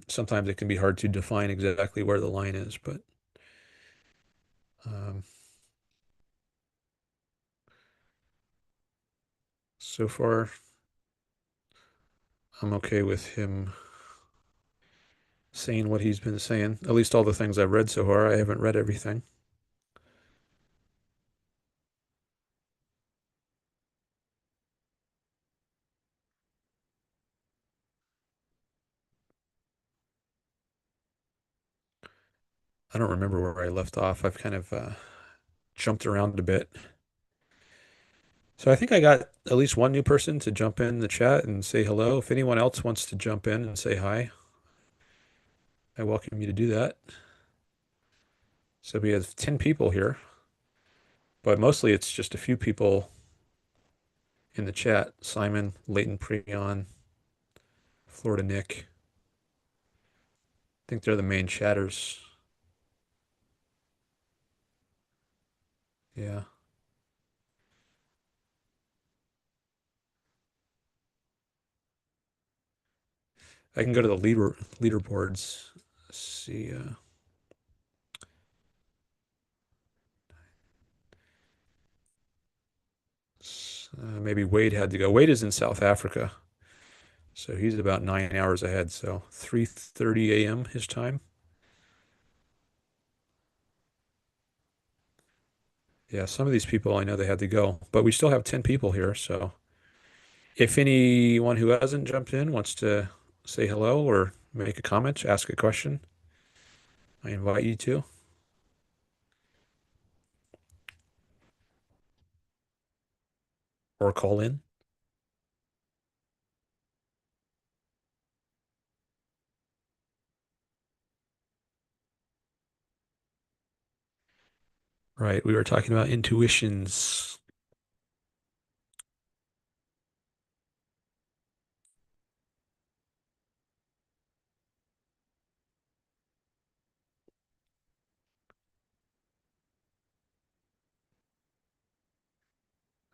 Sometimes it can be hard to define exactly where the line is, but um, so far I'm okay with him saying what he's been saying. At least all the things I've read so far. I haven't read everything. I don't remember where I left off. I've kind of jumped around a bit. So I think I got at least one new person to jump in the chat and say hello. If anyone else wants to jump in and say hi, I welcome you to do that. So we have 10 people here, but mostly it's just a few people in the chat. Simon, Leighton Preon, Florida Nick. I think they're the main chatters. Yeah. I can go to the leaderboards. See, maybe Wade had to go. Wade is in South Africa, so he's about 9 hours ahead. So 3:30 a.m. his time. Yeah, some of these people I know they had to go, but we still have 10 people here. So if anyone who hasn't jumped in wants to say hello or make a comment, ask a question, I invite you to, or call in. Right, we were talking about intuitions.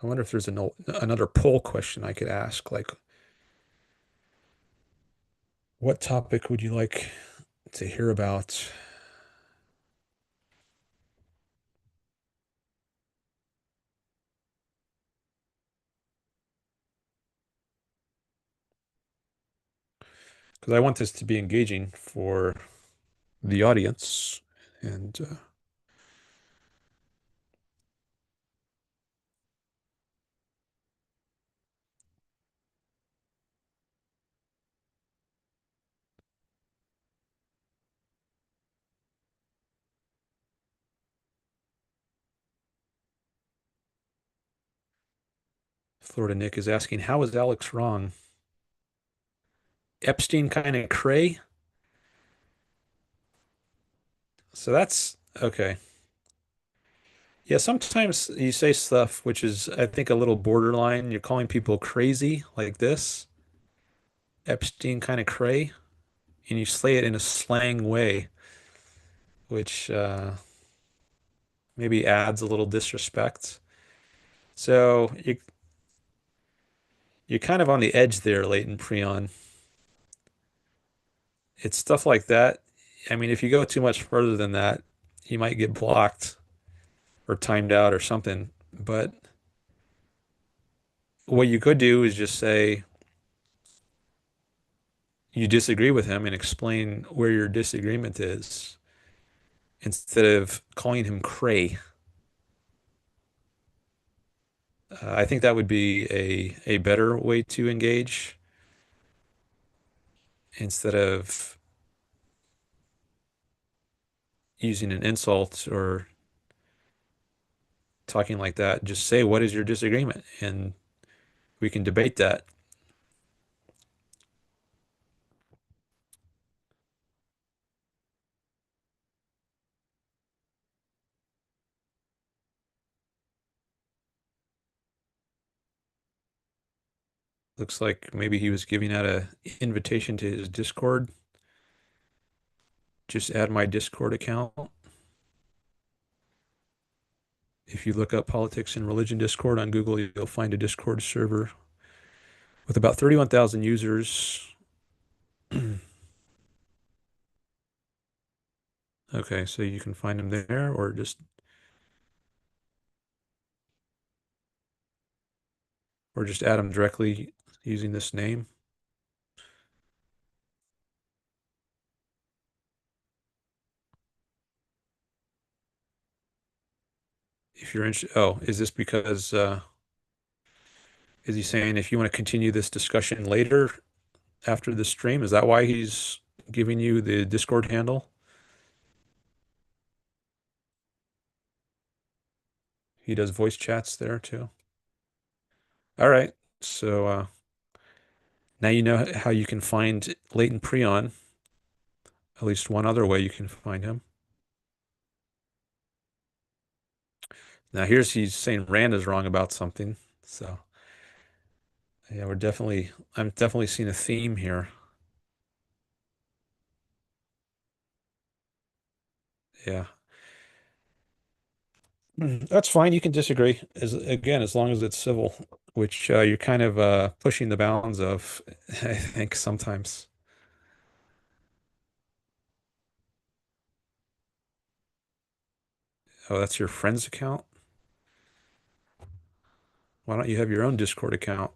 I wonder if there's another poll question I could ask, like, what topic would you like to hear about? Because I want this to be engaging for the audience. And Florida Nick is asking, how is Alex wrong? Epstein kind of cray? So that's okay. Yeah, sometimes you say stuff which is, I think, a little borderline. You're calling people crazy like this, Epstein kind of cray, and you say it in a slang way, which maybe adds a little disrespect. So you're kind of on the edge there, Leighton Preon. It's stuff like that. I mean, if you go too much further than that, you might get blocked or timed out or something. But what you could do is just say you disagree with him and explain where your disagreement is instead of calling him cray. I think that would be a better way to engage instead of using an insult or talking like that. Just say, what is your disagreement? And we can debate that. Looks like maybe he was giving out a invitation to his Discord. Just add my Discord account. If you look up politics and religion Discord on Google, you'll find a Discord server with about 31,000 users. Okay, so you can find them there or just add them directly using this name. If you're interested, oh, is this because is he saying if you want to continue this discussion later after the stream? Is that why he's giving you the Discord handle? He does voice chats there too. All right. So now you know how you can find Latent Prion. At least one other way you can find him. Now he's saying Rand is wrong about something. So yeah, I'm definitely seeing a theme here. Yeah. That's fine. You can disagree as long as it's civil, which you're kind of pushing the bounds of, I think sometimes. Oh, that's your friend's account? Why don't you have your own Discord account?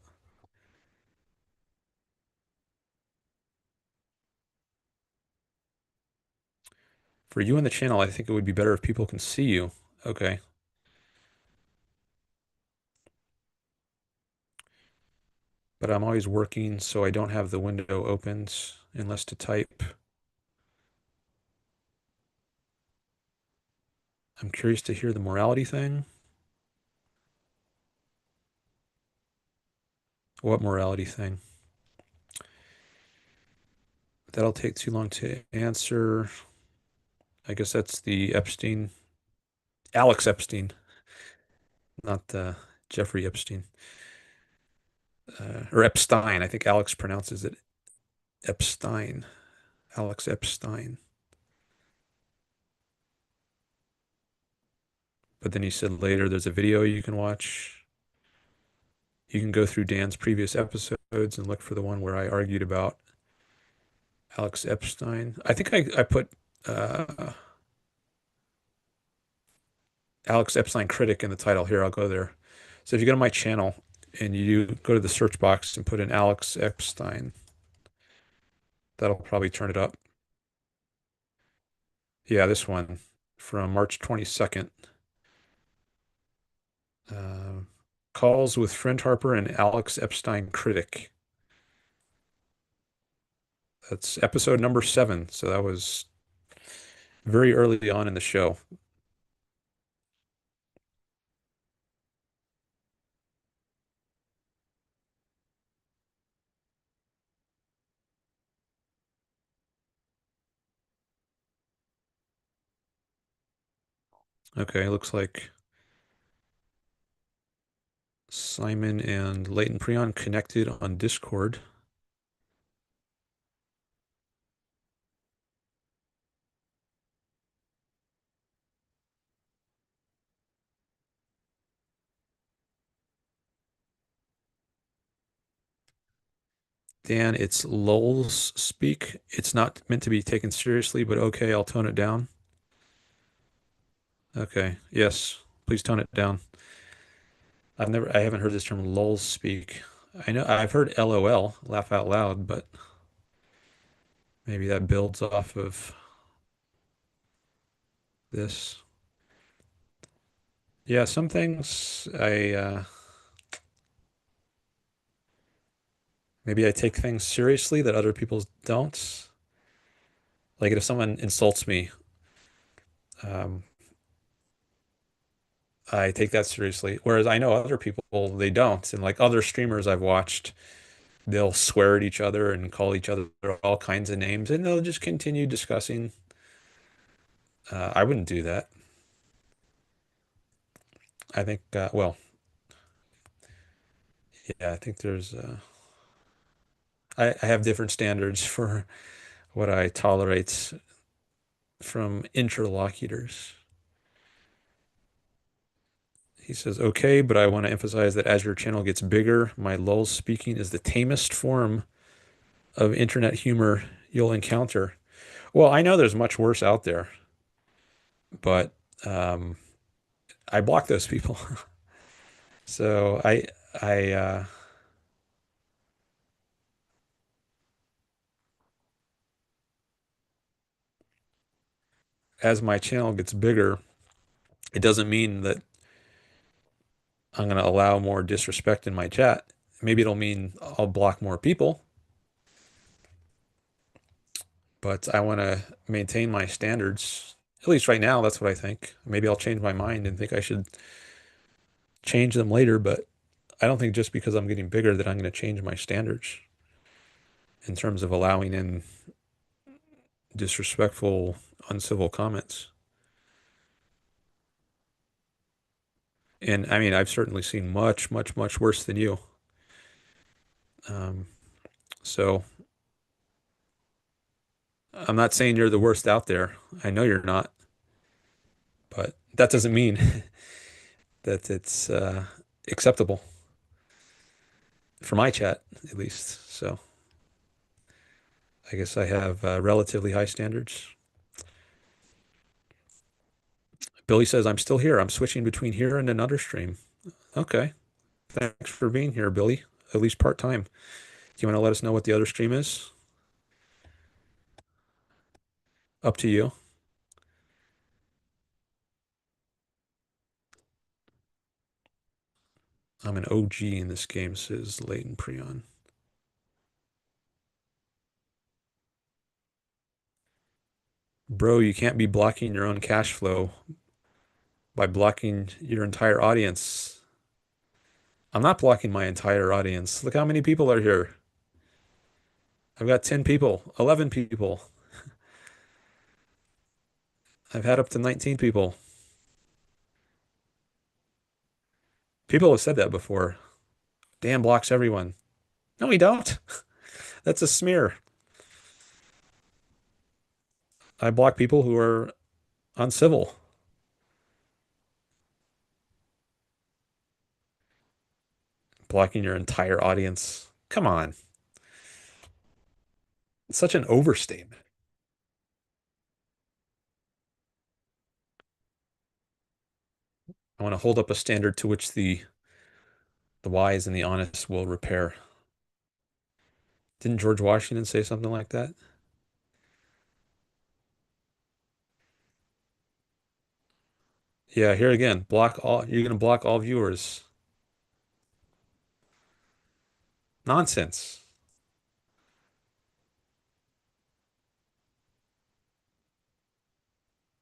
For you and the channel, I think it would be better if people can see you. Okay. But I'm always working, so I don't have the window opened unless to type. I'm curious to hear the morality thing. What morality thing? That'll take too long to answer. I guess that's the Alex Epstein, not Jeffrey Epstein. Or Epstein. I think Alex pronounces it Epstein. Alex Epstein. But then he said later there's a video you can watch. You can go through Dan's previous episodes and look for the one where I argued about Alex Epstein. I think I put Alex Epstein critic in the title. Here, I'll go there. So if you go to my channel and you go to the search box and put in Alex Epstein, that'll probably turn it up. Yeah, this one from March 22nd. Uh, Calls with Friend Harper and Alex Epstein critic. That's episode number 7. So that was very early on in the show. Okay, looks like Simon and Leighton Prion connected on Discord. Dan, it's lulz speak. It's not meant to be taken seriously, but okay, I'll tone it down. Okay, yes, please tone it down. I haven't heard this term lulz speak. I know I've heard LOL, laugh out loud, but maybe that builds off of this. Yeah, some things maybe I take things seriously that other people don't. Like if someone insults me, um, I take that seriously. Whereas I know other people, they don't. And like other streamers I've watched, they'll swear at each other and call each other all kinds of names, and they'll just continue discussing. I wouldn't do that. I think, well, yeah, I think there's I have different standards for what I tolerate from interlocutors. He says, okay, but I want to emphasize that as your channel gets bigger, my lulz speaking is the tamest form of internet humor you'll encounter. Well, I know there's much worse out there, but um, I block those people. So I, as my channel gets bigger, it doesn't mean that I'm going to allow more disrespect in my chat. Maybe it'll mean I'll block more people, but I want to maintain my standards. At least right now, that's what I think. Maybe I'll change my mind and think I should change them later, but I don't think just because I'm getting bigger that I'm going to change my standards in terms of allowing in disrespectful, uncivil comments. And I mean, I've certainly seen much, much, much worse than you. Um, so I'm not saying you're the worst out there. I know you're not, but that doesn't mean that it's acceptable for my chat, at least. So I guess I have relatively high standards. Billy says, I'm still here. I'm switching between here and another stream. Okay. Thanks for being here, Billy, at least part-time. Do you want to let us know what the other stream is? Up to you. I'm an OG in this game, says Leighton Prion. Bro, you can't be blocking your own cash flow by blocking your entire audience. I'm not blocking my entire audience. Look how many people are here. I've got 10 people, 11 people. I've had up to 19 people. People have said that before. Dan blocks everyone. No, he don't. That's a smear. I block people who are uncivil. Blocking your entire audience. Come on. It's such an overstatement. I want to hold up a standard to which the wise and the honest will repair. Didn't George Washington say something like that? Yeah, here again, block all, you're going to block all viewers. Nonsense.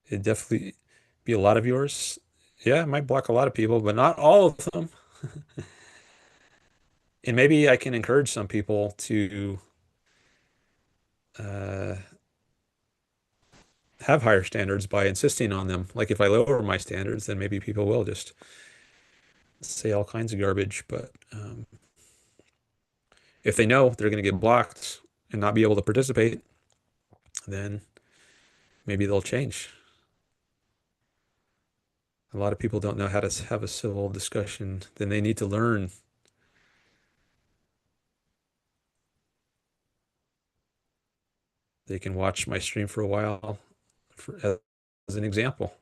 It'd definitely be a lot of viewers. Yeah, it might block a lot of people, but not all of them. And maybe I can encourage some people to uh, have higher standards by insisting on them. Like if I lower my standards, then maybe people will just say all kinds of garbage. But if they know they're going to get blocked and not be able to participate, then maybe they'll change. A lot of people don't know how to have a civil discussion. Then they need to learn. They can watch my stream for a while as an example.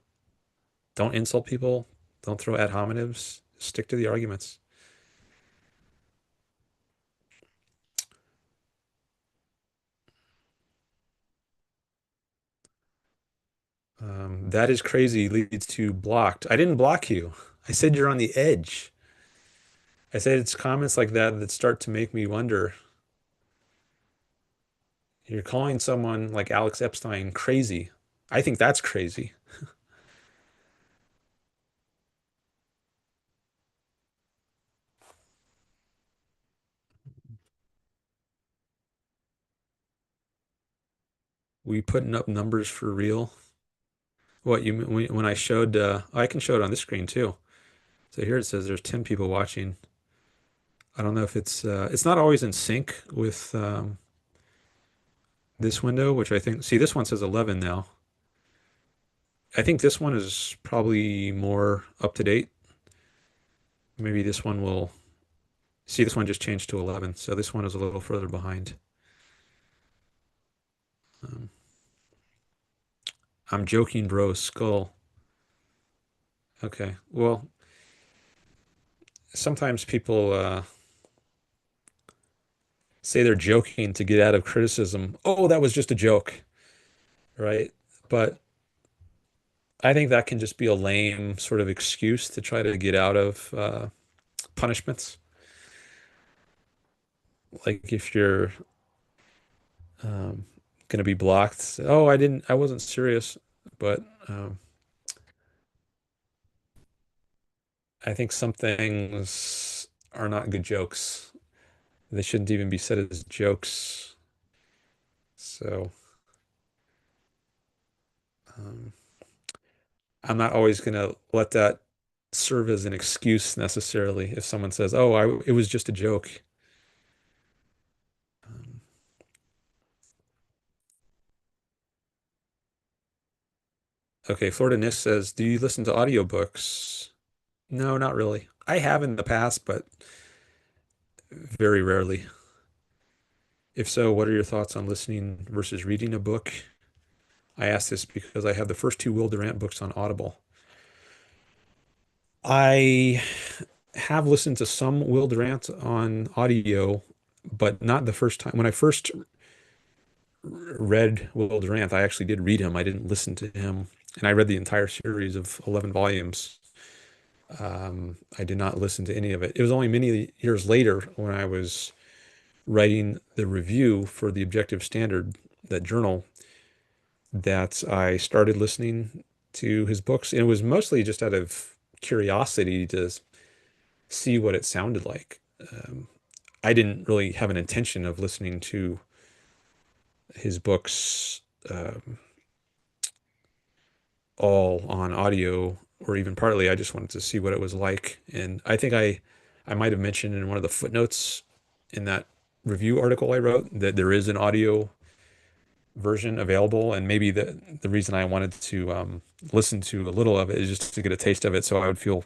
Don't insult people. Don't throw ad hominems. Stick to the arguments. That is crazy leads to blocked. I didn't block you. I said you're on the edge. I said it's comments like that that start to make me wonder. You're calling someone like Alex Epstein crazy. I think that's crazy. We putting up numbers for real? What you when I showed I can show it on this screen too. So here it says there's 10 people watching. I don't know if it's not always in sync with this window, which I think, see, this one says 11 now. I think this one is probably more up to date. Maybe this one will, see, this one just changed to 11, so this one is a little further behind. Um, I'm joking, bro, skull. Okay, well, sometimes people say they're joking to get out of criticism. Oh, that was just a joke, right? But I think that can just be a lame sort of excuse to try to get out of punishments. Like if you're going to be blocked, oh, I wasn't serious. But I think some things are not good jokes. They shouldn't even be said as jokes. So um, I'm not always going to let that serve as an excuse necessarily if someone says, "Oh, it was just a joke." Um, okay, Florida Nick says, "Do you listen to audiobooks?" No, not really. I have in the past, but very rarely. If so, what are your thoughts on listening versus reading a book? I ask this because I have the first two Will Durant books on Audible. I have listened to some Will Durant on audio, but not the first time. When I first read Will Durant, I actually did read him. I didn't listen to him. And I read the entire series of 11 volumes. I did not listen to any of it. It was only many years later when I was writing the review for the Objective Standard, that journal, that I started listening to his books. And it was mostly just out of curiosity to see what it sounded like. Um, I didn't really have an intention of listening to his books all on audio or even partly. I just wanted to see what it was like. And I think I might have mentioned in one of the footnotes in that review article I wrote that there is an audio version available. And maybe the reason I wanted to listen to a little of it is just to get a taste of it so I would feel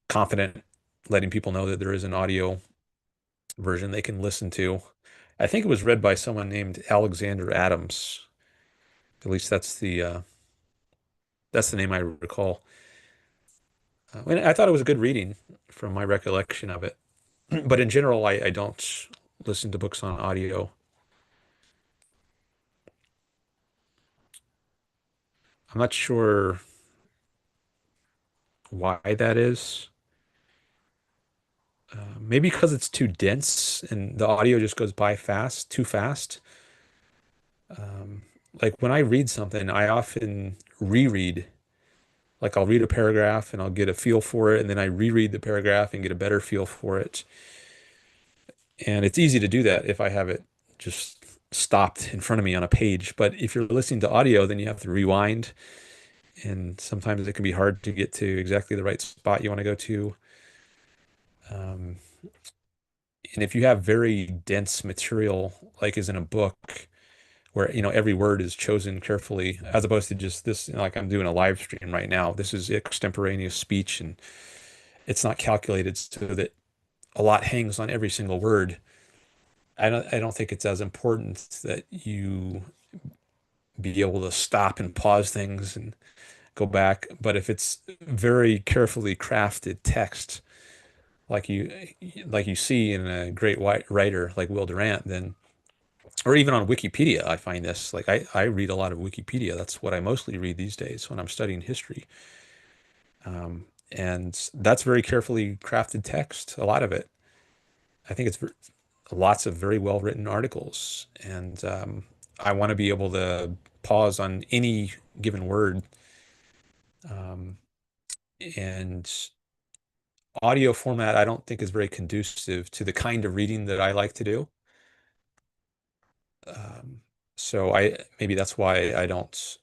confident letting people know that there is an audio version they can listen to. I think it was read by someone named Alexander Adams. At least that's the name I recall. And I thought it was a good reading from my recollection of it. But in general, I don't listen to books on audio. I'm not sure why that is. Maybe because it's too dense and the audio just goes by fast, too fast. Um, like when I read something, I often reread. Like I'll read a paragraph and I'll get a feel for it, and then I reread the paragraph and get a better feel for it. And it's easy to do that if I have it just stopped in front of me on a page. But if you're listening to audio, then you have to rewind, and sometimes it can be hard to get to exactly the right spot you want to go to. Um, and if you have very dense material, like is in a book, where every word is chosen carefully, as opposed to just this, like I'm doing a live stream right now. This is extemporaneous speech, and it's not calculated so that a lot hangs on every single word. I don't think it's as important that you be able to stop and pause things and go back. But if it's very carefully crafted text, like you see in a great white writer like Will Durant, then or even on Wikipedia, I find this. Like I read a lot of Wikipedia. That's what I mostly read these days when I'm studying history. And that's very carefully crafted text, a lot of it. I think it's lots of very well written articles. And I want to be able to pause on any given word. Um, and audio format, I don't think is very conducive to the kind of reading that I like to do. Um, so maybe that's why I don't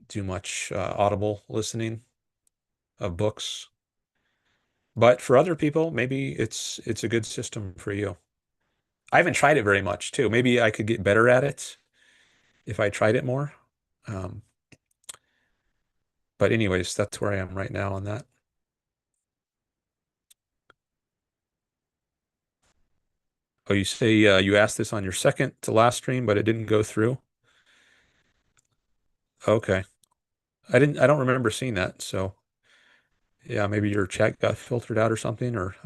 do much audible listening of books. But for other people, maybe it's a good system for you. I haven't tried it very much too. Maybe I could get better at it if I tried it more. Um, but anyways, that's where I am right now on that. Oh, you say you asked this on your second to last stream, but it didn't go through. Okay. I don't remember seeing that. So yeah, maybe your chat got filtered out or something, or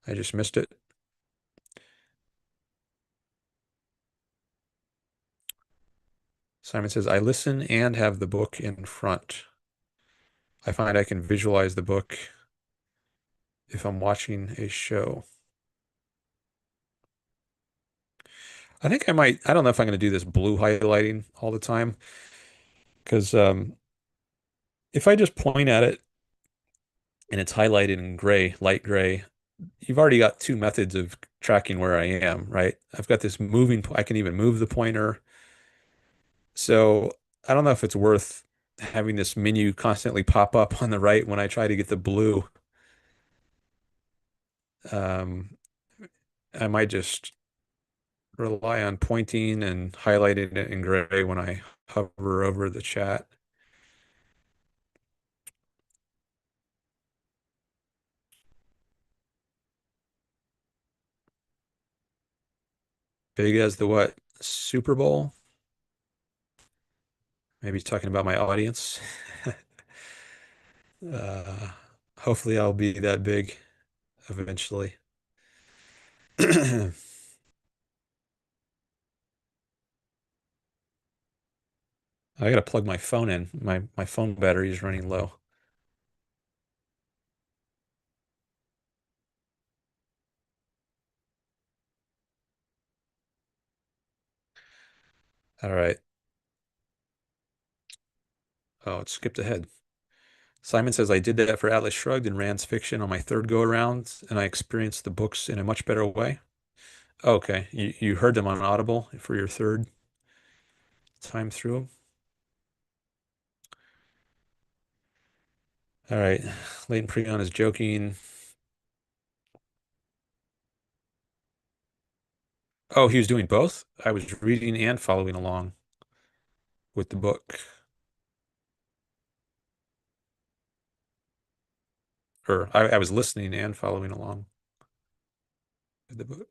I just missed it. Simon says, I listen and have the book in front. I find I can visualize the book if I'm watching a show. I think I might, I don't know if I'm going to do this blue highlighting all the time because if I just point at it and it's highlighted in gray, light gray, you've already got two methods of tracking where I am, right? I've got this moving, I can even move the pointer. So I don't know if it's worth having this menu constantly pop up on the right when I try to get the blue. Um, I might just rely on pointing and highlighting it in gray when I hover over the chat. Big as the what? Super Bowl? Maybe he's talking about my audience. Uh, hopefully I'll be that big eventually. I gotta plug my phone in. My phone battery is running low. All right. Oh, it skipped ahead. Simon says I did that for Atlas Shrugged and Rand's Fiction on my third go around, and I experienced the books in a much better way. Okay, you heard them on Audible for your third time through them. All right, Leighton Preon is joking. Oh, he was doing both? I was reading and following along with the book. Or I was listening and following along with the book.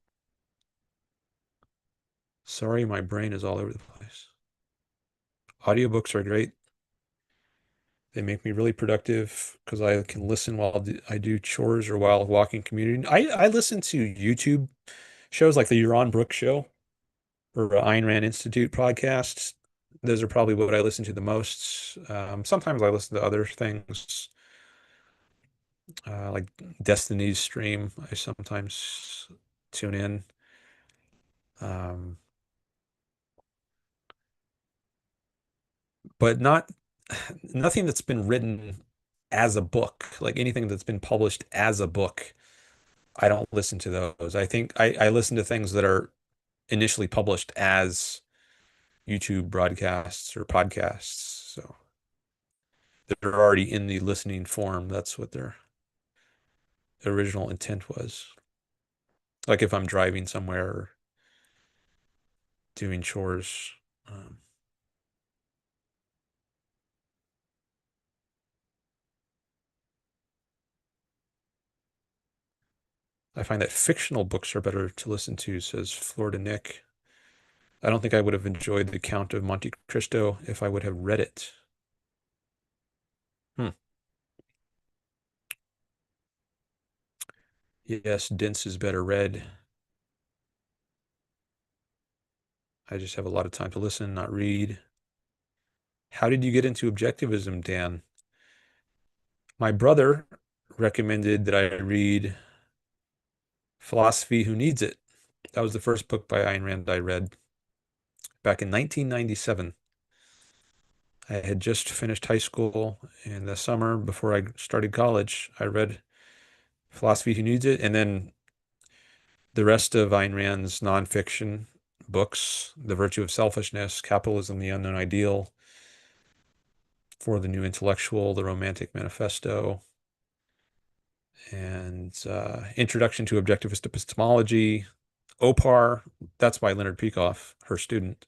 Sorry, my brain is all over the place. Audiobooks are great. They make me really productive because I can listen while I do chores or while walking community. I listen to YouTube shows like the Yaron Brook Show or Ayn Rand Institute podcasts. Those are probably what I listen to the most. Sometimes I listen to other things like Destiny's Stream. I sometimes tune in. Um, but nothing that's been written as a book, like anything that's been published as a book. I don't listen to those. I think I listen to things that are initially published as YouTube broadcasts or podcasts. So they're already in the listening form. That's what their original intent was. Like if I'm driving somewhere or doing chores. Um, I find that fictional books are better to listen to, says Florida Nick. I don't think I would have enjoyed The Count of Monte Cristo if I would have read it. Hmm. Yes, dense is better read. I just have a lot of time to listen, not read. How did you get into objectivism, Dan? My brother recommended that I read Philosophy Who Needs It. That was the first book by Ayn Rand I read back in 1997. I had just finished high school in the summer before I started college. I read Philosophy Who Needs It, and then the rest of Ayn Rand's nonfiction books, The Virtue of Selfishness, Capitalism, the Unknown Ideal, For the New Intellectual, The Romantic Manifesto, and Introduction to Objectivist Epistemology. OPAR, that's by Leonard Peikoff, her student.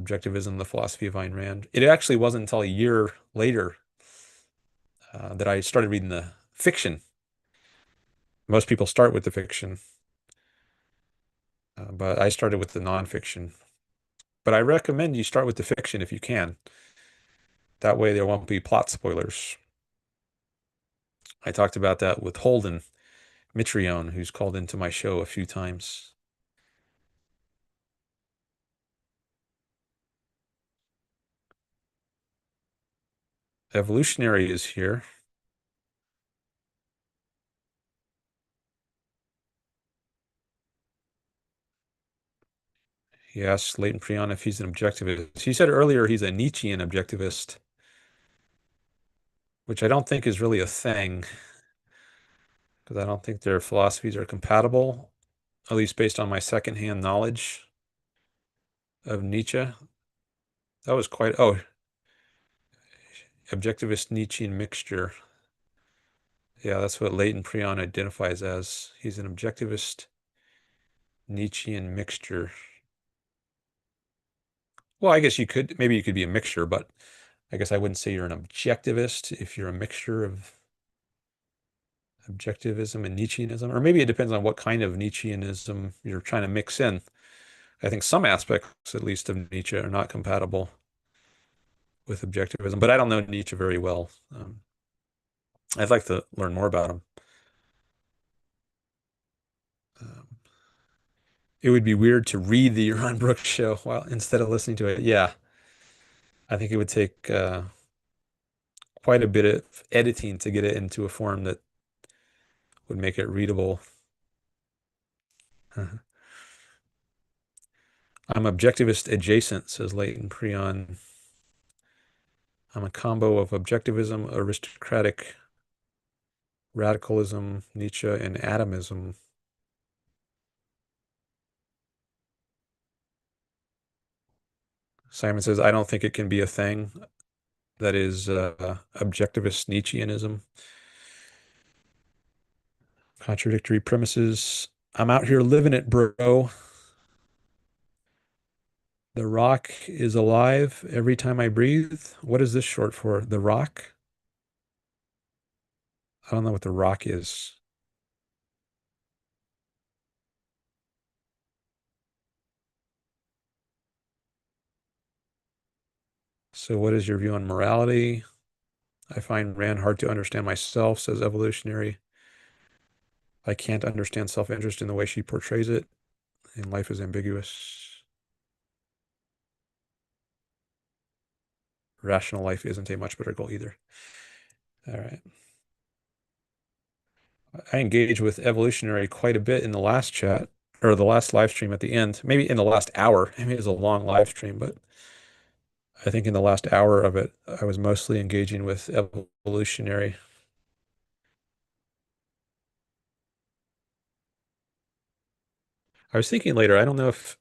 Objectivism, the Philosophy of Ayn Rand. It actually wasn't until a year later that I started reading the fiction. Most people start with the fiction, but I started with the nonfiction. But I recommend you start with the fiction if you can. That way there won't be plot spoilers. I talked about that with Holden Mitrione, who's called into my show a few times. Evolutionary is here. He asked Leighton Prion if he's an objectivist. He said earlier he's a Nietzschean objectivist, which I don't think is really a thing, because I don't think their philosophies are compatible, at least based on my secondhand knowledge of Nietzsche. That was quite, oh, objectivist Nietzschean mixture. Yeah, that's what Leighton Prion identifies as. He's an objectivist Nietzschean mixture. Well, I guess maybe you could be a mixture, but I guess I wouldn't say you're an objectivist if you're a mixture of objectivism and Nietzscheanism, or maybe it depends on what kind of Nietzscheanism you're trying to mix in. I think some aspects, at least, of Nietzsche are not compatible with objectivism, but I don't know Nietzsche very well. I'd like to learn more about him. Um, it would be weird to read the Yaron Brooks show while instead of listening to it. Yeah, I think it would take quite a bit of editing to get it into a form that would make it readable. I'm objectivist adjacent, says Leighton Prion. I'm a combo of objectivism, aristocratic radicalism, Nietzsche, and atomism. Simon says, I don't think it can be a thing. That is objectivist Nietzscheanism. Contradictory premises. I'm out here living it, bro. The rock is alive every time I breathe. What is this short for? The rock? I don't know what the rock is. So what is your view on morality? I find Rand hard to understand myself, says Evolutionary. I can't understand self-interest in the way she portrays it, and life is ambiguous. Rational life isn't a much better goal either. All right. I engaged with Evolutionary quite a bit in the last chat, or the last live stream at the end, maybe in the last hour. Maybe it was a long live stream, but I think in the last hour of it, I was mostly engaging with Evolutionary. I was thinking later, I don't know if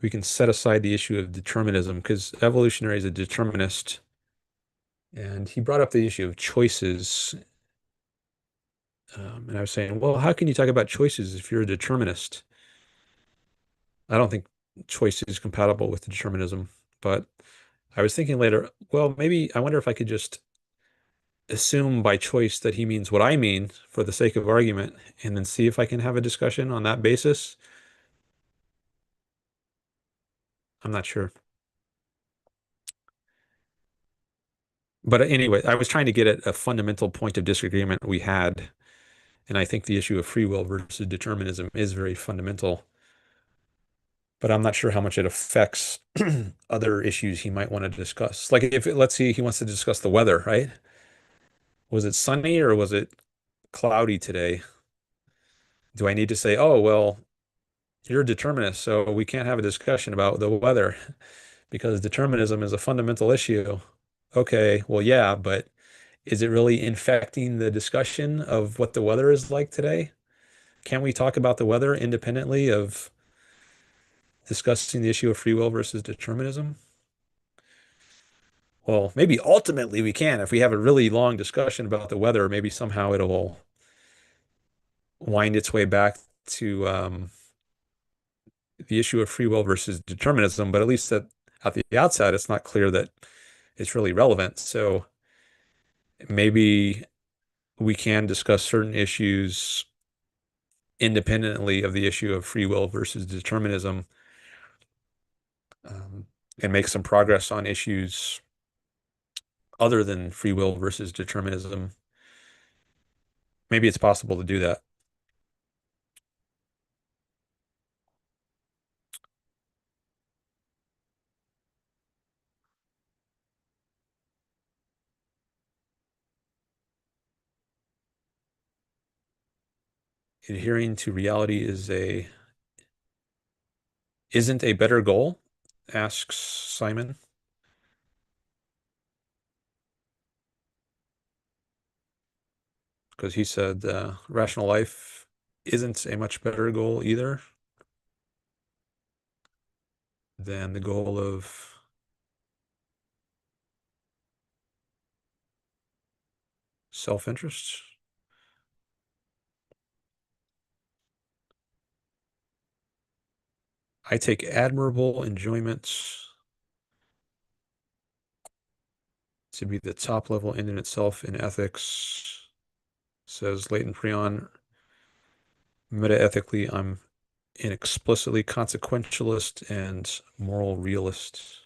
we can set aside the issue of determinism, because Evolutionary is a determinist, and he brought up the issue of choices. And I was saying, well, how can you talk about choices if you're a determinist? I don't think choice is compatible with determinism, but I was thinking later, well, maybe I wonder if I could just assume by choice that he means what I mean for the sake of argument, and then see if I can have a discussion on that basis. I'm not sure. But anyway, I was trying to get at a fundamental point of disagreement we had. And I think the issue of free will versus determinism is very fundamental. But I'm not sure how much it affects other issues he might want to discuss. Like if, let's see, he wants to discuss the weather, right? Was it sunny or was it cloudy today? Do I need to say, oh, well, you're a determinist, so we can't have a discussion about the weather because determinism is a fundamental issue. Okay, well, yeah, but is it really infecting the discussion of what the weather is like today? Can we talk about the weather independently of discussing the issue of free will versus determinism? Well, maybe ultimately we can if we have a really long discussion about the weather, maybe somehow it'll wind its way back to the issue of free will versus determinism, but at least at the outset, it's not clear that it's really relevant. So maybe we can discuss certain issues independently of the issue of free will versus determinism, um, and make some progress on issues other than free will versus determinism. Maybe it's possible to do that. Adhering to reality isn't a better goal? Asks Simon. Because he said rational life isn't a much better goal either than the goal of self-interest. I take admirable enjoyment to be the top level end in itself in ethics, says Leighton Prion. Metaethically, I'm an explicitly consequentialist and moral realist.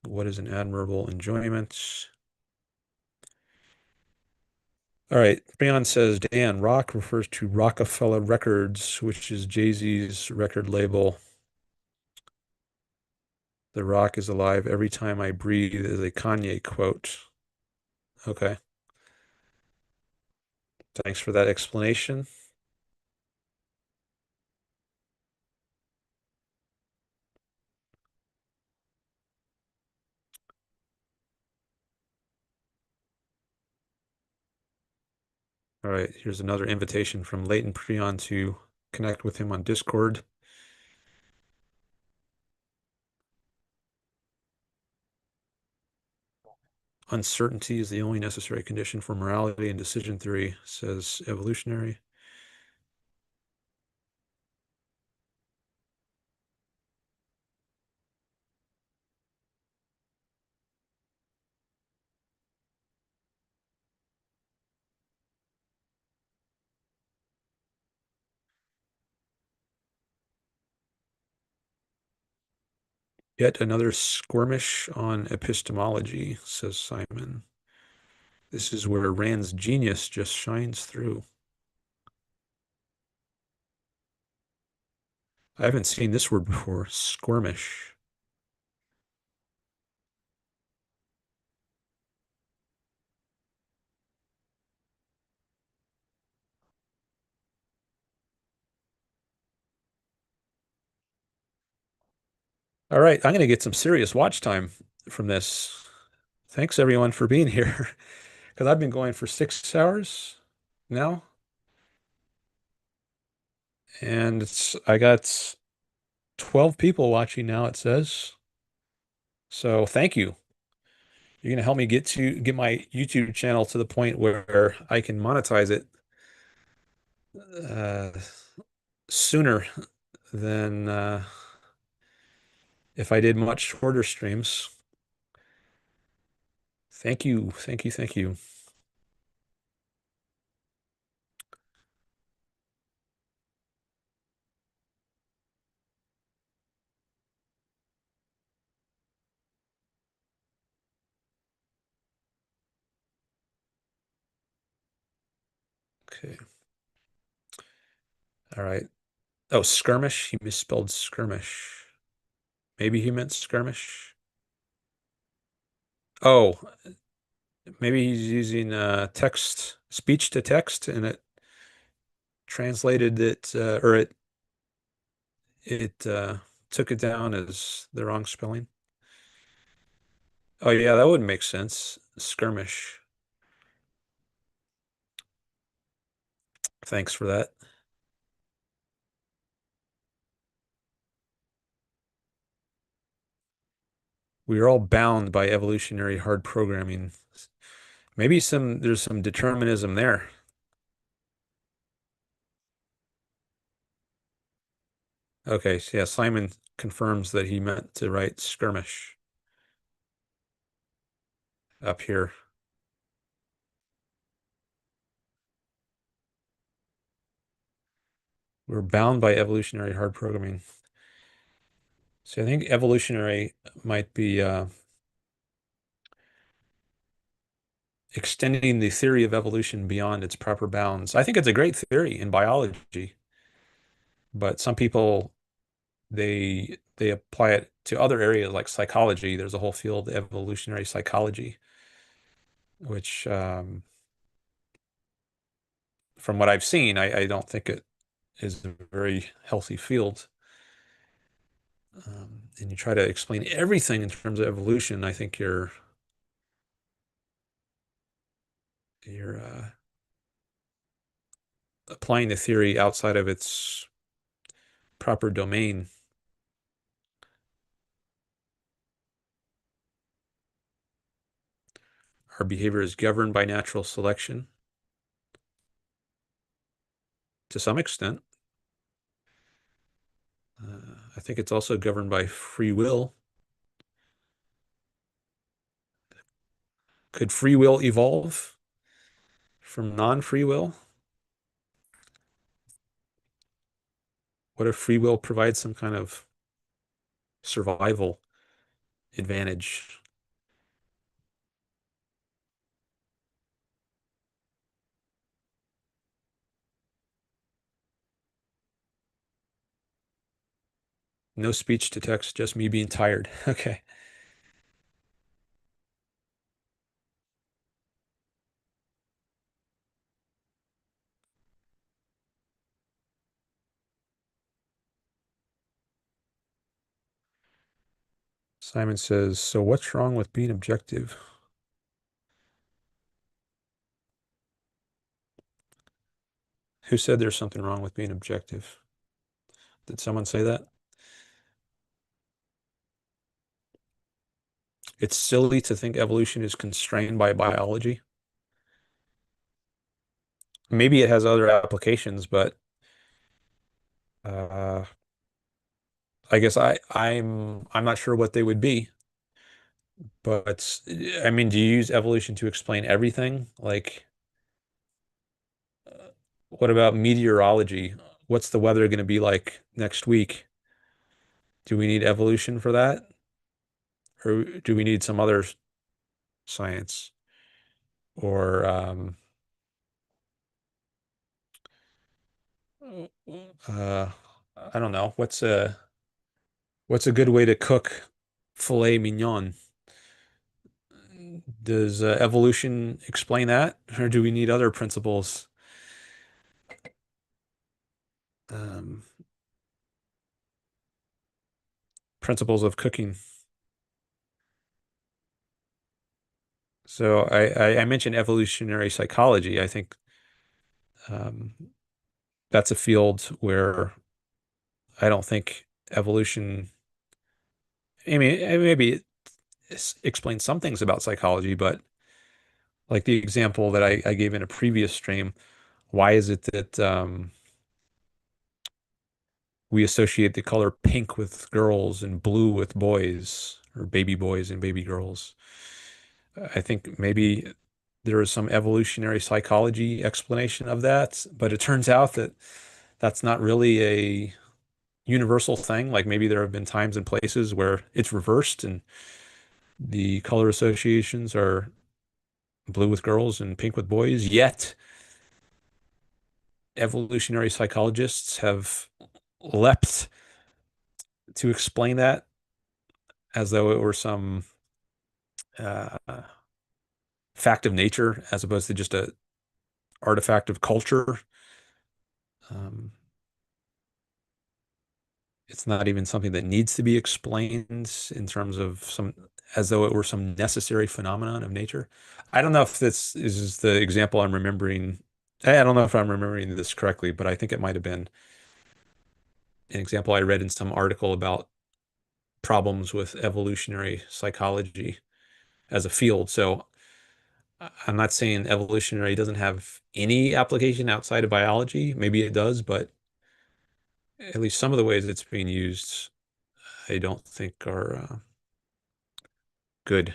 What is an admirable enjoyment? All right. Prion says, Dan, Rock refers to Rockefeller Records, which is Jay-Z's record label. The Rock is alive every time I breathe is a Kanye quote. Okay. Thanks for that explanation. All right, here's another invitation from Leighton Prion to connect with him on Discord. Uncertainty is the only necessary condition for morality and decision theory, says Evolutionary. Yet another skirmish on epistemology, says Simon. This is where Rand's genius just shines through. I haven't seen this word before, skirmish. All right, I'm going to get some serious watch time from this. Thanks everyone for being here, because I've been going for 6 hours now, and I got 12 people watching now, it says. So thank you. You're going to help me get my YouTube channel to the point where I can monetize it uh, sooner than if I did much shorter streams. Thank you, thank you, thank you. Okay. All right. Oh, skirmish. He misspelled skirmish. Maybe he meant skirmish. Oh, maybe he's using text, speech to text, and it translated it, or it took it down as the wrong spelling. Oh yeah, that would make sense. Skirmish. Thanks for that. We are all bound by evolutionary hard programming. Maybe there's some determinism there. Okay, so yeah, Simon confirms that he meant to write skirmish up here. We're bound by evolutionary hard programming. So I think evolutionary might be extending the theory of evolution beyond its proper bounds. I think it's a great theory in biology, but some people they apply it to other areas like psychology. There's a whole field, evolutionary psychology, which from what I've seen, I don't think it is a very healthy field. And you try to explain everything in terms of evolution, I think you're applying the theory outside of its proper domain. Our behavior is governed by natural selection to some extent. I think it's also governed by free will. Could free will evolve from non-free will? What if free will provides some kind of survival advantage? No speech to text, just me being tired. Okay. Simon says, so what's wrong with being objective? Who said there's something wrong with being objective? Did someone say that? It's silly to think evolution is constrained by biology. Maybe it has other applications, but uh, I guess I'm not sure what they would be. But I mean, do you use evolution to explain everything? Like, what about meteorology? What's the weather going to be like next week? Do we need evolution for that? Or do we need some other science? Or uh, I don't know. What's a good way to cook filet mignon? Does evolution explain that, or do we need other principles? Um, Principles of cooking. So I mentioned evolutionary psychology. I think um, that's a field where I don't think evolution. I mean, maybe it explains some things about psychology, but like the example that I gave in a previous stream, why is it that we associate the color pink with girls and blue with boys, or baby boys and baby girls? I think maybe there is some evolutionary psychology explanation of that, but it turns out that that's not really a universal thing. Like maybe there have been times and places where it's reversed and the color associations are blue with girls and pink with boys, yet evolutionary psychologists have leapt to explain that as though it were some uh, fact of nature as opposed to just a artifact of culture. Um, it's not even something that needs to be explained in terms of some, as though it were some necessary phenomenon of nature. I don't know if this is the example I'm remembering. I don't know if I'm remembering this correctly, but I think it might have been an example I read in some article about problems with evolutionary psychology as a field. So I'm not saying evolutionary doesn't have any application outside of biology. Maybe it does, but at least some of the ways it's being used, I don't think are good.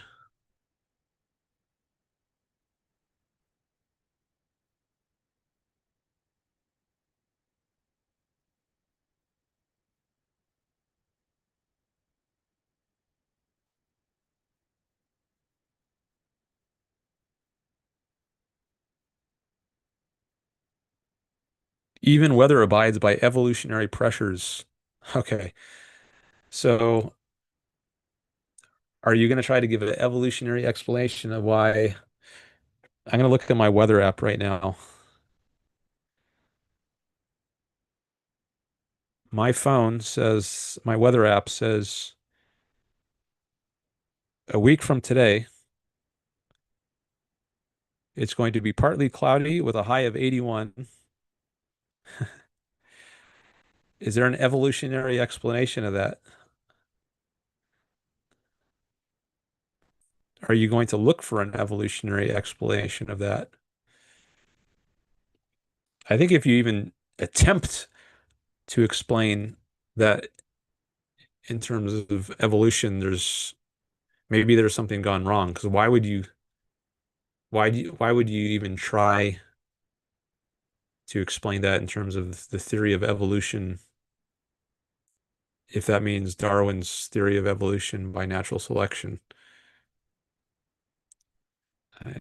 Even weather abides by evolutionary pressures. Okay, so are you going to try to give an evolutionary explanation of why? I'm going to look at my weather app right now. My phone says, my weather app says, a week from today, it's going to be partly cloudy with a high of 81. Is there an evolutionary explanation of that? Are you going to look for an evolutionary explanation of that? I think if you even attempt to explain that in terms of evolution, maybe there's something gone wrong. Because why would you even try to explain that in terms of the theory of evolution if that means Darwin's theory of evolution by natural selection?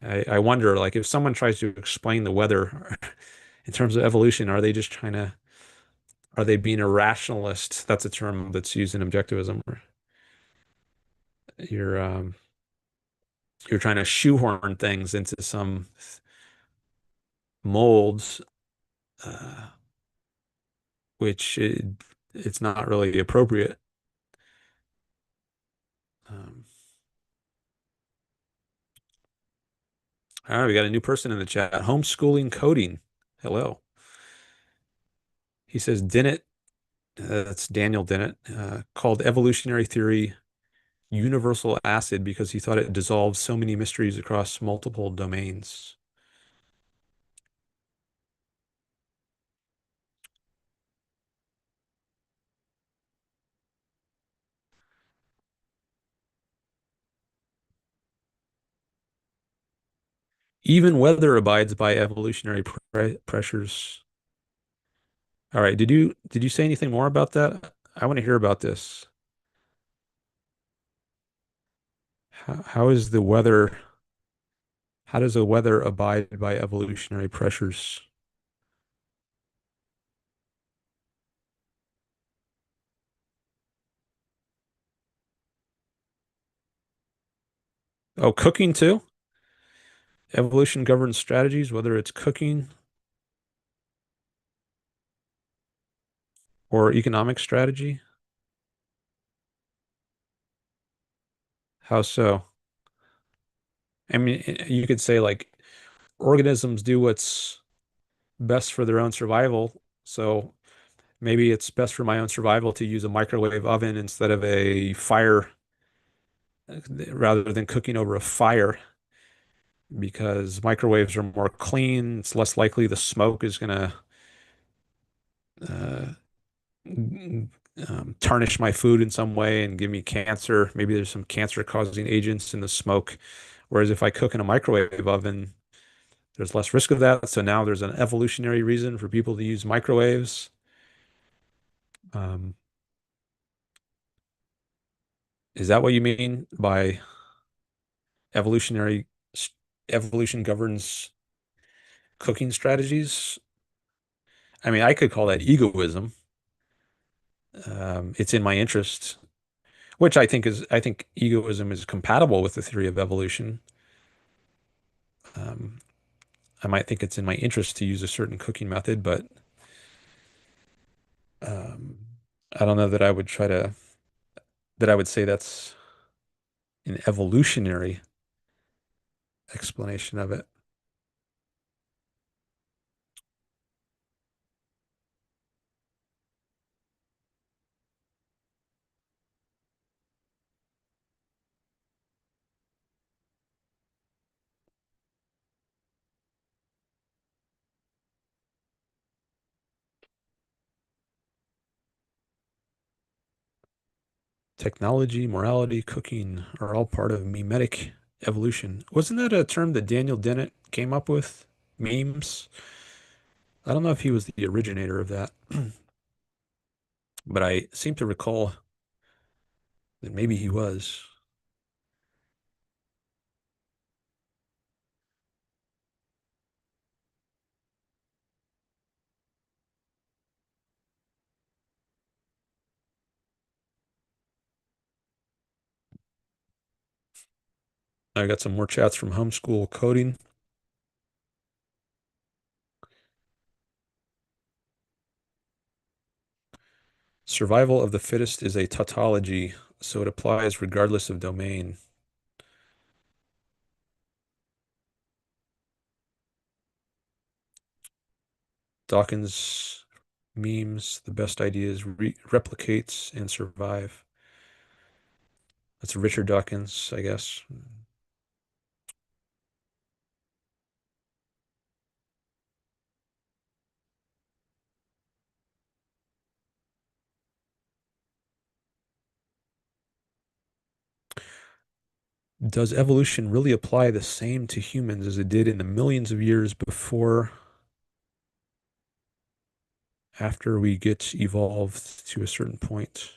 I wonder, like, if someone tries to explain the weather in terms of evolution, are they being a rationalist? That's a term that's used in objectivism. You're um, you're trying to shoehorn things into some molds, uh, which it's not really appropriate. Um, all right, we got a new person in the chat. Homeschooling coding. Hello. He says Dennett, that's Daniel Dennett, called evolutionary theory universal acid because he thought it dissolved so many mysteries across multiple domains. Even weather abides by evolutionary pressures. All right, did you say anything more about that? I want to hear about this. How is the weather, how does the weather abide by evolutionary pressures? Oh, cooking too? Evolution governs strategies, whether it's cooking or economic strategy. How so? I mean, you could say like organisms do what's best for their own survival. So maybe it's best for my own survival to use a microwave oven instead of a fire, rather than cooking over a fire, because microwaves are more clean. It's less likely the smoke is going to uh, tarnish my food in some way and give me cancer. Maybe there's some cancer-causing agents in the smoke. Whereas if I cook in a microwave oven, there's less risk of that. So now there's an evolutionary reason for people to use microwaves. Um, is that what you mean by evolutionary evolution governs cooking strategies? I mean, I could call that egoism. It's in my interest, which I think egoism is compatible with the theory of evolution. Um, I might think it's in my interest to use a certain cooking method, but um, I don't know that I would say that's an evolutionary explanation of it. Technology, morality, cooking are all part of memetic evolution. Wasn't that a term that Daniel Dennett came up with? Memes? I don't know if he was the originator of that, but I seem to recall that maybe he was. I got some more chats from homeschool coding. Survival of the fittest is a tautology, so it applies regardless of domain. Dawkins memes, the best ideas replicates and survive. That's Richard Dawkins, I guess. Does evolution really apply the same to humans as it did in the millions of years before, after we get evolved to a certain point?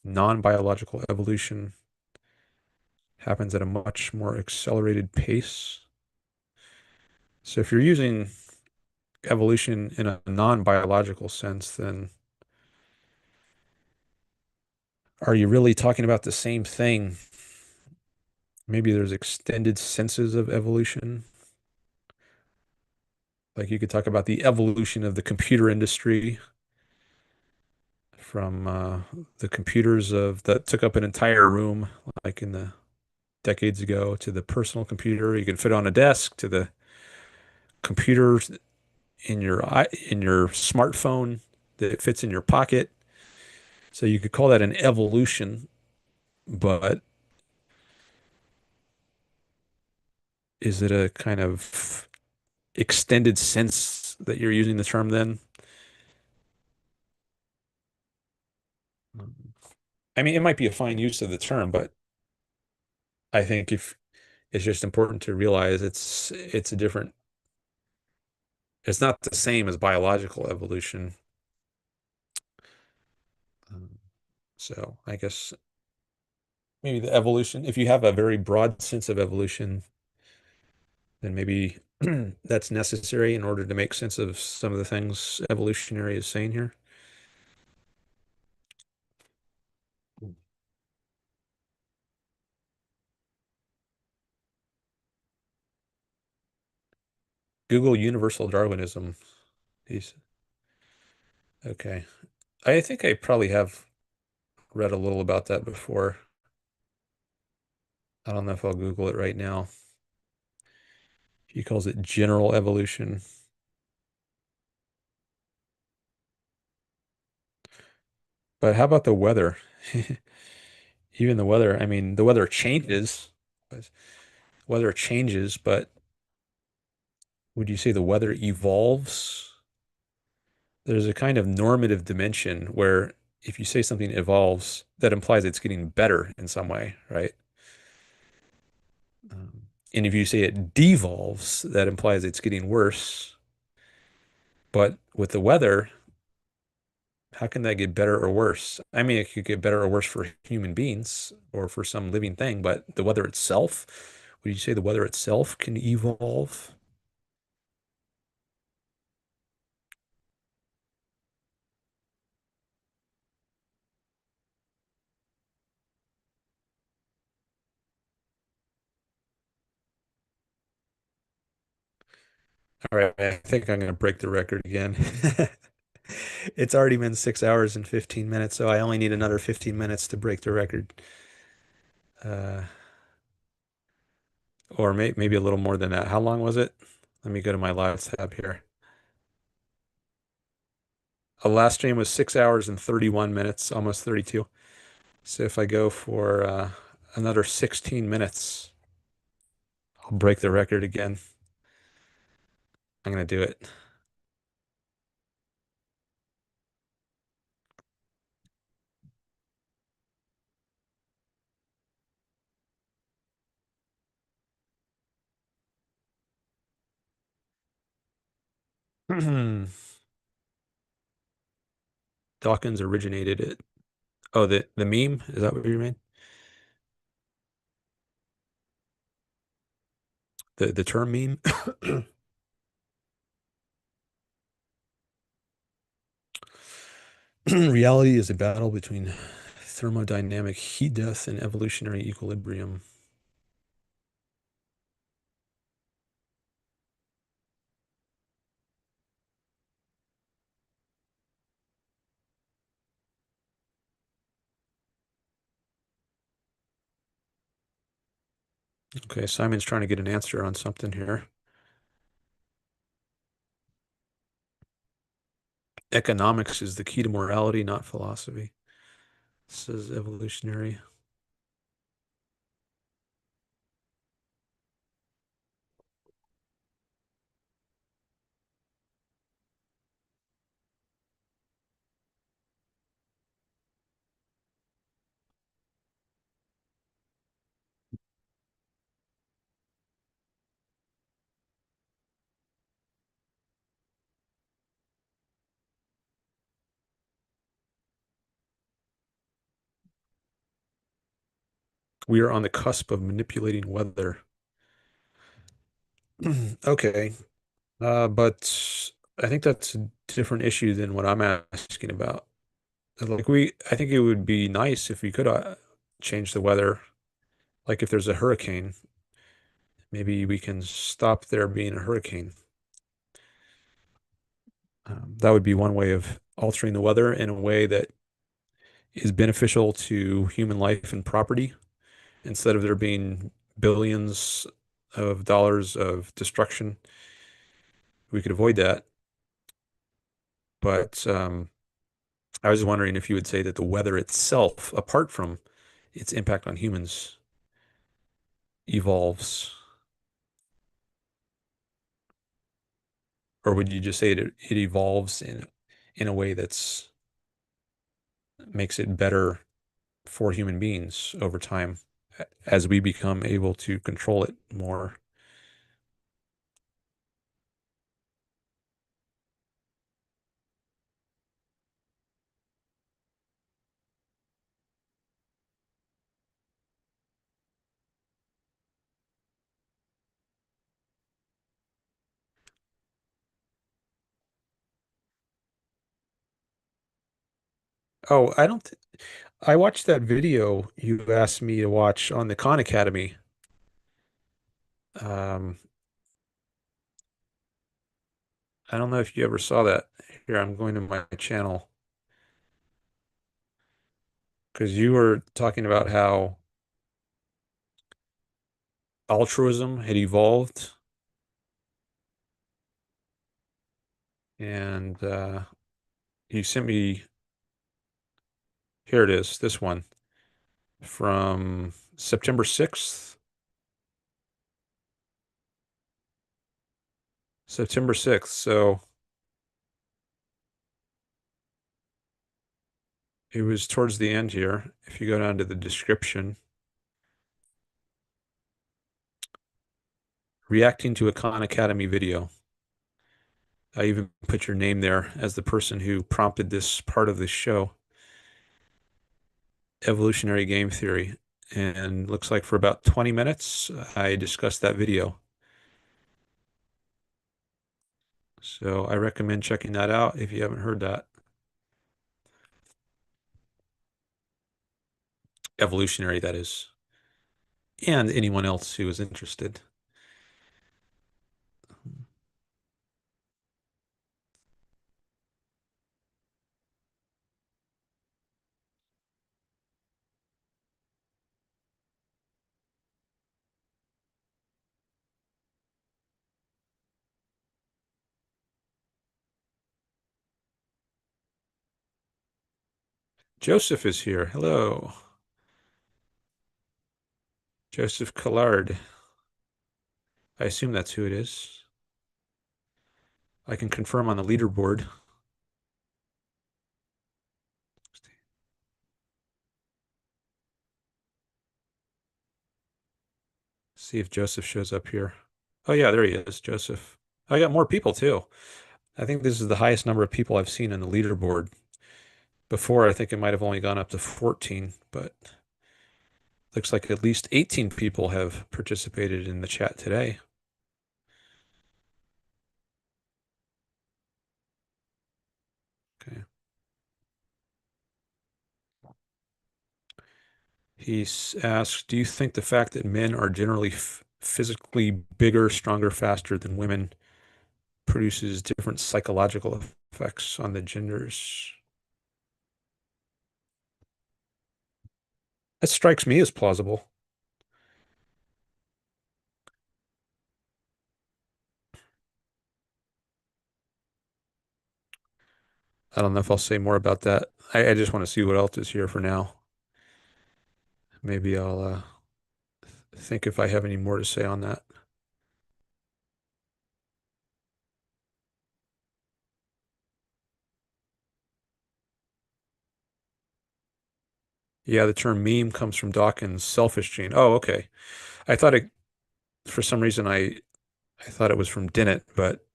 Non-biological evolution happens at a much more accelerated pace. So if you're using evolution in a non-biological sense, then are you really talking about the same thing? Maybe there's extended senses of evolution. Like you could talk about the evolution of the computer industry from the computers of that took up an entire room, like in the decades ago, to the personal computer you can fit on a desk, to the computers in your smartphone that fits in your pocket. So you could call that an evolution, but is it a kind of extended sense that you're using the term then? I mean, it might be a fine use of the term, but I think if it's just important to realize it's a different, it's not the same as biological evolution. Um, so I guess maybe the evolution, if you have a very broad sense of evolution, then maybe that's necessary in order to make sense of some of the things evolutionary is saying here. Google universal Darwinism. He's okay. I think I probably have read a little about that before. I don't know if I'll Google it right now. He calls it general evolution. But how about the weather? Even the weather, I mean, the weather changes. but- Weather changes, but would you say the weather evolves? There's a kind of normative dimension where if you say something evolves, that implies it's getting better in some way, right? And if you say it devolves, that implies it's getting worse. But with the weather, how can that get better or worse? I mean, it could get better or worse for human beings or for some living thing, but the weather itself, would you say the weather itself can evolve? All right, I think I'm going to break the record again. It's already been 6 hours and 15 minutes, so I only need another 15 minutes to break the record. Uh, or maybe a little more than that. How long was it? Let me go to my live tab here. A last stream was 6 hours and 31 minutes, almost 32. So if I go for another 16 minutes, I'll break the record again. I'm going to do it. Dawkins originated it. Oh, the meme? Is that what you mean? The term meme? Reality is a battle between thermodynamic heat death and evolutionary equilibrium. Okay, Simon's trying to get an answer on something here. Economics is the key to morality, not philosophy, says Evolutionary. We are on the cusp of manipulating weather. Okay, but I think that's a different issue than what I'm asking about. I think it would be nice if we could change the weather. Like if there's a hurricane, maybe we can stop there being a hurricane. That would be one way of altering the weather in a way that is beneficial to human life and property instead of there being billions of dollars of destruction. We could avoid that. But I was wondering if you would say that the weather itself, apart from its impact on humans, evolves, or would you just say it evolves in a way that's makes it better for human beings over time as we become able to control it more? Oh, I watched that video you asked me to watch on the Khan Academy. Um, I don't know if you ever saw that. Here, I'm going to my channel because you were talking about how altruism had evolved, and you sent me, here it is, this one from September 6th. September 6th. So it was towards the end here. If you go down to the description, reacting to a Khan Academy video. I even put your name there as the person who prompted this part of the show, Evolutionary Game Theory. And looks like for about 20 minutes, I discussed that video. So I recommend checking that out if you haven't heard that. Evolutionary, that is. And anyone else who is interested. Joseph is here. Hello. Joseph Collard. I assume that's who it is. I can confirm on the leaderboard. See if Joseph shows up here. Oh yeah, there he is, Joseph. I got more people too. I think this is the highest number of people I've seen on the leaderboard. Before, I think it might have only gone up to 14, but looks like at least 18 people have participated in the chat today. Okay. He's asked, do you think the fact that men are generally physically bigger, stronger, faster than women produces different psychological effects on the genders? That strikes me as plausible. I don't know if I'll say more about that. I just want to see what else is here for now. Maybe I'll think if I have any more to say on that. Yeah, the term meme comes from Dawkins' selfish gene. Oh, okay. I thought it, for some reason, I thought it was from Dennett, but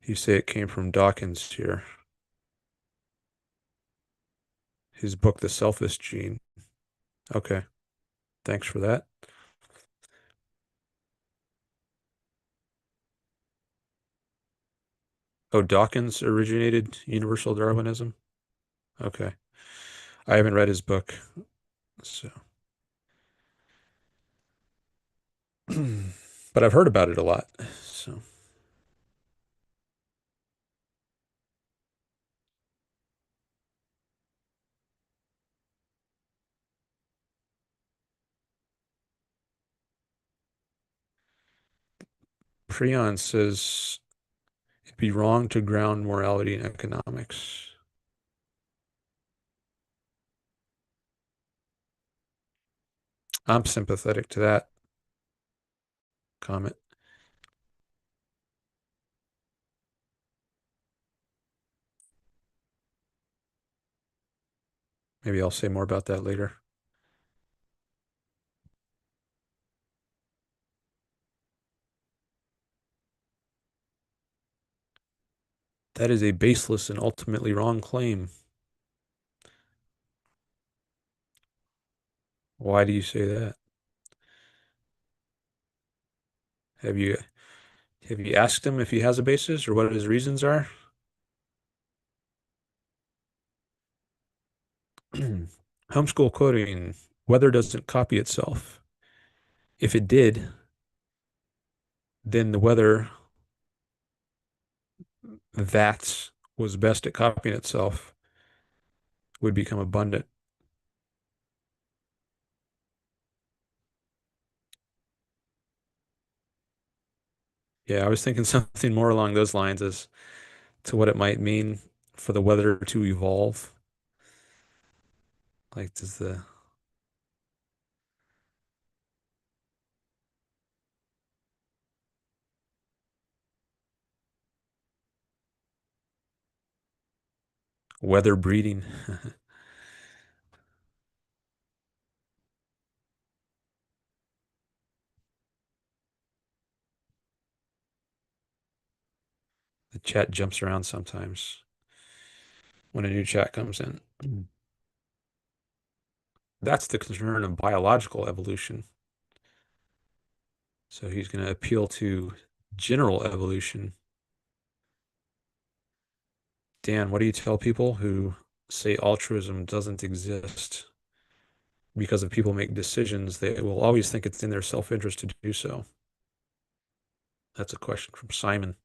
you say it came from Dawkins here. His book, The Selfish Gene. Okay. Thanks for that. Oh, Dawkins originated universal Darwinism? Okay. I haven't read his book, so but I've heard about it a lot. So Prion says it'd be wrong to ground morality in economics. I'm sympathetic to that comment. Maybe I'll say more about that later. That is a baseless and ultimately wrong claim. Why do you say that? Have you have you asked him if he has a basis or what his reasons are? Homeschool quoting, weather doesn't copy itself. If it did, then the weather that was best at copying itself would become abundant. Yeah, I was thinking something more along those lines as to what it might mean for the weather to evolve. Like, does the weather breeding? The chat jumps around sometimes when a new chat comes in. That's the concern of biological evolution. So he's going to appeal to general evolution. Dan, what do you tell people who say altruism doesn't exist? Because if people make decisions, they will always think it's in their self-interest to do so. That's a question from Simon.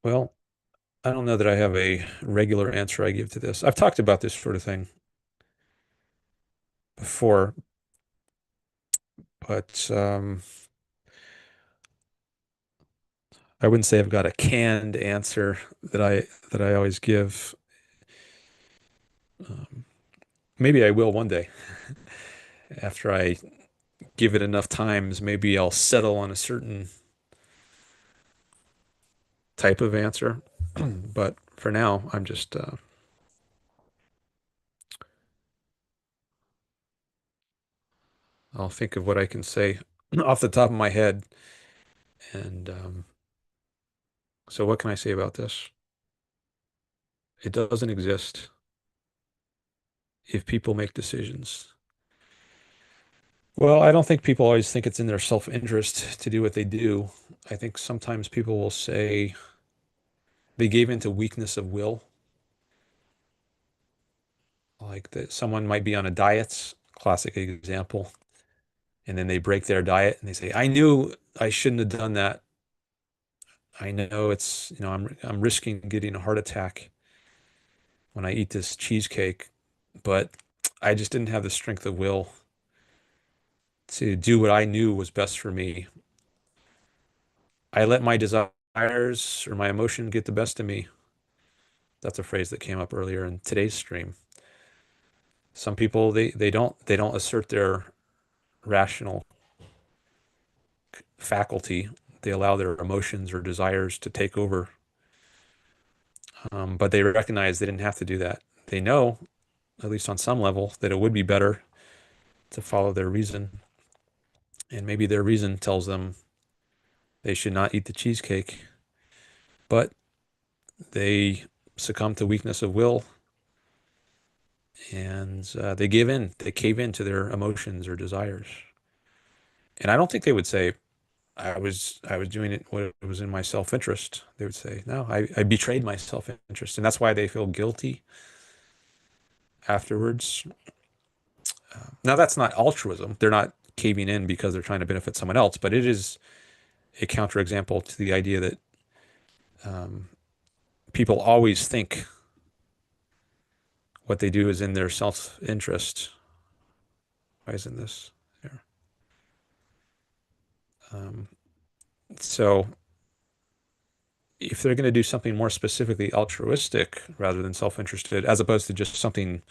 Well, I don't know that I have a regular answer I give to this. I've talked about this sort of thing before, but I wouldn't say I've got a canned answer that I always give. Um, Maybe I will one day. After I give it enough times, maybe I'll settle on a certain type of answer. But for now, I'm just I'll think of what I can say off the top of my head. And so what can I say about this? It doesn't exist if people make decisions. Well, I don't think people always think it's in their self-interest to do what they do. I think sometimes people will say they gave into weakness of will, like that someone might be on a diet, classic example, and then they break their diet and they say, "I knew I shouldn't have done that. I know it's, I'm risking getting a heart attack when I eat this cheesecake, but I just didn't have the strength of will to do what I knew was best for me. I let my desires or my emotion get the best of me." That's a phrase that came up earlier in today's stream. Some people they don't assert their rational faculty. They allow their emotions or desires to take over. But they recognize they didn't have to do that. They know, at least on some level, that it would be better to follow their reason. And maybe their reason tells them they should not eat the cheesecake, but they succumb to weakness of will and they give in, they cave in to their emotions or desires. And I don't think they would say, I was doing it what it was in my self-interest. They would say, no, I betrayed my self-interest. And that's why they feel guilty afterwards. Now, that's not altruism. They're not caving in because they're trying to benefit someone else, but it is a counterexample to the idea that um, people always think what they do is in their self-interest. Why isn't this there? Um, so if they're going to do something more specifically altruistic rather than self-interested, as opposed to just something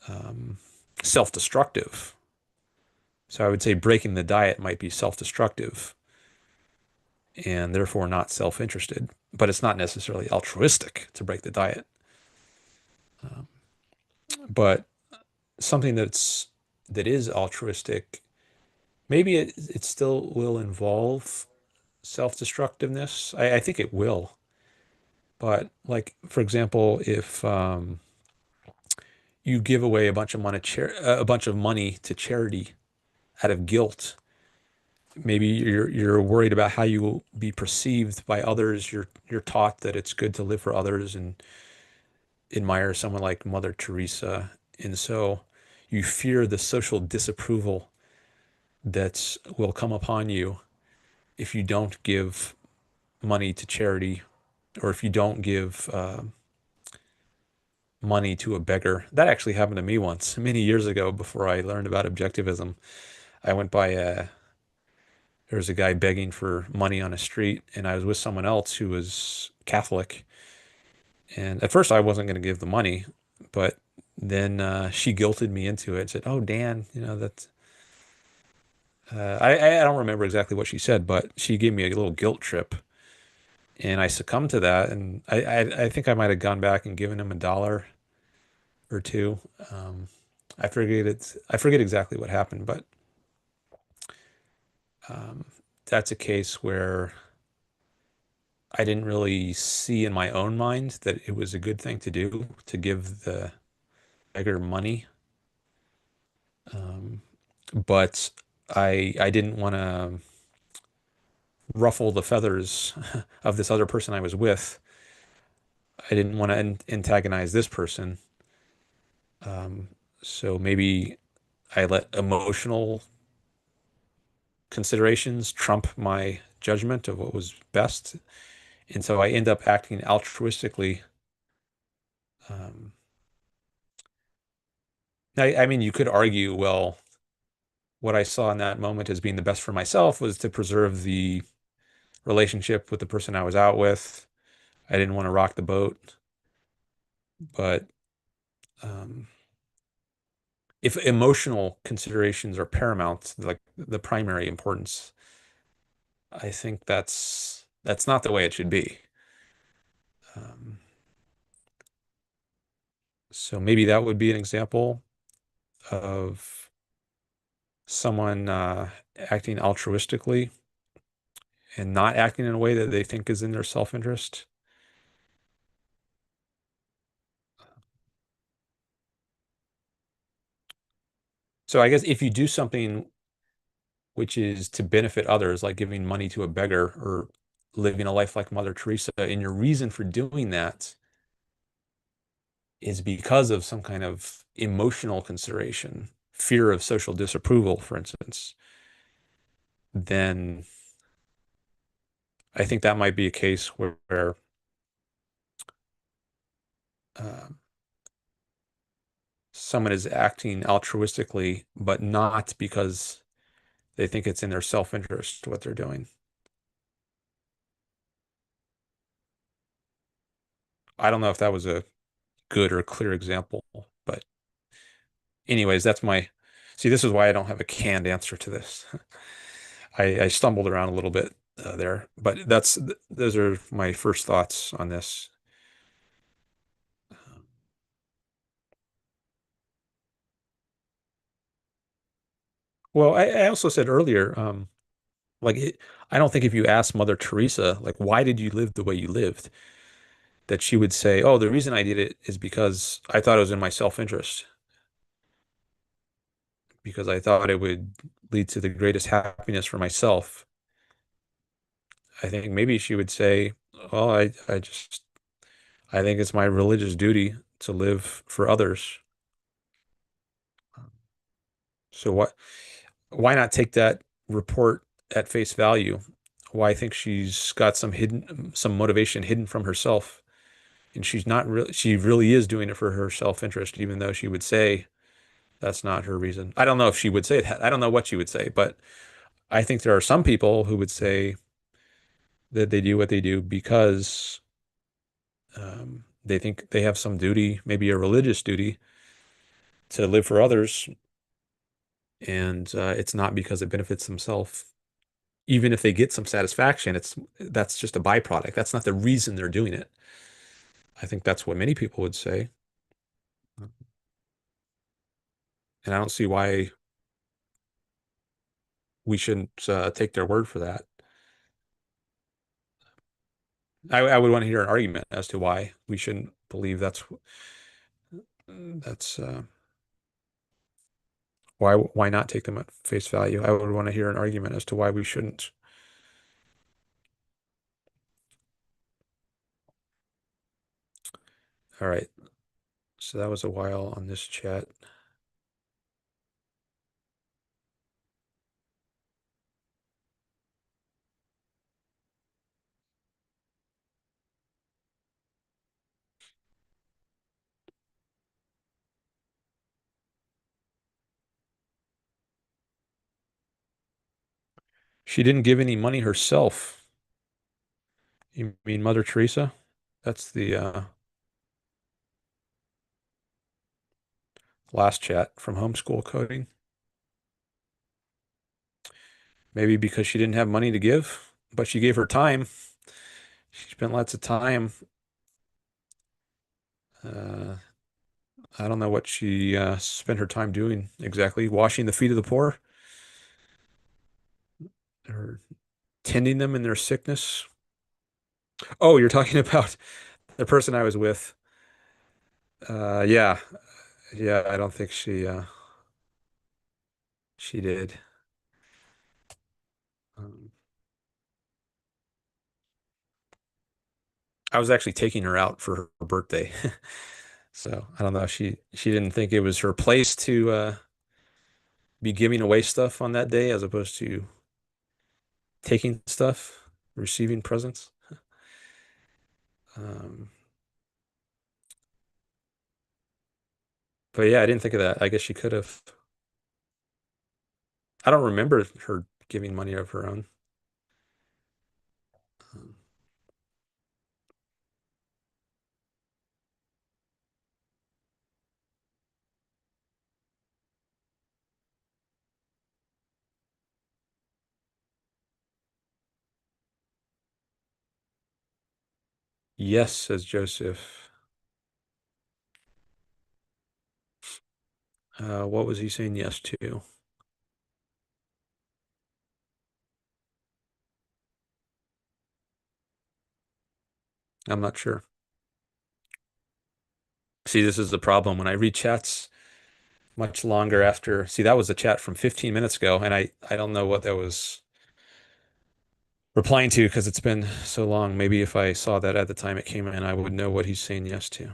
um, self-destructive. So I would say breaking the diet might be self-destructive and therefore not self-interested, but it's not necessarily altruistic to break the diet. Um, but something that is altruistic, maybe it still will involve self-destructiveness. I think it will. But like, for example, if you give away a bunch of money to charity out of guilt, maybe you're worried about how you will be perceived by others. You're taught that it's good to live for others and admire someone like Mother Teresa, and so you fear the social disapproval that will come upon you if you don't give money to charity or if you don't give money to a beggar. That actually happened to me once, many years ago, before I learned about objectivism. I went by there was a guy begging for money on a street, and I was with someone else who was Catholic. And at first, I wasn't going to give the money, but then she guilted me into it. Said, "Oh, Dan, that." I don't remember exactly what she said, but she gave me a little guilt trip, and I succumbed to that. And I think I might have gone back and given him $1 or two. Um, I forget exactly what happened, but um, that's a case where I didn't really see in my own mind that it was a good thing to do to give the beggar money. Um, but I didn't want to ruffle the feathers of this other person I was with. I didn't want to antagonize this person. Um, so maybe I let emotional considerations trump my judgment of what was best. And so I end up acting altruistically. Um, I mean, you could argue, well, what I saw in that moment as being the best for myself was to preserve the relationship with the person I was out with. I didn't want to rock the boat, but um, if emotional considerations are paramount, like the primary importance, I think that's not the way it should be. Um, so maybe that would be an example of someone acting altruistically and not acting in a way that they think is in their self-interest. So I guess if you do something which is to benefit others, like giving money to a beggar or living a life like Mother Teresa, and your reason for doing that is because of some kind of emotional consideration, fear of social disapproval, for instance, then I think that might be a case where uh, someone is acting altruistically, but not because they think it's in their self-interest what they're doing. I don't know if that was a good or clear example, but anyways, that's my see, this is why I don't have a canned answer to this. I stumbled around a little bit there, but those are my first thoughts on this. Well, I also said earlier, like I don't think if you ask Mother Teresa, like, why did you live the way you lived, that she would say, oh, the reason I did it is because I thought it was in my self-interest, because I thought it would lead to the greatest happiness for myself. I think maybe she would say, well, I think it's my religious duty to live for others. So why not take that report at face value? Why think she's got some motivation hidden from herself? And she really is doing it for her self-interest, even though she would say that's not her reason. I don't know if she would say that. I don't know what she would say, but I think there are some people who would say that they do what they do because they think they have some duty, maybe a religious duty, to live for others, and it's not because it benefits themselves. Even if they get some satisfaction, that's just a byproduct. That's not the reason they're doing it. I think that's what many people would say, and I don't see why we shouldn't take their word for that. I would want to hear an argument as to why we shouldn't believe that's why not take them at face value. I would want to hear an argument as to why we shouldn't. All right. So that was a while on this chat. She didn't give any money herself. You mean Mother Teresa? That's the last chat from Homeschool Coding. Maybe because she didn't have money to give, but she gave her time. She spent lots of time. Uh, I don't know what she spent her time doing exactly. Washing the feet of the poor or tending them in their sickness. Oh, you're talking about the person I was with. Yeah, yeah. I don't think she did. Um, I was actually taking her out for her birthday, so I don't know. She didn't think it was her place to be giving away stuff on that day as opposed to taking stuff, receiving presents. Um, but yeah, I didn't think of that. I guess she could have. I don't remember her giving money of her own. Um, yes, says Joseph. What was he saying yes to? I'm not sure. See, this is the problem when I read chats much longer after. See, that was a chat from 15 minutes ago, and I don't know what that was replying to because it's been so long. Maybe if I saw that at the time it came in, I would know what he's saying yes to.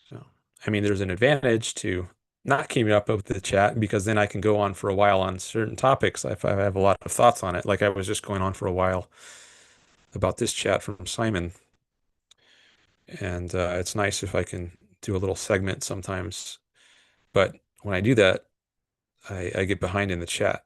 So, I mean, there's an advantage to not keeping up with the chat because then I can go on for a while on certain topics if I have a lot of thoughts on it. Like I was just going on for a while about this chat from Simon, and it's nice if I can do a little segment sometimes. But when I do that, I get behind in the chat.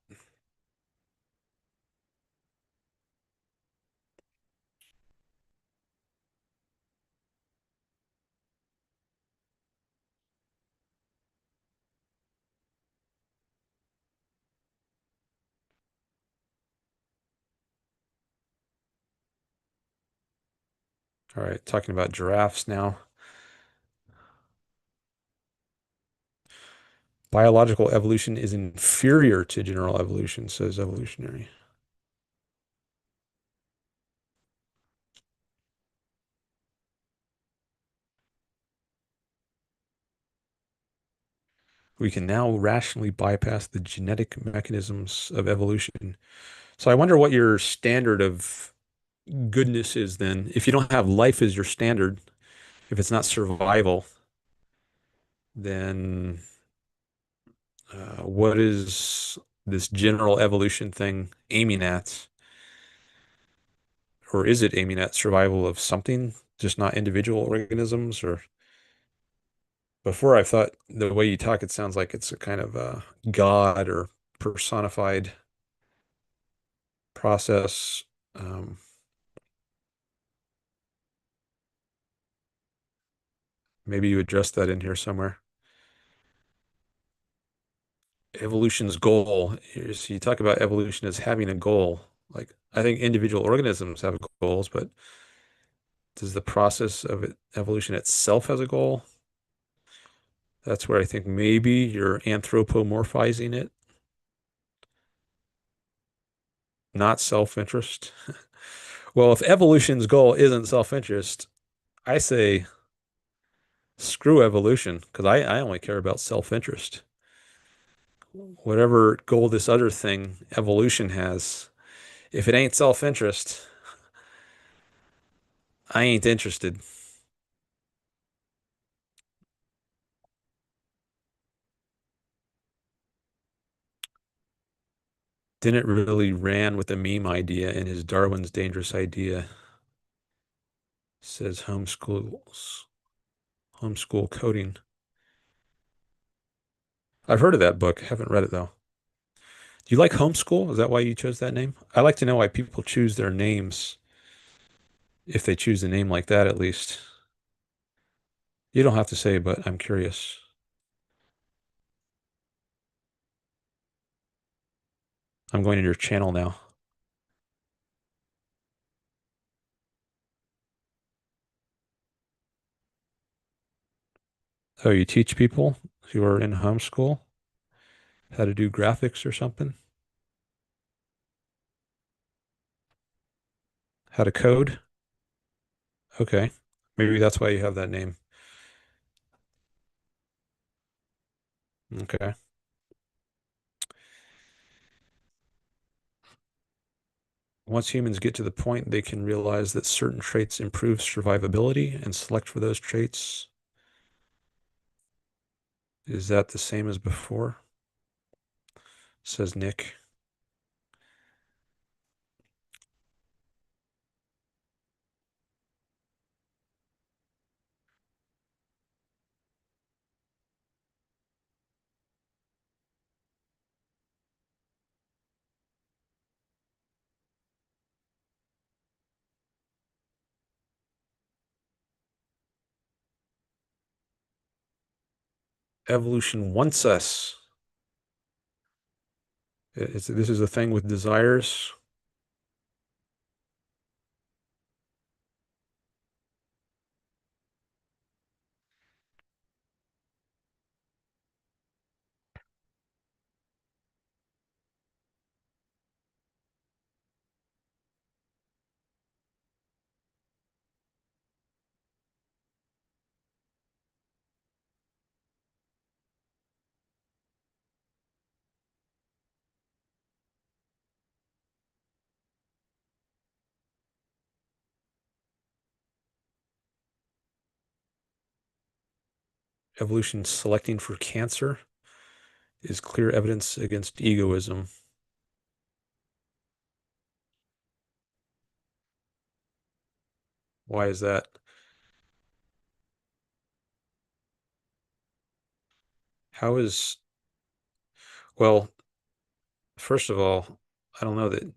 All right, talking about giraffes now. Biological evolution is inferior to general evolution, says Evolutionary. We can now rationally bypass the genetic mechanisms of evolution. So I wonder what your standard of goodness is then. If you don't have life as your standard, if it's not survival, then what is this general evolution thing aiming at? Or is it aiming at survival of something, just not individual organisms? Or before I thought the way you talk, it sounds like it's a kind of a god or personified process. Um, Maybe you addressed that in here somewhere. Evolution's goal is you talk about evolution as having a goal. Like I think individual organisms have goals, but does the process of evolution itself has a goal? That's where I think maybe you're anthropomorphizing it, not self-interest. Well, if evolution's goal isn't self-interest, I say screw evolution because I only care about self-interest. Whatever goal this other thing, evolution has, if it ain't self-interest, I ain't interested. Didn't really ran with the meme idea in his Darwin's Dangerous Idea. Says homeschool coding. I've heard of that book. Haven't read it though. Do you like homeschool? Is that why you chose that name? I like to know why people choose their names, if they choose a name like that at least. You don't have to say, but I'm curious. I'm going to your channel now. Oh, you teach people who are in homeschool how to do graphics or something? How to code? Okay. Maybe that's why you have that name. Okay. Once humans get to the point they can realize that certain traits improve survivability and select for those traits, is that the same as before? Says Nick. Evolution wants us. This is a thing with desires. Evolution selecting for cancer is clear evidence against egoism. Why is that? How is, well, first of all, I don't know that.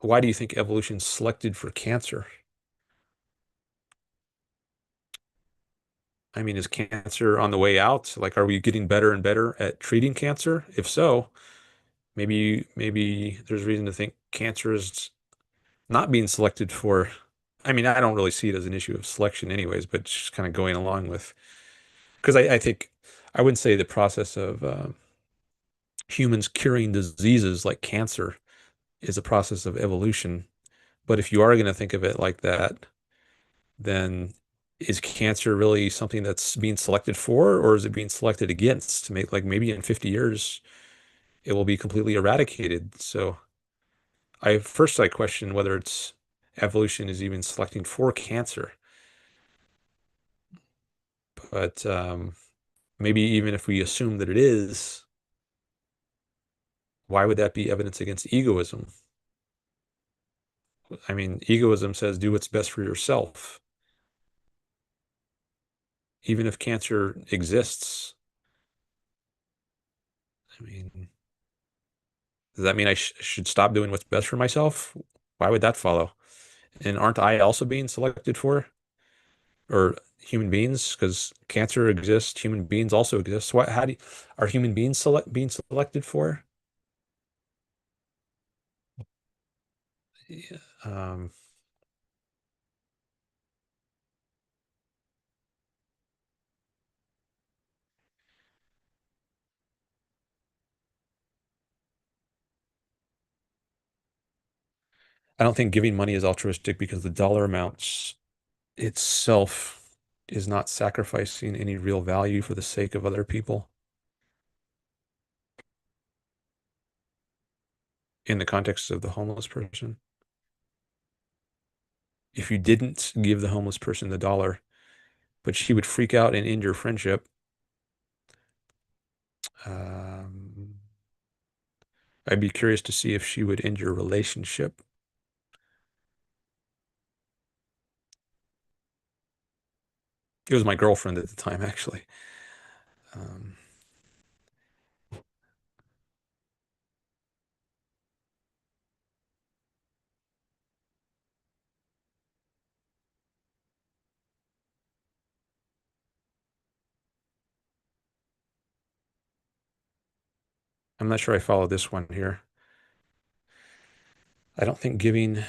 Why do you think evolution selected for cancer? I mean, is cancer on the way out? Like, are we getting better and better at treating cancer? If so, maybe there's reason to think cancer is not being selected for. I mean, I don't really see it as an issue of selection anyways, but just kind of going along with, because I think I wouldn't say the process of humans curing diseases like cancer is a process of evolution. But if you are going to think of it like that, then is cancer really something that's being selected for, or is it being selected against to make, like, maybe in 50 years it will be completely eradicated? So I question whether it's evolution is even selecting for cancer. But maybe even if we assume that it is, why would that be evidence against egoism? I mean, egoism says do what's best for yourself. Even if cancer exists, I mean, does that mean I should stop doing what's best for myself? Why would that follow? And aren't I also being selected for, or human beings? Because cancer exists, human beings also exist. What? How do you, are human beings being selected for? Yeah. I don't think giving money is altruistic because the dollar amounts itself is not sacrificing any real value for the sake of other people. In the context of the homeless person, if you didn't give the homeless person the dollar, but she would freak out and end your friendship, um, I'd be curious to see if she would end your relationship. It was my girlfriend at the time, actually. Um, I'm not sure I follow this one here. I don't think giving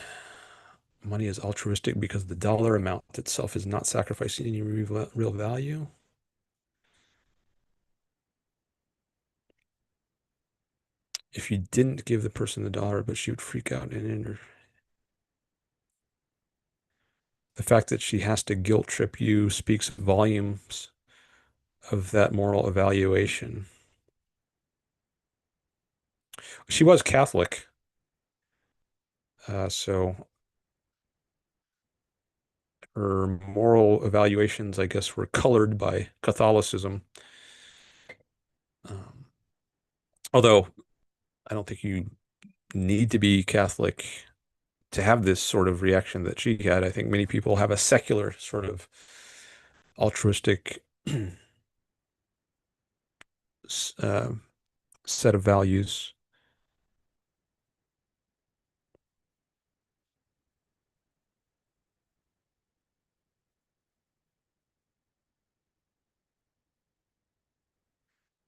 money is altruistic because the dollar amount itself is not sacrificing any real value. If you didn't give the person the dollar, but she would freak out and end her. The fact that she has to guilt trip you speaks volumes of that moral evaluation. She was Catholic, so her moral evaluations, I guess, were colored by Catholicism. Um, although I don't think you need to be Catholic to have this sort of reaction that she had. I think many people have a secular sort of altruistic uh, set of values.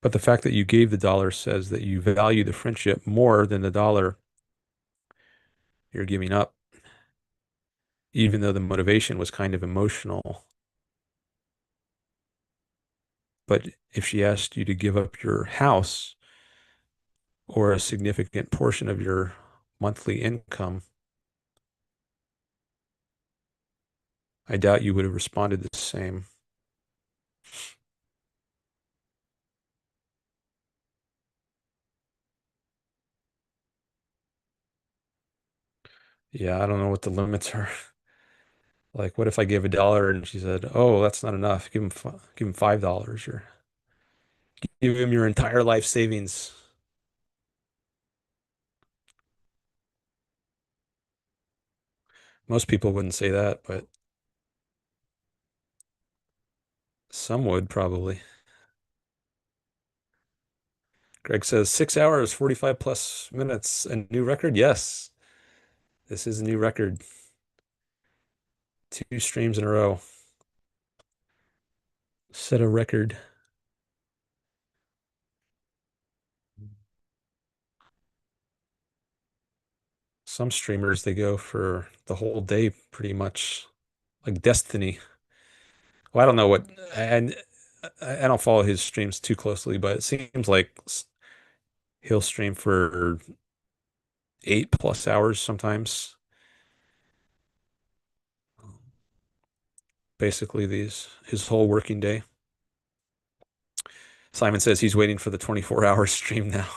But the fact that you gave the dollar says that you value the friendship more than the dollar you're giving up, even though the motivation was kind of emotional. But if she asked you to give up your house or a significant portion of your monthly income, I doubt you would have responded the same. Yeah, I don't know what the limits are. Like, what if I gave $1 and she said, "Oh, that's not enough. Give him $5 or give him your entire life savings." Most people wouldn't say that, but some would probably. Greg says 6 hours, 45 plus minutes, a new record. Yes, this is a new record. 2 streams in a row. Set a record. Some streamers, they go for the whole day pretty much, like Destiny. Well, I don't know what, and I don't follow his streams too closely, but it seems like he'll stream for 8 plus hours sometimes. Basically, his whole working day. Simon says he's waiting for the 24-hour stream now.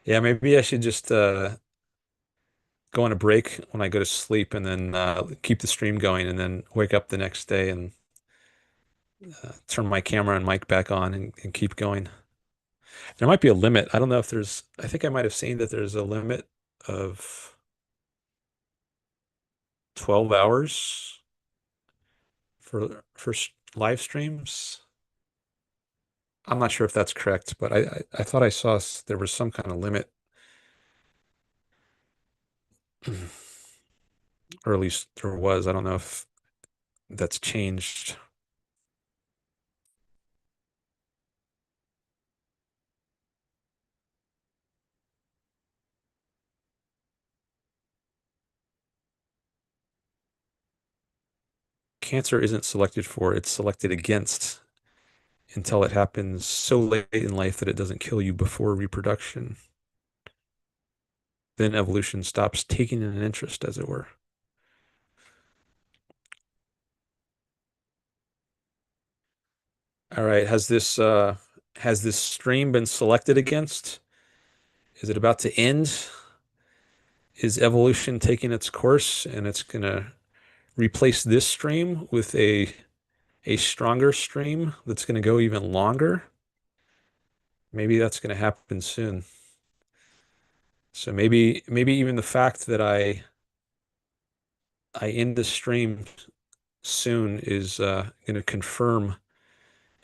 Yeah, maybe I should just go on a break when I go to sleep and then keep the stream going and then wake up the next day and turn my camera and mic back on and keep going. There might be a limit. I don't know if I think I might have seen that there's a limit of 12 hours for live streams. I'm not sure if that's correct, but I thought I saw there was some kind of limit, or at least there was. I don't know if that's changed. Cancer isn't selected for, it's selected against until it happens so late in life that it doesn't kill you before reproduction. Then evolution stops taking an interest, as it were. All right, has this stream been selected against? Is it about to end? Is evolution taking its course and it's gonna replace this stream with a stronger stream that's gonna go even longer? Maybe that's gonna happen soon. So maybe even the fact that I end the stream soon is going to confirm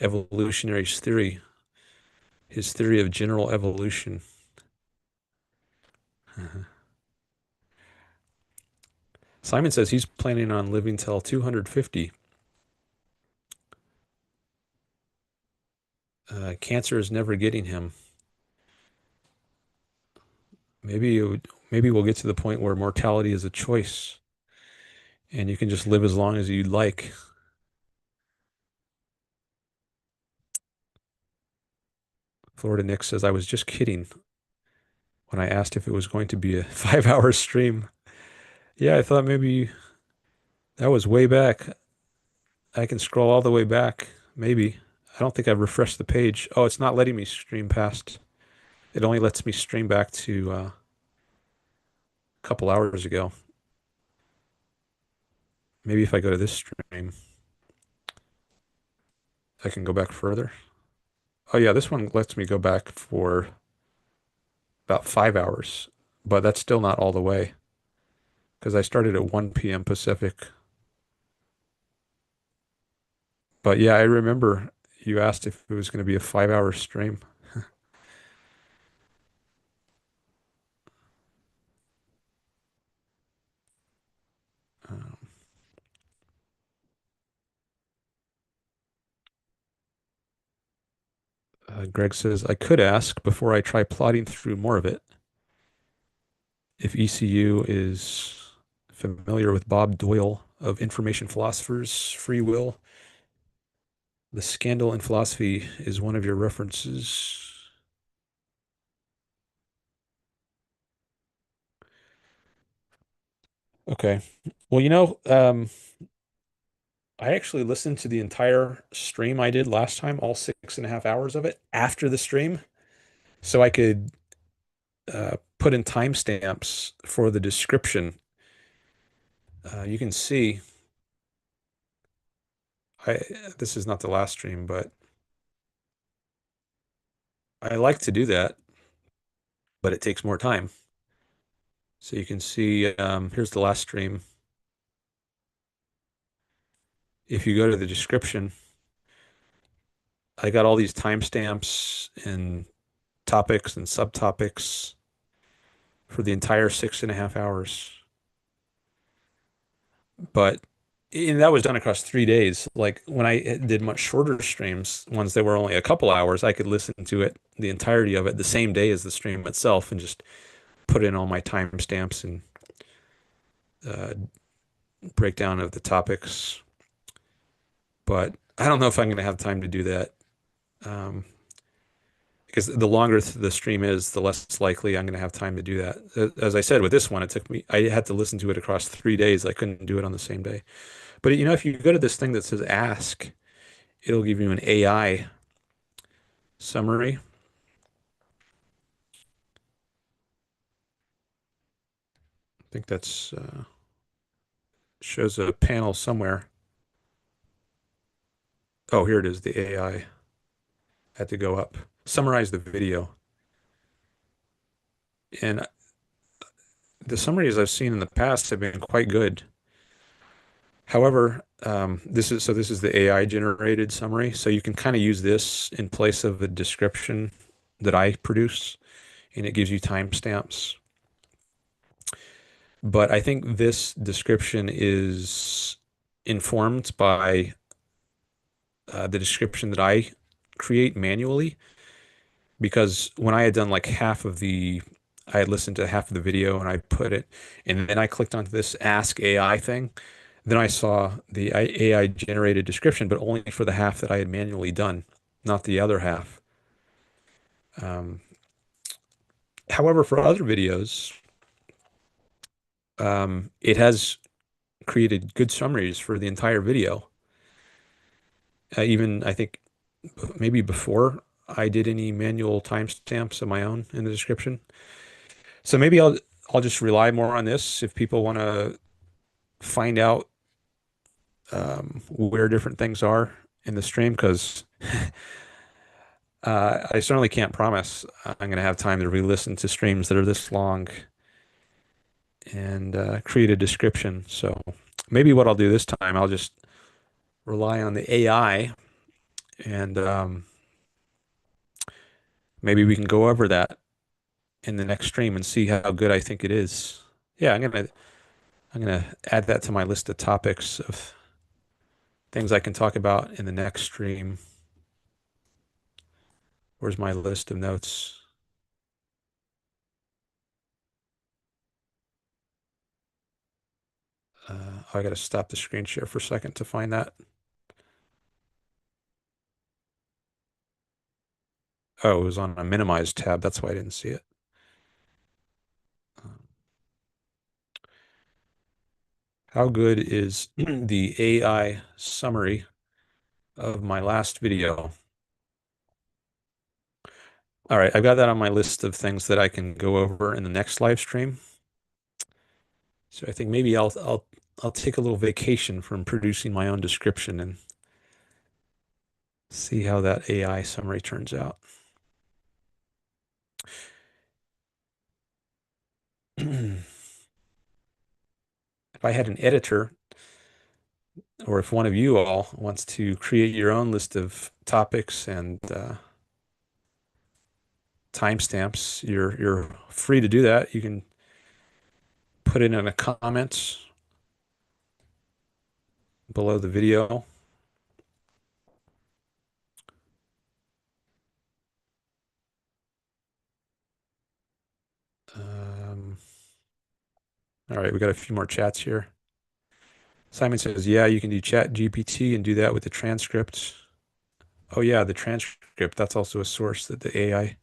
evolutionary's theory, his theory of general evolution. Simon says he's planning on living till 250. Cancer is never getting him. Maybe we'll get to the point where mortality is a choice, and you can just live as long as you'd like. Florida Nick says I was just kidding when I asked if it was going to be a 5 hour stream. Yeah, I thought maybe that was way back. I can scroll all the way back, maybe. I don't think I've refreshed the page. Oh, it's not letting me stream past. It only lets me stream back to a couple hours ago. Maybe if I go to this stream, I can go back further. Oh yeah, this one lets me go back for about 5 hours, but that's still not all the way because I started at 1 p.m. Pacific. But yeah, I remember you asked if it was going to be a 5 hour stream. Um, Greg says, I could ask before I try plotting through more of it if ECU is familiar with Bob Doyle of Information Philosophers, Free Will. The Scandal in Philosophy is one of your references. Okay. Well, I actually listened to the entire stream I did last time, all 6.5 hours of it, after the stream, so I could put in timestamps for the description You can see, I this is not the last stream, but I like to do that, but it takes more time. So you can see, here's the last stream. If you go to the description, I got all these timestamps and topics and subtopics for the entire 6.5 hours. But and that was done across 3 days. Like when I did much shorter streams, ones that were only a couple hours, I could listen to it, the entirety of it, the same day as the stream itself, and just put in all my timestamps and uh, breakdown of the topics. But I don't know if I'm going to have time to do that. Um, because the longer the stream is, the less likely I'm going to have time to do that. As I said, with this one, it took me, I had to listen to it across 3 days. I couldn't do it on the same day. But if you go to this thing that says ask, it'll give you an AI summary. I think that's shows a panel somewhere. Oh, here it is, the AI. I had to go up. Summarize the video. And the summaries I've seen in the past have been quite good. However, this is the AI generated summary. So you can kind of use this in place of a description that I produce, and it gives you timestamps. But I think this description is informed by the description that I create manually, because when I had done like I had listened to half of the video and I put it, and then I clicked onto this Ask AI thing. Then I saw the AI generated description, but only for the half that I had manually done, not the other half. Um, However, for other videos, it has created good summaries for the entire video. Even I think maybe before I did any manual timestamps of my own in the description. So maybe I'll just rely more on this if people want to find out where different things are in the stream, because I certainly can't promise I'm going to have time to re-listen to streams that are this long and create a description. So maybe what I'll do this time, I'll just rely on the AI, and maybe we can go over that in the next stream and see how good I think it is. Yeah, I'm gonna add that to my list of topics of things I can talk about in the next stream. Where's my list of notes? I gotta stop the screen share for a second to find that. Oh, it was on a minimized tab. That's why I didn't see it. How good is the AI summary of my last video? All right, I've got that on my list of things that I can go over in the next live stream. So I think maybe I'll take a little vacation from producing my own description and see how that AI summary turns out. If I had an editor, or if one of you all wants to create your own list of topics and timestamps, you're free to do that. You can put it in a comment below the video. Um, all right, we got a few more chats here. Simon says, yeah, you can do Chat GPT and do that with the transcript. Oh yeah, the transcript, that's also a source that the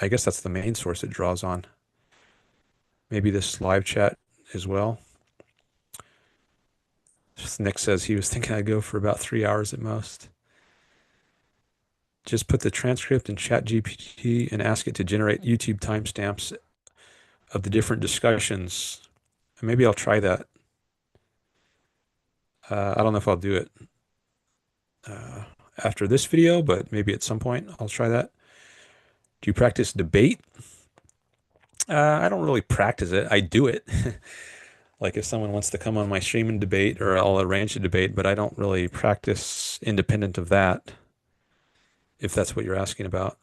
I guess that's the main source it draws on. Maybe this live chat as well. Nick says he was thinking I'd go for about 3 hours at most. Just put the transcript in Chat GPT and ask it to generate YouTube timestamps of the different discussions. And maybe I'll try that. I don't know if I'll do it uh, after this video, but maybe at some point I'll try that. Do you practice debate? I don't really practice it. I do it. Like if someone wants to come on my stream and debate, or I'll arrange a debate, but I don't really practice independent of that, if that's what you're asking about.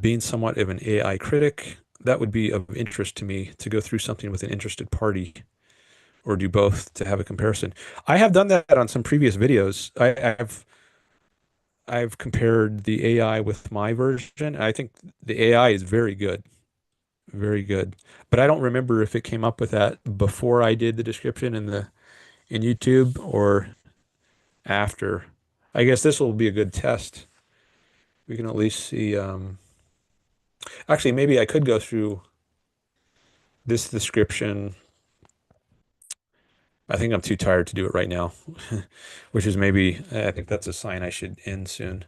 Being somewhat of an AI critic, that would be of interest to me to go through something with an interested party or do both to have a comparison. I have done that on some previous videos. I've compared the AI with my version. I think the AI is very good, very good. But I don't remember if it came up with that before I did the description in YouTube or after. I guess this will be a good test. We can at least see. Actually, maybe I could go through this description. I think I'm too tired to do it right now, which is maybe, I think that's a sign I should end soon.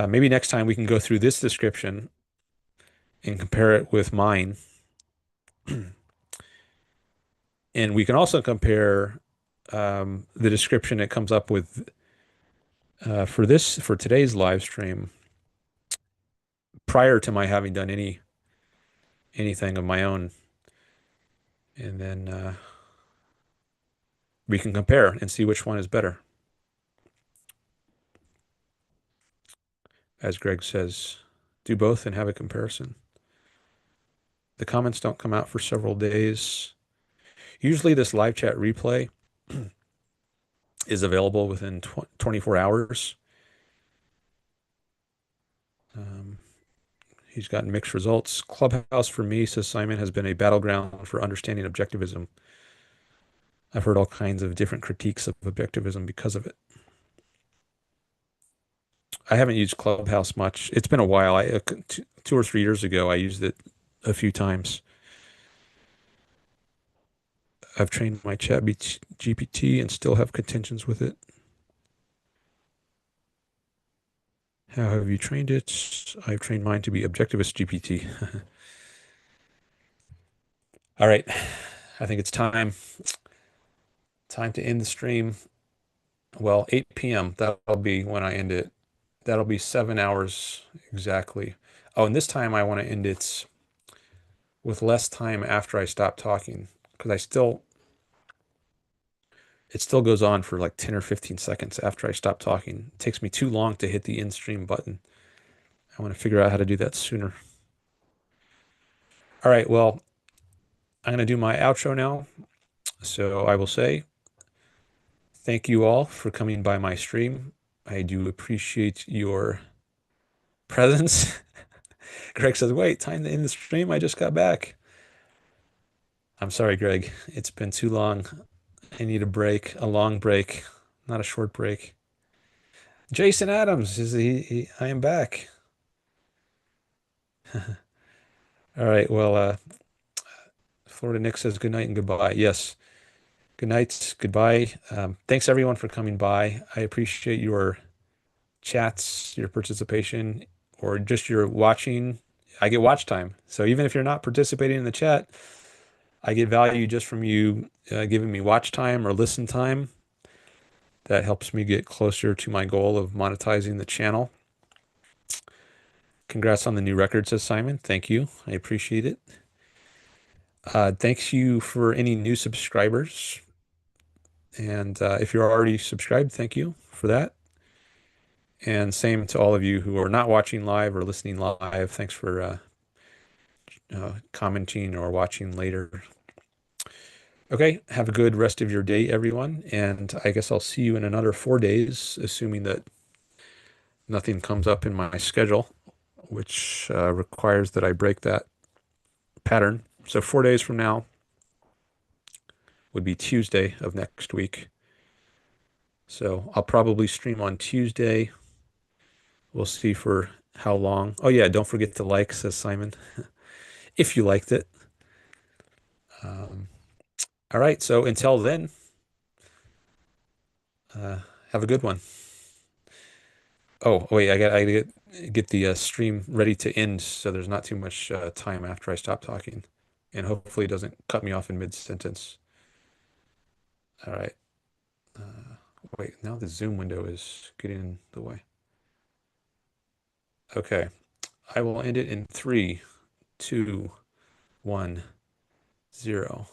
Maybe next time we can go through this description and compare it with mine. And we can also compare the description it comes up with for today's live stream prior to my having done anything of my own. And then we can compare and see which one is better. As Greg says, do both and have a comparison. The comments don't come out for several days. Usually this live chat replay is available within 24 hours. Um, he's gotten mixed results. Clubhouse for me, says Simon, has been a battleground for understanding objectivism. I've heard all kinds of different critiques of objectivism because of it. I haven't used Clubhouse much. It's been a while. 2 or 3 years ago, I used it a few times. I've trained my chat GPT and still have contentions with it. How have you trained it? I've trained mine to be Objectivist GPT. All right. I think it's time. Time to end the stream. Well, 8 p.m. That'll be when I end it. That'll be 7 hours exactly. Oh, and this time I want to end it with less time after I stop talking because it still goes on for like 10 or 15 seconds after I stop talking. It takes me too long to hit the end stream button. I want to figure out how to do that sooner. All right, well, I'm going to do my outro now. So I will say thank you all for coming by my stream. I do appreciate your presence. Greg says, wait, time to end the stream. I just got back. I'm sorry, Greg. It's been too long. I need a break, a long break, not a short break. Jason Adams is I am back. All right. Well, Florida Nick says good night and goodbye. Yes. Good night. Goodbye. Thanks everyone for coming by. I appreciate your chats, your participation, or just your watching. I get watch time. So even if you're not participating in the chat, I get value just from you giving me watch time or listen time. That helps me get closer to my goal of monetizing the channel. Congrats on the new record, says Simon. Thank you. I appreciate it. Thanks you for any new subscribers. And if you're already subscribed, thank you for that. And same to all of you who are not watching live or listening live. Thanks for commenting or watching later. Okay, have a good rest of your day, everyone. And I guess I'll see you in another 4 days, assuming that nothing comes up in my schedule, which requires that I break that pattern. So 4 days from now would be Tuesday of next week. So I'll probably stream on Tuesday. We'll see for how long. Oh yeah, don't forget to like, says Simon, if you liked it. All right, so until then, have a good one. Oh, wait, I got to get the stream ready to end so there's not too much time after I stop talking. and hopefully it doesn't cut me off in mid-sentence. All right. Wait, now the Zoom window is getting in the way. Okay. I will end it in 3, 2, 1, 0.